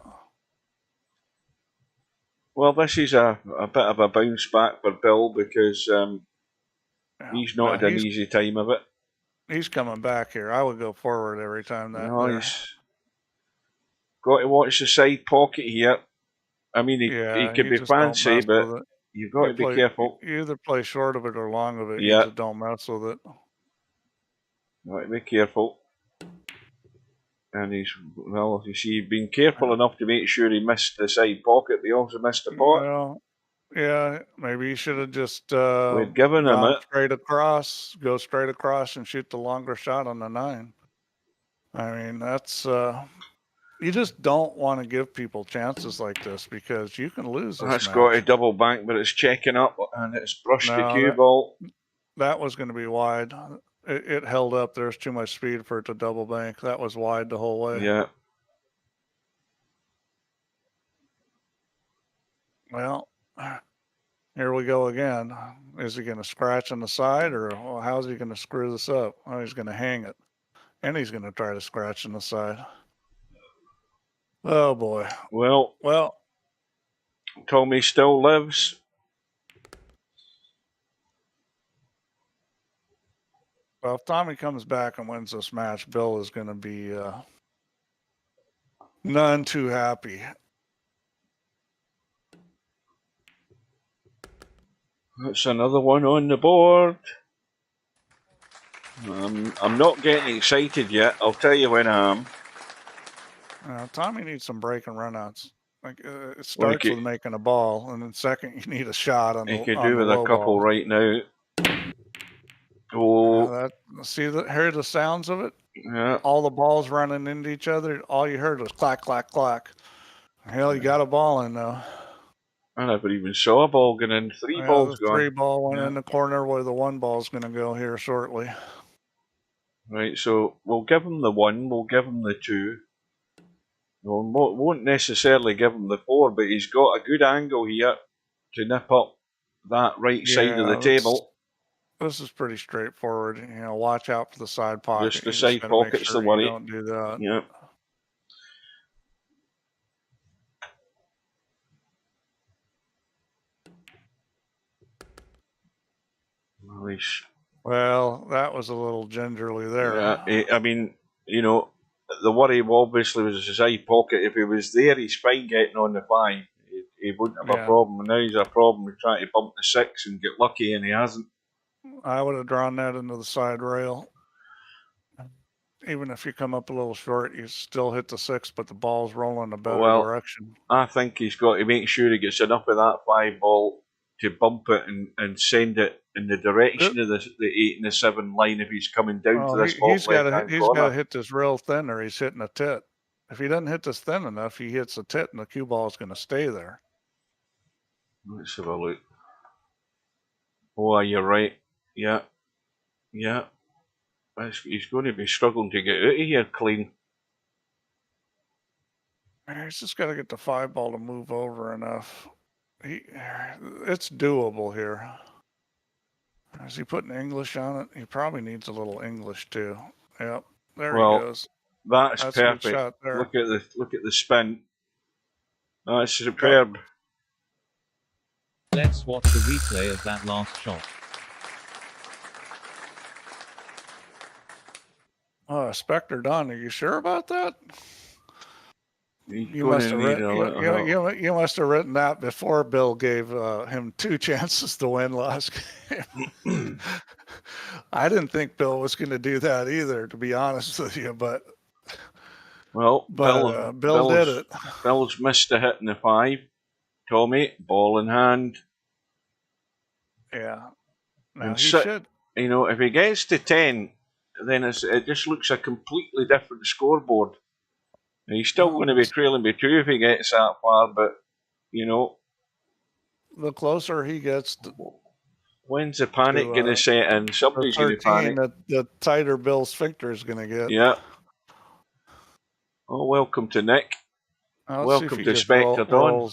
Well, this is a bit of a bounce back for Bill, because he's not had an easy time of it. He's coming back here. I would go forward every time that. No, he's got to watch the side pocket here. I mean, he could be fancy, but you've got to be careful. You either play short of it or long of it. Yeah. You just don't mess with it. Got to be careful. And he's, well, you see, he's been careful enough to make sure he missed the side pocket, but he also missed the pot. Well, yeah, maybe you should have just we'd given him it. Go straight across and shoot the longer shot on the 9. I mean, that's... you just don't want to give people chances like this, because you can lose this That's match. got a double bank, but it's checking up and it's brushed the cue ball. That was going to be wide. It held up. There's too much speed for it to double bank. That was wide the whole way. Yeah. Well, Here we go again. Is he going to scratch on the side, or how's he going to screw this up? Oh, he's going to hang it. And he's going to try to scratch on the side. Oh, boy. Well, Tommy still lives. Well, if Tommy comes back and wins this match, Bill is going to be none too happy. That's another one on the board. I'm not getting excited yet. I'll tell you when I am. Tommy needs some break and runouts. Like it starts with making a ball, and then second you need a shot on the. He could do with a couple ball. right now. Oh, hear the sounds of it? Yeah. All the balls running into each other. All you heard was clack, clack, clack. Hell, you got a ball in though. I never even saw a ball going in. Three balls gone. 3 ball went in the corner where the 1 ball's going to go here shortly. Right, so we'll give him the 1, we'll give him the 2. We won't necessarily give him the 4, but he's got a good angle here to nip up that right side of the table. This is pretty straightforward. You know, watch out for the side pocket. Just the side pocket's the worry. Don't do that. Yeah. Well, that was a little gingerly there. Yeah, I mean, you know, the worry obviously was his side pocket. If he was there, he's fine getting on the 5. He wouldn't have a problem. And now he's a problem with trying to bump the 6 and get lucky, and he hasn't. I would have drawn that into the side rail. Even if you come up a little short, you still hit the 6, but the ball's rolling a better direction. I think he's got to make sure he gets enough of that 5 ball to bump it and send it in the direction of the 8 and the 7 line if he's coming down to this ball. He's got to hit this real thin, or he's hitting a tit. If he doesn't hit this thin enough, he hits a tit, and the cue ball is going to stay there. Let's have a look. Oh, you're right. Yeah. He's going to be struggling to get out of here clean. He's just got to get the 5 ball to move over enough. It's doable here. Is he putting English on it? He probably needs a little English too. Yep, there he goes. That's perfect. A good shot there. Look at the spin. That's superb. Let's watch the replay of that last shot. Spectre Don, are you sure about that? You must have written that before Bill gave him 2 chances to win last game. I didn't think Bill was going to do that either, to be honest with you. But Bill did it. Bill's missed a hit in the 5. Tommy, ball in hand. Yeah. Now he should. You know, if he gets to 10, then it just looks a completely different scoreboard. He's still going to be trailing by 2 if he gets that far, but, you know. The closer he gets... When's the panic going to set in? Somebody's going to panic. The tighter Bill's sphincter is going to get. Yeah. Oh, welcome to Nick. Welcome to Spectre Dawn.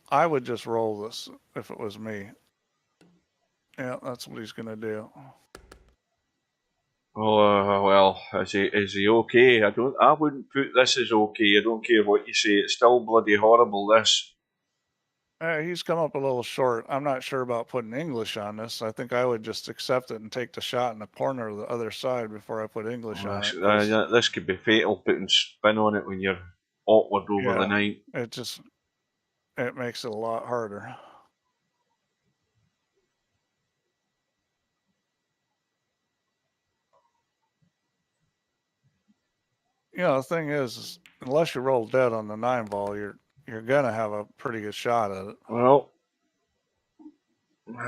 I would just roll this if it was me. Yeah, that's what he's going to do. Oh well, is he okay? I wouldn't put this as okay. I don't care what you say. It's still bloody horrible. This. He's come up a little short. I'm not sure about putting English on this. I think I would just accept it and take the shot in the corner of the other side before I put English on it. This could be fatal, putting spin on it when you're awkward over the night. It makes it a lot harder. You know, the thing is, unless you roll dead on the 9 ball, you're gonna have a pretty good shot at it. Well,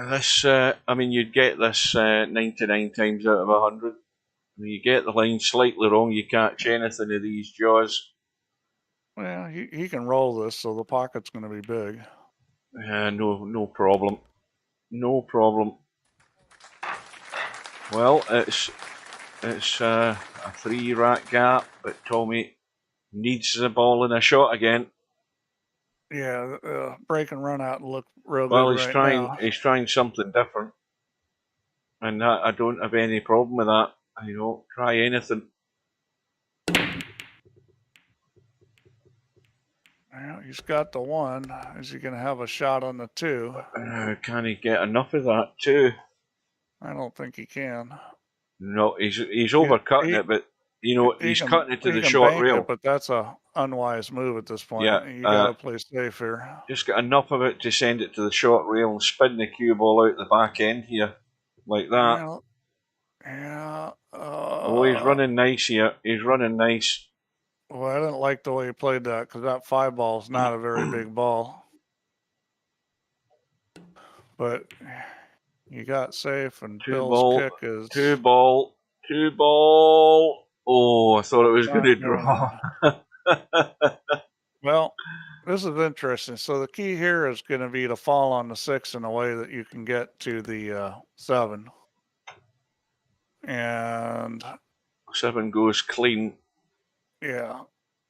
this I mean, you'd get this 99 times out of 100. When you get the line slightly wrong, you catch anything of these jaws. Well, he can roll this, so the pocket's going to be big. No problem. No problem. Well, it's a 3-rack gap, but Tommy needs the ball in a shot again. Yeah, break and run out and look real Well, good right now. he's trying something different, and that, I don't have any problem with that. You know, try anything. Well, he's got the 1. Is he going to have a shot on the 2? Can he get enough of that too? I don't think he can. No, he's overcutting it, but you know he's cutting it to the short rail. It, but that's a unwise move at this point. Yeah, you got to play safe here. Just get enough of it to send it to the short rail and spin the cue ball out the back end here, like that. Well, yeah. Oh, he's running nice here. He's running nice. Well, I didn't like the way he played that because that 5 ball is not a very big ball. But you got safe, and Bill's kick is 2 ball. Oh, I thought it was going to draw. Well, this is interesting. So the key here is going to be to fall on the 6 in a way that you can get to the 7. And 7 goes clean. Yeah.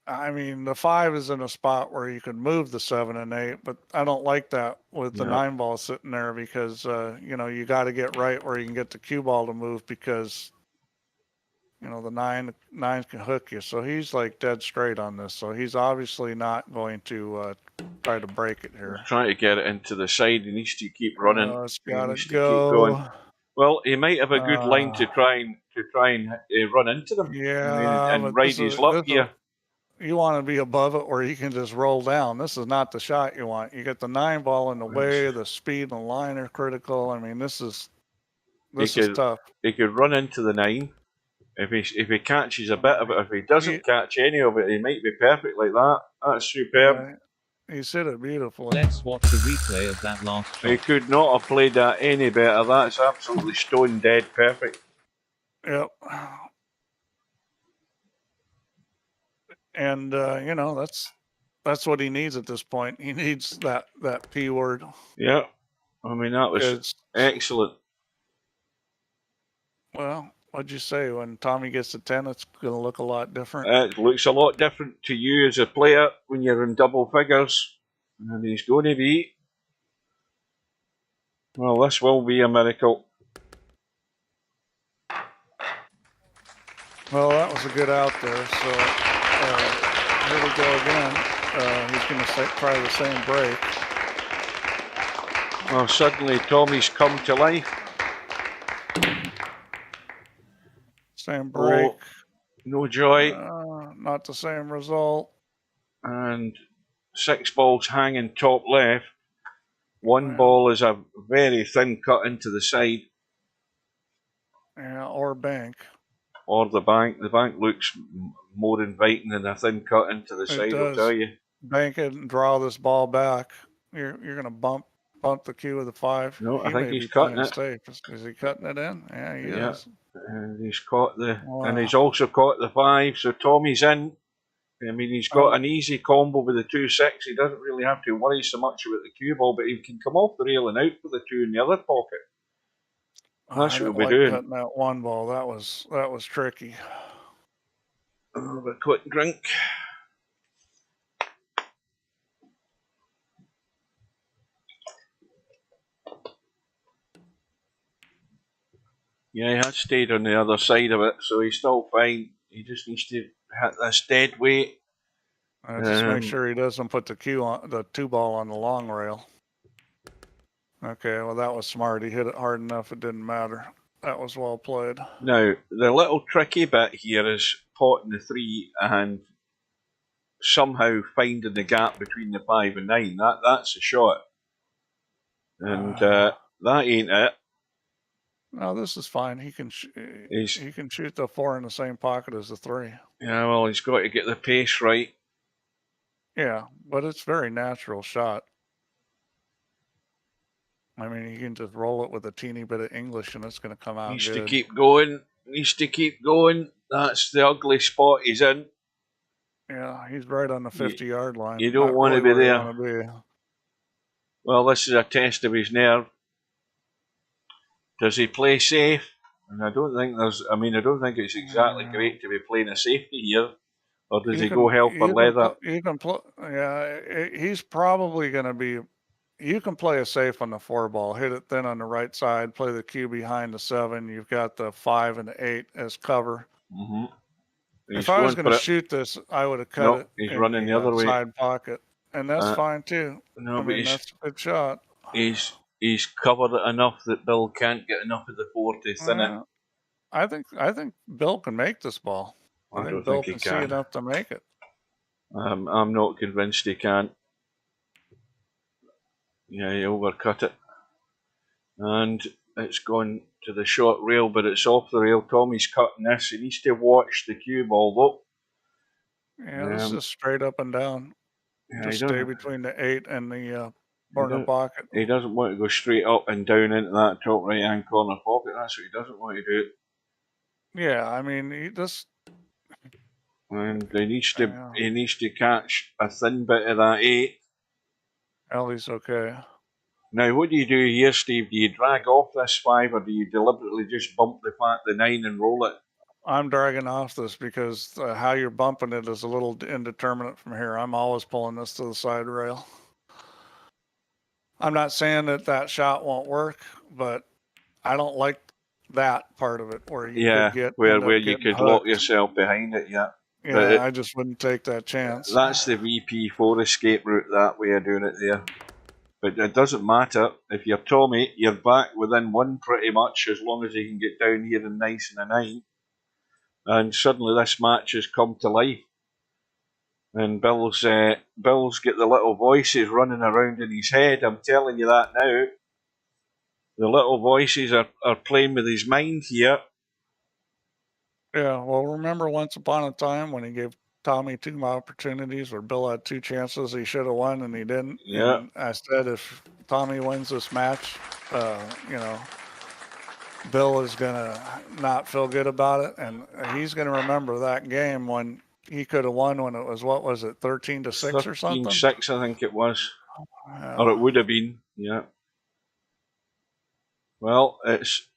I mean, the 5 is in a spot where you can move the 7 and 8, but I don't like that with the 9 ball sitting there because, you know, you got to get right where you can get the cue ball to move because, you know, the 9 can hook you. So he's like dead straight on this. So he's obviously not going to try to break it here. Trying to get it into the side. He needs to keep running. It's got to keep going. Well, he might have a good line to try and run into them. Yeah, and ride his luck here. You want to be above it where you can just roll down. This is not the shot you want. You get the 9 ball in the way. The speed and the line are critical. I mean, this is tough. He could run into the 9 if he catches a bit of it. If he doesn't catch any of it, he might be perfect like that. That's superb. Yeah, he hit it beautifully. Let's watch a replay of that last shot. He could not have played that any better. That's absolutely stone dead perfect. Yep. And you know, that's what he needs at this point. He needs that P word. Yeah. I mean, that was excellent. Well, what'd you say? When Tommy gets to 10, it's going to look a lot different. It looks a lot different to you as a player when you're in double figures. And he's going to be... Well, this will be a miracle. Well, that was a good out there. So here we go again. He's going to try the same break. Well, suddenly Tommy's come to life. Same break. Oh, no joy. Not the same result. And 6 balls hanging top left. 1 ball is a very thin cut into the side. Yeah, or bank. Or the bank. The bank looks more inviting than a thin cut into the side, I'll tell you. Bank it and draw this ball back. You're going to bump the cue of the 5. No, I think he's cutting it. Safe. Is he cutting it in? Yeah, he is. And he's caught and he's also caught the 5. So Tommy's in. I mean, he's got an easy combo with the 2-6. He doesn't really have to worry so much about the cue ball, but he can come off the rail and out with the 2 in the other pocket. That's what we'll be doing. Cutting that 1 ball. That was tricky. Have a quick drink. Yeah, he has stayed on the other side of it, so he's still fine. He just needs to hit this dead weight. Just make sure he doesn't put the 2 ball on the long rail. Okay, well that was smart. He hit it hard enough; it didn't matter. That was well played. Now the little tricky bit here is potting the 3 and somehow finding the gap between the 5 and 9. That's a shot, and that ain't it. No, this is fine. He can shoot the 4 in the same pocket as the 3. Yeah, well, he's got to get the pace right. Yeah, but it's a very natural shot. I mean, you can just roll it with a teeny bit of English and it's going to come out Needs good. to keep going. Needs to keep going. That's the ugly spot he's in. Yeah, he's right on the 50-yard line. You don't want to be there. Well, this is a test of his nerve. Does he play safe? And I don't think it's exactly great to be playing a safety here Or does he go hell for leather? He's probably going to be. You can play a safe on the 4 ball, hit it thin on the right side, play the cue behind the 7. You've got the 5 and the 8 as cover. Mm-hmm. If I was going to shoot this, I would have cut it. He's running the other way. Side pocket, and that's fine too. No, I mean, that's a good shot. He's covered it enough that Bill can't get enough of the 4 to thin it. I think Bill can make this ball. I think Bill can see enough to make it. I'm not convinced he can. Yeah, he overcut it. And it's gone to the short rail, but it's off the rail. Tommy's cutting this. He needs to watch the cue ball, though. Yeah, this is straight up and down. Just stay between the 8 and the corner pocket. He doesn't want to go straight up and down into that top right-hand corner pocket. That's what he doesn't want to do. Yeah, I mean, he just... And he needs to catch a thin bit of that 8. Ellie's okay. Now, what do you do here, Steve? Do you drag off this 5, or do you deliberately just bump the 9 and roll it? I'm dragging off this because how you're bumping it is a little indeterminate from here. I'm always pulling this to the side rail. I'm not saying that shot won't work, but I don't like that part of it where you could get where you could lock yourself behind it. Yeah, I just wouldn't take that chance. That's the VP4 escape route, that way of doing it there. But it doesn't matter. If you're Tommy, you're back within 1 pretty much, as long as you can get down here and nice in a 9. And suddenly this match has come to life. And Bill's got the little voices running around in his head. I'm telling you that now. The little voices are playing with his mind here. Yeah, well, remember once upon a time when he gave Tommy 2 opportunities where Bill had 2 chances he should have won and he didn't? Yeah. And I said if Tommy wins this match, Bill is going to not feel good about it. And he's going to remember that game when he could have won when it was, 13-6 or something? 13-6, I think it was. Or it would have been, yeah. Well, that's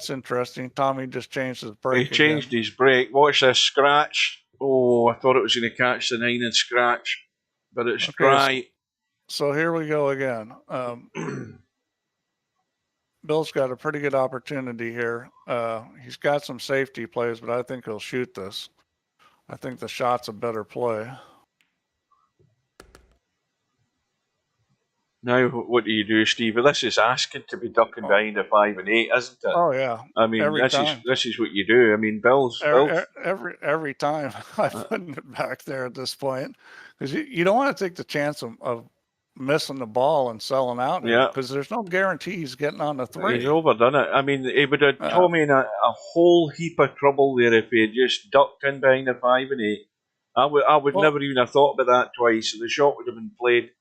interesting. Tommy just changed his brake. He changed his brake. Watch this scratch. Oh, I thought it was going to catch the 9 and scratch, but it's dry. So here we go again. Bill's got a pretty good opportunity here. He's got some safety plays, but I think he'll shoot this. I think the shot's a better play. Now, what do you do, Steve? This is asking to be ducking behind a 5 and 8, isn't it? Oh yeah. I mean, this is what you do. I mean, Bill's every time I'm putting it back there at this point, because you don't want to take the chance of missing the ball and selling out. Yeah. Because there's no guarantee he's getting on the 3. He's overdone it. I mean, he would have Tommy in a whole heap of trouble there if he had just ducked in behind a 5 and 8. I would never even have thought about that twice. So the shot would have been played.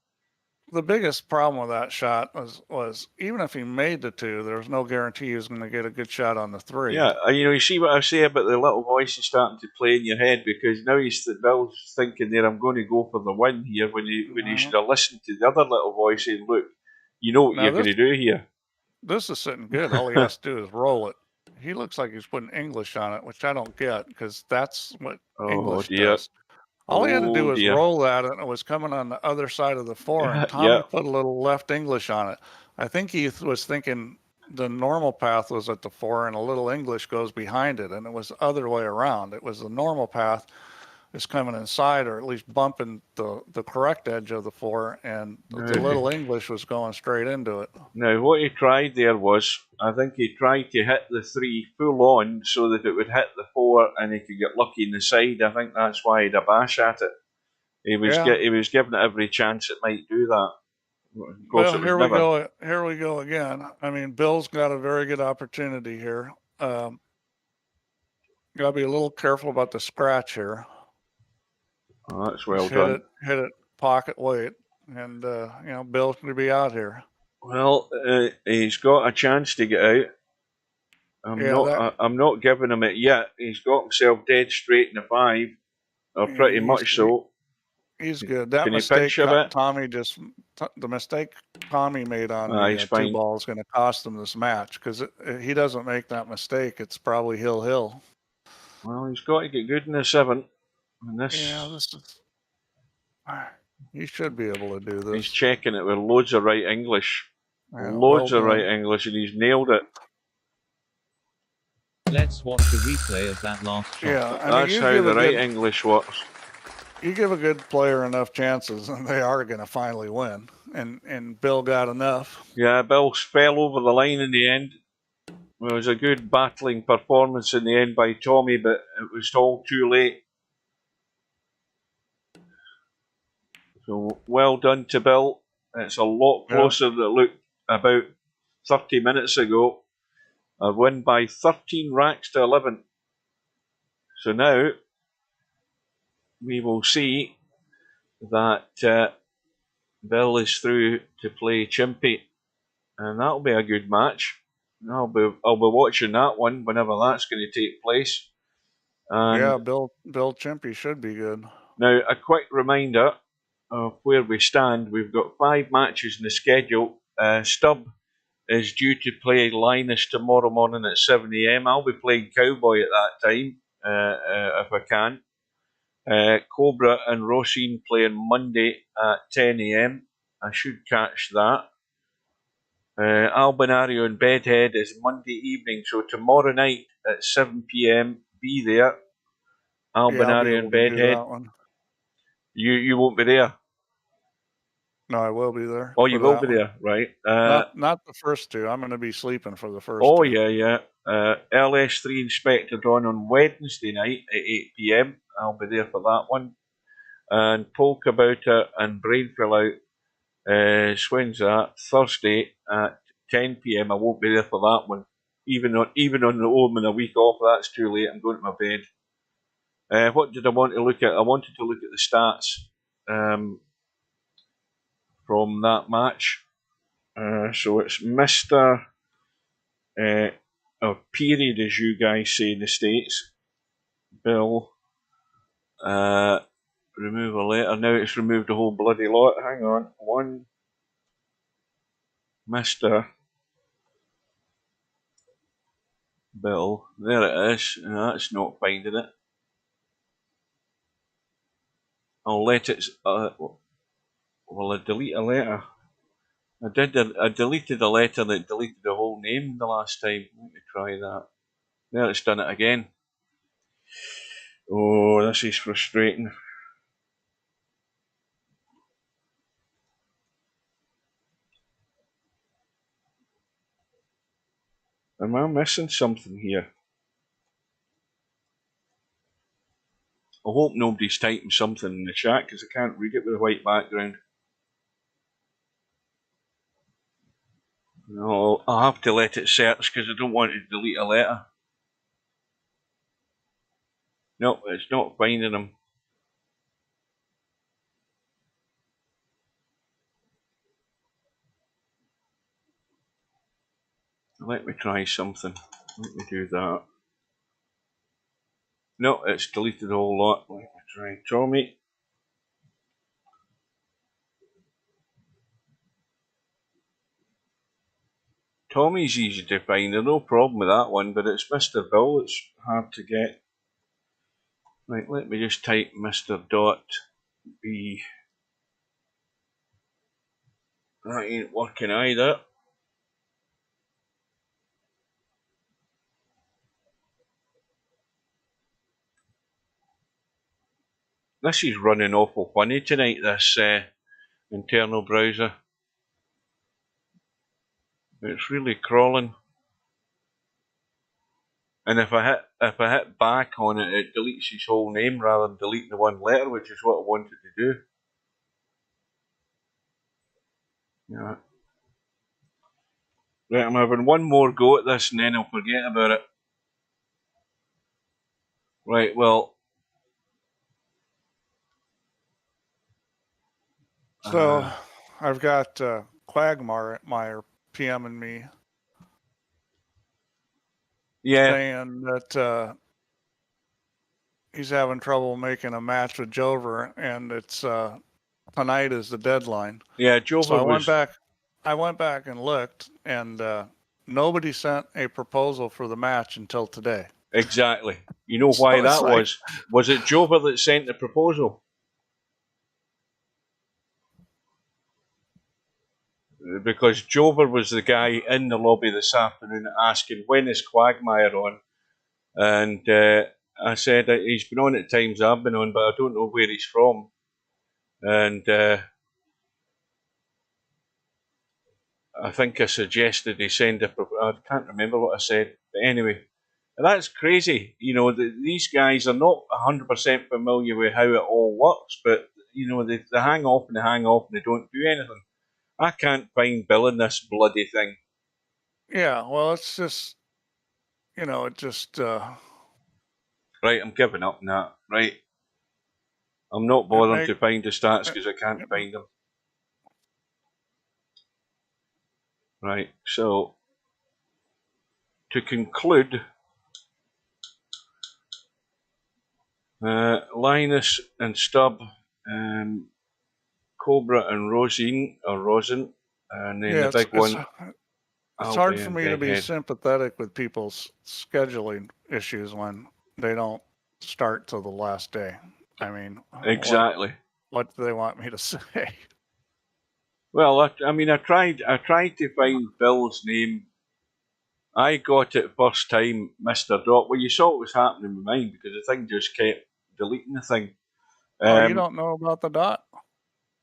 The biggest problem with that shot was even if he made the 2, there was no guarantee he was going to get a good shot on the 3. Yeah, you see what I say about the little voices starting to play in your head, because now Bill's thinking there, I'm going to go for the win here, when he should have listened to the other little voice saying, look, you know what you're going to do here. This is sitting good. All he has to do is roll it. He looks like he's putting English on it, which I don't get, because that's what English does. All he had to do was roll that, and it was coming on the other side of the 4, and Tommy put a little left English on it. I think he was thinking the normal path was at the 4, and a little English goes behind it, and it was the other way around. It was the normal path is coming inside, or at least bumping the correct edge of the 4, and the little English was going straight into it. Now, what he tried there was, I think he tried to hit the 3 full on so that it would hit the 4 and he could get lucky in the side. I think that's why he had a bash at it. He was given it every chance it might do that. Well, here we go again. I mean, Bill's got a very good opportunity here. Got to be a little careful about the scratch here. Oh, that's well done. Hit it pocket weight, and Bill's going to be out here. Well, he's got a chance to get out. I'm not giving him it yet. He's got himself dead straight in the 5, or pretty much so. He's good. That mistake the mistake Tommy made on the 2 ball is going to cost him this match, because he doesn't make that mistake, it's probably hill. Well, he's got to get good in the 7th. And this, yeah, this is. He should be able to do this. He's checking it with loads of right English. Yeah, Loads of right English, and he's nailed it. Let's watch a replay of that last shot. Yeah, I mean, that's how the right English works. You give a good player enough chances, and they are going to finally win. And Bill got enough. Yeah, Bill fell over the line in the end. It was a good battling performance in the end by Tommy, but it was all too late. So well done to Bill. It's a lot closer than it looked about 30 minutes ago. A win by 13 racks to 11. So now we will see that Bill is through to play Chimpie, and that'll be a good match. I'll be watching that one whenever that's going to take place. And yeah, Bill Chimpie should be good. Now, a quick reminder of where we stand. We've got 5 matches in the schedule. Stubb is due to play Linus tomorrow morning at 7 AM. I'll be playing Cowboy at that time, if I can. Cobra and Roisin playing Monday at 10 AM. I should catch that. Albinario and Bedhead is Monday evening, so tomorrow night at 7 PM, be there. Albinario and Bedhead. You won't be there? No, I will be there. Oh, you will be there, right? Not the first 2. I'm going to be sleeping for the first 2. Oh, yeah. LS3 Inspector on Wednesday night at 8 PM. I'll be there for that one. And Polka About It and Brainfill Out. When's that? Thursday at 10 PM. I won't be there for that one. Even on the home and a week off, that's too late. I'm going to my bed. What did I want to look at? I wanted to look at the stats from that match. So it's Mr. Or period, as you guys say in the States. Bill. Remove a letter. Now it's removed a whole bloody lot. Hang on. 1. Mr. Bill. There it is. That's not finding it. I'll let it. Will I delete a letter? I deleted a letter that deleted the whole name the last time. Let me try that. There, it's done it again. Oh, this is frustrating. Am I missing something here? I hope nobody's typing something in the chat because I can't read it with a white background. No, I'll have to let it search because I don't want to delete a letter. Nope, it's not finding them. Let me try something. Let me do that. No, it's deleted a whole lot. Let me try Tommy. Tommy's easy to find, there's no problem with that one, but it's Mr. Bill that's hard to get. Right, let me just type Mr.B. That ain't working either. This is running awful funny tonight, this internal browser. It's really crawling. And if I hit back on it, it deletes his whole name rather than deleting the one letter, which is what I wanted to do. Yeah. Right, I'm having one more go at this and then I'll forget about it. Right, well. So, I've got Quagmire PMing me. Yeah. Saying that he's having trouble making a match with Jover, and it's tonight is the deadline. Yeah, Jover. So I went back and looked, and nobody sent a proposal for the match until today. Exactly. You know why So that like, was? Was it Jover that sent the proposal? Because Jover was the guy in the lobby this afternoon asking, when is Quagmire on? And I said, he's been on at times I've been on, but I don't know where he's from. And I think I suggested he send a proposal. I can't remember what I said. But anyway, that's crazy. You know, these guys are not 100% familiar with how it all works, but, you know, they hang off and they hang off and they don't do anything. I can't find Bill in this bloody thing. Yeah, well, it's just, you know, it just... Right, I'm giving up on that. Right. I'm not bothering to find the stats because I can't find them. Right, so to conclude, Linus and Stubb, Cobra and Rosin, and then the big one. It's hard for me to be sympathetic with people's scheduling issues when they don't start till the last day. I mean, exactly. What do they want me to say? Well, I mean, I tried to find Bill's name. I got it first time, Mr. Dot. Well, you saw what was happening with mine because the thing just kept deleting the thing. Oh, you don't know about the dot?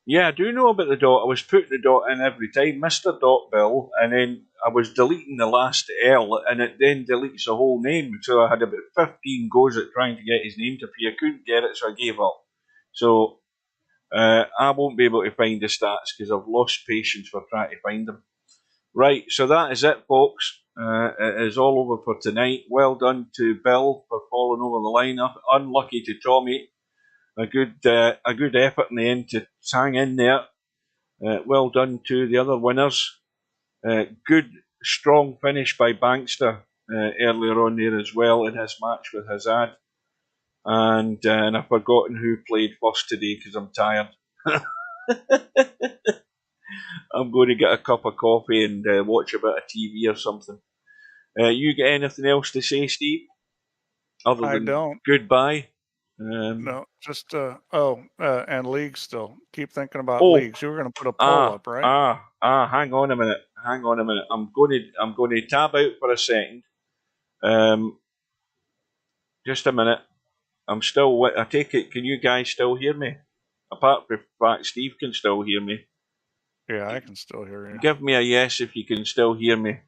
Yeah, I do know about the dot. I was putting the dot in every time, Mr. Dot Bill, and then I was deleting the last L, and it then deletes the whole name. So I had about 15 goes at trying to get his name to appear. I couldn't get it, so I gave up. So I won't be able to find the stats because I've lost patience for trying to find them. Right, so that is it, folks. It is all over for tonight. Well done to Bill for falling over the line. Unlucky to Tommy. A good effort in the end to hang in there. Well done to the other winners. Good, strong finish by Bankster earlier on there as well in his match with Hazard. And I've forgotten who played first today because I'm tired. I'm going to get a cup of coffee and watch a bit of TV or something. You got anything else to say, Steve? Other than don't. Goodbye. No, just and leagues still. Keep thinking about leagues. You were going to put a poll up, right? Hang on a minute. I'm going to tab out for a second. Just a minute. I'm still. I take it. Can you guys still hear me? Apart from the fact Steve can still hear me. Yeah, I can still hear you. Give me a yes if you can still hear me.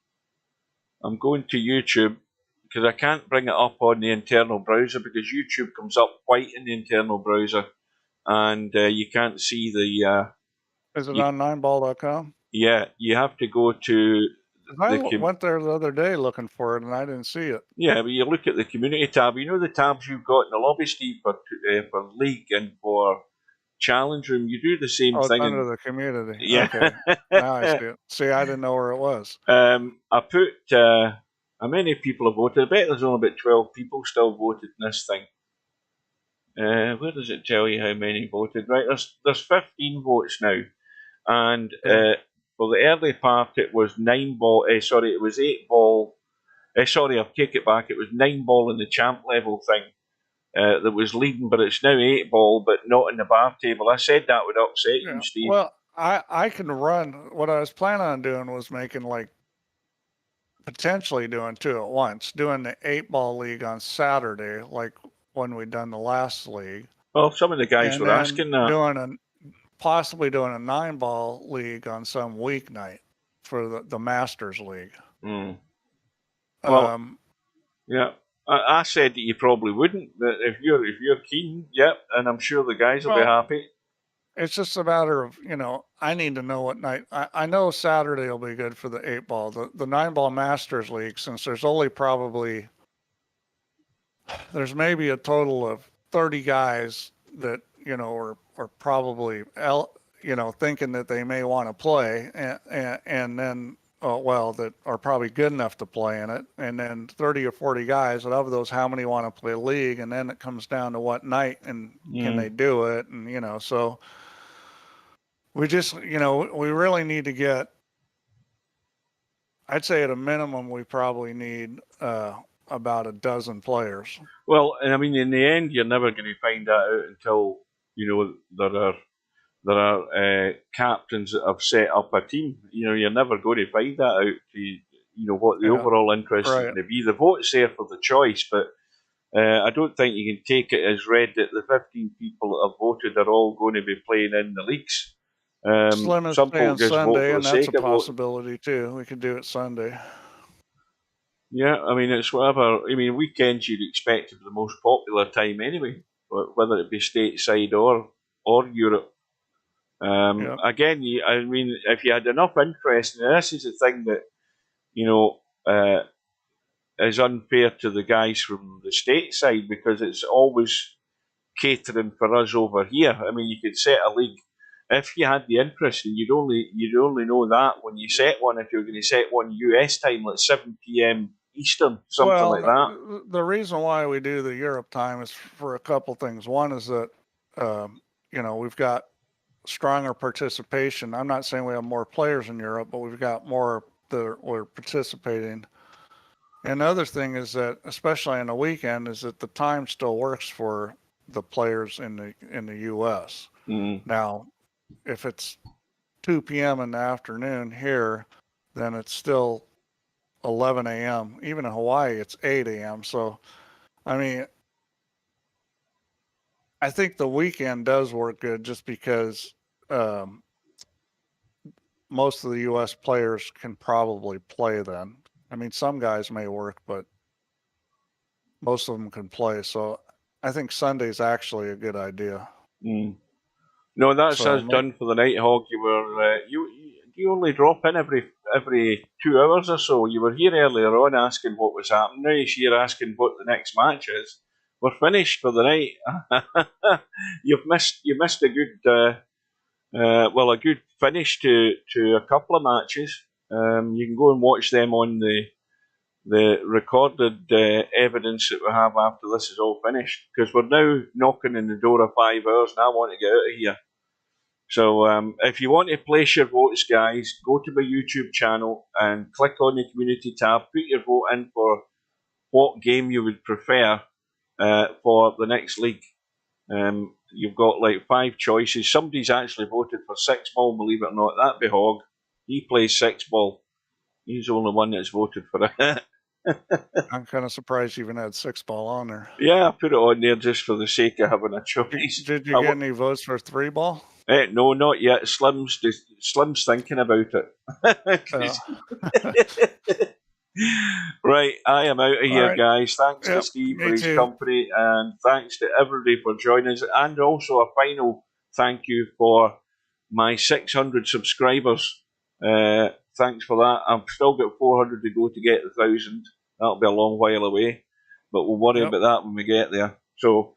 I'm going to YouTube because I can't bring it up on the internal browser because YouTube comes up white in the internal browser and you can't see the... Is it on 9ball.com? Yeah, you have to go to... I went there the other day looking for it and I didn't see it. Yeah, but you look at the community tab. You know the tabs you've got in the lobby, Steve, for league and for challenge room. You do the same thing. Under the community. Yeah. Okay. Now I see it. See, I didn't know where it was. I put... how many people have voted? I bet there's only about 12 people still voted in this thing. Where does it tell you how many voted? Right, there's 15 votes now. And for the early part, it was 9 ball. Sorry, it was 8 ball. Sorry, I'll take it back. It was 9 ball in the champ level thing that was leading, but it's now 8 ball, but not in the bar table. I said that would upset you, Steve. Well, I can run. What I was planning on doing was making potentially doing 2 at once. Doing the 8 ball league on Saturday, like when we done the last league. Well, some of the guys were asking that. Possibly doing a 9 ball league on some weeknight for the Masters League. Mm. Well, yeah, I said that you probably wouldn't, but if you're keen, yep, and I'm sure the guys will be happy. It's just a matter of, I need to know what night. I know Saturday will be good for the 8 ball. The 9 ball Masters League, since there's only there's maybe a total of 30 guys that, are probably, thinking that they may want to play and then, that are probably good enough to play in it. And then 30 or 40 guys, and of those, how many want to play league? And then it comes down to what night and can they do it? And, so we just, we really need to get, I'd say at a minimum, we probably need about a dozen players. Well, I mean, in the end, you're never going to find that out until, there are captains that have set up a team. You're never going to find that out, what the overall interest is going to be. The vote's there for the choice, but I don't think you can take it as read that the 15 people that have voted are all going to be playing in the leagues. Slim is some playing just Sunday, vote and that's a possibility too. We could do it Sunday. Yeah, I mean, it's whatever. I mean, weekends you'd expect to be the most popular time anyway, whether it be stateside or Europe. Again, I mean, if you had enough interest, and this is the thing that, is unfair to the guys from the stateside, because it's always catering for us over here. I mean, you could set a league if you had the interest, and you'd only know that when you set one. If you're going to set one US time, like 7 p.m. Eastern, something like that. The reason why we do the Europe time is for a couple things. One is that we've got stronger participation. I'm not saying we have more players in Europe, but we've got more that are participating. And the other thing is that, especially on the weekend, is that the time still works for the players in the U.S. Mm-hmm. Now, if it's 2 p.m. in the afternoon here, then it's still 11 a.m. Even in Hawaii, it's 8 a.m. So, I mean, I think the weekend does work good just because most of the U.S. players can probably play then. I mean, some guys may work, but most of them can play. So I think Sunday's actually a good idea. Mm. No, that's us done for the night, Hog. You were you only drop in every 2 hours or so. You were here earlier on asking what was happening. Now you're here asking what the next match is. We're finished for the night. You missed a good a good finish to a couple of matches. You can go and watch them on the recorded evidence that we have after this is all finished, because we're now knocking on the door of 5 hours and I want to get out of here. So if you want to place your votes, guys, go to my YouTube channel and click on the community tab, put your vote in for what game you would prefer for the next league. You've got like 5 choices. Somebody's actually voted for 6 ball, believe it or not. That'd be Hog. He plays 6 ball. He's the only one that's voted for it. I'm kind of surprised you even had 6 ball on there. Yeah, I put it on there just for the sake of having a choice. Did you get any votes for 3 ball? No, not yet. Slim's thinking about it. Right, I am out of here, guys. Thanks to Steve for his company, and thanks to everybody for joining us. And also a final thank you for my 600 subscribers. Thanks for that. I've still got 400 to go to get the 1,000. That'll be a long while away, but we'll worry about that when we get there. So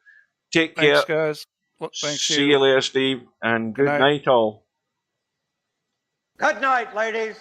take care. Thanks, guys. Well, See you later, Steve, and good night all. Good night, ladies.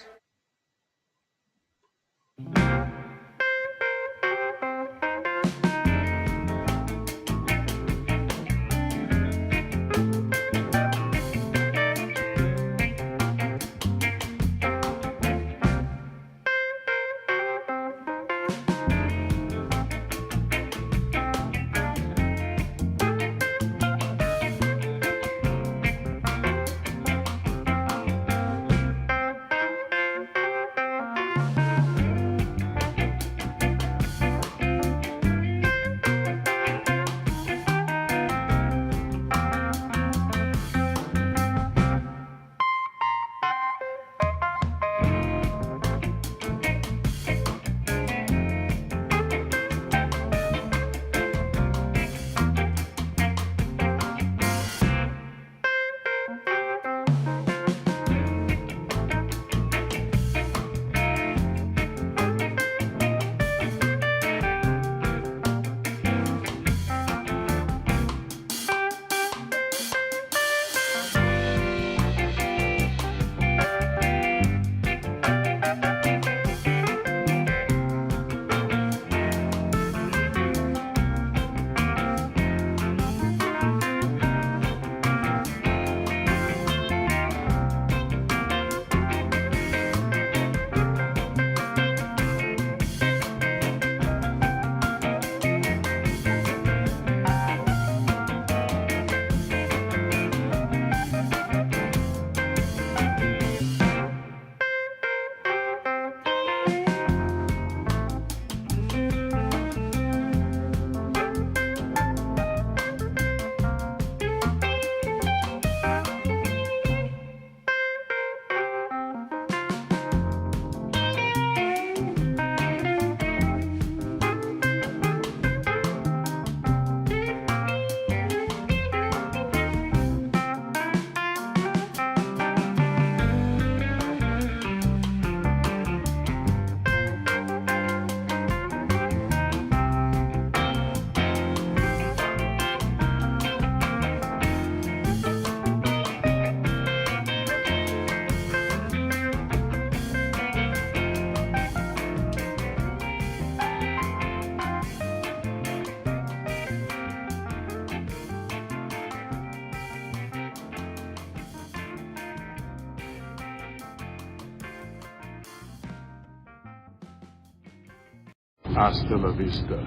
Hasta la vista,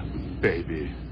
baby.